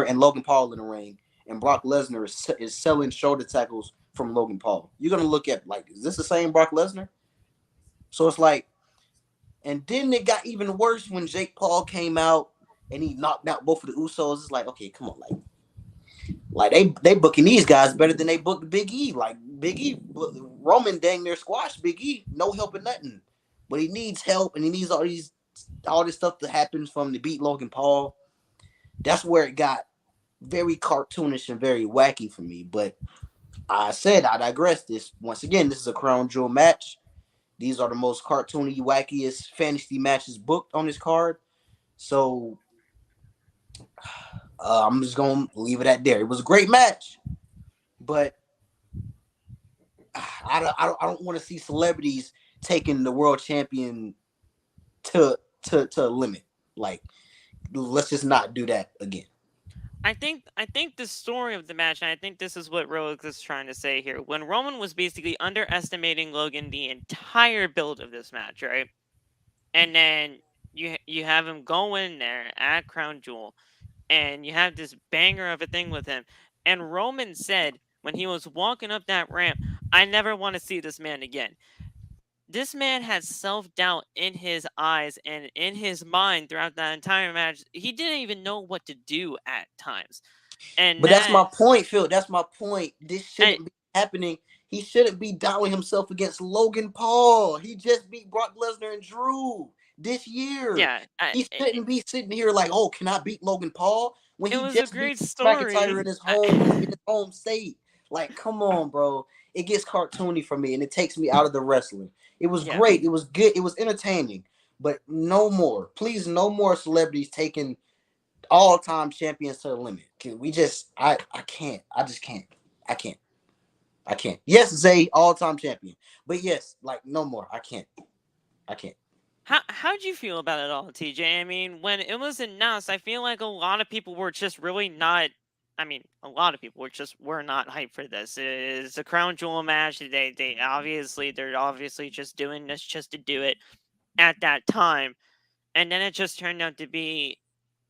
and Logan Paul in the ring, and Brock Lesnar is selling shoulder tackles from Logan Paul. You're going to look at, like, is this the same Brock Lesnar? So it's like, and then it got even worse when Jake Paul came out and he knocked out both of the Usos. It's like, okay, come on, like they booking these guys better than they booked Big E. Like Big E, Roman dang near squashed Big E, no help in nothing. But he needs help and he needs all this stuff to happen for him to beat Logan Paul. That's where it got very cartoonish and very wacky for me. But I digress. This is a Crown Jewel match. These are the most cartoony, wackiest fantasy matches booked on this card. So I'm just gonna leave it at there. It was a great match, but I don't want to see celebrities taking the world champion to a limit. Like, let's just not do that again. I think the story of the match, and I think this is what Rolex is trying to say here. When Roman was basically underestimating Logan the entire build of this match, right? And then you have him go in there at Crown Jewel, and you have this banger of a thing with him. And Roman said when he was walking up that ramp, I never want to see this man again. This man had self-doubt in his eyes and in his mind throughout that entire match. He didn't even know what to do at times. But that's my point, Phil. That's my point. This shouldn't be happening. He shouldn't be downing himself against Logan Paul. He just beat Brock Lesnar and Drew this year. Yeah, he shouldn't be sitting here like, oh, can I beat Logan Paul? When he was just a great beat story. McIntyre in his home state. Like, come on, bro. It gets cartoony for me, and it takes me out of the wrestling. It was great. It was good. It was entertaining. But no more. Please, no more celebrities taking all-time champions to the limit. We just, I can't. I just can't. I can't. Yes, Zay, all-time champion. But yes, like, no more. I can't. How'd you feel about it all, TJ? I mean, when it was announced, I feel like a lot of people were just really not. I mean, a lot of people were not hyped for this. It's a Crown Jewel match. They're obviously just doing this just to do it at that time, and then it just turned out to be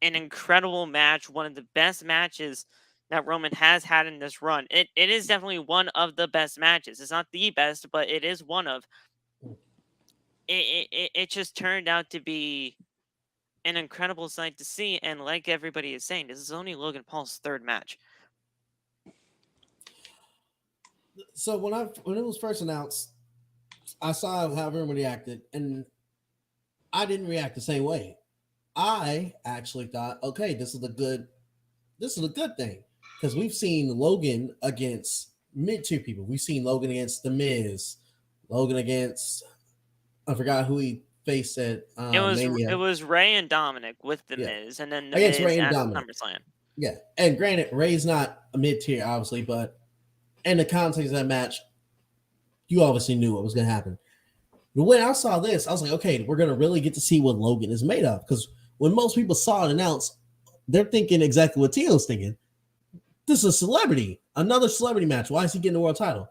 an incredible match, one of the best matches that Roman has had in this run. It is definitely one of the best matches. It's not the best, but it is one of. It just turned out to be an incredible sight to see, and like everybody is saying, this is only Logan Paul's third match. So when it was first announced, I saw how everyone reacted, and I didn't react the same way. I actually thought, okay, this is a good thing, because we've seen Logan against mid-tier people. We've seen Logan against The Miz, Logan against, I forgot who he faced at Mania. It was Ray and Dominik with The Miz, and then The against Miz Ray and at Dominik. SummerSlam. Yeah, and granted, Ray's not a mid-tier, obviously, but in the context of that match, you obviously knew what was going to happen. But when I saw this, I was like, okay, we're going to really get to see what Logan is made of. Because when most people saw it announced, they're thinking exactly what Tio's thinking. This is a celebrity, another celebrity match. Why is he getting the world title?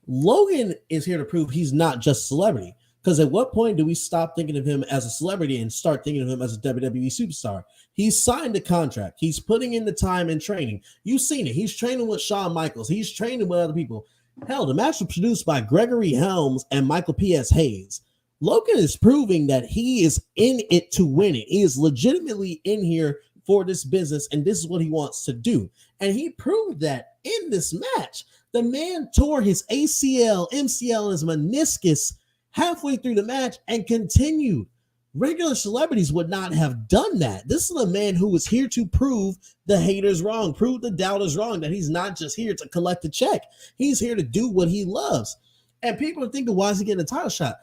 Logan is here to prove he's not just a celebrity. Because at what point do we stop thinking of him as a celebrity and start thinking of him as a WWE superstar? He's signed a contract. He's putting in the time and training. You've seen it. He's training with Shawn Michaels. He's training with other people. Hell, the match was produced by Gregory Helms and Michael P.S. Hayes. Logan is proving that he is in it to win it. He is legitimately in here for this business, and this is what he wants to do. And he proved that in this match. The man tore his ACL, MCL, and his meniscus halfway through the match and continued. Regular celebrities would not have done that. This is a man who was here to prove the haters wrong, prove the doubters wrong, that he's not just here to collect a check. He's here to do what he loves. And people are thinking, why is he getting a title shot?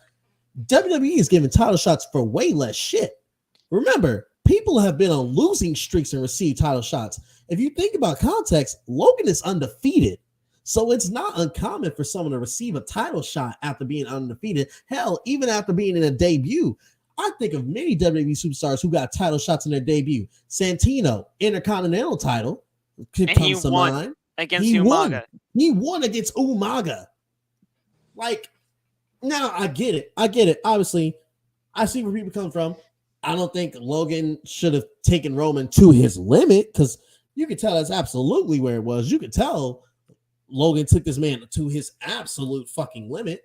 WWE is giving title shots for way less shit. Remember, people have been on losing streaks and received title shots. If you think about context, Logan is undefeated. So it's not uncommon for someone to receive a title shot after being undefeated. Hell, even after being in a debut. I think of many WWE superstars who got title shots in their debut. Santino, Intercontinental title. And he won against Umaga. He won against Umaga. Like, now I get it. Obviously, I see where people come from. I don't think Logan should have taken Roman to his limit, because you could tell that's absolutely where it was. You could tell Logan took this man to his absolute fucking limit.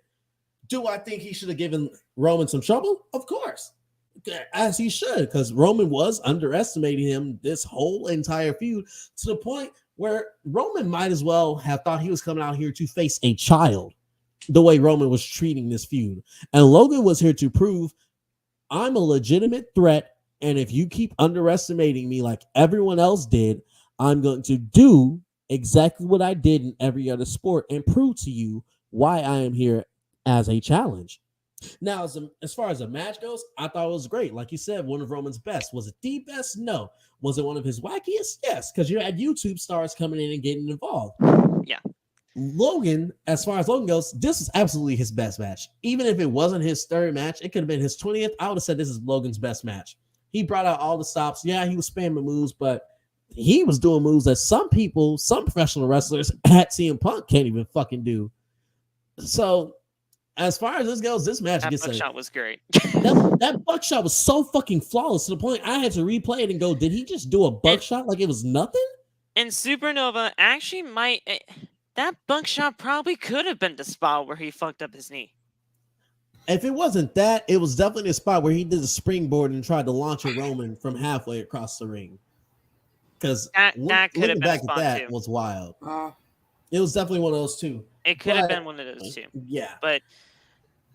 Do I think he should have given Roman some trouble? Of course, as he should, because Roman was underestimating him this whole entire feud, to the point where Roman might as well have thought he was coming out here to face a child, the way Roman was treating this feud. And Logan was here to prove, I'm a legitimate threat, and if you keep underestimating me like everyone else did, I'm going to do exactly what I did in every other sport and prove to you why I am here as a challenge. Now, as far as the match goes, I thought it was great. Like you said, one of Roman's best. Was it the best? No. Was it one of his wackiest? Yes, because you had YouTube stars coming in and getting involved. Yeah. Logan, as far as Logan goes, this is absolutely his best match. Even if it wasn't his third match, it could have been his 20th. I would have said this is Logan's best match. He brought out all the stops. Yeah, he was spamming moves, but he was doing moves that some people, some professional wrestlers at CM Punk can't even fucking do. So, as far as this goes, this match that buckshot was great. that buckshot was so fucking flawless to the point I had to replay it and go, did he just do a buckshot like it was nothing? And Supernova actually that buckshot probably could have been the spot where he fucked up his knee. If it wasn't that, it was definitely the spot where he did a springboard and tried to launch a Roman from halfway across the ring. Because that could have been back a spot at that too. was wild. It was definitely one of those two. It could have been one of those two. Yeah. But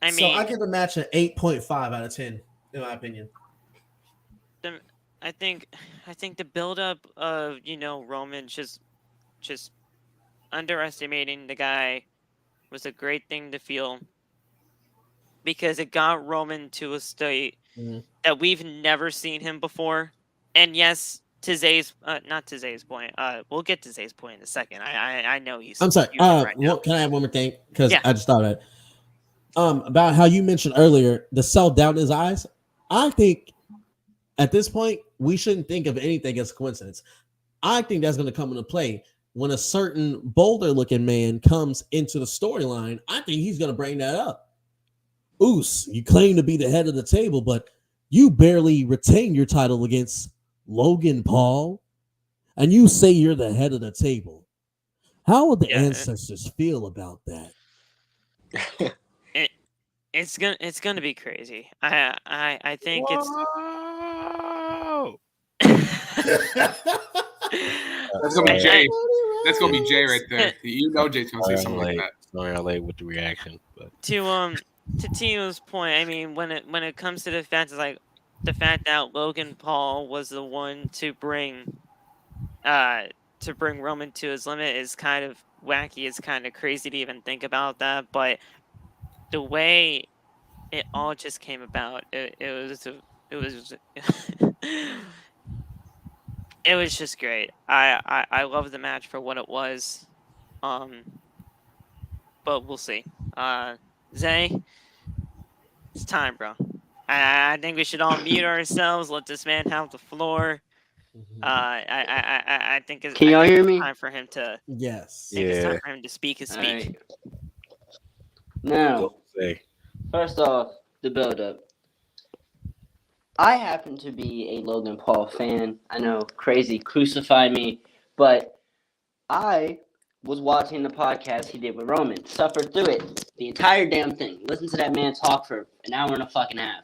I mean, so I give the match an 8.5 out of 10, in my opinion. I think the buildup of Roman just underestimating the guy was a great thing to feel, because it got Roman to a state that we've never seen him before. And yes, not to Zay's point. We'll get to Zay's point in a second. I know he's. I'm sorry. Right now. Can I add one more thing? Because I just thought of it. About how you mentioned earlier the self-doubt in his eyes. I think at this point we shouldn't think of anything as coincidence. I think that's going to come into play when a certain bolder-looking man comes into the storyline. I think he's going to bring that up. Oos, you claim to be the head of the table, but you barely retain your title against Logan Paul, and you say you're the head of the table. How would the ancestors feel about that? It's gonna be crazy. I think it's. That's gonna be Jay. That's gonna be Jay right there. You know Jay's gonna say something like that. Sorry, I'm late with the reaction, but to Tio's point, I mean, when it comes to the fact, it's like the fact that Logan Paul was the one to bring Roman to his limit is kind of wacky. It's kind of crazy to even think about that, but the way it all just came about, it was it was just great. I love the match for what it was, but we'll see. Zay, it's time, bro. I think we should all mute ourselves. Let this man have the floor. I think it's. Can y'all hear me? Time for him to. Yes. It's time for him to speak his speak. Right. Now, first off, the build-up. I happen to be a Logan Paul fan. I know, crazy, crucify me, but I was watching the podcast he did with Roman. Suffered through it, the entire damn thing. Listened to that man talk for an hour and a fucking half.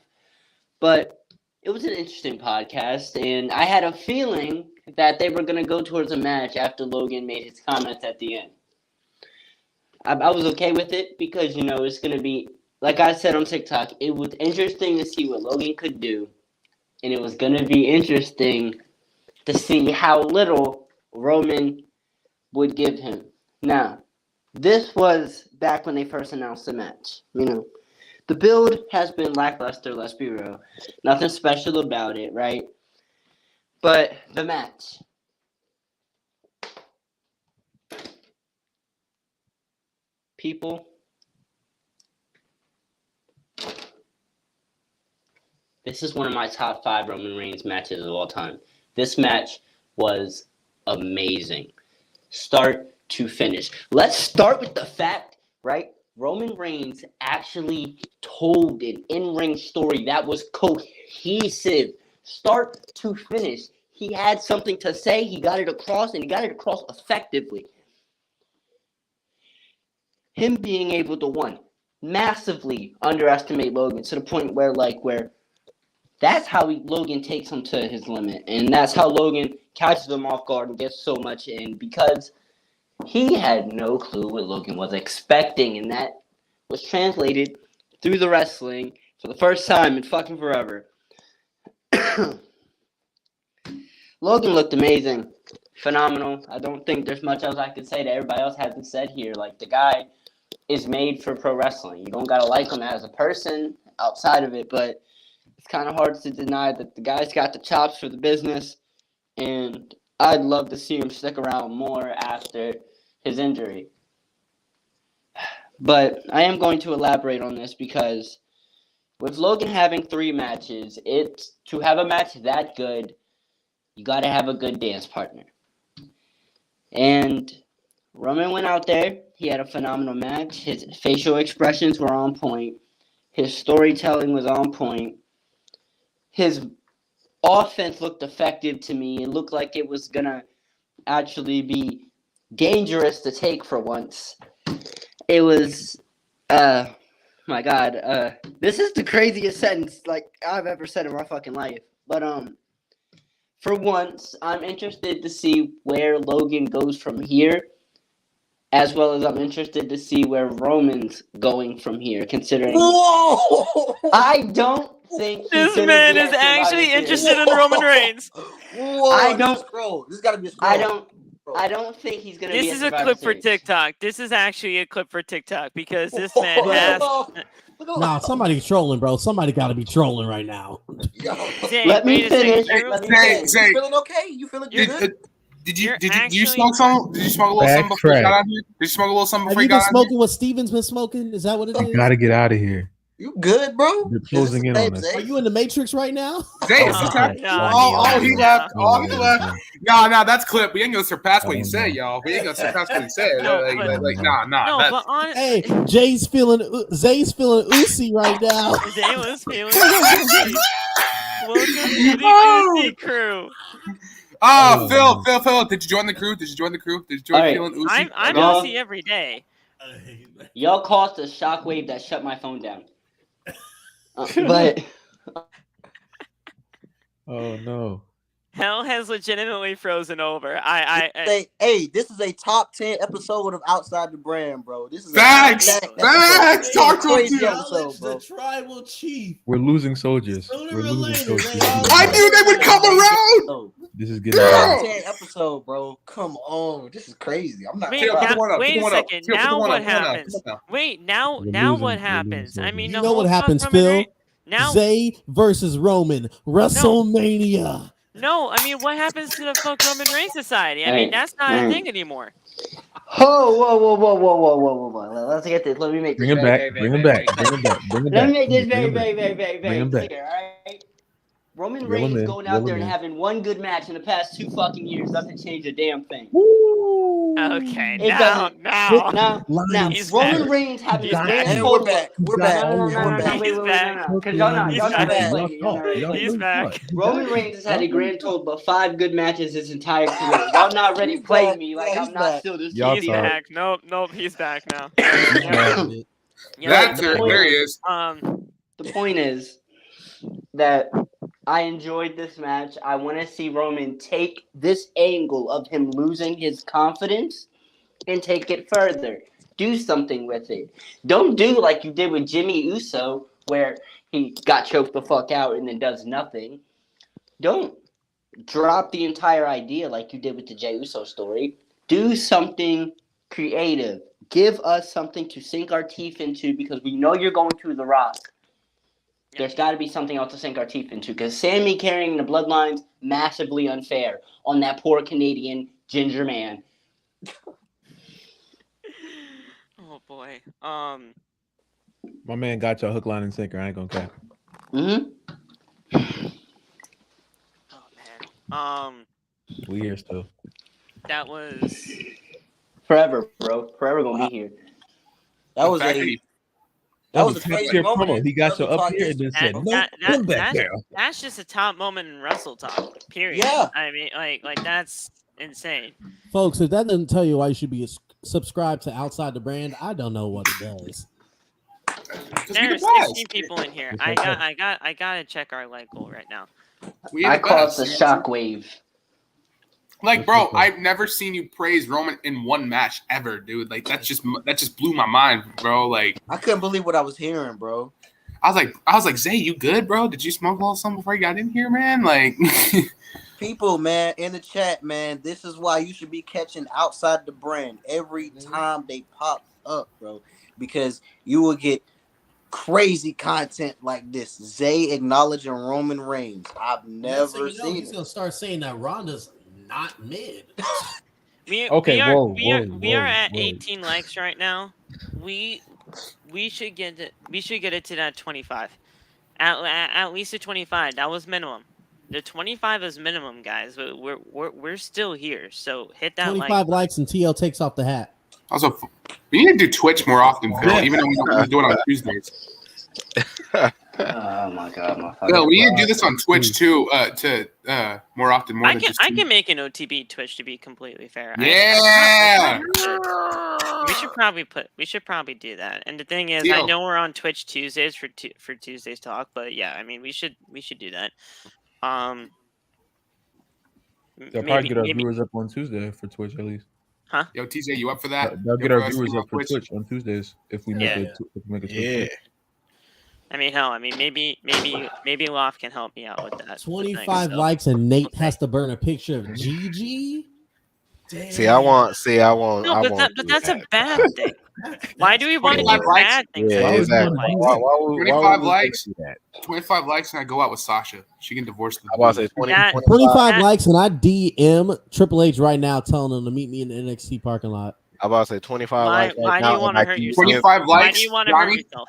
But it was an interesting podcast, and I had a feeling that they were going to go towards a match after Logan made his comments at the end. I was okay with it because, it's going to be, like I said on TikTok, it was interesting to see what Logan could do, and it was going to be interesting to see how little Roman would give him. Now, this was back when they first announced the match. The build has been lackluster, let's be real. Nothing special about it, right? But the match. People. This is one of my top 5 Roman Reigns matches of all time. This match was amazing. Start to finish. Let's start with the fact, right? Roman Reigns actually told an in-ring story that was cohesive. Start to finish. He had something to say. He got it across, and he got it across effectively. Him being able to, massively underestimate Logan to the point where that's how Logan takes him to his limit. And that's how Logan catches him off guard and gets so much in, because he had no clue what Logan was expecting, and that was translated through the wrestling for the first time in fucking forever. Logan looked amazing. Phenomenal. I don't think there's much else I could say that everybody else hasn't said here. The guy is made for pro wrestling. You don't gotta like him as a person outside of it, but it's kind of hard to deny that the guy's got the chops for the business, and I'd love to see him stick around more after his injury. But I am going to elaborate on this because with Logan having 3 matches, to have a match that good, you got to have a good dance partner. And Roman went out there. He had a phenomenal match. His facial expressions were on point. His storytelling was on point. His offense looked effective to me. It looked like it was going to actually be dangerous to take for once. It was, my God, this is the craziest sentence I've ever said in my fucking life. But for once, I'm interested to see where Logan goes from here. as well as I'm interested to see where Roman's going from here, considering Whoa! I don't think This man is actually interested in Roman Reigns. Whoa! I don't scroll. This got to be a scroll. I don't think he's gonna be. This is a clip for TikTok. This is actually a clip for TikTok because this man has. Nah, somebody's trolling, bro. Somebody got to be trolling right now. Let me finish. Say, you feeling okay? You feeling good? Did you smoke some? Did you smoke a little something before you got out here? Did you smoke a little something before you you got been out smoking what Steven's been smoking? Is that what it is? Gotta get out of here. You good, bro? You're closing in on us. Are you in the Matrix right now? Zay, he left. Oh, he left. Nah, that's clip. We ain't gonna surpass what he said, y'all. We ain't gonna surpass what he said. Nah. But honestly, hey, Zay's feeling Uzi right now. Zay was feeling Uzi. Welcome to the Uzi crew. Phil, did you join the crew? Did you join feeling Uzi? I'm Uzi every day. Y'all caused a shockwave that shut my phone down. But oh no, hell has legitimately frozen over. Hey, this is a top 10 episode of Outside the Brand, bro. This is facts. Talk to him, episode, bro. The tribal chief. We're losing soldiers. We're losing soldiers. I knew they would come around. This is getting top 10 episode, bro. Come on, this is crazy. I'm not. Wait a second. Now what happens? Wait, now what happens? I mean, you know what happens, Phil? Now Zay versus Roman, WrestleMania. No, I mean, what happens to the fuck Roman Reigns Society? I mean, that's not a thing anymore. Whoa. Let's get this. Let me make this Bring him back. Let me make this very clear, alright? Roman Reigns going out there and having one good match in the past 2 fucking years doesn't change a damn thing. Okay, now. Roman Reigns having his grand total. We're back. He's back. Roman Reigns has had a grand total of 5 good matches his entire career. Y'all not ready to play me like I'm not still this. He's back. Nope, he's back now. There he is. The point is that I enjoyed this match. I want to see Roman take this angle of him losing his confidence and take it further. Do something with it. Don't do like you did with Jimmy Uso, where he got choked the fuck out and then does nothing. Don't drop the entire idea like you did with the Jey Uso story. Do something creative. Give us something to sink our teeth into because we know you're going to The Rock. There's got to be something else to sink our teeth into because Sammy carrying the bloodlines, massively unfair on that poor Canadian ginger man. Oh, boy. My man got y'all hook, line, and sinker. I ain't gonna cap. Oh, man. We here still. That was... Forever, bro. Forever gonna be here. That was a crazy moment. He got you up here and then said, "No, come back there." That's just a top moment in Wrestle Talk. Period. Yeah. I mean, like that's insane. Folks, if that doesn't tell you why you should be subscribed to Outside the Brand, I don't know what it does. There's 16 people in here. I gotta check our like goal right now. I call it the shockwave. Like, bro, I've never seen you praise Roman in one match ever, dude. Like, that just blew my mind, bro. Like, I couldn't believe what I was hearing, bro. I was like, Zay, you good, bro? Did you smoke a little something before you got in here, man? Like, people, man, in the chat, man, this is why you should be catching Outside the Brand every time they pop up, bro, because you will get crazy content like this. Zay acknowledging Roman Reigns. I've never seen. He's gonna start saying that Ronda's not mid. We are at 18 likes right now. We should get it to that 25. At least a 25. That was minimum. The 25 is minimum, guys. We're still here. So hit that 25 likes and TL takes off the hat. Also, we need to do Twitch more often, Phil, even though we don't do it on Tuesdays. Oh my god, No, we need to do this on Twitch too. More often. I can make an OTB Twitch to be completely fair. Yeah. We should probably do that. And the thing is, I know we're on Twitch Tuesdays for Tuesdays talk, but yeah, I mean we should do that. They'll probably get our viewers up on Tuesday for Twitch at least. Huh? Yo, TJ, you up for that? They'll get Yo, our us viewers on up for Twitch on Tuesdays if we make a Twitch. Yeah. I mean, hell, maybe Loft can help me out with that. 25 likes and Nate has to burn a picture of Gigi. Damn. See, I want. No, but that's a bad thing. Why do we want to do bad things? Yeah, exactly. Why 25 likes. 25 likes, and I go out with Sasha. She can divorce the. I was say 25 likes, and I DM Triple H right now, telling him to meet me in the NXT parking lot. I about to say 25 likes. Why do you want to hurt yourself? 25 likes. Why do you want to hurt yourself?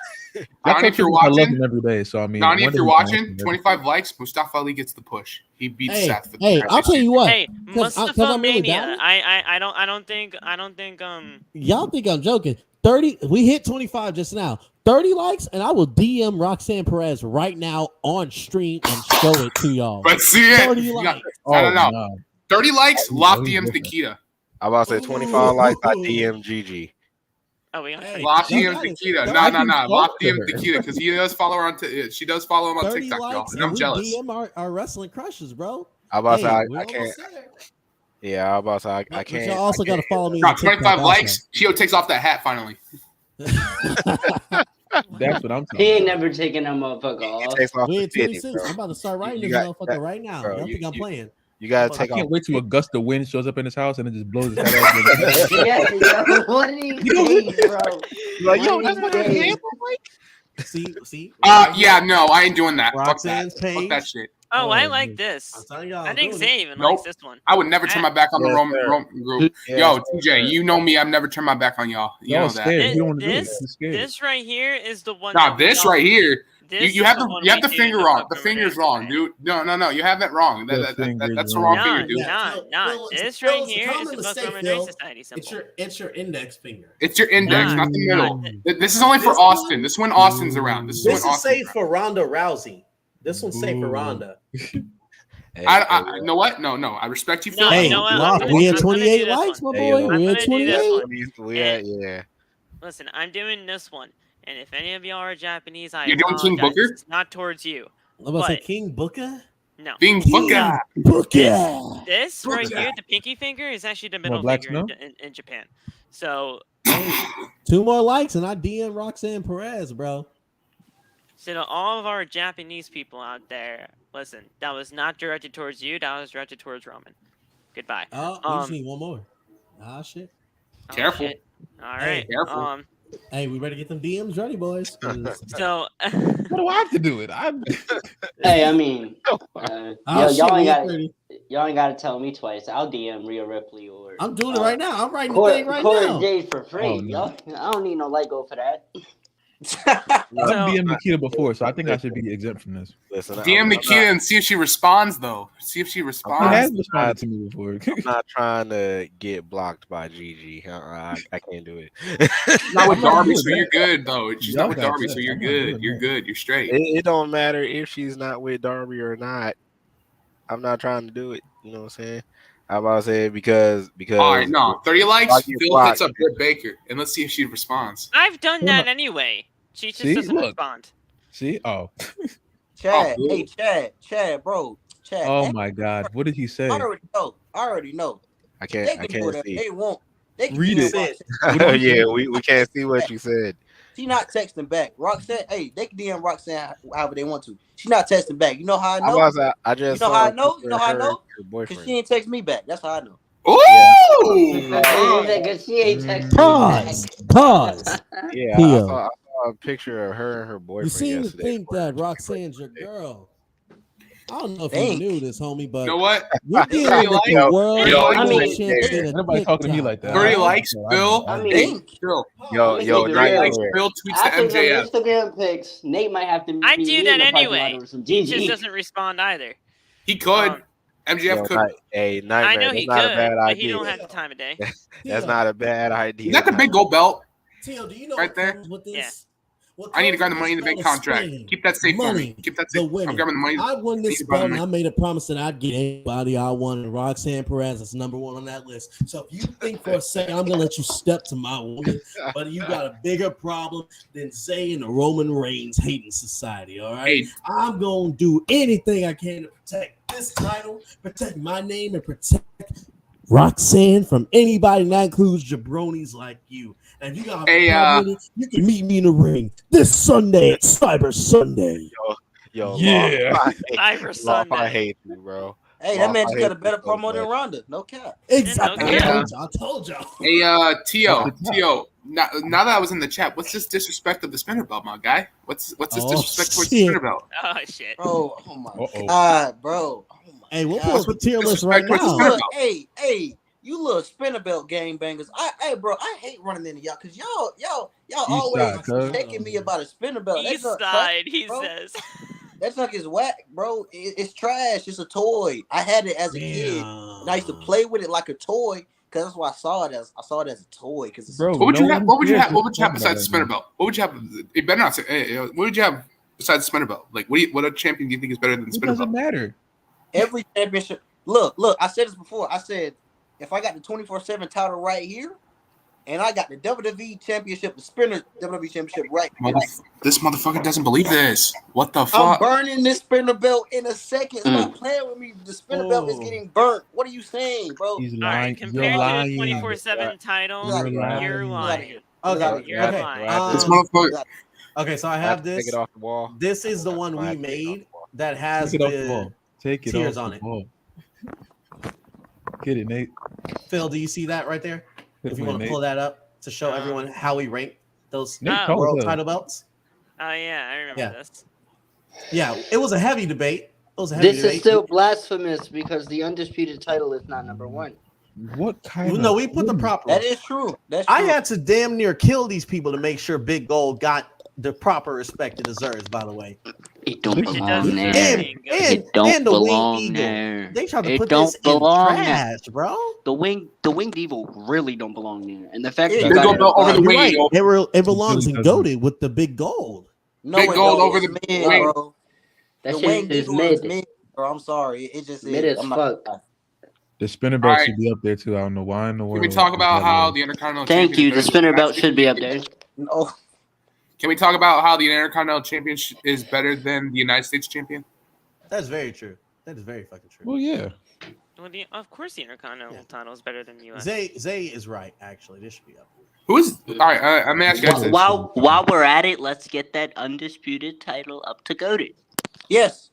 Donnie, if you're I love watching, him every day. So I mean, Donnie, if you're watching, 25 likes. Mustafa Ali gets the push. He beats Seth. For Hey, I'll tell you what. Hey, Mustafa Mania. I don't think. Y'all think I'm joking? 30. We hit 25 just now. 30 likes, and I will DM Roxanne Perez right now on stream and show it to y'all. Let's see it. 30 likes. No. 30 likes. Loft DMs Nikita. I about to say 25 likes. I DM Gigi. Oh, we got Loft DMs Nikita. No. Loft DMs Nikita because he does follow her on. She does follow him on TikTok, y'all, and I'm jealous. DM our wrestling crushes, bro. I about to say I can't. Yeah, I about to say I can't. But y'all also got to follow me. 25 likes. Chio takes off that hat finally. That's what I'm talking. He ain't never taken that motherfucker off. We in 26. I'm about to start writing this motherfucker right now. Bro, y'all think I'm playing? You gotta take I can't off. wait till a gust of wind shows up in his house and it just blows his head off. Yeah, what are you saying, bro? Like, yo, that's what I am. See. Yeah, no, I ain't doing that. Fuck that. Fuck that shit. Oh, I like this. I think Zay even likes this one. I would never turn my back on the Roman group. Yo, TJ, you know me. I've never turned my back on y'all. You know that. This right here is the one. Nah, this right here. You have the finger wrong. The finger's wrong, dude. No. You have that wrong. That's the wrong finger, dude. Nah. This right here is the most Roman Reigns Society symbol. It's your index finger. It's your index, not the middle. This is only for Austin. This is when Austin's around. This is safe for Ronda Rousey. This one's safe for Ronda. I know what? No. I respect you. No, you know what? We had 28 likes, my boy. We had 28. Yeah. Listen, I'm doing this one, and if any of y'all are Japanese, I You're doing King Booker? It's not towards you. I'm about to say King Booker. No. King Booker. This right here, the pinky finger, is actually the middle finger in Japan. So 2 more likes, and I DM Roxanne Perez, bro. So to all of our Japanese people out there, listen, that was not directed towards you. That was directed towards Roman. Goodbye. Oh, we just need one more. Ah, shit. Careful. Shit. All right. Careful. Hey, we better get them DMs ready, boys. So what do I have to do it? Hey, I mean, y'all ain't got to tell me twice. I'll DM Rhea Ripley or. I'm doing it right now. I'm writing the thing right now. Jade for free. Y'all, I don't need no Lego for that. I've DM'd Nikita before, so I think I should be exempt from this. Listen, DM Nikita and see if she responds, though. See if she responds. She has responded to me before. I'm not trying to get blocked by Gigi. I can't do it. Not with Darby, so you're good, though. She's not with Darby, so you're good. You're good. You're straight. It don't matter if she's not with Darby or not. I'm not trying to do it. You know what I'm saying? I'm about to say because. All right, no, 30 likes. Phil hits up Britt Baker, and let's see if she responds. I've done that anyway. She just doesn't respond. See? Oh. Chad, Chad, bro. Chad. Oh my God. What did he say? I already know. I can't see. They won't. They can read it. Yeah, we can't see what you said. She not texting back. Roxanne, hey, they can DM Roxanne however they want to. She not texting back. You know how I know? You know how I know? You know how I know? Because she ain't text me back. That's how I know. Ooh! Pause. Yeah, I saw a picture of her and her boyfriend. You seem to yesterday. think that Roxanne's your girl. I don't know if you knew this, homie, but you know what? You're dealing with the world champion. Nobody talking to me like that. 30 likes, Bill. I mean, yo, 30 likes, Bill tweets to MJF. Instagram pics. Nate might have to. I do that anyway. He just doesn't respond either. He could. MJF could. Hey, Nightmare. I know he could, but he don't have the time of day. That's not a bad idea. You got the big gold belt. Tio, do you know right there? Yeah. I need to grab the money in the bank contract. Keep that safe for me. Keep that safe. I'm grabbing the money. I won this belt, and I made a promise that I'd get anybody I wanted. Roxanne Perez is number 1 on that list. So if you think for a second I'm gonna let you step to my woman, but you got a bigger problem than Zay and the Roman Reigns hating society. All right, I'm gonna do anything I can to protect this title, protect my name, and protect Roxanne from anybody, and that includes jabronis like you. And if you got a problem with it, you can meet me in the ring this Sunday at Cyber Sunday. Yo, yeah. Cyber Sunday. I hate you, bro. Hey, that man just got a better promo than Ronda. No cap. Exactly. Yeah. I told y'all. Hey, Tio. Now that I was in the chat, what's this disrespect of the spinner belt, my guy? What's this disrespect towards the spinner belt? Oh shit. Bro, oh my god, bro. Oh my Hey, we'll God. pull up the tier list right Disrespect towards the now. spinner belt. Hey, you little spinner belt game bangers. Hey, bro, I hate running into y'all because y'all always checking me about a spinner belt. East side, he says. That junk is whack, bro. It's trash. It's a toy. I had it as a kid, and I used to play with it like a toy. Cause that's why I saw it as a toy. Cause it's Bro, what would you have? What would you have? cares What would you have besides the spinner belt? What would you have? It better not say. What would you have besides the spinner belt? Like, what a champion do you think is better than the It spinner doesn't belt? matter. every championship. Look. I said this before. I said if I got the 24/7 title right here, and I got the WWE Championship, the spinner WWE Championship right here. This motherfucker doesn't believe this. What the I'm fuck? burning this spinner belt in a second. Stop playing with me. The spinner belt is getting burnt. What are you saying, bro? He's All lying. right, compared to lying. the 24/7 title, You're lying. Okay. You're Okay. lying. This motherfucker. Okay, so I I have have to take this. it off the wall. This is the one we made that has Take it off the the wall. Take it tears off on the it. wall. Get it, Nate. Phil, do you see that right there? If you want to pull that up to show everyone how we rank those Nate world Phil. title belts. Oh yeah, I remember this. Yeah, it was a heavy debate. It was a heavy This debate. is still blasphemous because the undisputed title is not number one. What kind No, of we put the proper. That is true. That's I true. had to damn near kill these people to make sure Big Gold got the proper respect it deserves. By the way, It don't Which it belong does there. deserve. It don't and the Winged belong Eagle. there. They tried to It put don't this in belong there. trash, bro. The winged evil really don't belong there. And the fact that Big you got Gold belt over the You're wing right. eagle. It belongs in doesn't. Goated with the Big Gold. No, Big it gold don't. over It's the mid, wing. bro. that The shit wing is eagle is mid. mid, bro. I'm sorry. It just Mid is. as I'm fuck. not. The spinner belt Alright. should be up there too. I don't know why in the world. Can we talk about how the Intercontinental Thank you. Championship The is spinner better belt than should be up there. No. Can we talk about how the Intercontinental Championship is better than the United States Champion? That's very true. That is very fucking true. Well, yeah. Well, of course, the Intercontinental title is better than the US. Zay is right. Actually, this should be up there. Who is? All right, I'm gonna ask you guys this. While we're at it, let's get that undisputed title up to goated. Yes.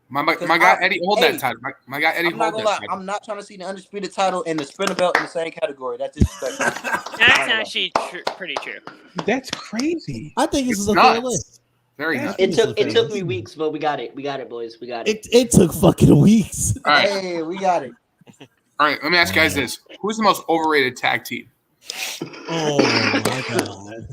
My guy Eddie hold Hey, that title. My guy Eddie I'm not hold gonna that lie. title. I'm not trying to see the undisputed title and the spinner belt in the same category. That's disrespectful. That's actually pretty true. That's crazy. I think this It's is a fair nuts. list. Very Yeah. nice. It took me weeks, but we got it. We got it, boys. We got it. It took fucking weeks. All right, Hey, we got it. all right. Let me ask you guys this: who's the most overrated tag team? Oh my god.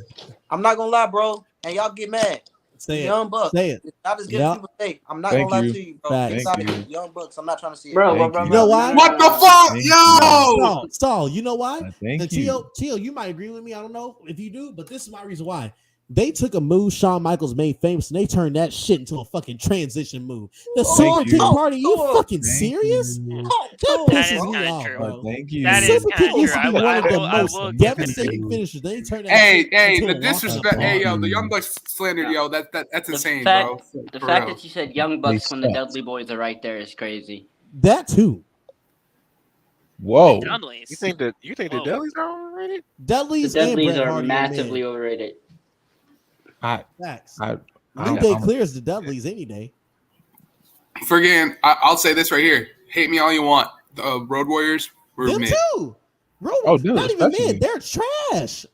I'm not gonna lie, bro. And y'all get mad. Say it. Young Bucks. Say it. It's not as good Yeah. as people say. I'm not Thank gonna lie you. to you, bro. Facts. It's not Thank as Young Bucks. I'm not trying to see it. Bro, Thank bro, you. You know why? What the fuck, Thank yo? Saul, you know why? Thank And you. Tio, you might agree with me. I don't know if you do, but this is my reason why. They took a move Shawn Michaels made famous and they turned that shit into a fucking transition move. The Super you. Kick Party, you Talk. fucking serious? you. That That is pisses me kinda off, true. bro. Thank you. That is Super kinda Kick used to true. be one of the I most will give it to devastating you. finishers. They turned that Hey, shit hey, into the a walk in disrespect. the Hey, park. yo, the Young Bucks slander, yo. That's insane, fact, bro. The For fact real. that you said Young Bucks when the sucked. Dudley Boys are right there is crazy. That too. Whoa. Dudleys. You think the Whoa. Dudleys are overrated? The Dudleys and Dudleys Bret are Hardy massively are overrated. Facts. I New Day clears the Dudleys any day. Forgetting, I'll say this right here. Hate me all you want. The Road Warriors were Them mid. too. Bro, Oh, dude, not even especially. mid. They're trash.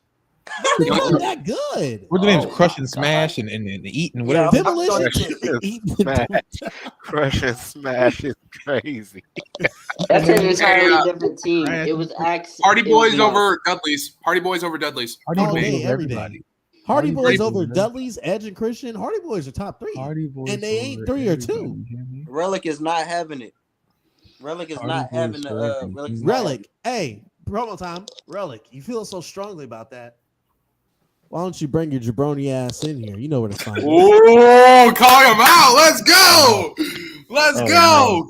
They're not that good. What the name's Oh, Crush and God. Smash and eat and Yeah, whatever. I'm Demolition. Smash. Crush and Smash is crazy. That's an Hey, entirely different team. Brad, It was Party it was Boys not. over Dudleys. Party Boys over Dudleys. Hardy All Boys day, over every day. everybody. Hardy Boys Boys over over- Dudleys, Edge and Christian. Hardy Boys are top three. Hardy Boys And they ain't over 3 or 2. everybody, you hear me? Relic is not having it. Relic is Hardy not Boys having the. forever. Relic is not Relic, hey, promo time. Relic, you feel so strongly about that. Why don't you bring your jabroni ass in here? You know where to find me. Oh, call him out. Let's go. Let's Oh, go.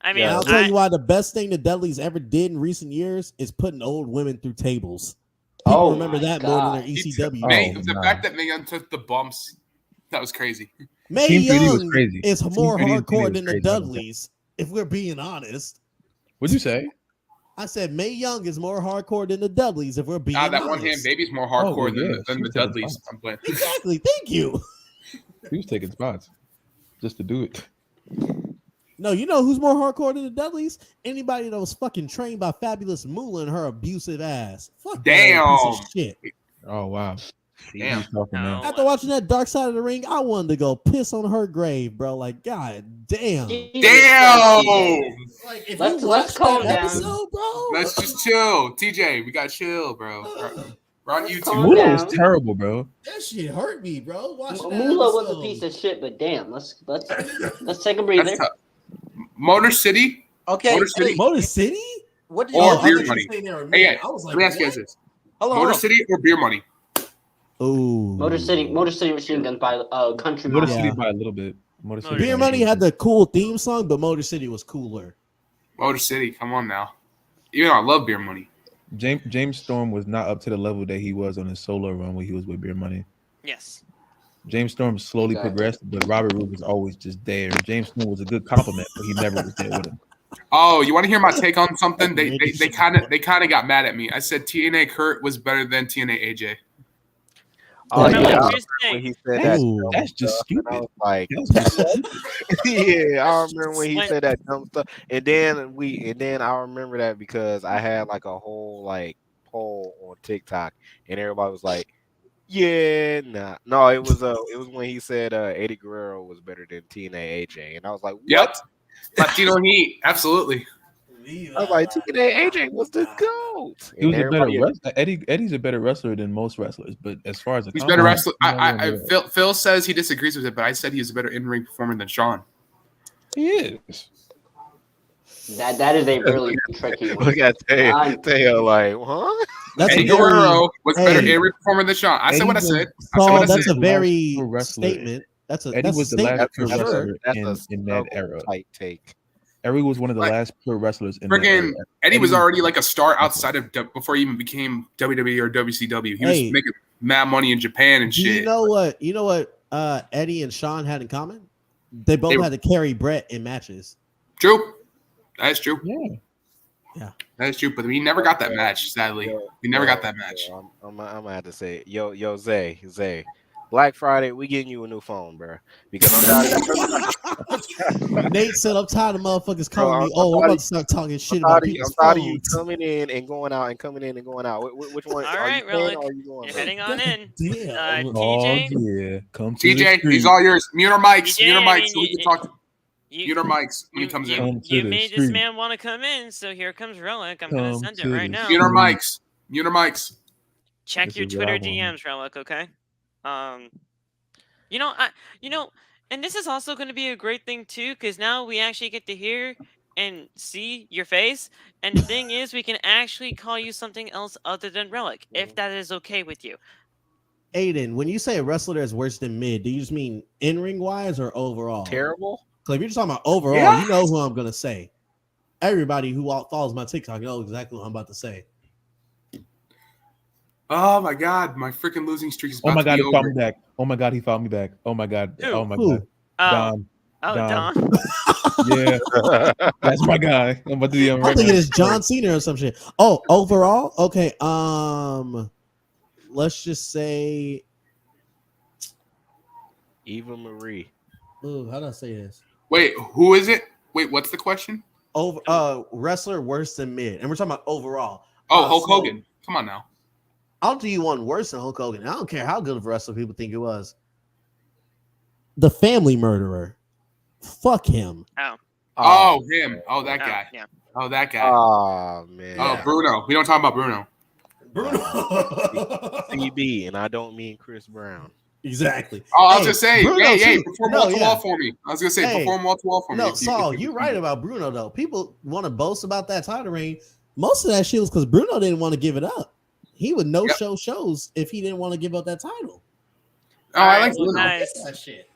I mean, And I'll I- tell you why the best thing the Dudleys ever did in recent years is putting old women through tables. People Oh remember my that more than their God. ECW. May, Oh, the nah. fact that Mae Young took the bumps, that was crazy. Mae Team 3D was Young crazy. is Team more 3D was hardcore than the crazy. Dudleys, if we're being honest. What'd you say? I said Mae Young is more hardcore than the Dudleys. If we're being That honest. one hand baby's more hardcore than the taking Dudleys. spots. I'm playing. Exactly. Thank you. He was taking spots just to do it. No, you know who's more hardcore than the Dudleys? Anybody that was fucking trained by Fabulous Moolah and her abusive ass. Fuck Damn. that piece of shit. Oh wow. Damn. He's talking now. After watching that Dark Side of the Ring, I wanted to go piss on her grave, bro. Like, god damn. Damn. Like, if Let's you watch calm that down. episode, bro. Let's just chill. TJ, we got chill, bro. We're on YouTube. calm Moolah down. was terrible, bro. That shit hurt me, bro. Watching that Moolah was a episode. piece of shit, but damn, let's take a breather. That's tough. Motor City. Okay. Motor City. Hey, Motor City? what did Or you I beer thought you money. were saying they were Hey, men. yeah. I was like, Let me ask you what? guys this: Hold on, Motor hold on. City or beer money? Ooh. Motor City Machine Gun by Country Motor Mile. City Yeah. by a little bit. Motor City. Beer Money had the cool theme song, but Motor City was cooler. Motor City. Come on now. Even though I love beer money. James Storm was not up to the level that he was on his solo run when he was with Beer Money. Yes. James Storm slowly Exactly. progressed, but Robert Roode was always just there. James Storm was a good compliment, but he never was there with him. Oh, you want to hear my take on something? They kind of got mad at me. I said TNA Kurt was better than TNA AJ. Oh No, yeah, here's the when thing. he said that, Ooh. That's just stuff, and I stupid. was like, That's just yeah, I remember when he When- said that dumb stuff, and then I remember that because I had like a whole like poll on TikTok, and everybody was like, yeah, nah, no, it was when he said Eddie Guerrero was better than TNA AJ, and I was like, what? Yep. Latino Heat. Absolutely. I was like, TNA AJ was the GOAT. He was And a better everybody- wrestler. Eddie's a better wrestler than most wrestlers, but as far as He's a better wrestler. I Phil says he disagrees with it, but I said he was a better in-ring performer than Sean. he is. That is a really tricky one. Look at Teo like, huh? That's Eddie a very, Guerrero was better hey. in-ring performer than Sean. I said what I Eddie said. was- I said what I Saul, that's said. a very Pro wrestler. statement. That's a Eddie that's was a the last statement pro for sure. wrestler in that era. Tight take. Eddie was one of the Like, last pro wrestlers in that Friggin' era. Eddie was already like a star outside of before he even became WWE or WCW. He Hey. was making mad money in Japan and Do shit. you know what? You know what? Eddie and Sean had in common. They both They- had to carry Brett in matches. True. That is true. Yeah. That is true. But we never got that match, sadly. We never got that match. I'm gonna have to say, yo, Zay, Black Friday, we getting you a new phone, bro. Because Nate said, "I'm tired of motherfuckers Bro, calling me. Oh, I'm about to start talking shit about I'm people's tired of you phones." coming in and going out and coming in and going out. Which one? All are right, you paying Relic. or are you going? You're heading on in. Damn. TJ? Oh yeah, come to the TJ, street. he's all yours. Mute our mics. TJ, Mute our I mics mean, so we can talk. Mute our mics when he comes in. Come to You the made this street. man want to come in, so here comes Relic. I'm going to Come send it to right the now. Mute our mics. Mute our mics. Check This your is what I Twitter want. DMs, Relic, okay? And this is also going to be a great thing too, because now we actually get to hear and see your face. And the thing is, we can actually call you something else other than Relic, if that is okay with you. Aiden, when you say a wrestler is worse than mid, do you just mean in ring wise or overall? Terrible. Because if you're just talking about overall, Yeah. you know who I'm gonna say. Everybody who follows my TikTok knows exactly what I'm about to say. Oh my god, my freaking losing streak is Oh about my to god, be he found over. me back. Oh my god, he found me back. Oh my god. Who? Oh my Who? god. Oh, Don. Don. Yeah, that's my guy. I'm about to be on I'm right thinking now. it's John Cena or some shit. Oh, overall, okay. Let's just say, Eva Marie. ooh, how do I say this? Wait, who is it? Wait, what's the question? Wrestler worse than mid, and we're talking about overall. Oh, Hulk so Hogan. Come on now. I'll do you one worse than Hulk Hogan. I don't care how good of a wrestler people think it was. The Family Murderer. Fuck him. Oh, him. Oh, that guy. Yeah. Oh, that guy. Oh man. Oh, Bruno. We don't talk about Bruno. Bruno. CB, and I don't mean Chris Brown. Exactly. Oh, I was Hey, gonna say, Bruno hey, too. perform No, wall to yeah. wall for me. I was gonna say, Hey, perform wall to wall for me. No, if you- Saul, if you- you're right about Bruno though. People want to boast about that title reign. Most of that shit was because Bruno didn't want to give it up. He would no-show shows if he didn't want to give up that title. Oh, I like well, Bruno. guys, That shit.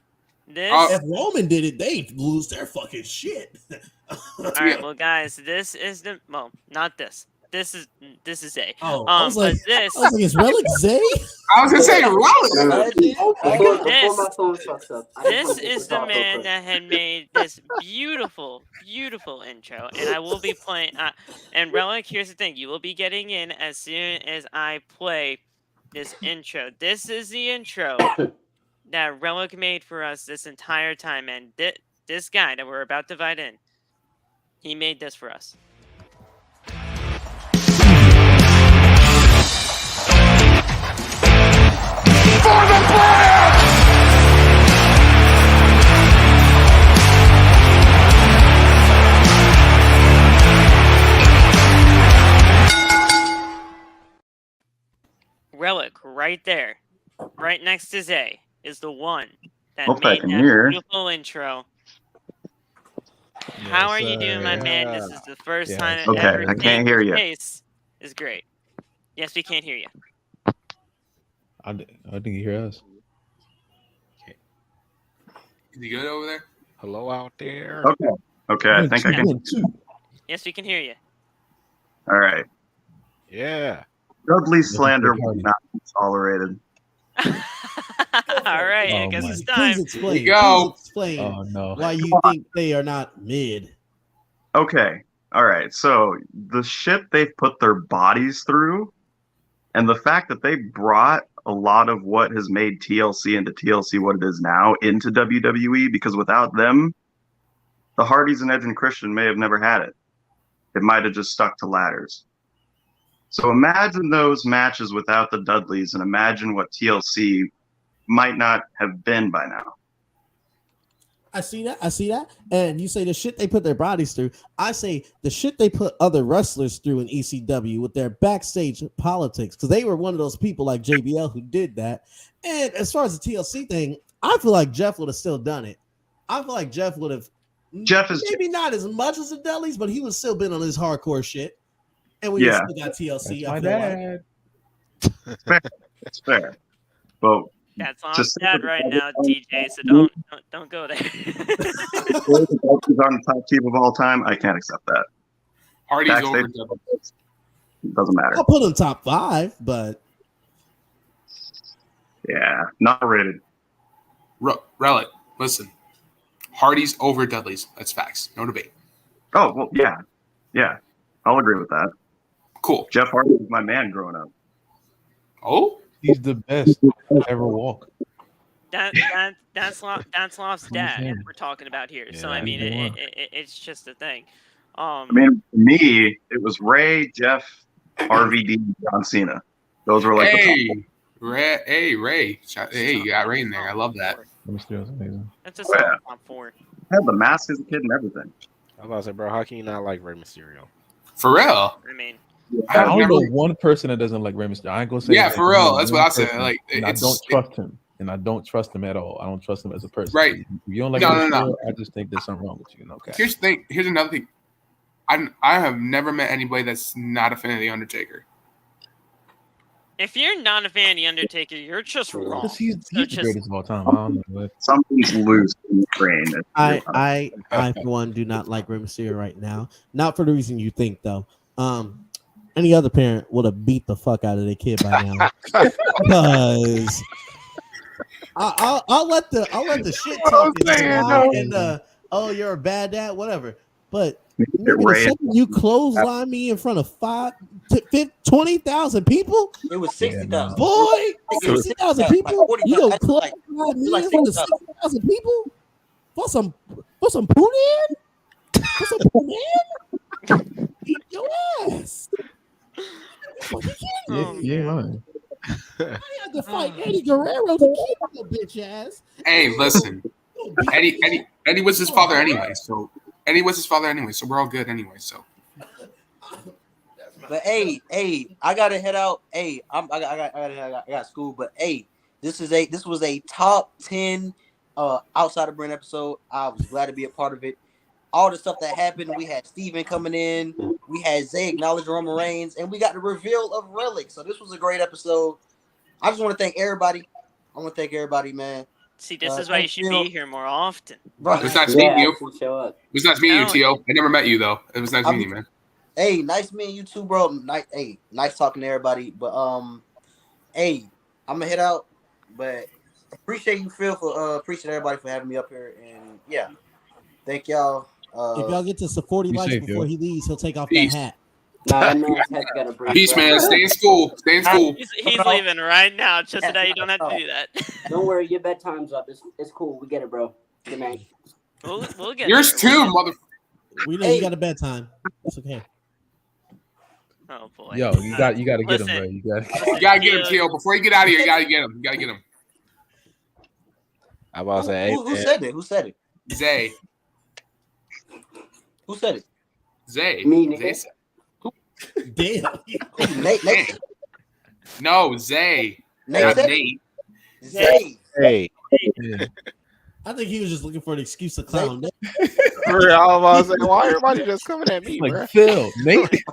this. If Roman did it, they'd lose their fucking shit. All right, well, guys, this is not this. This is A. Oh, I was like, this. I was like, is Relic Zay? I was gonna say Relic. This is the man that had made this beautiful, beautiful intro, and I will be playing. And Relic, here's the thing: you will be getting in as soon as I play this intro. This is the intro that Relic made for us this entire time, and this guy that we're about to invite in, he made this for us. For the brand! Relic, right there, right next to Zay, is the one that Hope I made can that hear. beautiful intro. How are you doing, my man? This is the first time Okay, ever. I can't hear you. Face is great. Yes, we can't hear you. I think you hear us. Is he good over there? Hello out there. Okay. I think I can. Yes, we can hear you. All right. Yeah. Dudley slander will not be tolerated. All right, I guess it's time. Please explain. Go. Please explain Oh no. why you think they are not mid. Okay. All right. So the shit they've put their bodies through, and the fact that they brought a lot of what has made TLC into TLC what it is now into WWE, because without them, the Hardys and Edge and Christian may have never had it. It might have just stuck to ladders. So imagine those matches without the Dudleys, and imagine what TLC might not have been by now. I see that. And you say the shit they put their bodies through. I say the shit they put other wrestlers through in ECW with their backstage politics, because they were one of those people like JBL who did that. And as far as the TLC thing, I feel like Jeff would have still done it. I feel like Jeff would have. Jeff is maybe not as much as the Dudleys, but he would still been on his hardcore shit. And we still got TLC. That's my dad. It's fair. But That's on dad right now, TJ. So don't go there. on the top team of all time, I can't accept that. Hardy's Backstage, over Dudley. it doesn't matter. I'll put him top 5, but Yeah, not rated. Relic, listen. Hardy's over Dudley's. That's facts. No debate. Oh well, yeah. I'll agree with that. Cool. Jeff Hardy was my man growing up. Oh, he's the best to ever walk. That's Loft's dad we're talking about here. Yeah, So I mean, it's just a thing. I mean, for me, it was Ray, Jeff, RVD, John Cena. Those were like the top. Ray. Hey, you got Ray in there. I love that. Mysterio's amazing. That's just top 4. I had the mask as a kid and everything. I was about to say, bro, how can you not like Rey Mysterio? For real? I mean, I don't know one person that doesn't like Rey Mysterio. I ain't gonna say. Yeah, for real. That's what I said. Person, Like, I don't trust him, and I don't trust him at all. I don't trust him as a person. Right. If you don't like No. Mysterio, I just think there's something wrong with you. Okay. Here's the thing. Here's another thing. I have never met anybody that's not a fan of The Undertaker. if you're not a fan of The Undertaker, you're just wrong. He's the greatest of all time. I don't know what. Something's loose in the brain. I for one do not like Rey Mysterio right now. Not for the reason you think though. Any other parent would have beat the fuck out of their kid by now. Because I'll let the shit talk and oh, you're a bad dad, whatever. But the second you clothesline me in front of 20,000 people, it was 60,000. Boy, 60,000 people. You gonna clothesline me in front of 60,000 people for some poon? For some poon? Eat your ass. You ain't lying. I had to fight Eddie Guerrero to keep your bitch ass. Hey, listen. Eddie was his father anyway, so we're all good anyway. So, but hey, I gotta head out. Hey, I got school. But hey, this was a top 10 outside of brand episode. I was glad to be a part of it. All the stuff that happened, we had Steven coming in, we had Zay acknowledging Roman Reigns, and we got the reveal of Relic. So this was a great episode. I just want to thank everybody. I want to thank everybody, man. See, this is why you should be here more often. It was nice meeting you. It was nice meeting you, Tio. I never met you though. It was nice meeting you, man. Hey, nice meeting you too, bro. Nice talking to everybody. But hey, I'm gonna head out. But appreciate you, Phil, for appreciate everybody for having me up here. And yeah, thank y'all. If y'all get to 40 likes safe, before yo. he leaves, he'll take off Peace. that hat. Nah, that man's head's gotta breathe. Peace, man. Stay in school. Stay in school. He's leaving right now, just so that you don't have to do that. Don't worry, your bedtime's up. It's cool. We get it, bro. Good night. We'll get Yours there. too, mother. We know you got a bedtime. It's okay. Oh boy. Yo, you got to get him, listen, bro. You got You gotta get him, Teal. Before you get out of here, you gotta get him. You gotta get him. I about to say, Who said it? Who said it? Zay. Who said it? Zay. Me, Zay nigga. said- Damn. Nate. No, Zay. Nate Not said it? Nate. Zay. hey, yeah. I think he was just looking for an excuse to clown. for real, I was about to say, why everybody just coming at me, Like bro? Phil, Nate.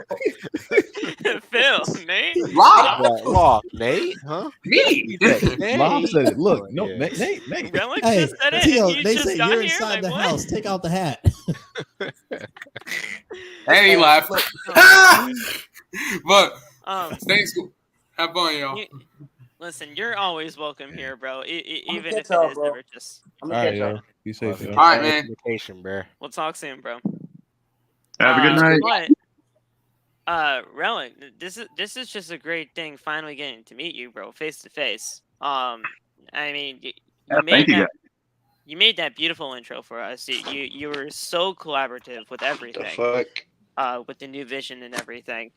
Phil, Nate. Lock, Nate, huh? Me. Lob said it. Look, no, Yeah. Nate. Relic Hey, just said it. Tio, and you they just say got you're here? inside Like, the what? house. Take out the hat. And he left. But stay in school. Have fun, y'all. Listen, you're always welcome here, bro. Even if y'all, it is bro. never just. I'm All gonna right, catch y'all. yo. Be safe, yo. All right, man. Vacation, bro. We'll talk soon, bro. Have a good night. But, Relic, this is just a great thing. Finally getting to meet you, bro, face to face. I mean, you Thank you, guys. you made that beautiful intro for us. You were so collaborative with everything. With the new vision and everything.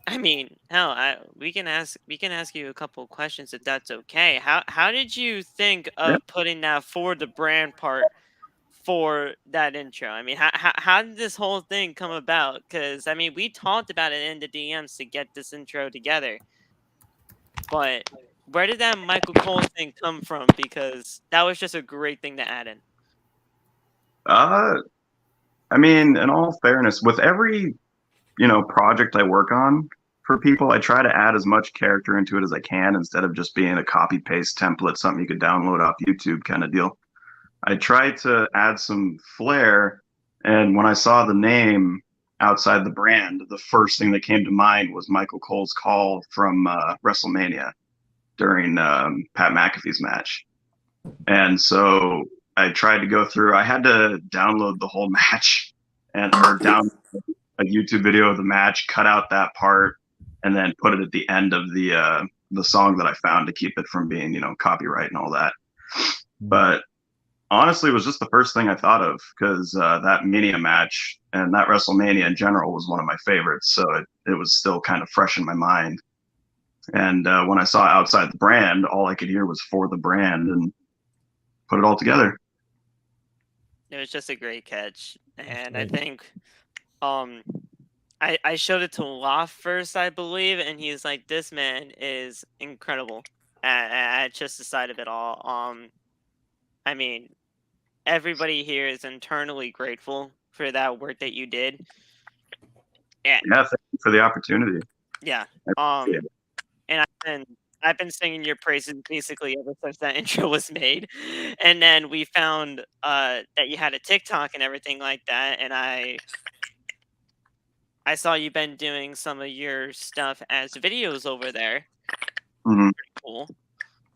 I mean, hell, we can ask you a couple of questions if that's okay. How did you think of putting that for the brand part for that intro? I mean, how did this whole thing come about? Because I mean, we talked about it in the DMs to get this intro together, but where did that Michael Cole thing come from? Because that was just a great thing to add in. I mean, in all fairness, with every project I work on for people, I try to add as much character into it as I can instead of just being a copy paste template, something you could download off YouTube kind of deal. I tried to add some flair, and when I saw the name outside the brand, the first thing that came to mind was Michael Cole's call from WrestleMania during Pat McAfee's match. And so I tried to go through. I had to download the whole match or download a YouTube video of the match, cut out that part, and then put it at the end of the song that I found to keep it from being, copyright and all that. But honestly, it was just the first thing I thought of because that Mania match and that WrestleMania in general was one of my favorites. So it was still kind of fresh in my mind. And when I saw Outside the Brand, all I could hear was for the brand and put it all together. It was just a great catch. And I think I showed it to Loft first, I believe, and he's like, this man is incredible at just the side of it all. I mean, everybody here is internally grateful for that work that you did. Yeah, thank you for the opportunity. Yeah. And I've been singing your praises basically ever since that intro was made. And then we found that you had a TikTok and everything like that, and I saw you've been doing some of your stuff as videos over there. Mm-hmm. Pretty cool.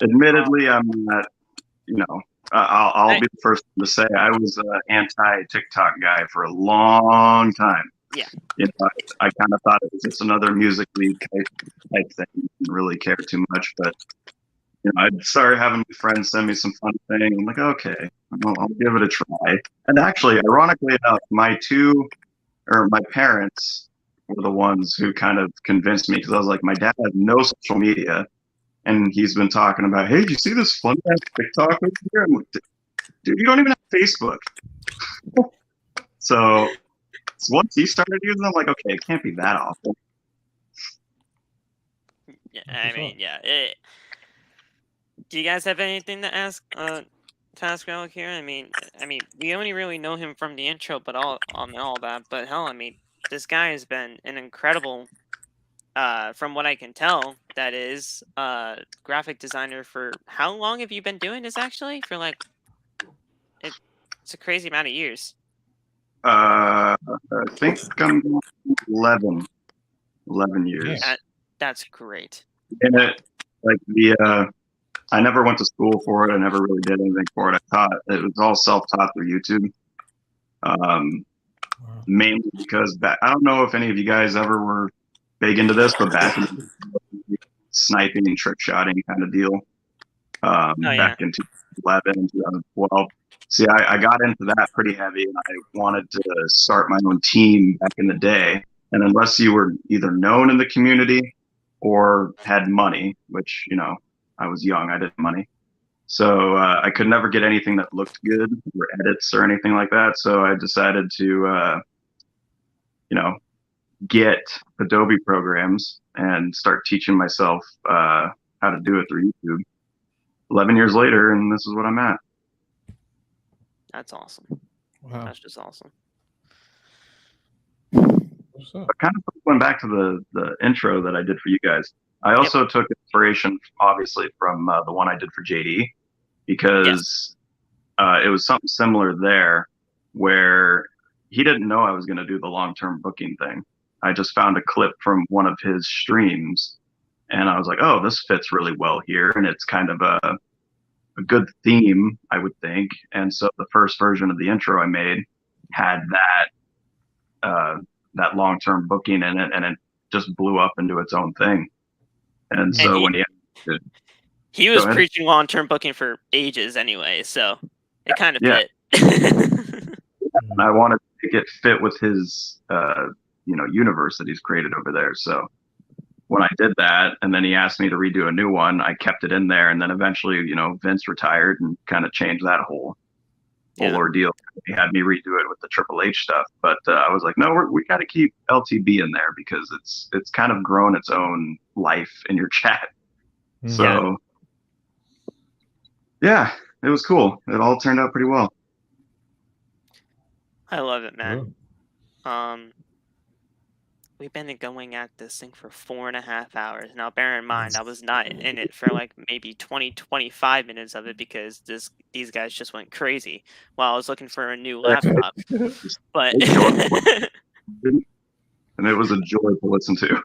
Admittedly, I'm not, I'll be the first to say I was an anti-TikTok guy for a long time. Yeah. I kind of thought it was just another Music League type thing. Didn't really care too much, but I started having my friends send me some fun thing. I'm like, okay, I'll give it a try. And actually, ironically enough, my parents were the ones who kind of convinced me because I was like, my dad has no social media, and he's been talking about, hey, do you see this fun ass TikTok over here? I'm like, dude, you don't even have Facebook. So once he started using it, I'm like, okay, it can't be that awful. Yeah, I mean, yeah. Do you guys have anything to ask Relic here? I mean, we only really know him from the intro, but all that. But hell, I mean, this guy has been an incredible, from what I can tell, that is, graphic designer for how long have you been doing this? Actually, for like, it's a crazy amount of years. I think I'm 11 years. That's great. And I never went to school for it. I never really did anything for it. It was all self-taught through YouTube. Mainly because I don't know if any of you guys ever were big into this, but back in sniping and trick shotting kind of deal. Back in 2011 and 2012. See, I got into that pretty heavy, and I wanted to start my own team back in the day. And unless you were either known in the community or had money, which, I was young, I didn't have money. So I could never get anything that looked good or edits or anything like that. So I decided to, get Adobe programs and start teaching myself how to do it through YouTube. 11 years later, and this is what I'm at. That's awesome. Wow. That's just awesome. But kind of going back to the intro that I did for you guys, I also took inspiration, obviously, from the one I did for JD, because it was something similar there, where he didn't know I was going to do the long-term booking thing. I just found a clip from one of his streams, and I was like, oh, this fits really well here, and it's kind of a good theme, I would think. And so the first version of the intro I made had that long-term booking in it, and it just blew up into its own thing. And so he was preaching long-term booking for ages anyway, so it kind of fit. I wanted to get fit with his universe that he's created over there. So when I did that, and then he asked me to redo a new one, I kept it in there. And then eventually, Vince retired and kind of changed that whole ordeal. He had me redo it with the Triple H stuff. But I was like, no, we got to keep LTB in there because it's kind of grown its own life in your chat. So yeah, it was cool. It all turned out pretty well. I love it, man. We've been going at this thing for 4.5 hours. Now, bear in mind, I was not in it for like maybe 20-25 minutes of it because these guys just went crazy while I was looking for a new laptop. But and it was a joy to listen to.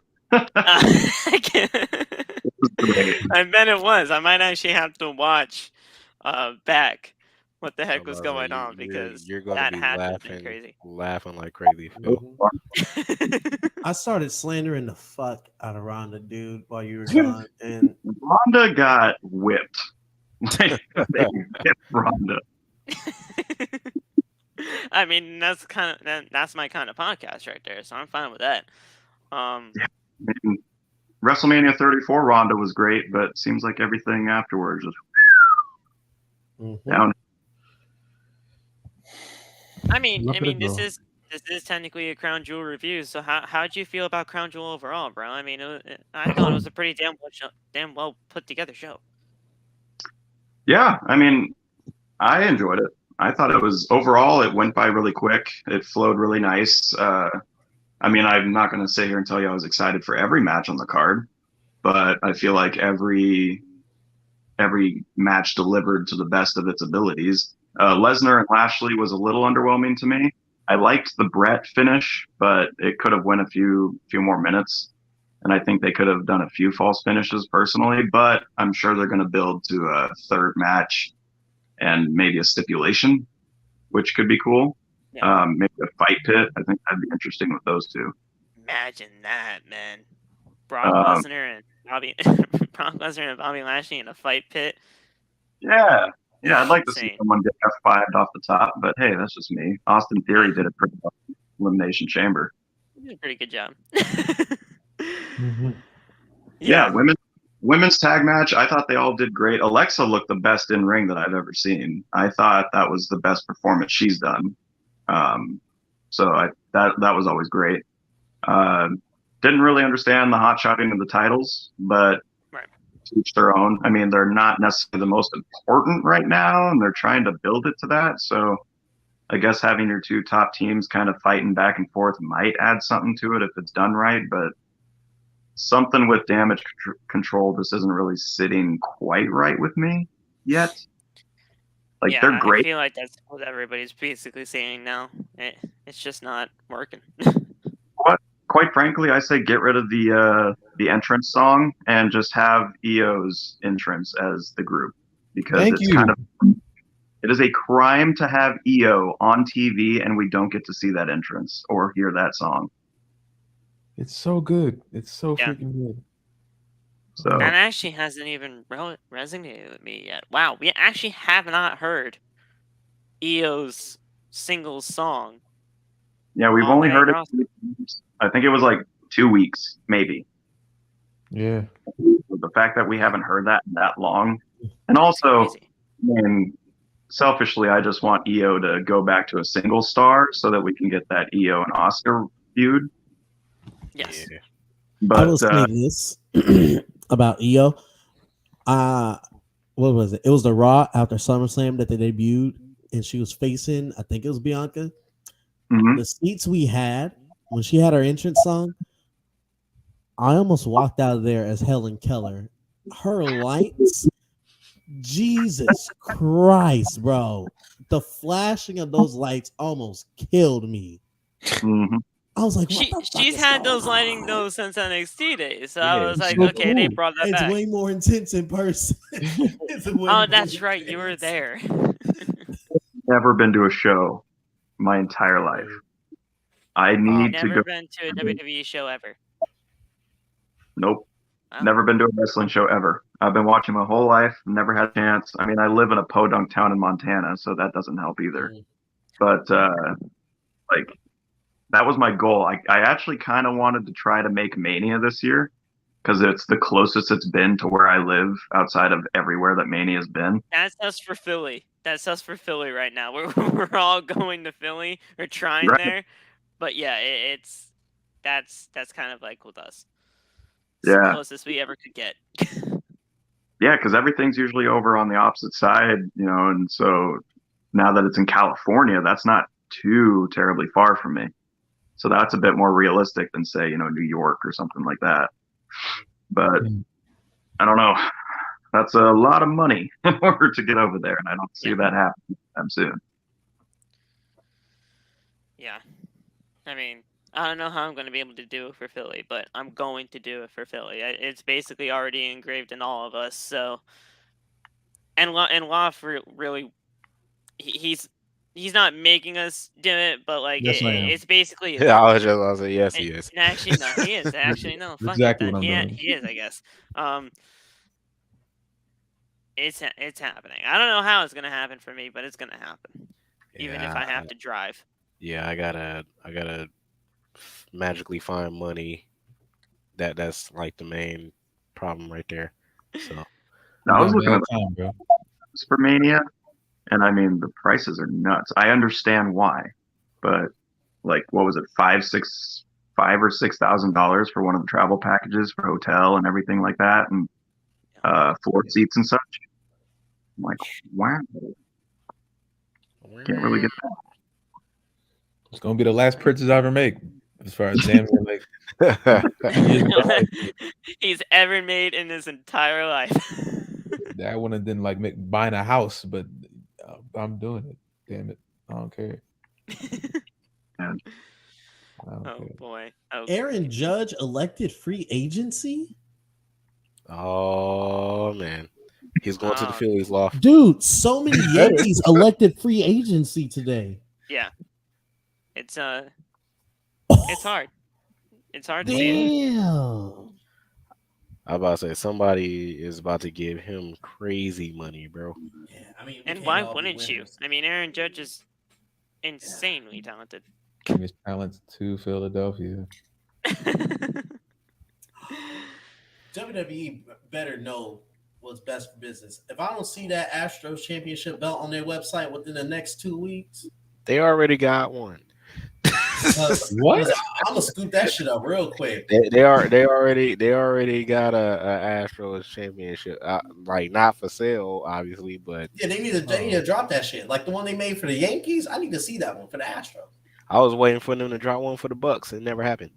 I bet it was. I might actually have to watch back what the heck was going on because you're gonna that be had been crazy. Laughing like crazy, Phil. I started slandering the fuck out of Ronda, dude, while you were gone, and Ronda got whipped. They whipped Ronda. I mean, that's my kind of podcast right there, so I'm fine with that. WrestleMania 34 Ronda was great, but it seems like everything afterwards was down. I mean, this is technically a Crown Jewel review. So how'd you feel about Crown Jewel overall, bro? I mean, I thought it was a pretty damn well put together show. Yeah, I mean, I enjoyed it. I thought it went by really quick. It flowed really nice. I mean, I'm not going to sit here and tell you I was excited for every match on the card, but I feel like every match delivered to the best of its abilities. Lesnar and Lashley was a little underwhelming to me. I liked the Brett finish, but it could have went a few more minutes. And I think they could have done a few false finishes personally, but I'm sure they're going to build to a third match and maybe a stipulation, which could be cool. Yeah. Maybe a fight pit. I think that'd be interesting with those two. Imagine that, man. Brock Lesnar and Bobby Lashley in a fight pit. Yeah. Yeah, I'd like to see someone get F5'd off the top, but hey, that's just me. Austin Theory did it pretty well. Elimination Chamber. You did a pretty good job. Yeah, women's tag match, I thought they all did great. Alexa looked the best in ring that I've ever seen. I thought that was the best performance she's done. So that was always great. Didn't really understand the hot shotting of the titles, but each their own. I mean, they're not necessarily the most important right now, and they're trying to build it to that. So I guess having your two top teams kind of fighting back and forth might add something to it if it's done right, but something with damage control, this isn't really sitting quite right with me yet. Like yeah, they're great. I feel like that's what everybody's basically saying now. It's just not working. But quite frankly, I say get rid of the entrance song and just have EO's entrance as the group, because it is a crime to have EO on TV and we don't get to see that entrance or hear that song. It's so good. It's so freaking good. So that actually hasn't even resonated with me yet. Wow, we actually have not heard EO's single song. Yeah, we've only heard it. I think it was like 2 weeks, maybe. Yeah. The fact that we haven't heard that in that long, and also, selfishly, I just want EO to go back to a single star so that we can get that EO and Oscar feud. Yes. Yeah. But I will say this about EO. What was it? It was the Raw after SummerSlam that they debuted, and she was facing, I think it was Bianca. Mm-hmm. The seats we had when she had her entrance song, I almost walked out of there as Helen Keller. Her lights, Jesus Christ, bro. The flashing of those lights almost killed me. Mm-hmm. I was like, she's had those lighting though since NXT days. So I was like, okay, they brought that it's back. way more intense in person. Oh, that's right. You were there. Never been to a show my entire life. I need to go. Never been to a WWE show ever. Nope. Never been to a wrestling show ever. I've been watching my whole life. Never had a chance. I mean, I live in a podunk town in Montana, so that doesn't help either. But like, that was my goal. I actually kind of wanted to try to make Mania this year because it's the closest it's been to where I live outside of everywhere that Mania's been. That's us for Philly. That's us for Philly right now. We're all going to Philly. We're trying there. But yeah, that's kind of like with us. It's the closest we ever could get. Yeah, because everything's usually over on the opposite side, and so now that it's in California, that's not too terribly far from me. So that's a bit more realistic than, say, New York or something like that. But I don't know. That's a lot of money in order to get over there, and I don't see that happening anytime soon. Yeah. I mean, I don't know how I'm going to be able to do it for Philly, but I'm going to do it for Philly. It's basically already engraved in all of us. So, and Loff really, he's not making us do it, but like it's basically. Yeah, I was just say yes, he is. Actually, no, he is. Actually, no. Fuck exactly it, what I'm doing. He is, I guess. It's happening. I don't know how it's going to happen for me, but it's going to happen, even if I have to drive. Yeah, I gotta magically find money. That's like the main problem right there. So I was looking at for Mania, and I mean the prices are nuts. I understand why, but like, what was it, $5,000 or $6,000 for one of the travel packages for hotel and everything like that, and floor seats and such. I'm like, wow, can't really get that. It's gonna be the last purchase I ever make, as far as damn near like he's ever made in his entire life. That one didn't like buying a house, but I'm doing it. Damn it, I don't care. Boy, Aaron Judge elected free agency. Oh man, he's going to the Phillies, Loft. Dude, so many Yankees elected free agency today. Yeah. It's hard. It's hard to see. Damn. I'm about to say somebody is about to give him crazy money, bro. Yeah, I mean, and why wouldn't you? I mean, Aaron Judge is insanely talented. Bring his talents to Philadelphia. WWE better know what's best for business. If I don't see that Astros championship belt on their website within the next 2 weeks, they already got one. What? I'm gonna scoop that shit up real quick. They already got a Astros championship, like not for sale, obviously, but yeah, they need to drop that shit. Like the one they made for the Yankees, I need to see that one for the Astros. I was waiting for them to drop one for the Bucks. It never happened.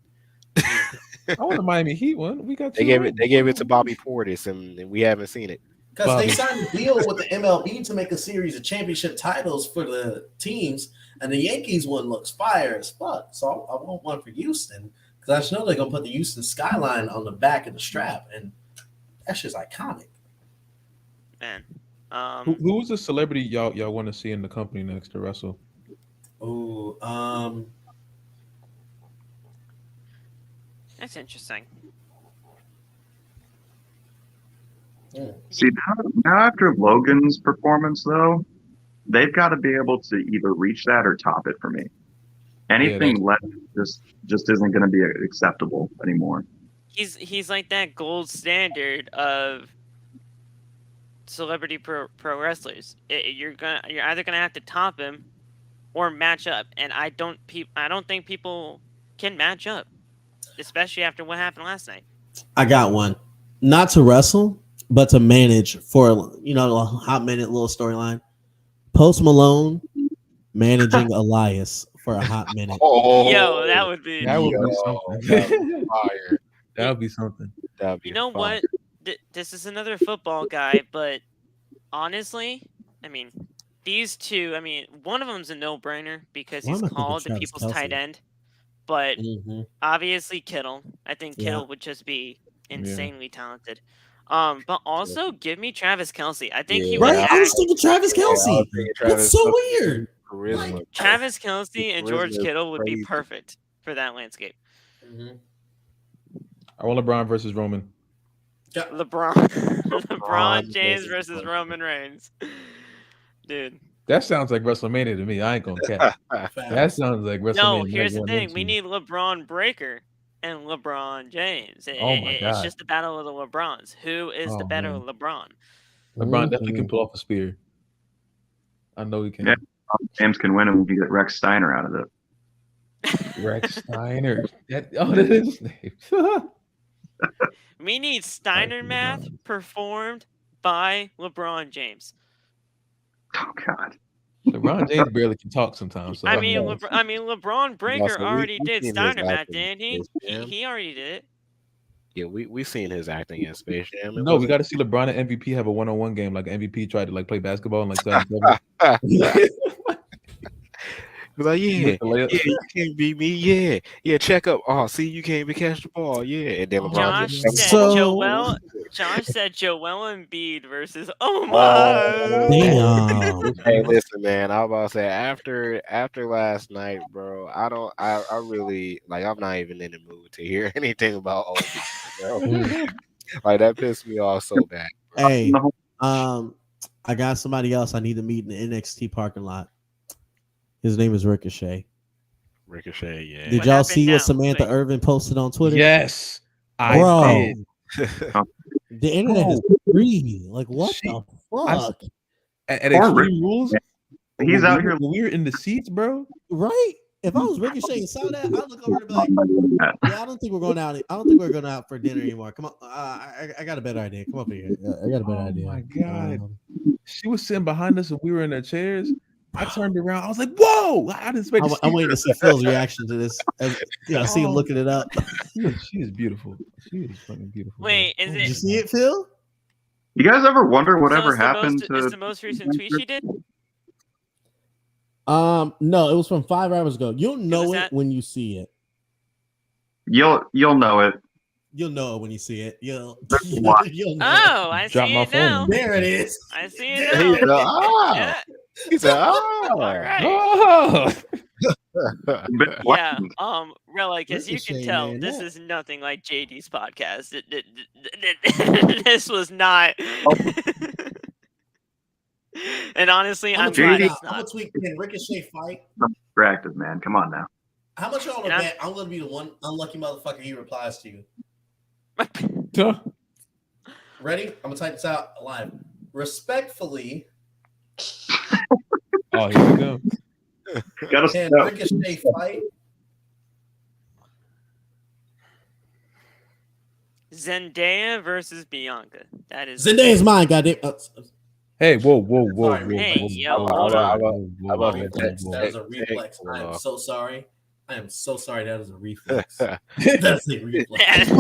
I want the Miami Heat one. We got. They gave it to Bobby Portis, and we haven't seen it. Because they signed a deal with the MLB to make a series of championship titles for the teams, and the Yankees one looks fire as fuck. So I want one for Houston because I just know they're gonna put the Houston skyline on the back of the strap, and that's just iconic. Man, who's the celebrity y'all want to see in the company next to Russell? Oh, that's interesting. See, now after Logan's performance, though, they've got to be able to either reach that or top it for me. Anything less just isn't going to be acceptable anymore. He's like that gold standard of celebrity pro wrestlers. You're either gonna have to top him or match up, and I don't think people can match up, especially after what happened last night. I got one, not to wrestle, but to manage for a hot minute little storyline. Post Malone managing Elias for a hot minute. Yo, that would be something. Fire. That would be something. You know what? This is another football guy, but honestly, I mean, these two. I mean, one of them's a no-brainer because he's called the people's tight end, but obviously Kittle. I think Kittle would just be insanely talented. But also give me Travis Kelce. I think he would. Right, I was thinking Travis Kelce. That's so weird. Like, Travis Kelce and George Kittle would be perfect for that landscape. I want LeBron versus Roman. LeBron James versus Roman Reigns. Dude. That sounds like WrestleMania to me. I ain't gonna cap. That sounds like WrestleMania. No, here's the thing. We need LeBron Breaker and LeBron James. It's just the battle of the LeBrons. Who is the better LeBron? LeBron definitely can pull off a spear. I know he can. Yeah, James can win and we can get Rex Steiner out of it. Rex Steiner. That is his name. We need Steiner math performed by LeBron James. Oh God. LeBron James barely can talk sometimes. So I mean, LeBron Breaker already did Steiner math, didn't he? He already did it. Yeah, we seen his acting in Space Jam. No, we got to see LeBron and MVP have a one-on-one game. Like MVP tried to play basketball and He's like, yeah, you can't beat me. Yeah, check up. Oh, see, you can't even catch the ball. Yeah, and then LeBron Josh said Joel Embiid versus Omos. Damn. Hey, listen, man. I was about to say after last night, bro. I really I'm not even in the mood to hear anything about Omos, bro. Like that pissed me off so bad. Bro. Hey, I got somebody else I need to meet in the NXT parking lot. His name is Ricochet. Ricochet, yeah. Did y'all see what Samantha Irvin posted on Twitter? Yes, bro. I did. The internet is free. Like what the fuck? At Extreme Rules, he's out here. We're in the seats, bro. Right? If I was Ricochet and saw that, I'd look over and be like, "Yeah, I don't think we're going out. I don't think we're going out for dinner anymore. Come on, I got a better idea. Come up here. I got a better idea." Oh my God, she was sitting behind us and we were in our chairs. I turned around. I was like, "Whoa!" I didn't expect. I'm waiting to see Phil's reaction to this. I see him looking it up. She is beautiful. She is fucking beautiful. Wait, is it? Did you see it, Phil? You guys ever wonder whatever happened to? Is the most recent tweet she did? No, it was from 5 hours ago. You'll know it when you see it. You'll know it. You'll know it when you see it. You'll know. Oh, I see it now. There it is. I see it now. Yeah. He said, "Oh, all right." Oh. Yeah. Relic, as you can tell, this is nothing like JD's podcast. This was not. And honestly, I'm glad it's not. I'm gonna tweet, can Ricochet fight? I'm distracted, man. Come on now. How much y'all bet? I'm gonna be the one unlucky motherfucker he replies to you. Ready? I'm gonna type this out live. Respectfully. Oh, here we go. Can Ricochet fight? Zendaya versus Bianca. That is Zendaya's mine, goddamn. Hey, whoa. Hey, yo, That was a reflex. I am so sorry. I am so sorry. That was a reflex. That's a reflex.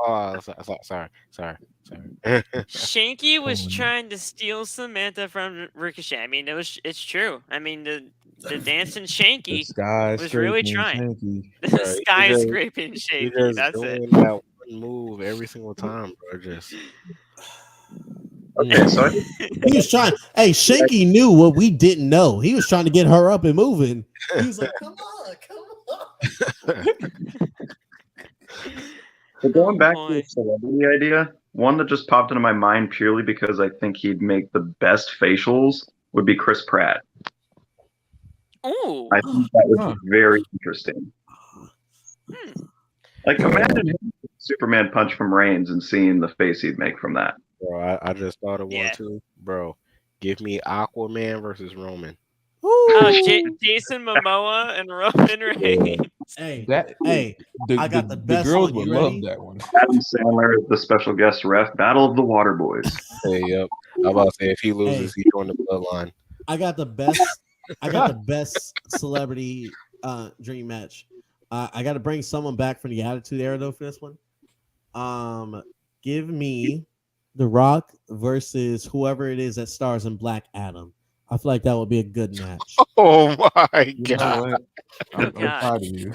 Oh, sorry. Shanky was trying to steal Samantha from Ricochet. I mean, it's true. I mean, the dancing Shanky was really trying. The skyscraping Shanky. That's it. That one move every single time, bro. Just. Okay, so he was trying. Hey, Shanky knew what we didn't know. He was trying to get her up and moving. He was like, "Come on." So going back to the celebrity idea, one that just popped into my mind purely because I think he'd make the best facials would be Chris Pratt. Ooh. I think that would be very interesting. Like, imagine him Superman punch from Reigns and seeing the face he'd make from that. Bro, I just thought of one too. Bro, give me Aquaman versus Roman. Jason Momoa and Roman Reigns. Hey, I got the best. The girls would love that one. Adam Sandler is the special guest ref. Battle of the Water Boys. Hey, yep. I'm about to say if he loses, he joined the bloodline. I got the best. I got the best celebrity dream match. I got to bring someone back from the Attitude Era though for this one. Give me The Rock versus whoever it is that stars in Black Adam. I feel like that would be a good match. Oh my god! I'm tired of you.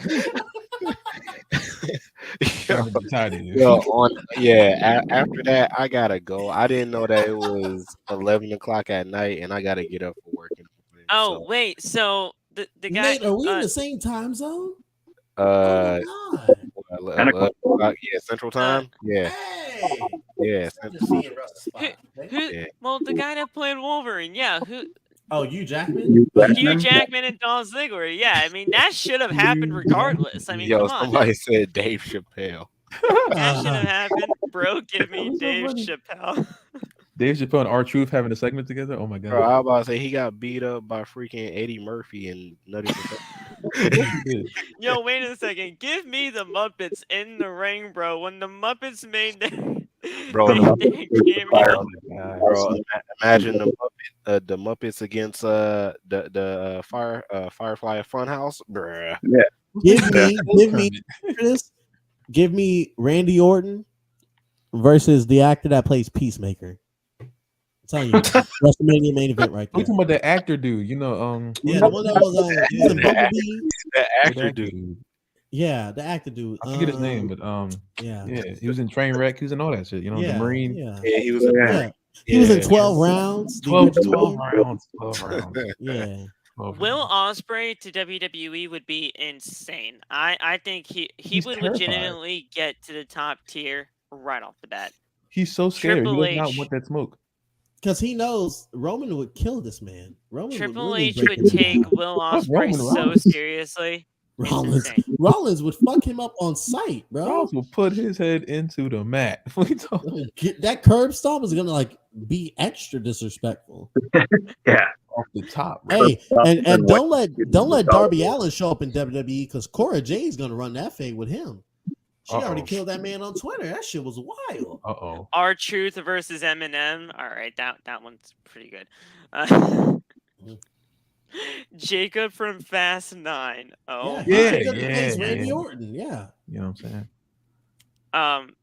I'm tired of you. After that, I gotta go. I didn't know that it was 11 o'clock at night, and I gotta get up for work. Wait. So the guy. Nate, are we in the same time zone? Yeah, Central Time. Yeah. Yeah. Well, the guy that played Wolverine. Yeah. Who? Oh, Hugh Jackman? Hugh Jackman and Dolph Ziggler. Yeah, I mean that should have happened regardless. I mean, come on. Somebody said Dave Chappelle. That should have happened, bro. Give me Dave Chappelle. Dave Chappelle and R-Truth having a segment together. Oh my god! Bro, I was about to say he got beat up by freaking Eddie Murphy and Nutty. Yo, wait a second. Give me the Muppets in the ring, bro. When the Muppets made their Bro, imagine the Muppets against the Firefly Funhouse, bruh. Yeah. Give me Randy Orton versus the actor that plays Peacemaker. I'm telling you, WrestleMania main event right there. We talking about the actor dude, the one that was he was in Bumblebee. The actor dude. Yeah, the actor dude. I forget his name, but yeah, he was in Trainwreck. He was in all that shit. The Marine. Yeah, he was. He was in 12 rounds. 12 rounds. Yeah. Will Ospreay to WWE would be insane. I think he would legitimately get to the top tier right off the bat. He's so scared. Triple He does not H. want that smoke. Because he knows Roman would kill this man. Triple H would take Will Ospreay so seriously. Rollins would fuck him up on sight, bro. Rollins will put his head into the mat. That curb stomp is gonna be extra disrespectful. Yeah, off the top. Bro. Hey, and don't let Darby Allin show up in WWE because Cora Jade is gonna run that fade with him. She already killed that man on Twitter. That shit was wild. R-Truth versus Eminem. All right, that one's pretty good. Jacob from Fast 9. Oh, yeah. Randy Orton. Yeah. You know what I'm saying?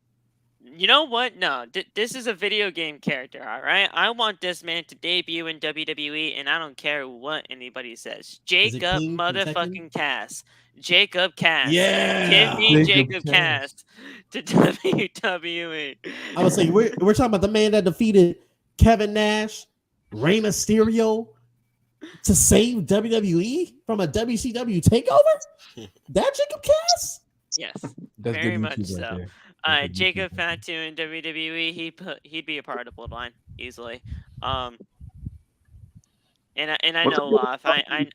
You know what? No, this is a video game character. All right, I want this man to debut in WWE, and I don't care what anybody says. Jacob motherfucking Cass. Jacob Cass. Yeah. Give me Jacob Cass to WWE. I would say we're talking about the man that defeated Kevin Nash, Rey Mysterio, to save WWE from a WCW takeover? That Jacob Cass? Yes, very much so. Jacob Fatu in WWE, he'd be a part of Bloodline easily. And I know Loff. I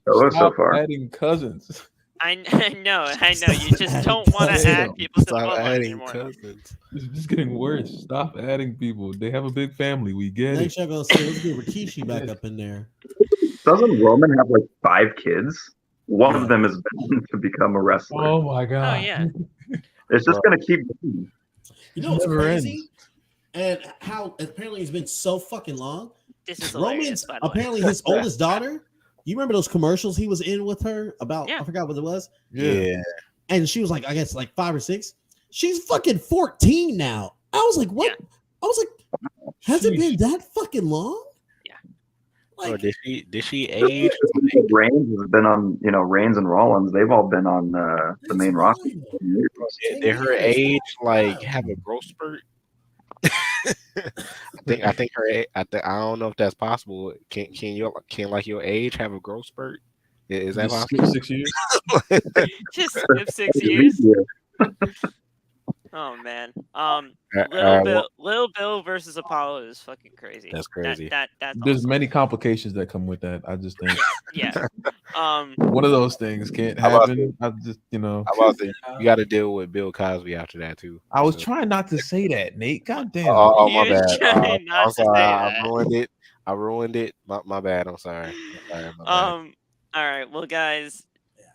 so far. Adding cousins. I know. You just don't want to add people to Bloodline anymore. Cousins. It's just getting worse. Stop adding people. They have a big family. We get it. Y'all gonna say let's get Rikishi back up in there. Doesn't Roman have 5 kids? One of them is bound to become a wrestler. Oh my god! Oh yeah. It's just gonna keep going. You know what's crazy? And how apparently it's been so fucking long. This is Roman's apparently his oldest daughter. You remember those commercials he was in with her about? Yeah. I forgot what it was. Yeah. And she was I guess 5 or 6. She's fucking 14 now. I was like, what? Yeah. I was like, has it been that fucking long? Yeah. Or did she age? Reigns has been on, Reigns and Rollins. They've all been on the main roster. Did her age like have a growth spurt? I think her. I don't know if that's possible. Can like your age have a growth spurt? Is that possible? 6 years. Just skip 6 years. Oh man. Lil Bill versus Apollo is fucking crazy. That's crazy. That's There's awesome. many complications that come with that. I just think Yeah. one of those things can't happen. I just you got to deal with Bill Cosby after that too. I was trying not to say that, Nate. God damn. Oh my bad. I'm sorry. I ruined it. My bad. I'm sorry. All right. Well, guys,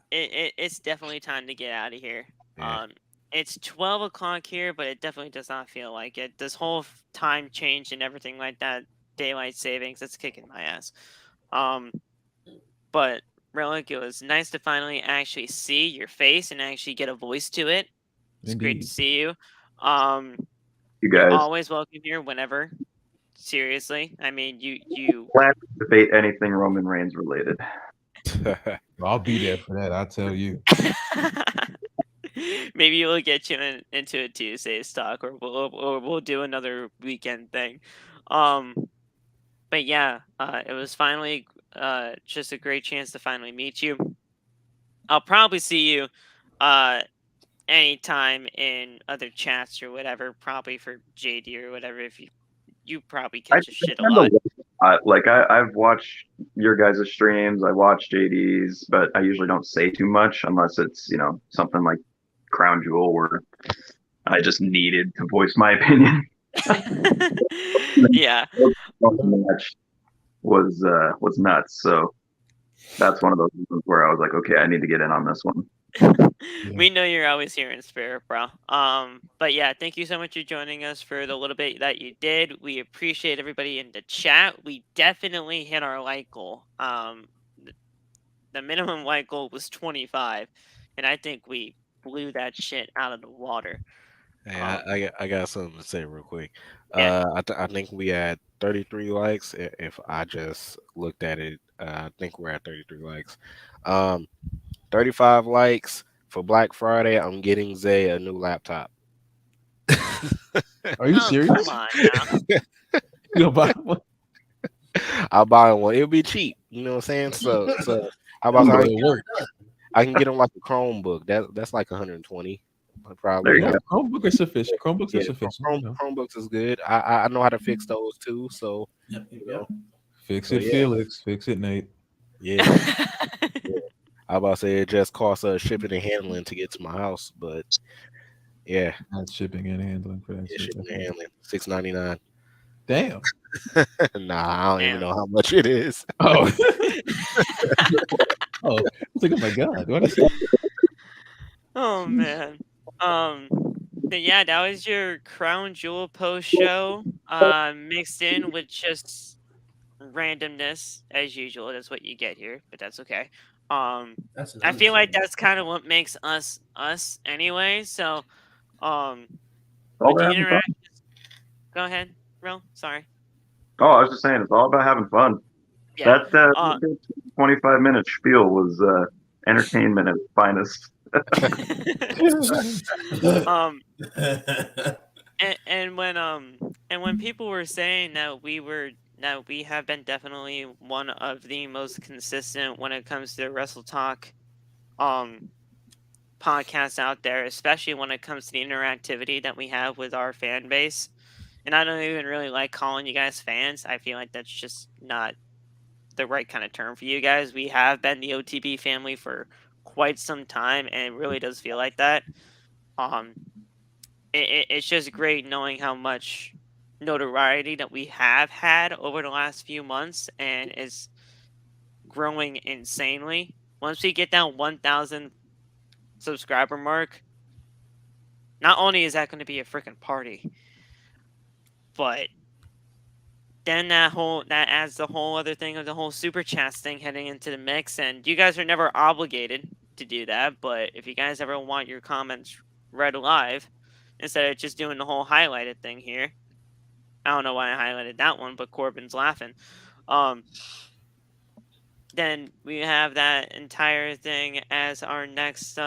it's definitely time to get out of here. Yeah. It's 12 o'clock here, but it definitely does not feel like it. This whole time change and everything like that, daylight savings, it's kicking my ass. But Relic, it was nice to finally actually see your face and actually get a voice to it. It's great to see you. You guys you're always welcome here whenever. Seriously, I mean, you. Plan to debate anything Roman Reigns related. I'll be there for that. I'll tell you. Maybe we'll get you into a Tuesday's talk, or we'll do another weekend thing. But yeah, it was finally just a great chance to finally meet you. I'll probably see you anytime in other chats or whatever, probably for JD or whatever. If you probably catch a shit a lot. I've watched your guys' streams. I watch JD's, but I usually don't say too much unless it's something like Crown Jewel where I just needed to voice my opinion. Yeah, the match was nuts. So that's one of those ones where I was like, okay, I need to get in on this one. We know you're always here in spirit, bro. But yeah, thank you so much for joining us for the little bit that you did. We appreciate everybody in the chat. We definitely hit our like goal. The minimum like goal was 25, and I think we blew that shit out of the water. Hey, I got something to say real quick. Yeah. I think we had 33 likes. If I just looked at it, I think we're at 33 likes. 35 likes for Black Friday. I'm getting Zay a new laptop. Are you serious? Come on now. You'll buy one? I'll buy one. It'll be cheap. You know what I'm saying? So how about I can get him like a Chromebook. That's like 120. Probably. Chromebook is sufficient. Chromebooks are sufficient. Chromebooks is good. I know how to fix those too. So fix it, Felix. Fix it, Nate. Yeah. I about to say it just costs shipping and handling to get to my house, but yeah, that's shipping and handling for that. Yeah, shipping and handling $6.99. Damn. Nah, I don't even know how much it is. Oh. Oh, I was like, oh my god, what is that? Oh man. But yeah, that was your Crown Jewel post show, mixed in with just randomness as usual. That's what you get here, but that's okay. I feel like that's kind of what makes us anyway. So, go ahead, Ro. Sorry. Oh, I was just saying, it's all about having fun. Yeah. That 25-minute spiel was entertainment at its finest. And when people were saying that we have been definitely one of the most consistent when it comes to Wrestle Talk podcasts out there, especially when it comes to the interactivity that we have with our fan base. And I don't even really like calling you guys fans. I feel like that's just not the right kind of term for you guys. We have been the OTB family for quite some time, and it really does feel like that. It's just great knowing how much notoriety that we have had over the last few months, and is growing insanely. Once we get that 1,000 subscriber mark, not only is that going to be a freaking party, but then that adds the whole other thing of the whole super chats thing heading into the mix. And you guys are never obligated to do that, but if you guys ever want your comments read live, instead of just doing the whole highlighted thing here. I don't know why I highlighted that one, but Corbin's laughing. Then we have that entire thing as our next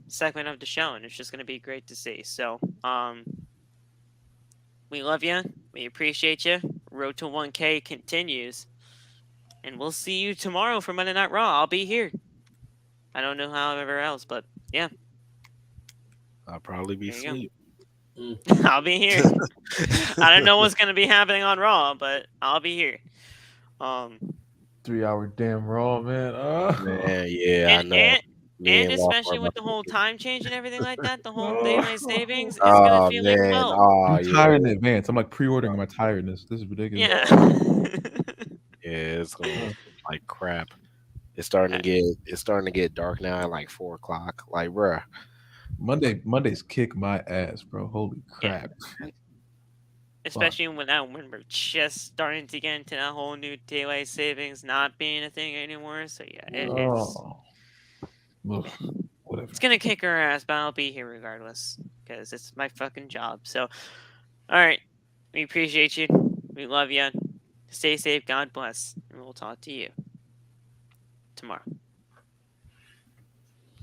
segment of the show, and it's just going to be great to see. So, we love you. We appreciate you. Road to 1K continues. And we'll see you tomorrow for Monday Night Raw. I'll be here. I don't know however else, but yeah. I'll probably be asleep. I'll be here. I don't know what's going to be happening on Raw, but I'll be here. 3-hour damn Raw, man. Man, yeah, I know. And especially with the whole time change and everything like that, the whole daylight savings is going to feel like hell. I'm tired in advance. I'm like pre-ordering my tiredness. This is ridiculous. Yeah. Yeah, it's going like crap. It's starting to get dark now at like 4 o'clock. Like, bruh. Mondays kick my ass, bro. Holy crap. Yeah. Especially when we're just starting to get into that whole new daylight savings not being a thing anymore. So yeah, whatever. It's gonna kick our ass, but I'll be here regardless because it's my fucking job. So, all right, we appreciate you. We love you. Stay safe. God bless, and we'll talk to you tomorrow.